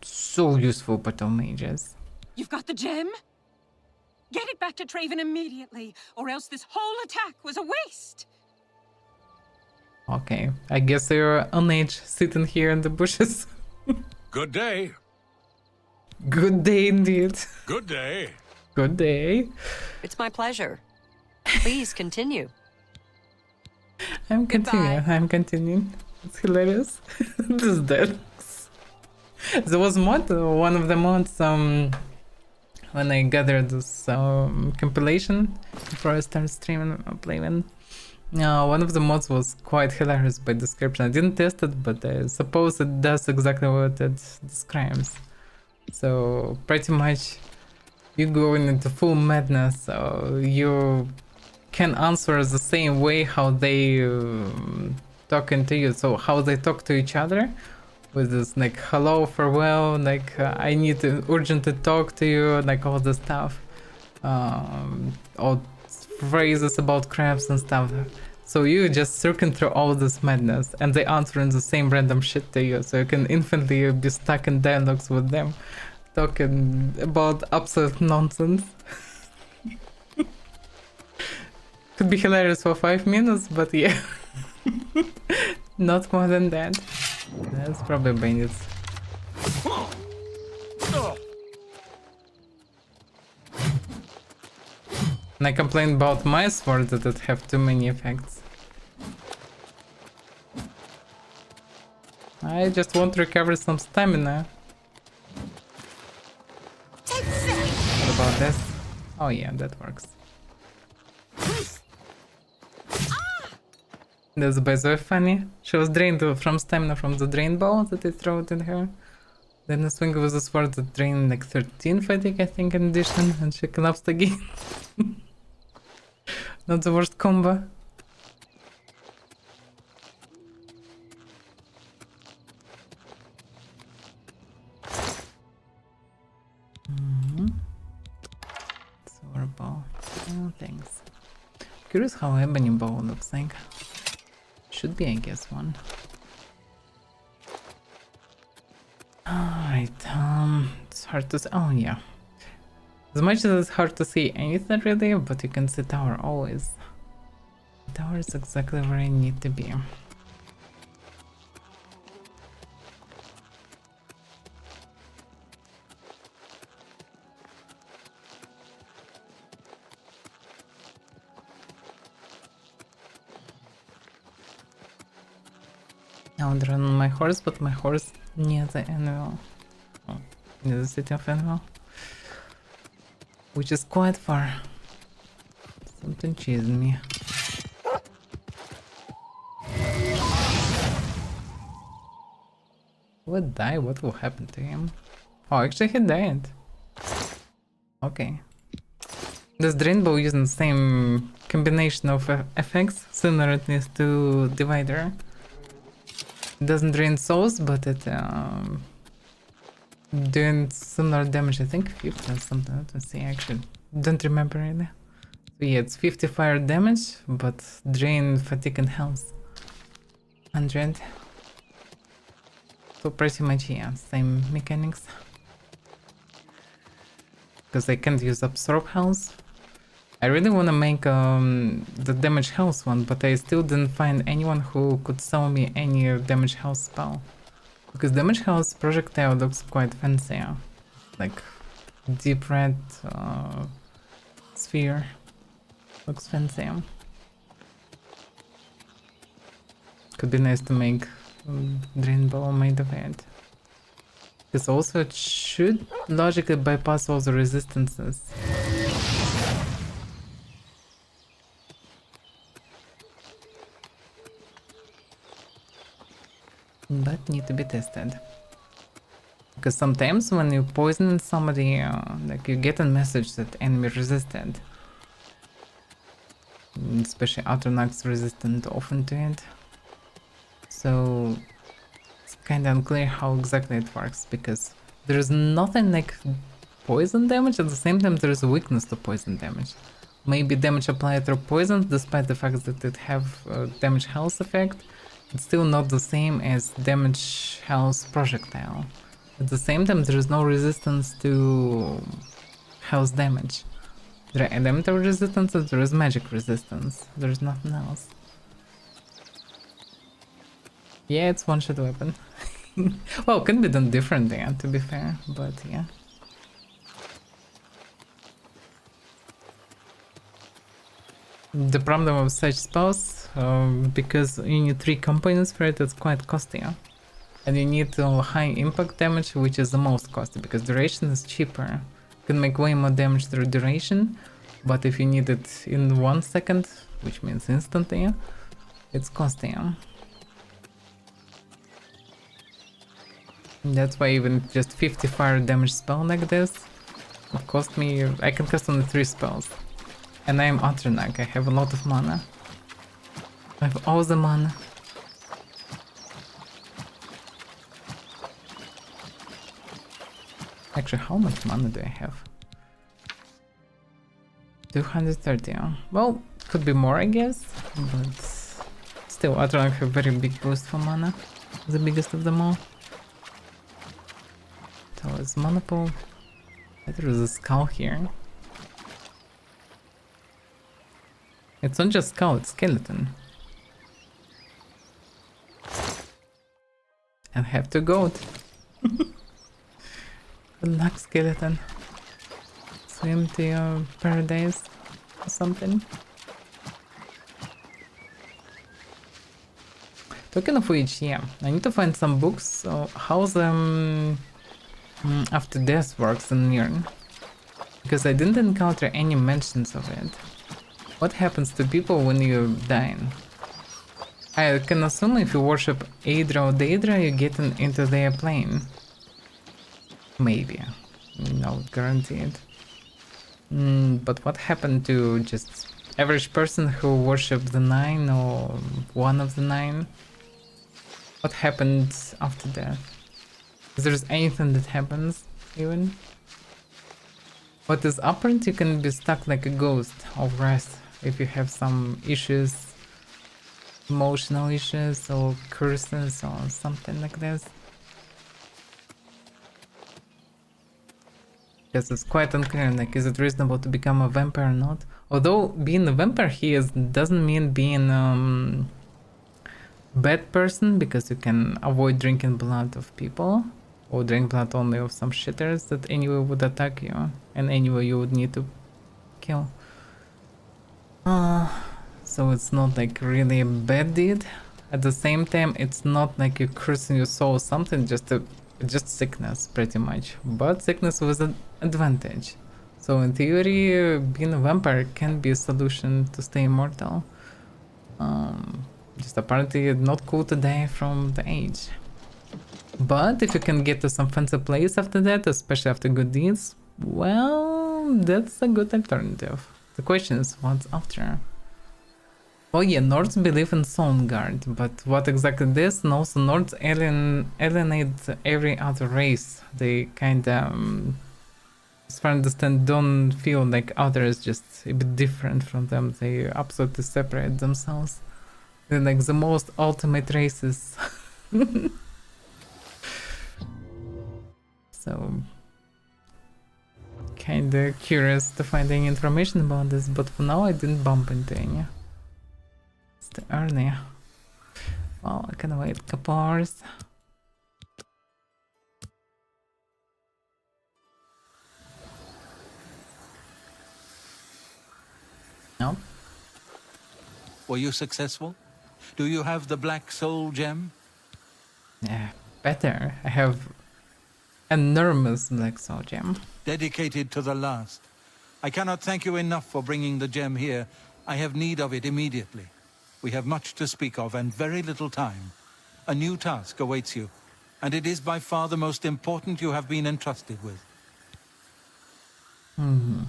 So useful battle mages. You've got the gem? Get it back to Traven immediately, or else this whole attack was a waste! Okay, I guess they're on edge, sitting here in the bushes. Good day. Good day indeed. Good day. Good day. It's my pleasure. Please continue. I'm continuing. It's hilarious. This is dead. There was one of the mods when I gathered this compilation before I started streaming Oblivion. One of the mods was quite hilarious by description. I didn't test it, but I suppose it does exactly what it describes. So pretty much you go into full madness, so you can answer the same way how they talking to you, so how they talk to each other with this like hello, farewell, like I need to urgently talk to you, like all this stuff, all phrases about crabs and stuff. So you just circling through all this madness and they answering the same random shit to you, so you can infinitely be stuck in dialogues with them talking about absolute nonsense. Could be hilarious for 5 minutes, but yeah. Not more than that. That's probably bandits. And I complain about my sword that it have too many effects. I just want to recover some stamina. What about this? Oh yeah, that works. That's by the way funny. She was drained from stamina from the drain ball that I threw it in her. Then I swing with the sword that drained like 13 fatigue, I think, in addition, and she collapsed again. Not the worst combo. Sword ball. Oh, thanks. Curious how ebony bow looks like. Should be, I guess, one. Alright, it's hard to see. Oh, yeah. As much as it's hard to see anything really, but you can see tower always. Tower is exactly where I need to be. I would run on my horse, but my horse near the anvil. Oh, near the city of Anvil. Which is quite far. Something chasing me. What die? What will happen to him? Oh, actually he died. Okay. This drain bow using the same combination of effects, similar at least to Divider. It doesn't drain souls, but it doing similar damage, I think 50 or something. Let's see, actually don't remember really. So yeah, it's 50 fire damage, but drain fatigue and health 100. So pretty much, yeah, same mechanics. Because I can't use absorb health. I really want to make the damage health one, but I still didn't find anyone who could sell me any damage health spell. Because damage health projectile looks quite fancy. Like deep red sphere. Looks fancy. Could be nice to make drain ball made of it. Because also it should logically bypass all the resistances. But need to be tested. Because sometimes when you poison somebody, like you get a message that enemy resisted. Especially Atronach's resistant often to it. So it's kind of unclear how exactly it works, because there is nothing like poison damage, at the same time there is a weakness to poison damage. Maybe damage applied through poison, despite the fact that it have damage health effect, it's still not the same as damage health projectile. At the same time, there is no resistance to health damage. There are elemental resistances, there is magic resistance, there is nothing else. Yeah, it's one-shot weapon. Well, it can be done differently, to be fair, but yeah. The problem of such spells, because you need 3 components for it, it's quite costly. And you need high impact damage, which is the most costly, because duration is cheaper. You can make way more damage through duration, but if you need it in 1 second, which means instantly, it's costly. That's why even just 50 fire damage spell like this, it cost me, I can cast only 3 spells. And I am Atronach, I have a lot of mana. I have all the mana. Actually, how much mana do I have? 230. Well, could be more, I guess, but still, Atronach have very big boost for mana, the biggest of them all. So it's mana pool. There is a skull here. It's not just skull, it's skeleton. And have to goat. Good luck, skeleton. Swim to your paradise or something. Talking of which, yeah, I need to find some books. So how the after death works in Mirn, because I didn't encounter any mentions of it. What happens to people when you die? I can assume if you worship Aedra or Daedra, you get into their plane. Maybe. Not guaranteed. But what happened to just average person who worshipped the 9 or one of the 9? What happened after death? Is there anything that happens even? What is apparent, you can be stuck like a ghost of rest if you have some issues, emotional issues or curses or something like this. Because it's quite unclear, like, is it reasonable to become a vampire or not? Although being a vampire here doesn't mean being bad person, because you can avoid drinking blood of people, or drink blood only of some shitters that anyway would attack you, and anyway you would need to kill. So it's not like really a bad deed. At the same time, it's not like you're cursing your soul or something, just sickness pretty much. But sickness was an advantage. So in theory, being a vampire can be a solution to stay immortal. Just apparently not cool to die from the age. But if you can get to some fancy place after that, especially after good deeds, well, that's a good alternative. The question is, what's after? Oh yeah, Nords believe in Soundguard, but what exactly this? And also Nords alienate every other race. They kinda, as far as I understand, don't feel like others, just a bit different from them. They absolutely separate themselves. They're like the most ultimate races. So, kinda curious to find any information about this, but for now I didn't bump into any. It's too early. Well, I can wait a couple hours. No? Were you successful? Do you have the Black Soul Gem? Yeah, better. I have enormous Black Soul Gem. Dedicated to the last. I cannot thank you enough for bringing the gem here. I have need of it immediately. We have much to speak of and very little time. A new task awaits you. and it is by far the most important you have been entrusted with. And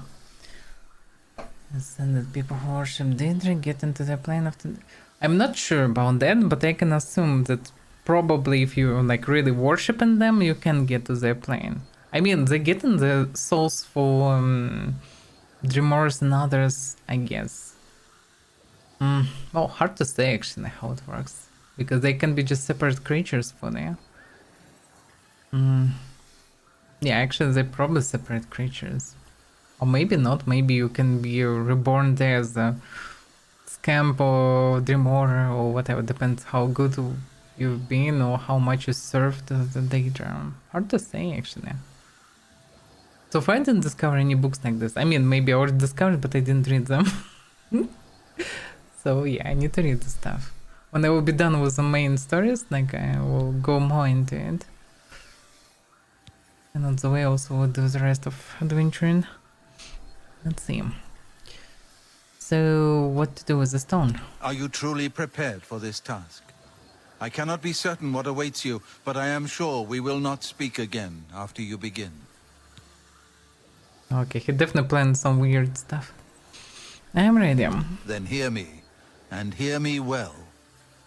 that people who worship Daedra get into the plane of the... I'm not sure about that, but I can assume that probably if you like really worshiping them, you can get to their plane. I mean, they get in the souls for Dreamers and others, I guess. Well, hard to say actually how it works, because they can be just separate creatures for there. Yeah, actually they're probably separate creatures. Or maybe not, maybe you can be reborn there as a scamp or dreamer or whatever, depends how good you've been or how much you served the Daedra. Hard to say actually. So far I didn't discover any books like this. I mean, maybe I already discovered, but I didn't read them. So yeah, I need to read the stuff. When I will be done with the main stories, like I will go more into it. And on the way also we'll do the rest of adventuring. Let's see. So, what to do with the stone? Are you truly prepared for this task? I cannot be certain what awaits you, but I am sure we will not speak again after you begin. Okay, he definitely planned some weird stuff. I am ready. Then hear me, and hear me well.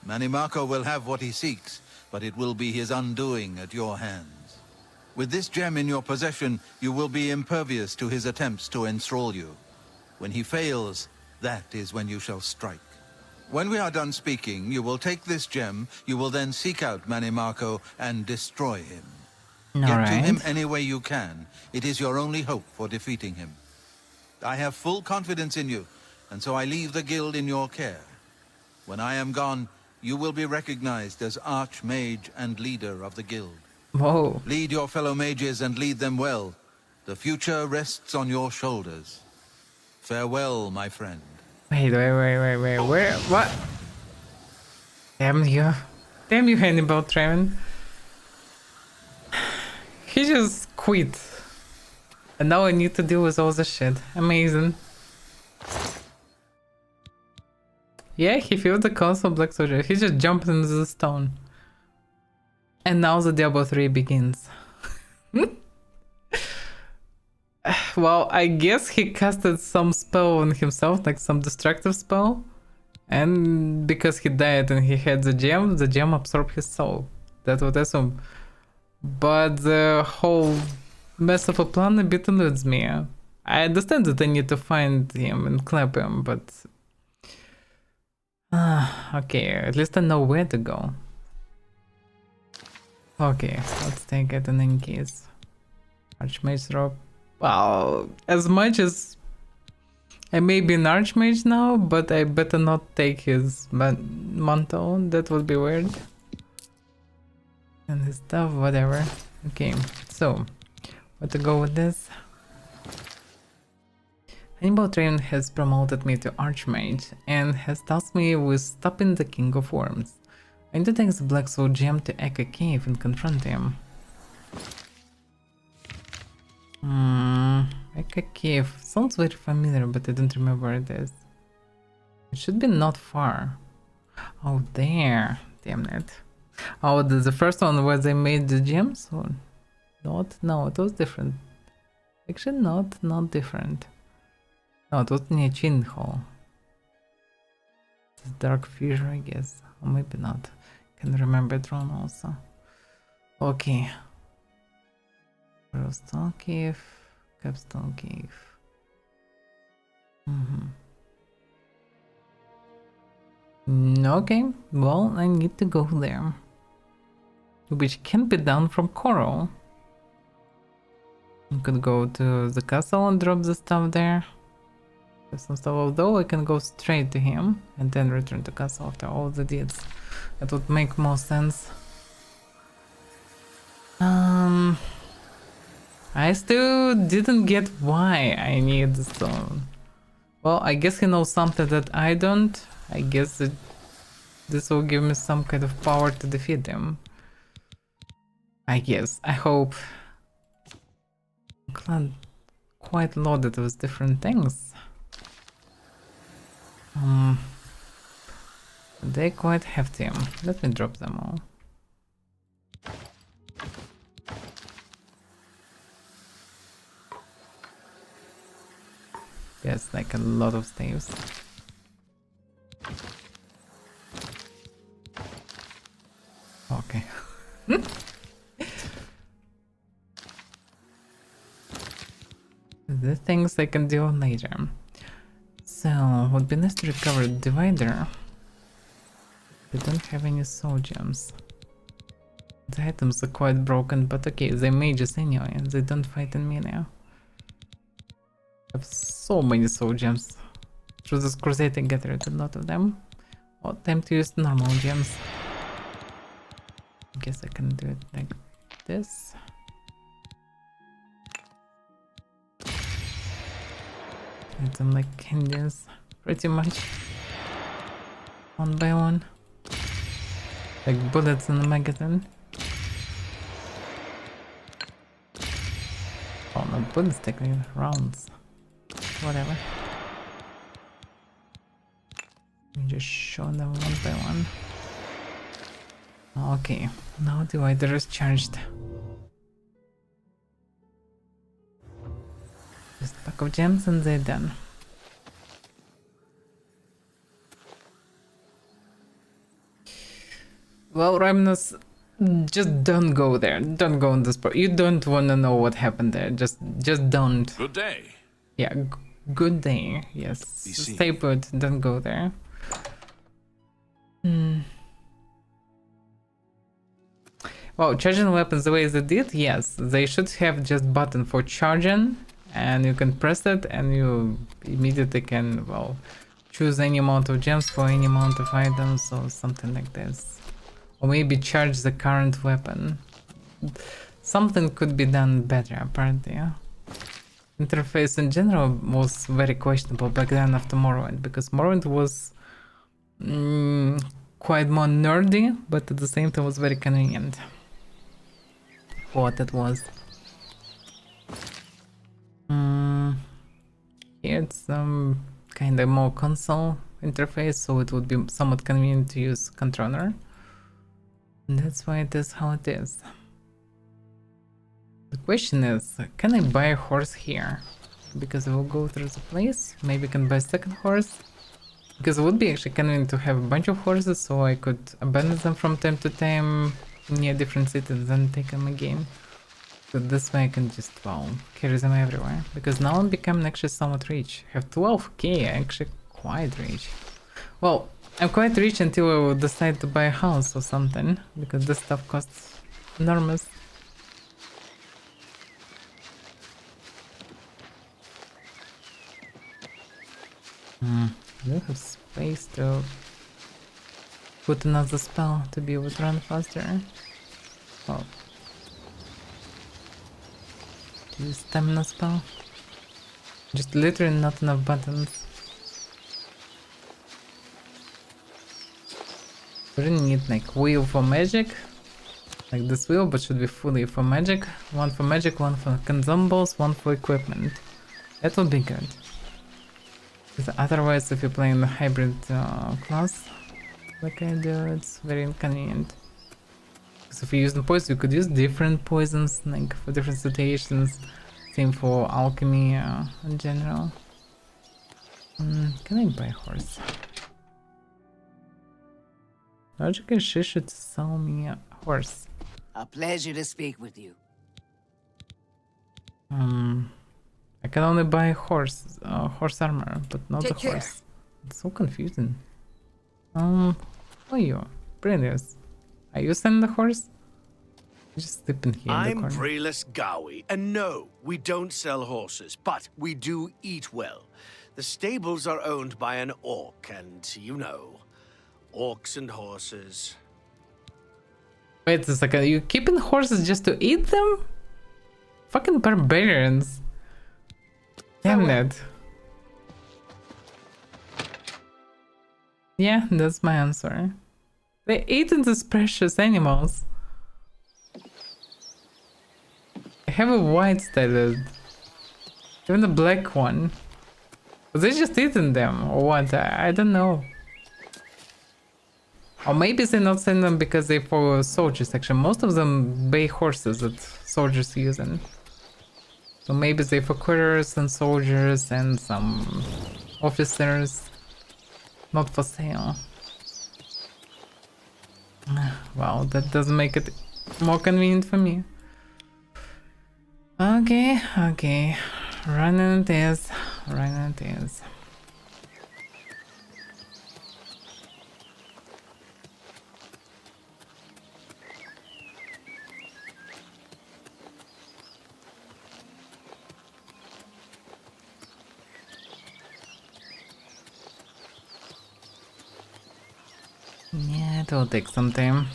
Manimako will have what he seeks, but it will be his undoing at your hands. With this gem in your possession, you will be impervious to his attempts to enthrall you. When he fails, that is when you shall strike. When we are done speaking, you will take this gem, you will then seek out Manimako and destroy him. Get to him any way you can. It is your only hope for defeating him. I have full confidence in you, and so I leave the guild in your care. When I am gone, you will be recognized as Archmage and leader of the guild. Whoa. Lead your fellow mages and lead them well. The future rests on your shoulders. Farewell, my friend. Wait, where? What? Damn you, Hannibal Traven. He just quit. And now I need to deal with all the shit. Amazing. Yeah, he feels the cause of Black Soldier. He just jumped into the stone. And now the Diablo 3 begins. Well, I guess he casted some spell on himself, like some destructive spell. And because he died and he had the gem absorbed his soul. That would assume. But the whole mess of a plan a bit eludes me. I understand that I need to find him and clap him, but... okay, at least I know where to go. Okay, let's take it in any case. Archmage rope. Well, as much as I may be an Archmage now, but I better not take his mantle. That would be weird. And his stuff, whatever. Okay, so what to go with this? Hannibal Train has promoted me to Archmage and has tasked me with stopping the King of Worms. I need to take the Black Soul Gem to Echo Cave and confront him. Echo Cave. Sounds very familiar, but I don't remember where it is. It should be not far. Oh, there. Damn it. Oh, the first one where they made the gems? Or not? No, it was different. Actually, not different. No, it was near Chin Hall. It's Dark Fissure, I guess. Or maybe not. Can remember it wrong also. Okay. Stone Cave, Capstone Cave. Okay, well, I need to go there. Which can be done from Coral. I could go to the castle and drop the stuff there. Some stuff, although I can go straight to him and then return to castle after all the deeds. That would make more sense. I still didn't get why I need the stone. Well, I guess he knows something that I don't. I guess that this will give me some kind of power to defeat him. I guess. I hope. I'm quite loaded with different things. They're quite hefty. Let me drop them all. Yes, like a lot of staves. Okay. The things I can do later. So, would be nice to recover divider. They don't have any soul gems. The items are quite broken, but okay, they're mages anyway, and they don't fight in melee. I have so many soul gems. Through this crusade I get rid of a lot of them. Oh, time to use normal gems. I guess I can do it like this. Get them like candies, pretty much. One by one. Like bullets in a magazine. Oh, not bullets, technically, rounds. Whatever. I'm just showing them one by one. Okay, now the divider is charged. Just a pack of gems and they're done. Well, Rhymenus, just don't go there. Don't go on this part. You don't want to know what happened there. Just don't. Good day. Yeah, good day. Yes. Stay put. Don't go there. Well, charging weapons the way they did, yes, they should have just button for charging, and you can press it, and you immediately can, well, choose any amount of gems for any amount of items or something like this. Or maybe charge the current weapon. Something could be done better, apparently. Yeah? Interface in general was very questionable back then after Morrowind, because Morrowind was quite more nerdy, but at the same time was very convenient. What it was. Here it's some kind of more console interface, so it would be somewhat convenient to use controller. And that's why it is how it is. The question is, can I buy a horse here? Because I will go through the place, maybe I can buy a second horse. Because it would be actually convenient to have a bunch of horses, so I could abandon them from time to time near different cities and then take them again. So this way I can just, well, carry them everywhere. Because now I'm becoming actually somewhat rich. I have 12k, actually quite rich. Well, I'm quite rich until I will decide to buy a house or something, because this stuff costs enormous. I don't have space to put another spell to be able to run faster. Oh. Use stamina spell. Just literally not enough buttons. We really need like wheel for magic. Like this wheel, but should be fully for magic. One for magic, one for consumables, one for equipment. That would be good. Because otherwise, if you're playing the hybrid class, like I do, it's very inconvenient. Because if you use the poison, you could use different poisons, like for different situations. Same for alchemy in general. Can I buy a horse? Logically, she should sell me a horse. A pleasure to speak with you. I can only buy a horse, horse armor, but not Take a care. horse. It's so confusing. Who are you? Brilliant. Are you selling the horse? Just sleeping here in the I'm corner. Brayless Gowie, and no, we don't sell horses, but we do eat well. The stables are owned by an orc, and you know, orcs and horses. Wait a second, you keeping horses just to eat them? Fucking barbarians. Damn it. Yeah, that's my answer. They eating these precious animals. I have a white stated. Even a black one. Are they just eating them or what? I don't know. Or maybe they're not selling them because they're for soldiers. Actually, most of them bay horses that soldiers using. So So maybe they for quarters and soldiers and some officers. Not for sale. Wow, that doesn't make it more convenient for me. Okay, okay. Running it is. Running it is. Yeah, it will take some time.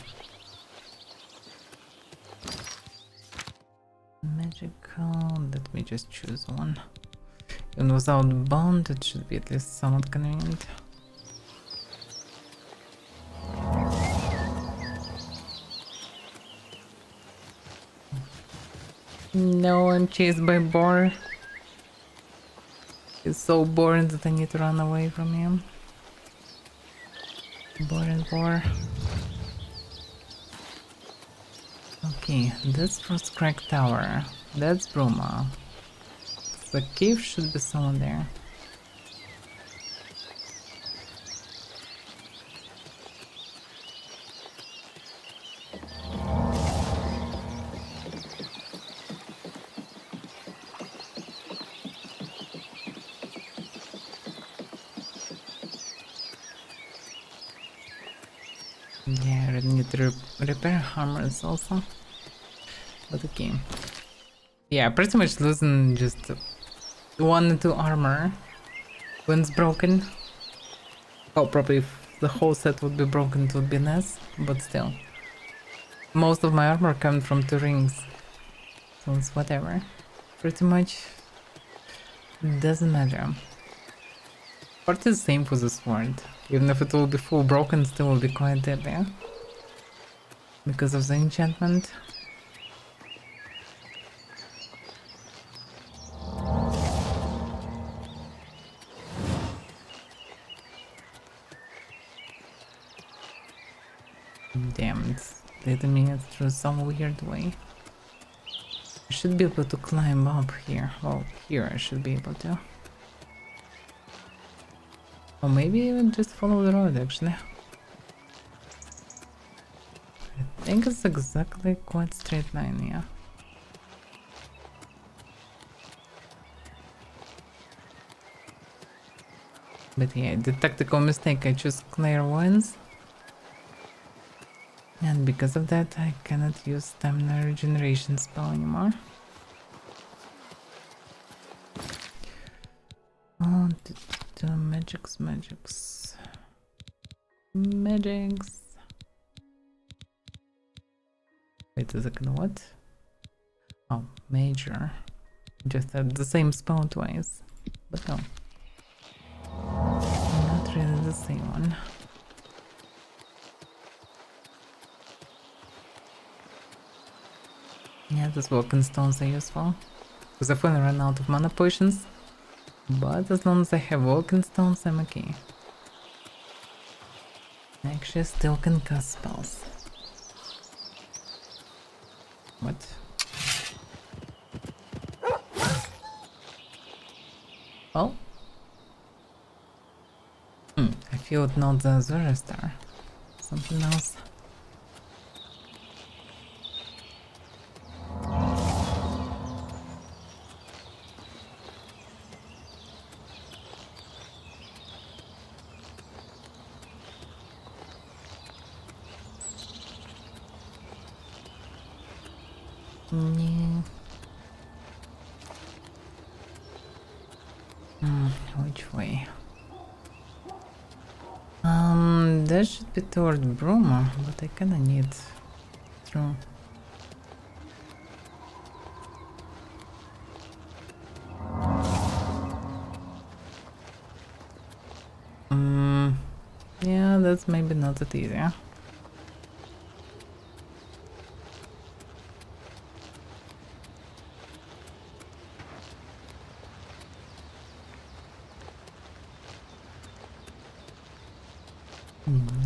Magical, let me just choose one. Even without bond, it should be at least somewhat convenient. No, I'm chased by boar. It's so boring that I need to run away from him. Boring boar. Okay, that's Frost Crack Tower. That's Bruma. The cave should be somewhere there. Yeah, I really need to repair armors also. But okay. Yeah, pretty much losing just 1 or 2 armor when it's broken. Oh, probably if the whole set would be broken it would be nice, but still. Most of my armor comes from 2 rings. So it's whatever. Pretty much doesn't matter. Part is the same for the sword. Even if it will be full broken, still will be quite deadly. Because of the enchantment. Damn, it's leading me through some weird way. I should be able to climb up here. Well, here I should be able to. Or maybe even just follow the road, actually. I think it's exactly quite straight line, yeah. But yeah, the tactical mistake, I chose clairvoyance. And because of that, I cannot use stamina regeneration spell anymore. Oh, magics. Wait a second, what? Oh, major. Just had the same spell twice. But no. Not really the same one. Yeah, those Vulcan stones are useful. Because I've only run out of mana potions. But as long as I have Vulcan stones, I'm okay. I actually still can cast spells. What? Oh? I feel it not the Azura star. Something else. Yeah. Which way? That should be toward Bruma, but I kinda need through. Yeah, that's maybe not that easy.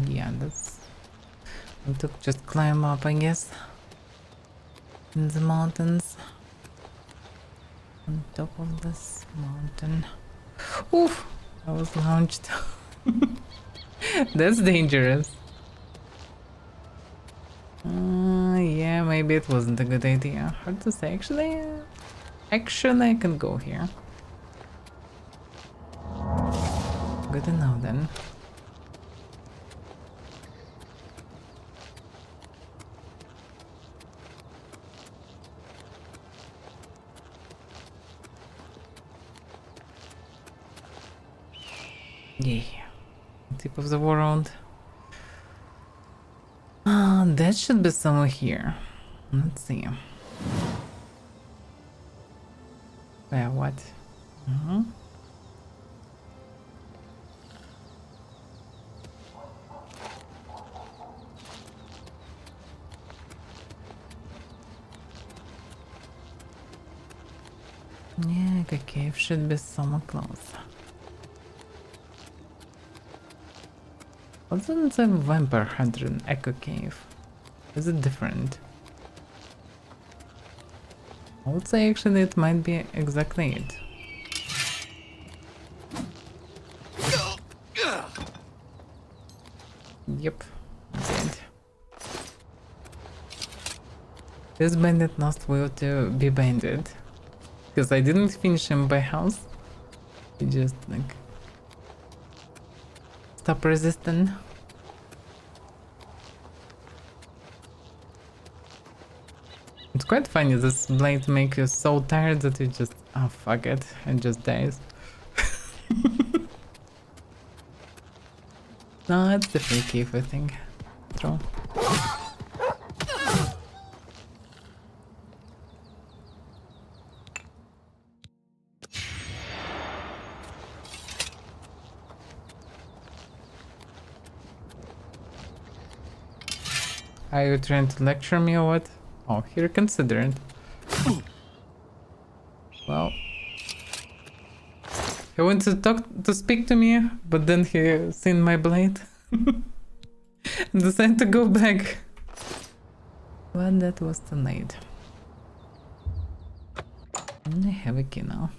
Yeah, that's... I took just climb up, I guess. In the mountains. On top of this mountain. Oof! I was launched. That's dangerous. Yeah, maybe it wasn't a good idea. Hard to say. Actually, I can go here. Good enough then. Yeah, tip of the world. That should be somewhere here. Let's see. Where, what? Yeah, the cave should be somewhere close. Wasn't the vampire hunter in Echo Cave? Is it different? I would say actually it might be exactly it. Yep, dead. This bandit must will to be banded. Because I didn't finish him by house. He just like stop resisting. It's quite funny, this blade makes you so tired that you just, oh fuck it, and just dies. No, it's the free cave, I think. True. Are you trying to lecture me or what? Oh, here, consider it. Well, he wanted to speak to me, but then he seen my blade and decided to go back. Well, that was too late. I have a key now.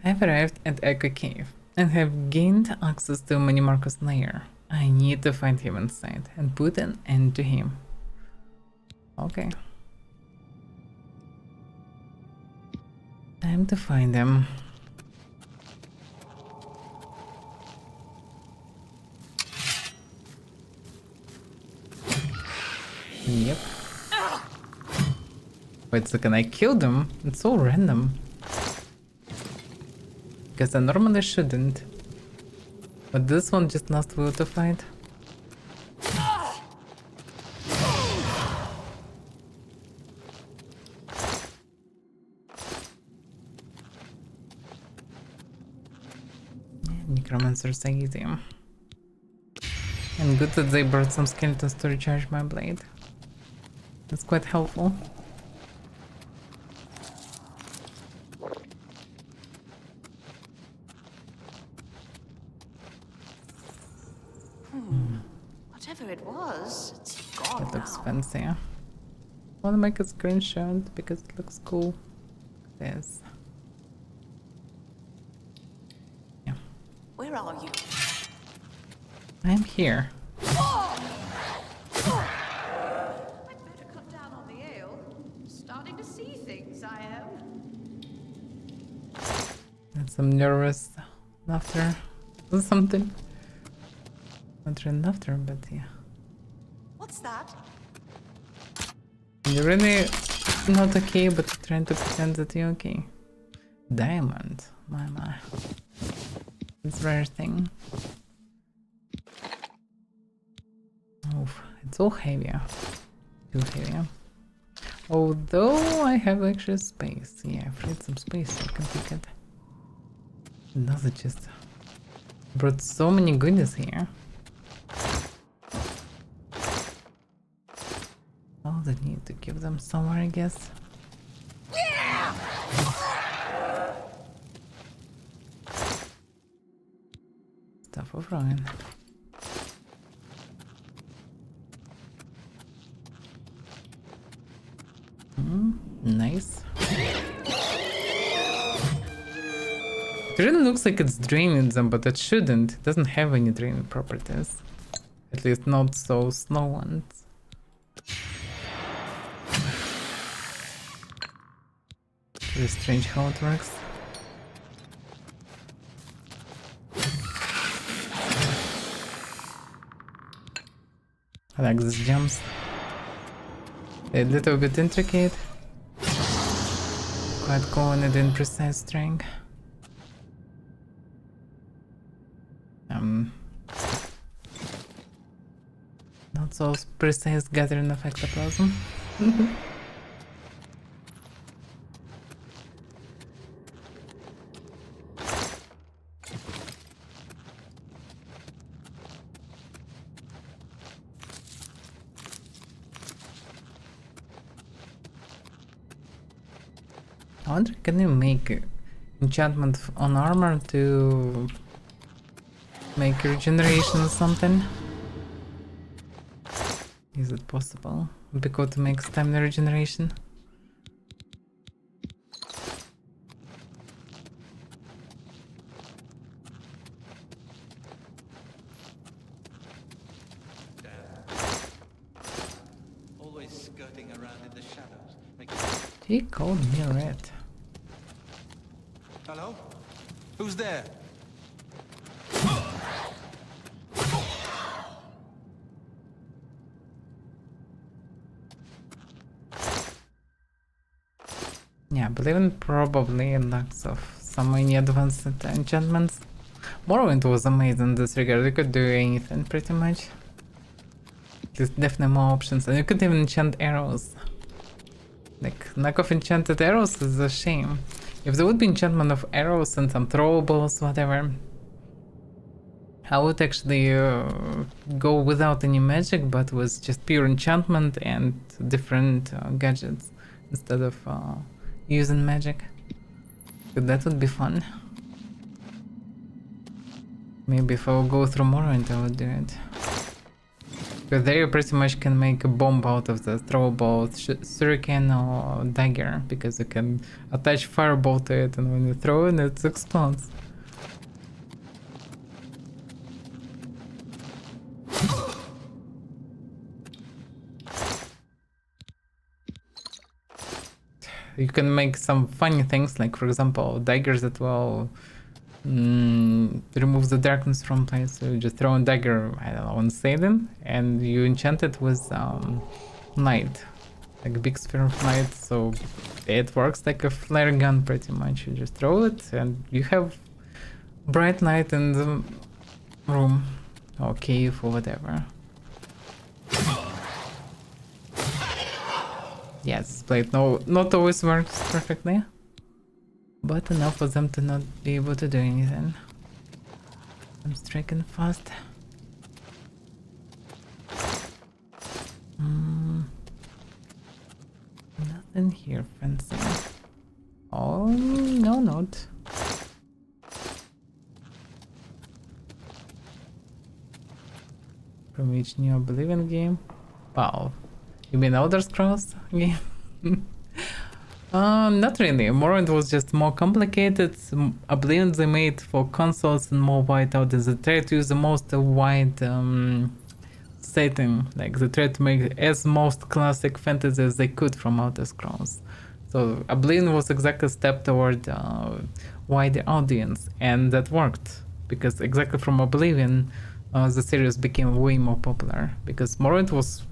I've arrived at Echo Cave and have gained access to Manimarco's lair. I need to find him inside and put an end to him. Okay. Time to find him. Yep. Wait a second, I killed him? It's so random. Because I normally shouldn't. But this one just not will to fight. Necromancers are easy. And good that they brought some skeletons to recharge my blade. That's quite helpful. Whatever it was, it's gone It looks now. fancy. I wanna make a screenshot because it looks cool. This. Yeah. Where are you? I'm here. I'd better cut down on the ale. Starting to see things, I am. And some nervous laughter or something. Not really laughter, but yeah. What's that? You're really not okay, but you're trying to pretend that you're okay. Diamond. My. It's a rare thing. Oof, it's all heavy. Too heavy. Although I have extra space. Yeah, I freed some space so I can take it. Another chest. Brought so many goodies here. Oh, they need to give them somewhere, I guess. Stuff of ruin. Nice. It really looks like it's draining them, but it shouldn't. It doesn't have any draining properties. At least not so slow ones. Very strange how it works. I like these jumps. They're a little bit intricate. Quite cool and in precise string. Not so precise gathering of ectoplasm. I wonder, can you make enchantment on armor to make regeneration or something? Is it possible? Because to make stamina regeneration? Always skirting around in the shadows. He called me a rat. Hello? Who's there? Yeah, Oblivion probably lacks of some many advanced enchantments. Morrowind was amazing in this regard. You could do anything pretty much. There's definitely more options, and you could even enchant arrows. Like, lack of enchanted arrows is a shame. If there would be enchantment of arrows and some throwables, whatever, I would actually go without any magic, but with just pure enchantment and different gadgets instead of using magic. But that would be fun. Maybe if I will go through Morrowind, I would do it. Because there you pretty much can make a bomb out of the throwable shuriken or dagger, because you can attach fireball to it, and when you throw it, it explodes. You can make some funny things, like for example daggers that will remove the darkness from place. So you just throw a dagger, I don't know, on Satan, and you enchant it with light, like a big sphere of light, so it works like a flare gun pretty much. You just throw it and you have bright light in the room or cave or whatever. Yes, blade not always works perfectly, but enough for them to not be able to do anything. I'm striking fast. Nothing here fancy. Oh, no, not. From each new Oblivion game? Wow. You mean Elder Scrolls game? Not really. Morrowind was just more complicated. Oblivion they made for consoles and more whiteout. They tried to use the most wide setting. Like they tried to make as most classic fantasy as they could from Elder Scrolls. So Oblivion was exactly a step toward wider audience, and that worked because exactly from Oblivion the series became way more popular, because Morrowind was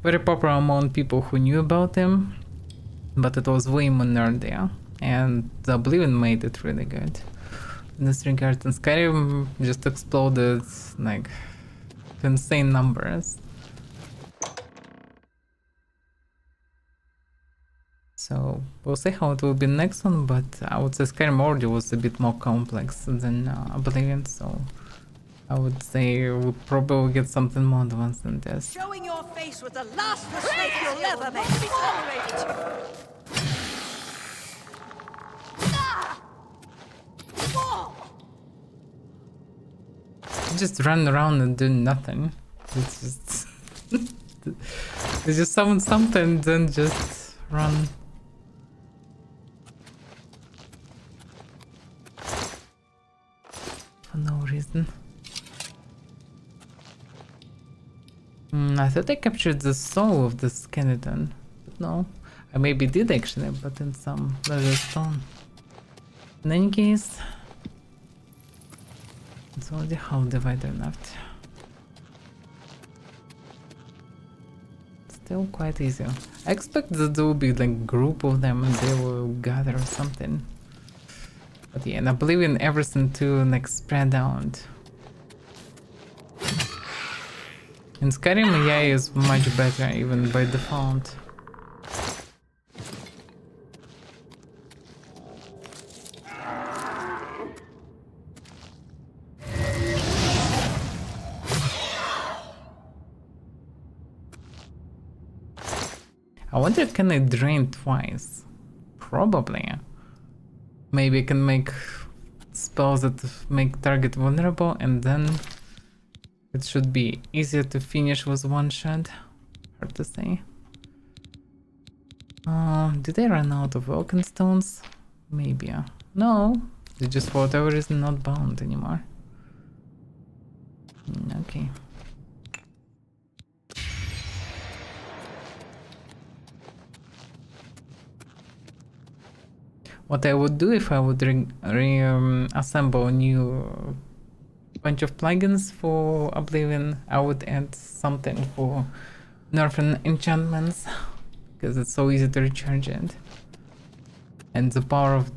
very popular among people who knew about him, but it was way more nerdy, and the Oblivion made it really good in this regard, and Skyrim just exploded like to insane numbers. So we'll see how it will be next one, but I would say Skyrim already was a bit more complex than Oblivion, so I would say we'll probably get something more advanced than this. Showing your face was the last mistake you'll ever make to be tolerated. Just run around and do nothing. It's just it's just summon something, then just run reason. I thought I captured the soul of the skeleton. But no, I maybe did actually, but in some leather stone. In any case, it's only half divider left. Still quite easy. I expect that there will be like group of them and they will gather or something. But yeah, in Oblivion everything too like spread out. In Skyrim AI is much better even by default. I wonder, can I drain twice? Probably. Maybe I can make spells that make target vulnerable and then it should be easier to finish with one shot. Hard to say. Did I run out of Vulcan stones? Maybe. No, they just for whatever reason not bound anymore. Okay. What I would do if I would assemble a new bunch of plugins for Oblivion, I would add something for nerfing enchantments, because it's so easy to recharge it. And the power of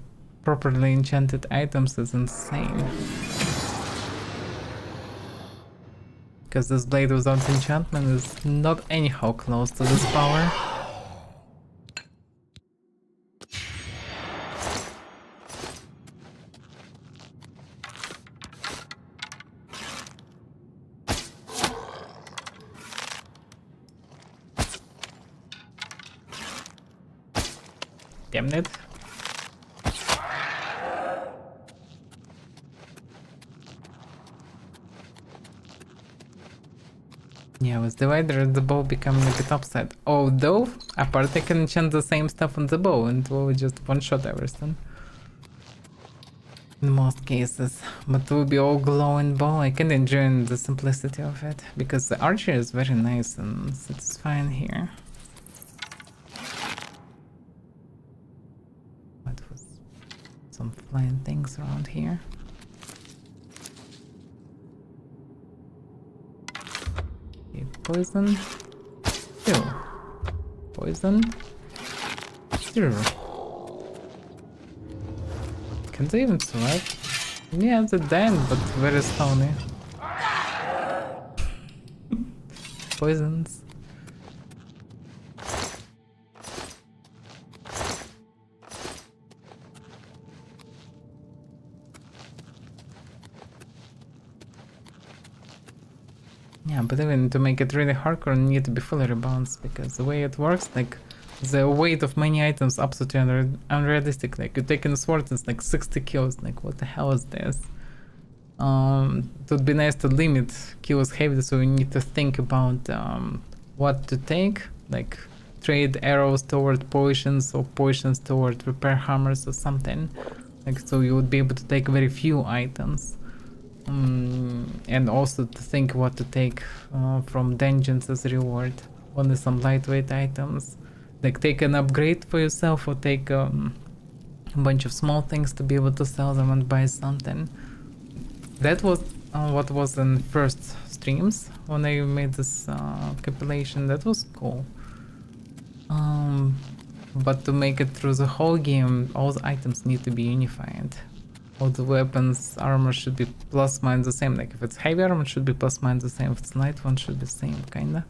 properly enchanted items is insane. Because this blade without enchantment is not anyhow close to this power. Damn it. Yeah, with Divider the bow becoming a bit upset. Although, apart I can enchant the same stuff on the bow and it will just one-shot everything. In most cases. But it will be all glowing bow. I can enjoy the simplicity of it. Because the archer is very nice and satisfying here. Some flying things around here. Okay, poison. Still. Poison. Still. Can they even survive? Yeah, they're dead, but very stony. Poisons. Yeah, but even to make it really hardcore, you need to be fully rebalanced, because the way it works, like, the weight of many items absolutely unrealistic. Like, you take in a sword, it's like 60 kills. Like, what the hell is this? It would be nice to limit kills heavily, so you need to think about what to take. Like, trade arrows toward potions or potions toward repair hammers or something. Like, so you would be able to take very few items. And also to think what to take from dungeons as reward. Only some lightweight items. Like take an upgrade for yourself or take a bunch of small things to be able to sell them and buy something. That was what was in first streams when I made this compilation. That was cool. But to make it through the whole game, all the items need to be unified. All the weapons, armor should be plus minus the same. Like if it's heavy armor, it should be plus minus the same. If it's light one, should be the same, kinda.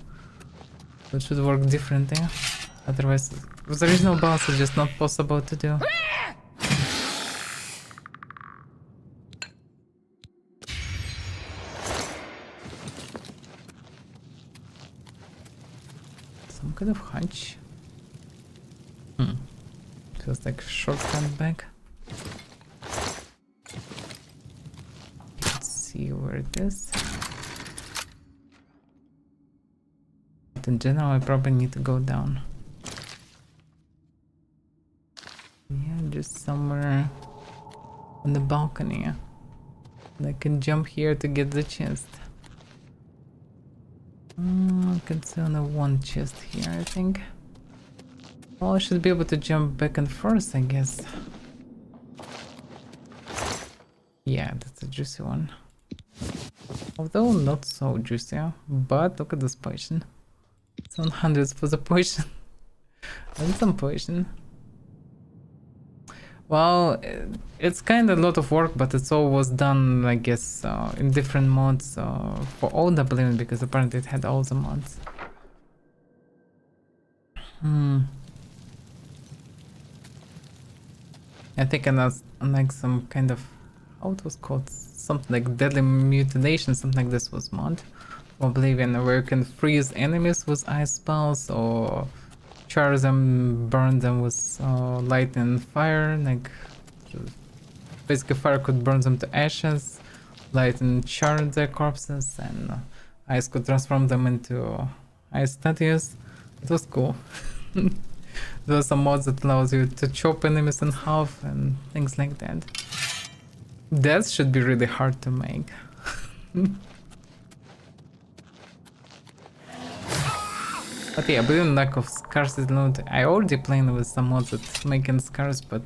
So it should work differently. Otherwise, with the original balance, it's just not possible to do. Some kind of hunch. Feels like shortcut back. Let's see where it is. But in general, I probably need to go down. Yeah, just somewhere on the balcony. I can jump here to get the chest. I can see only one chest here, I think. Well, I should be able to jump back and forth, I guess. Yeah, that's a juicy one. Although not so juicy, but look at this potion. 700 for the potion. And some potion. Well, it's kind of a lot of work, but it's all was done, I guess, in different mods for all the Oblivion, because apparently it had all the mods. I think I like some kind of, how it was called, something like Deadly Mutilation, something like this was mod for Oblivion, where you can freeze enemies with ice spells or charge them, burn them with lightning and fire. Like basically fire could burn them to ashes, lightning charred their corpses, and ice could transform them into ice statues. It was cool. There are some mods that allows you to chop enemies in half and things like that. That should be really hard to make. But yeah, but lack of scars is not. I already played with some mods that making scars, but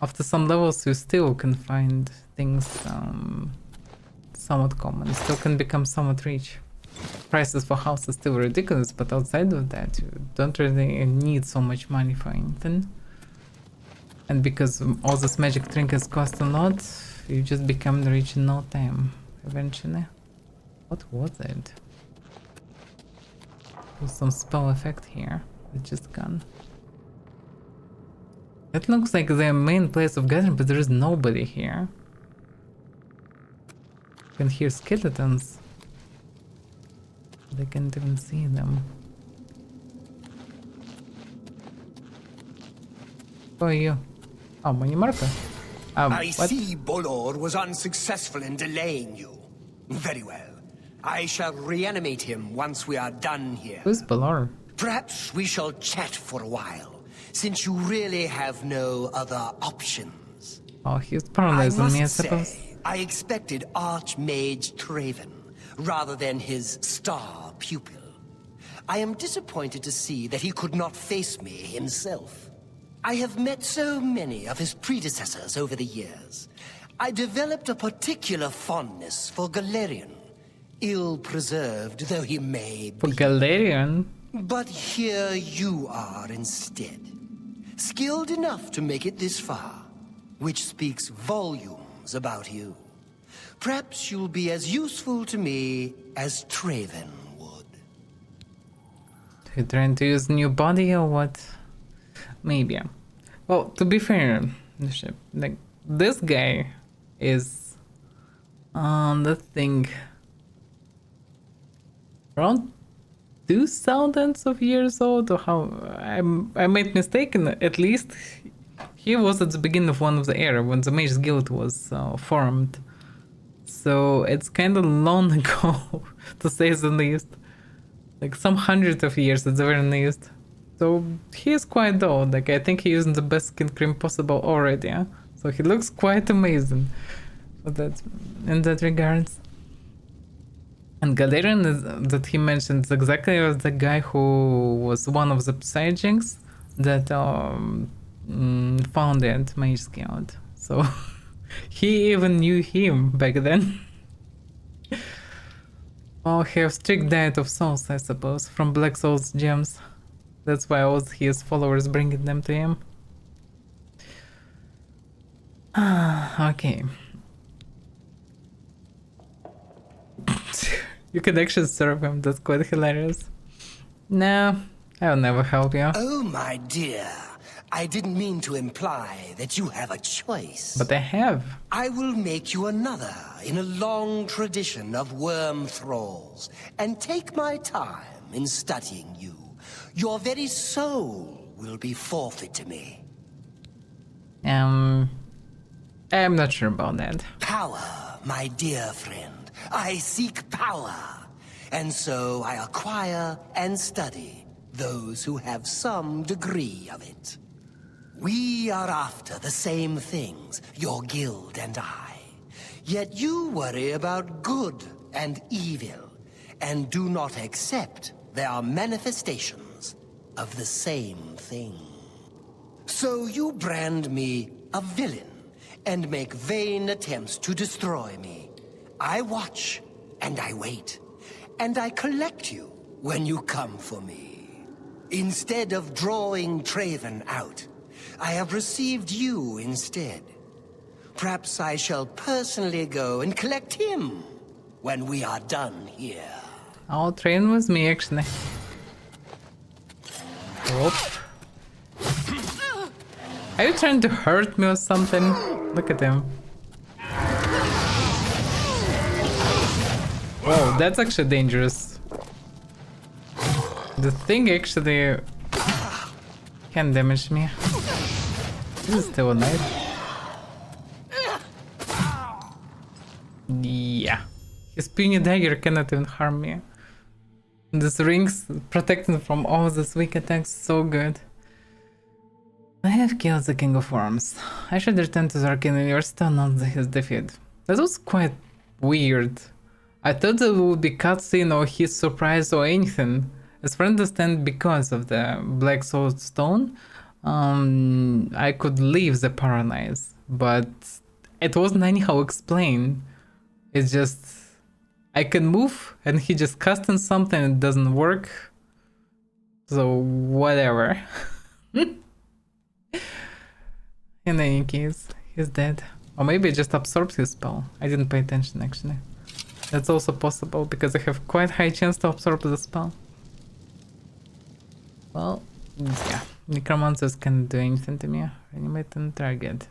after some levels you still can find things somewhat common. Still can become somewhat rich. Prices for houses are still ridiculous, but outside of that you don't really need so much money for anything. And because all these magic trinkets cost a lot, you just become rich in no time, eventually. What was it? There's some spell effect here. It's just gone. It looks like the main place of gathering, but there is nobody here. You can hear skeletons. They can't even see them. Who are you? Oh, money marker. I see Bolor was unsuccessful in delaying you. Very well. I shall reanimate him once we are done here. Who's Bolor? Perhaps we shall chat for a while, since you really have no other options. Oh, he's paralyzing me, I suppose. Say, I expected Archmage Traven, rather than his star pupil. I am disappointed to see that he could not face me himself. I have met so many of his predecessors over the years. I developed a particular fondness for Galerion, ill-preserved though he may be. For Galerion? But here you are instead. Skilled enough to make it this far, which speaks volumes about you. Perhaps you'll be as useful to me as Traven would. You trying to use new body or what? Maybe. Well, to be fair, like this guy is the thing around 2000s of years old, or how I made mistake, at least he was at the beginning of one of the era when the Mage's Guild was formed. So it's kind of long ago, to say the least. Like some hundreds of years at the very least. So he is quite old. Like I think he using the best skin cream possible already. Huh? So he looks quite amazing. So that's in that regards. And Galerion is, that he mentioned, is exactly the guy who was one of the Psyjinks that founded Mage's Guild. So he even knew him back then. Oh, he has strict diet of souls, I suppose, from Black Souls gems. That's why all his followers bringing them to him. Okay. You can actually serve him, that's quite hilarious. No, I'll never help you. Oh, my dear. I didn't mean to imply that you have a choice. But I have. I will make you another in a long tradition of worm thralls, and take my time in studying you. Your very soul will be forfeit to me. I'm not sure about that. Power, my dear friend. I seek power. And so I acquire and study those who have some degree of it. We are after the same things, your guild and I. Yet you worry about good and evil, and do not accept there are manifestations of the same thing. So you brand me a villain, and make vain attempts to destroy me. I watch, and I wait, and I collect you when you come for me. Instead of drawing Traven out, I have received you instead. Perhaps I shall personally go and collect him when we are done here. Oh, train with me actually. Whoop. Are you trying to hurt me or something? Look at him. Whoa, that's actually dangerous. The thing actually can damage me. This is still alive. Yeah. His puny dagger cannot even harm me. This rings protecting from all these weak attacks, so good. I have killed the King of Worms. I should return to the Arcane University to announce his defeat. That was quite weird. I thought there would be cutscene or his surprise or anything. As far as I understand, because of the Black Soul Stone, I could leave the Paradise, but it wasn't anyhow explained. It's just I can move and he just casting something and it doesn't work. So whatever. In any case, he's dead. Or maybe it just absorbs his spell. I didn't pay attention actually. That's also possible because I have quite high chance to absorb the spell. Well, yeah. Necromancers can't do anything to me. Reanimate and target.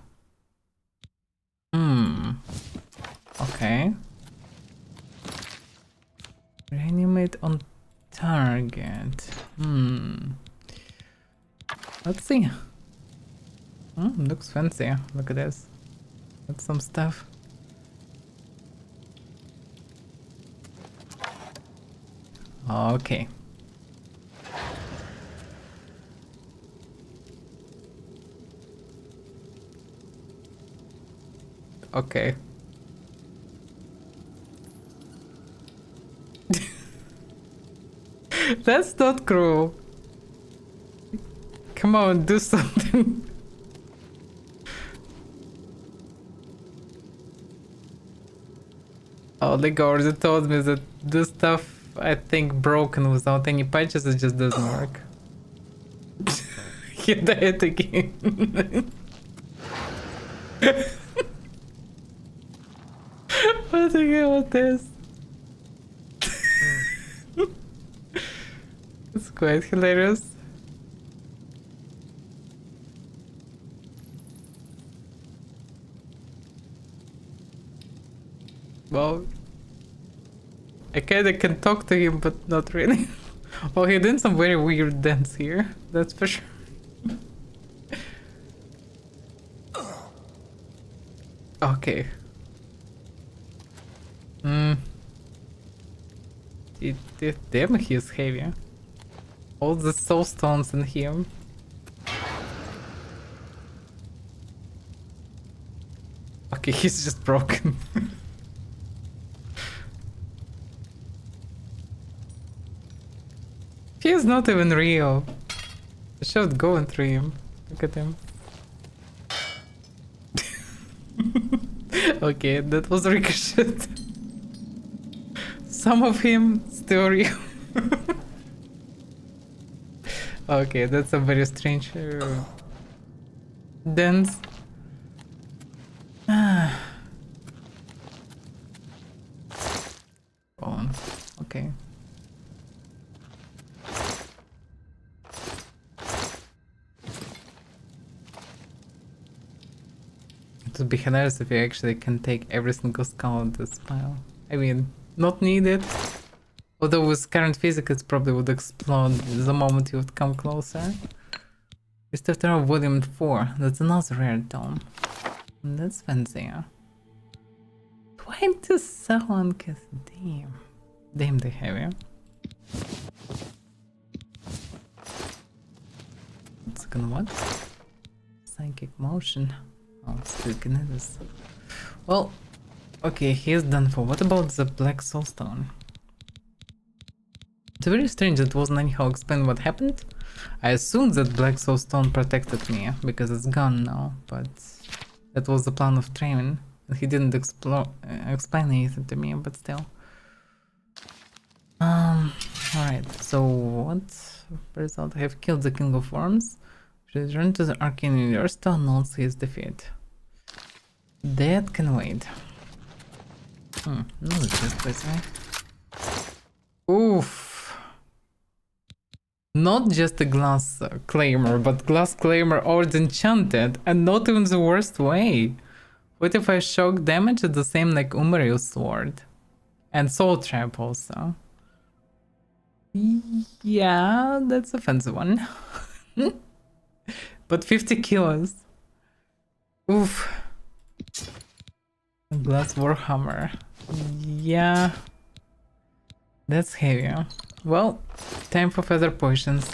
Okay. Reanimate on target. Let's see. Looks fancy. Look at this. That's some stuff. Okay. Okay. That's not cruel. Come on, do something. Oh, the already told me that this stuff, I think, broken without any patches, it just doesn't work. He died again. What the hell is this? It's quite hilarious. Well, I kinda can talk to him, but not really. Well, he did some very weird dance here, that's for sure. Okay. Damn, he is heavy. All the soul stones in him. Okay, he's just broken. He is not even real. The shot going through him. Look at him. Okay, that was ricochet. Some of him still real. Okay, that's a very strange dance. Oh, okay. It would be hilarious if you actually can take every single skull on this pile. I mean, not needed. Although with current physics it probably would explode the moment you would come closer. Just after volume 4, that's another rare tome. That's fancy. 27 cause damn. Damn, they heavy. Second what? Psychic motion. Oh, still kinesis. Well, Okay, he is done for. What about the Black Soulstone? It's very strange, it wasn't anyhow explained what happened. I assumed that Black Soulstone protected me, because it's gone now, but that was the plan of Traven, and he didn't explain anything to me, but still. Alright, so what result? I have killed the King of Worms. Return to the Arcane Universe to announce his defeat. That can wait. No, it's just this way. Oof. Not just a glass claimer, but glass claimer already enchanted, and not even the worst way. What if I shock damage at the same like Umariel's sword? And soul trap also. Yeah, that's a fancy one. But 50 kilos. Oof. Glass Warhammer. Yeah. That's heavier. Well, time for further potions.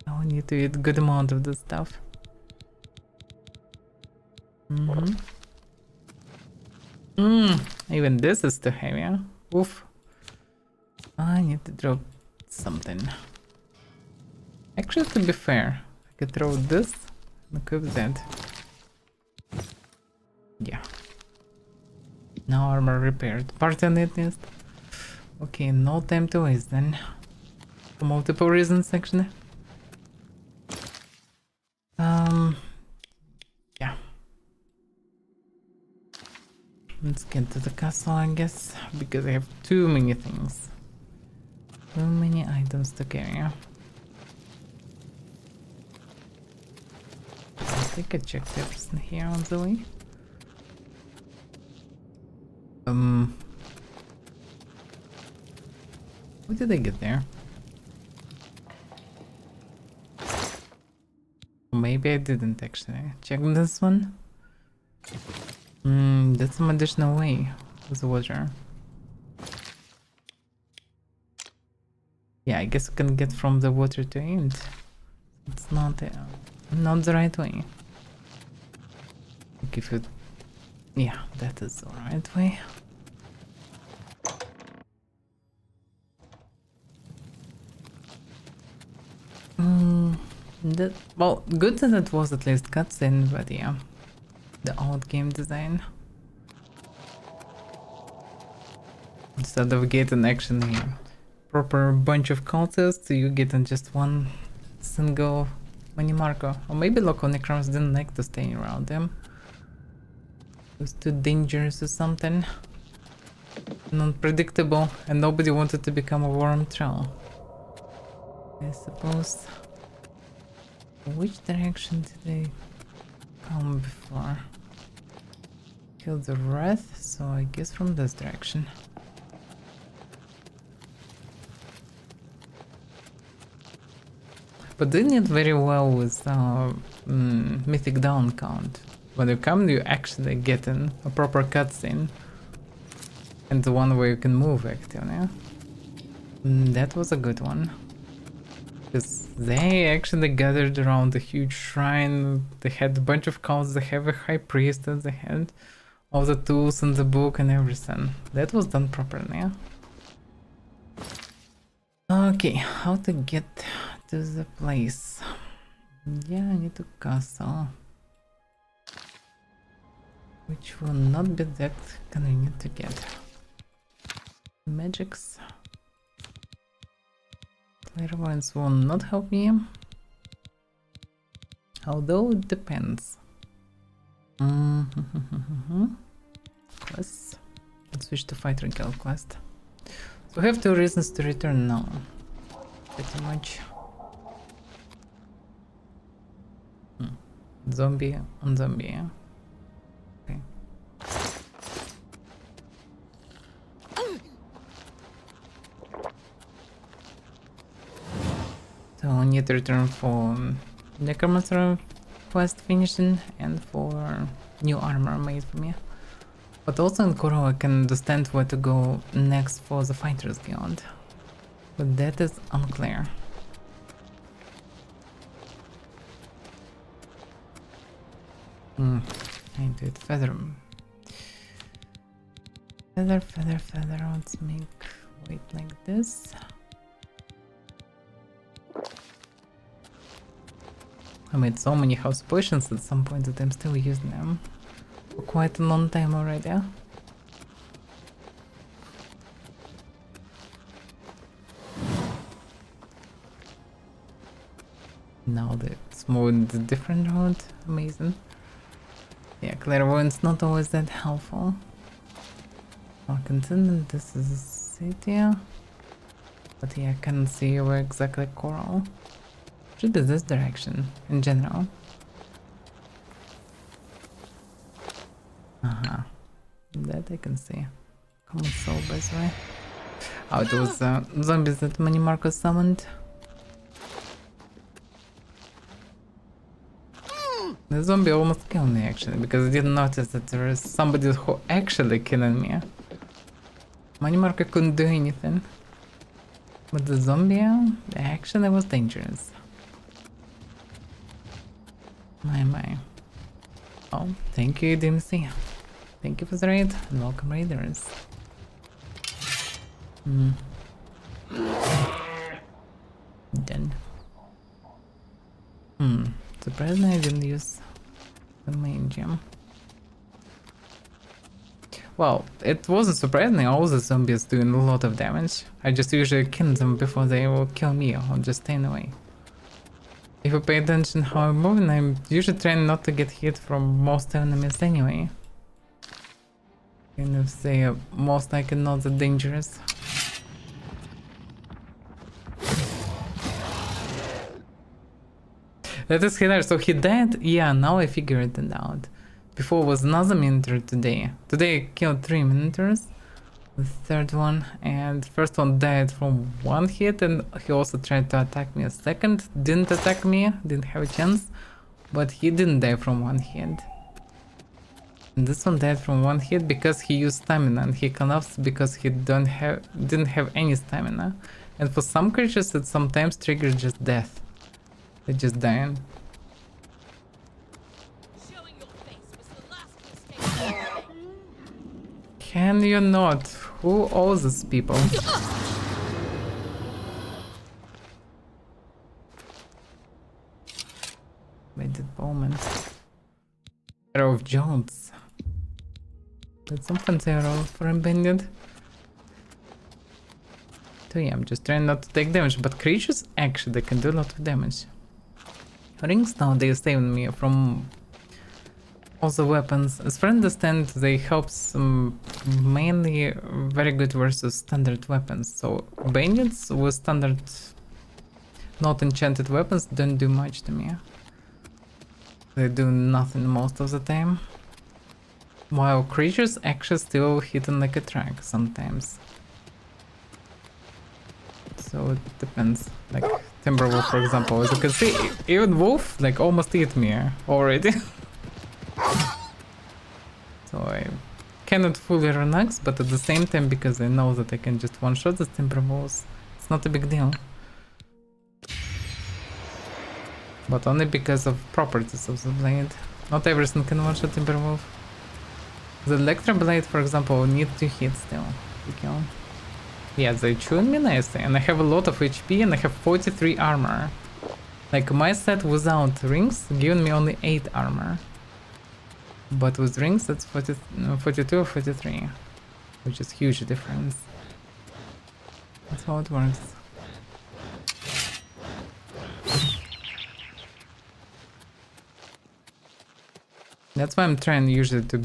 I need to eat a good amount of this stuff. Even this is too heavy. Oof. I need to drop something. Actually, to be fair, I could throw this and equip that. Yeah. Now armor repaired. Party on it is. Okay, no time to waste then. For multiple reasons, actually. Yeah. Let's get to the castle, I guess, because I have too many things. Too many items to carry. I think I checked everything here on the way. What did I get there? Maybe I didn't actually. Check this one. That's some additional way with the water. Yeah, I guess I can get from the water to end. It's not the right way. Like if it... Yeah, that is the right way. Well, good that it was at least cutscene, but yeah. The old game design. Instead of getting actually a proper bunch of cultists, you get in just one single mini marker. Or maybe local necrons didn't like to stay around them. It was too dangerous or something. Unpredictable, and nobody wanted to become a worm troll. I suppose. Which direction did they come before? Kill the wrath, so I guess from this direction. But they did very well with mythic down count. When you come, you actually get in a proper cutscene. And the one where you can move actually. That was a good one. Because they actually gathered around a huge shrine. They had a bunch of cults, they have a high priest, and they had all the tools in the book and everything. That was done properly. Okay, how to get to the place? Yeah, I need to castle. Which will not be that convenient to get. Magics. Clairvoyance will not help me. Although it depends. Quest. Let's switch to Fighter Guild quest. So we have 2 reasons to return now. Pretty much. Zombie on zombie. Okay. So I need to return for Necromancer quest finishing and for new armor made for me. But also in Koro I can understand where to go next for the Fighters Guild. But that is unclear. I need do it. Feather. Feather. Let's make weight like this. I made so many house potions at some point that I'm still using them for quite a long time already. Now let's move the different route. Amazing. Yeah, clairvoyance not always that helpful. Continent, this is a city. But yeah, I can't see where exactly coral. Should be this direction in general. That I can see. Common soul, by the way. Oh, it was zombies that Mini Marcus summoned. The zombie almost killed me actually, because I didn't notice that there is somebody who actually killing me. Mani Marco couldn't do anything. But the zombie actually was dangerous. My. Oh, thank you, DMC. Thank you for the raid, and welcome raiders. Done. Surprisingly I didn't use the main gem. Well, it wasn't surprising, all the zombies doing a lot of damage. I just usually kill them before they will kill me or just stay away. If you pay attention how I'm moving, I'm usually trying not to get hit from most enemies anyway. Even if they are most likely not that dangerous. That is hilarious. So he died? Yeah, now I figured it out. Before was another Minotaur today. Today I killed 3 Minotaurs. The third one, and first one died from 1 hit, and he also tried to attack me a second. Didn't attack me, didn't have a chance, but he didn't die from 1 hit. And this one died from 1 hit because he used stamina, and he collapsed because he didn't have any stamina. And for some creatures it sometimes triggers just death. They just dying. Can you not? Who owes these people? Weighted bowman. Arrow of Jones. That's some fancy arrow for a bandit. So yeah, I'm just trying not to take damage, but creatures actually they can do a lot of damage. Rings nowadays saved me from all the weapons. As far as I understand, they help mainly very good versus standard weapons. So bandits with standard not enchanted weapons don't do much to me. They do nothing most of the time. While creatures actually still hidden like a track sometimes. So it depends. Like Timberwolf, for example, as you can see, even Wolf like almost hit me already. So I cannot fully relax, but at the same time, because I know that I can just one-shot the Timberwolves, it's not a big deal. But only because of properties of the blade. Not everything can one-shot Timberwolf. The Electro Blade, for example, need 2 hits still to kill. Yeah, they chewing me nicely, and I have a lot of HP and I have 43 armor. Like my set without rings giving me only 8 armor. But with rings it's 42 or 43, which is huge difference. That's how it works. That's why I'm trying usually to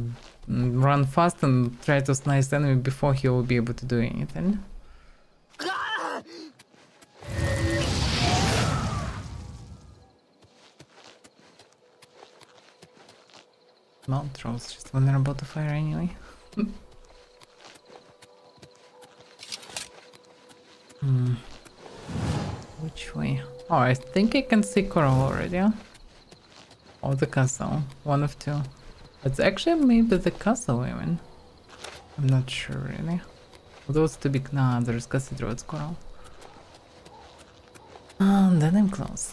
run fast and try to slice the enemy before he will be able to do anything. Mount trolls just vulnerable to fire anyway. Which way? Oh, I think I can see coral already. Or the castle. One of 2. It's actually maybe the castle even. I'm not sure really. Although it's too big. Nah, there's cathedral, it's coral. Then I'm close.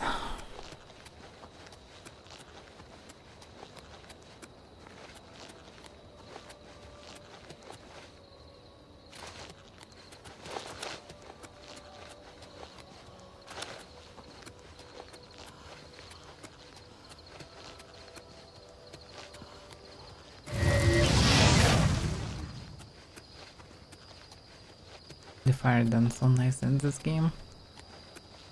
fire done so nice in this game.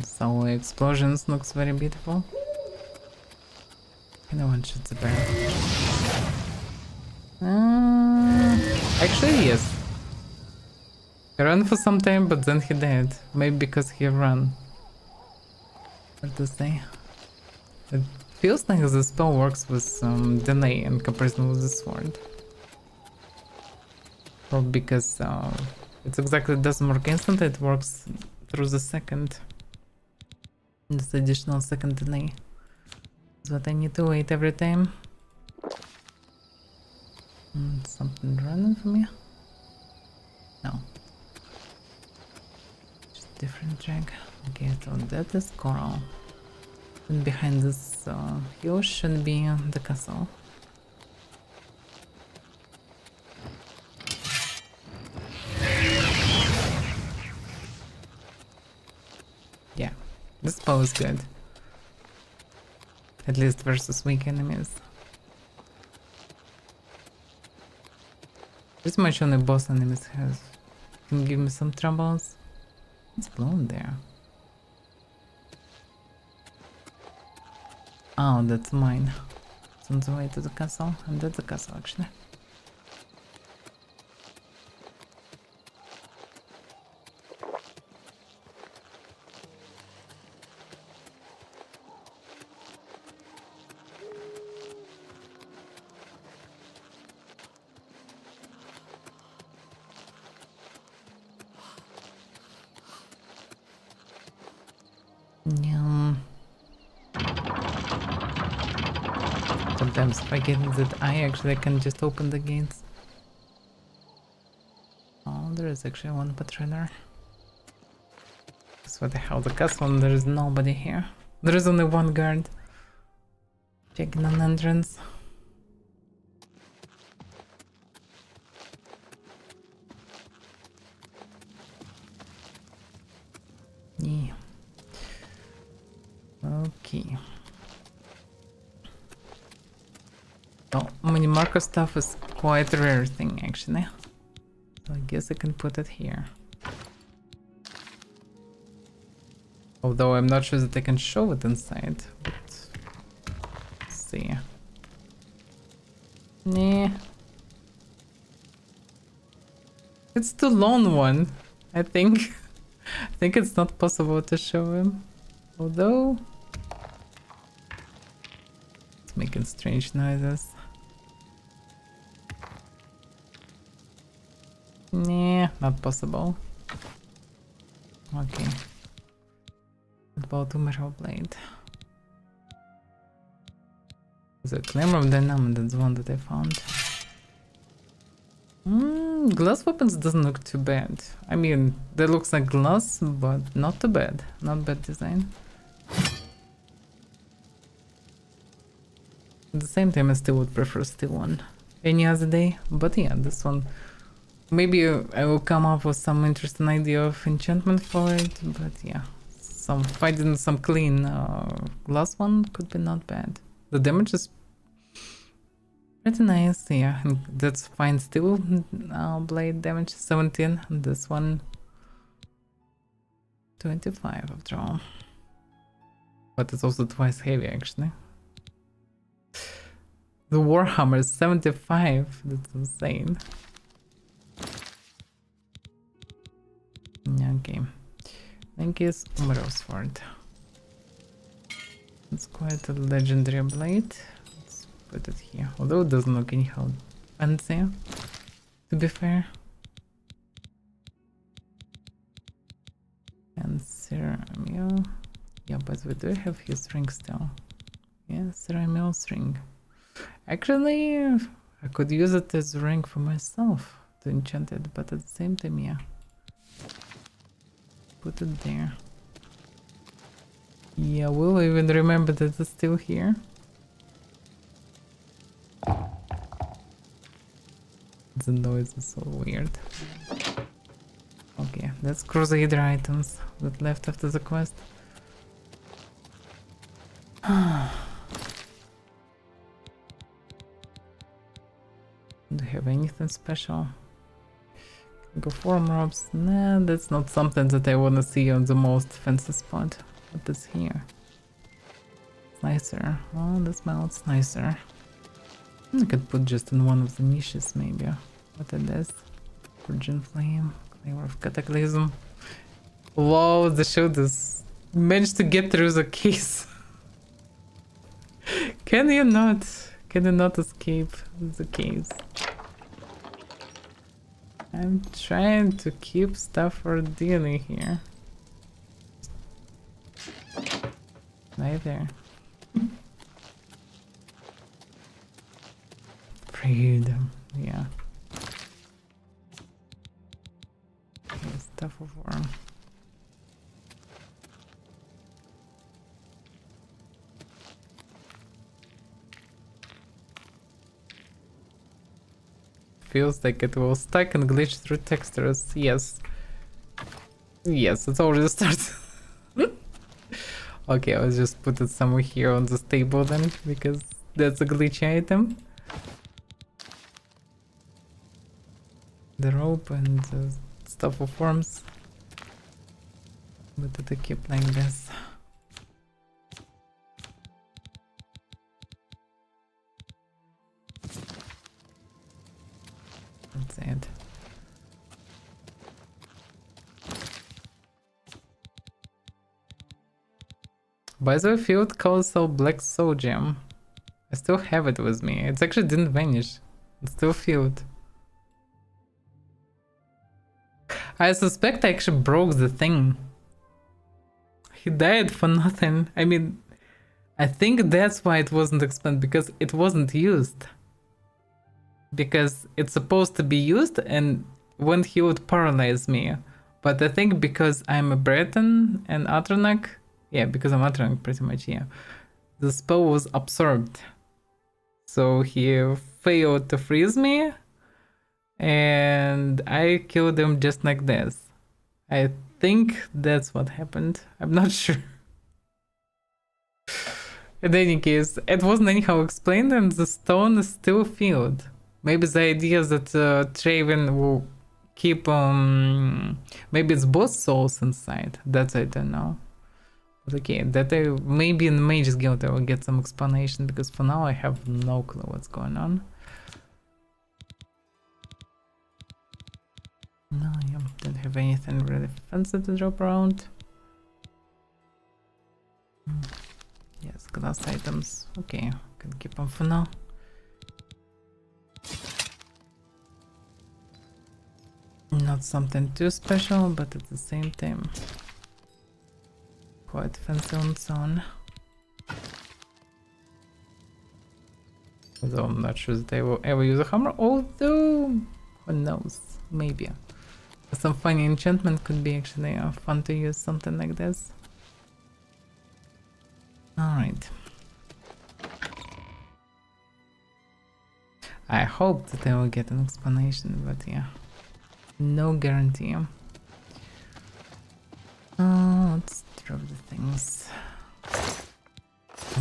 So explosions looks very beautiful. No one shoots the bear. Actually, yes. He ran for some time, but then he died. Maybe because he ran. What to say? It feels like the spell works with some delay in comparison with the sword. Or because it exactly doesn't work instantly, it works through the second. This additional second delay. That's what I need to wait every time. Something running for me? No. Just different track. Okay, so that is coral. And behind this hill should be the castle. Yeah, this spell is good. At least versus weak enemies. Pretty much only boss enemies can give me some troubles. It's blown there. Oh, that's mine. It's on the way to the castle, and that's the castle actually. Sometimes if I get that I actually can just open the gates. Oh, there is actually one patroller. That's what the hell, the castle, and there is nobody here. There is only one guard. Checking on entrance. Yeah. Okay. Oh, mini marker stuff is quite a rare thing actually. So I guess I can put it here. Although I'm not sure that I can show it inside. But let's see. Nah. It's too long one, I think. I think it's not possible to show him. Although it's making strange noises. Nah, not possible. Okay. What about Umeral Blade? The Claim of Dynamo, that's the one that I found. Glass weapons doesn't look too bad. I mean, that looks like glass, but not too bad. Not bad design. At the same time, I still would prefer steel one any other day. But yeah, this one. Maybe I will come up with some interesting idea of enchantment for it. But yeah, finding some clean glass one could be not bad. The damage is pretty nice, yeah, and that's fine steel blade damage 17, and this one 25 after all. But it's also twice heavy actually. The Warhammer is 75, that's insane. Okay. Thank you, Umeral Sword. It's quite a legendary blade. Put it here, although it doesn't look anyhow fancy, to be fair. And Ceramil, yeah, but we do have his ring still. Yeah, Ceramil ring. Actually, I could use it as a ring for myself to enchant it, but at the same time, yeah. Put it there. Yeah, we'll even remember that it's still here. The noise is so weird. Okay, that's Crusader items that left after the quest. Do you have anything special? Go form robes. Nah, that's not something that I wanna see on the most fancy spot. What is here? It's nicer. Oh, the smell is nicer. I could put just in one of the niches, maybe. What it is? Virgin Flame, Flavor of Cataclysm. Wow, the shoulders managed to get through the case. Can you not escape the case? I'm trying to keep stuff for dinner here. Right there. Freedom, yeah. Okay, stuff of worm. Feels like it will stack and glitch through textures. Yes. Yes, it's already started. Okay, I'll just put it somewhere here on this table then, because that's a glitchy item. The rope and the stuff of worms. But it'll keep like this. That's it. By the way, field colossal black soul gem. I still have it with me. It actually didn't vanish. It's still filled. I suspect I actually broke the thing. He died for nothing. I mean, I think that's why it wasn't expanded, because it wasn't used. Because it's supposed to be used, and when he would paralyze me. But I think because I'm a Breton and Atronach, yeah, because I'm Atronach pretty much, yeah. The spell was absorbed. So he failed to freeze me, and I killed him just like this. I think that's what happened. I'm not sure. In any case, it wasn't anyhow explained, and the stone is still filled. Maybe the idea is that Traven will keep maybe it's both souls inside. That I don't know. But okay, that maybe in Mage's Guild I will get some explanation, because for now I have no clue what's going on. No, yeah, don't have anything really fancy to drop around. Yes, glass items. Okay, can keep them for now. Not something too special, but at the same time quite fancy on its own. Although I'm not sure that I will ever use a hammer, although who knows, maybe. Some funny enchantment could be actually fun to use something like this. Alright. I hope that I will get an explanation, but yeah. No guarantee. Let's drop the things.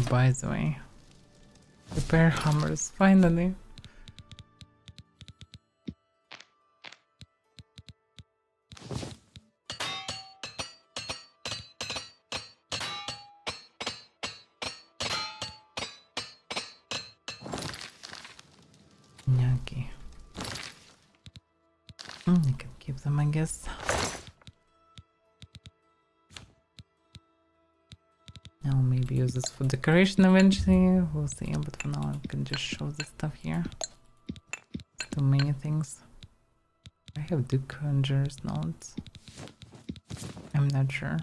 By the way, repair hammers, finally. Okay. I can keep them, I guess. I'll maybe use this for decoration eventually, we'll see, but for now I can just show the stuff here. Too many things. I have the conjurer's notes. I'm not sure.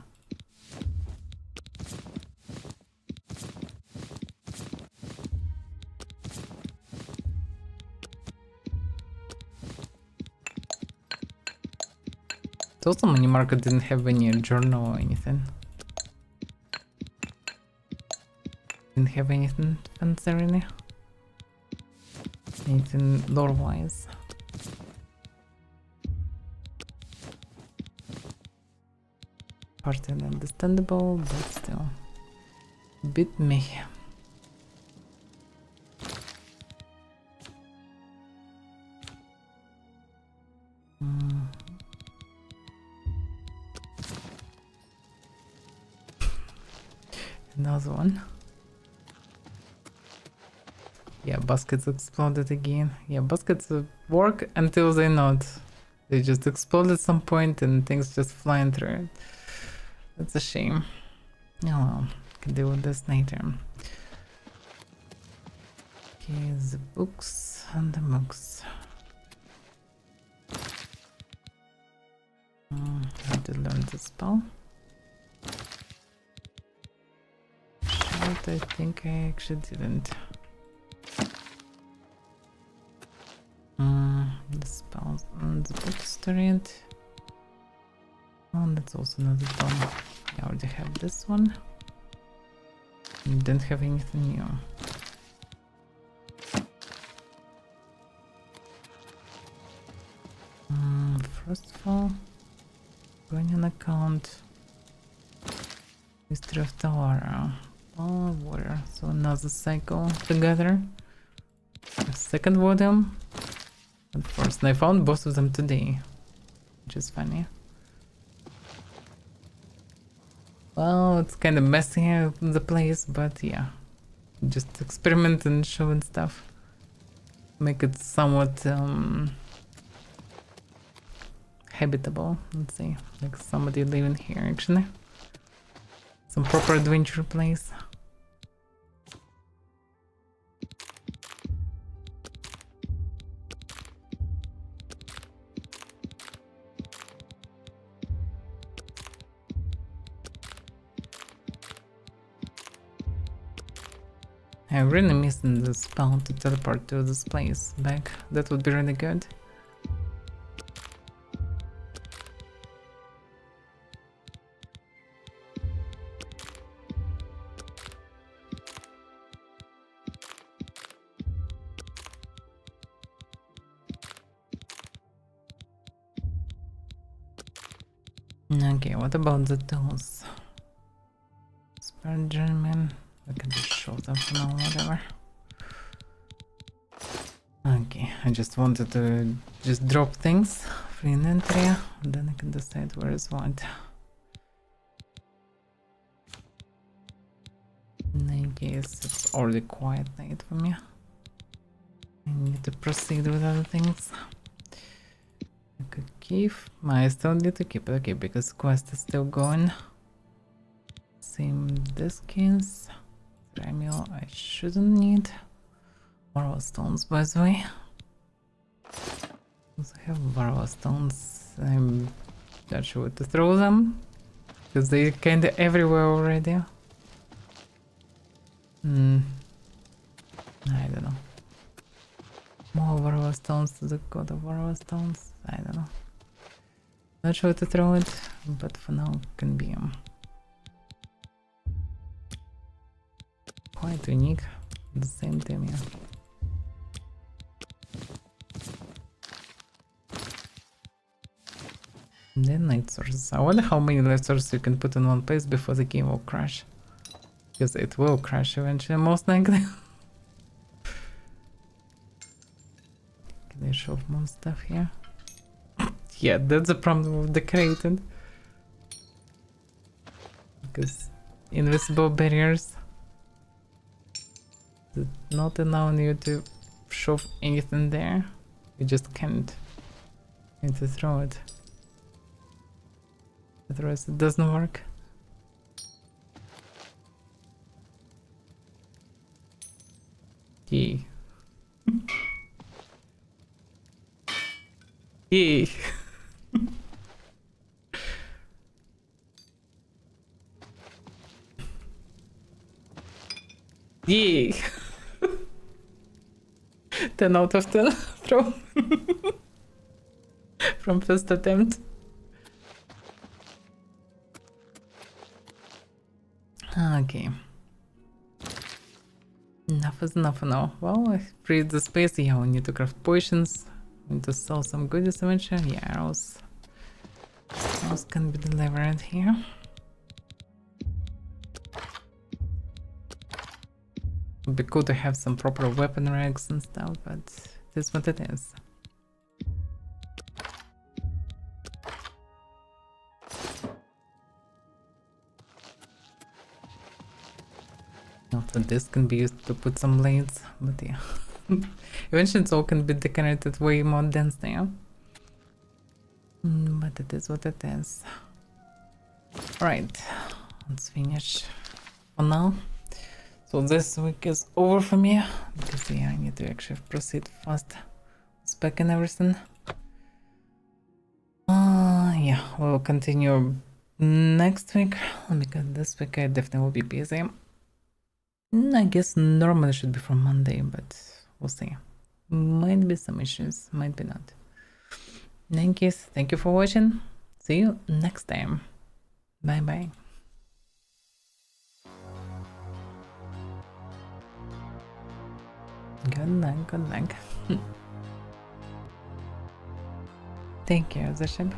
Also, Mini Market didn't have any journal or anything. Didn't have anything fancy really. Anything lore wise. Partly understandable, but still a bit meh. Another one. Yeah, baskets exploded again. Yeah, baskets work until they not. They just explode at some point and things just flying through it. That's a shame. Oh well, can deal with this later. Okay, the books and the books. I did learn the spell. Shit, I think I actually didn't. The spells and the books to read. Oh, that's also another done. I already have this one. Don't have anything new. First of all, going on account. History of Avaira. Oh, water. So another cycle together. A second volume. And first, and I found both of them today, which is funny. Well, it's kind of messy in the place, but yeah, just experiment and show and stuff. Make it somewhat habitable, let's say, like somebody living here actually. Some proper adventure place. I really missed the spell to teleport to this place back. That would be really good. Okay, what about the tools? Spare German. I can just show them for now, whatever. Okay, I just wanted to just drop things, free in entry, and then I can decide where is what. I guess it's already quite late for me. I need to proceed with other things. I could keep. I still need to keep it, okay, because quest is still going. Same this case. Ramio, I shouldn't need. Varroa stones, by the way. I have Varroa stones. I'm not sure where to throw them, because they're kinda everywhere already. I don't know. More Varroa stones to the god of Varroa stones. I don't know. Not sure where to throw it, but for now can be quite unique at the same time, yeah. Then light sources. I wonder how many light sources you can put in one place before the game will crash. Because it will crash eventually, most likely. Can I show more stuff here? Yeah, that's the problem with decorated. Because invisible barriers did not allow you to shove anything there. You just can't. You need to throw it. Otherwise it doesn't work. Yay. Yay. Yay. 10 out of 10 throw. From first attempt. Okay. Enough is enough for now. Well, I freed the space. Yeah, we need to craft potions. We need to sell some goodies eventually. Yeah, arrows. Arrows can be delivered here. It'd be cool to have some proper weapon racks and stuff, but this is what it is. Also, this can be used to put some blades, but yeah. Eventually, it's all can be decorated way more densely, yeah? But it is what it is. Alright, let's finish for now. So this week is over for me, because yeah, I need to actually proceed fast, spec and everything. Yeah, we'll continue next week, because this week I definitely will be busy. I guess normally should be from Monday, but we'll see. Might be some issues, might be not. Thank you for watching. See you next time. Bye bye. Good luck, good luck. Take care of the ship.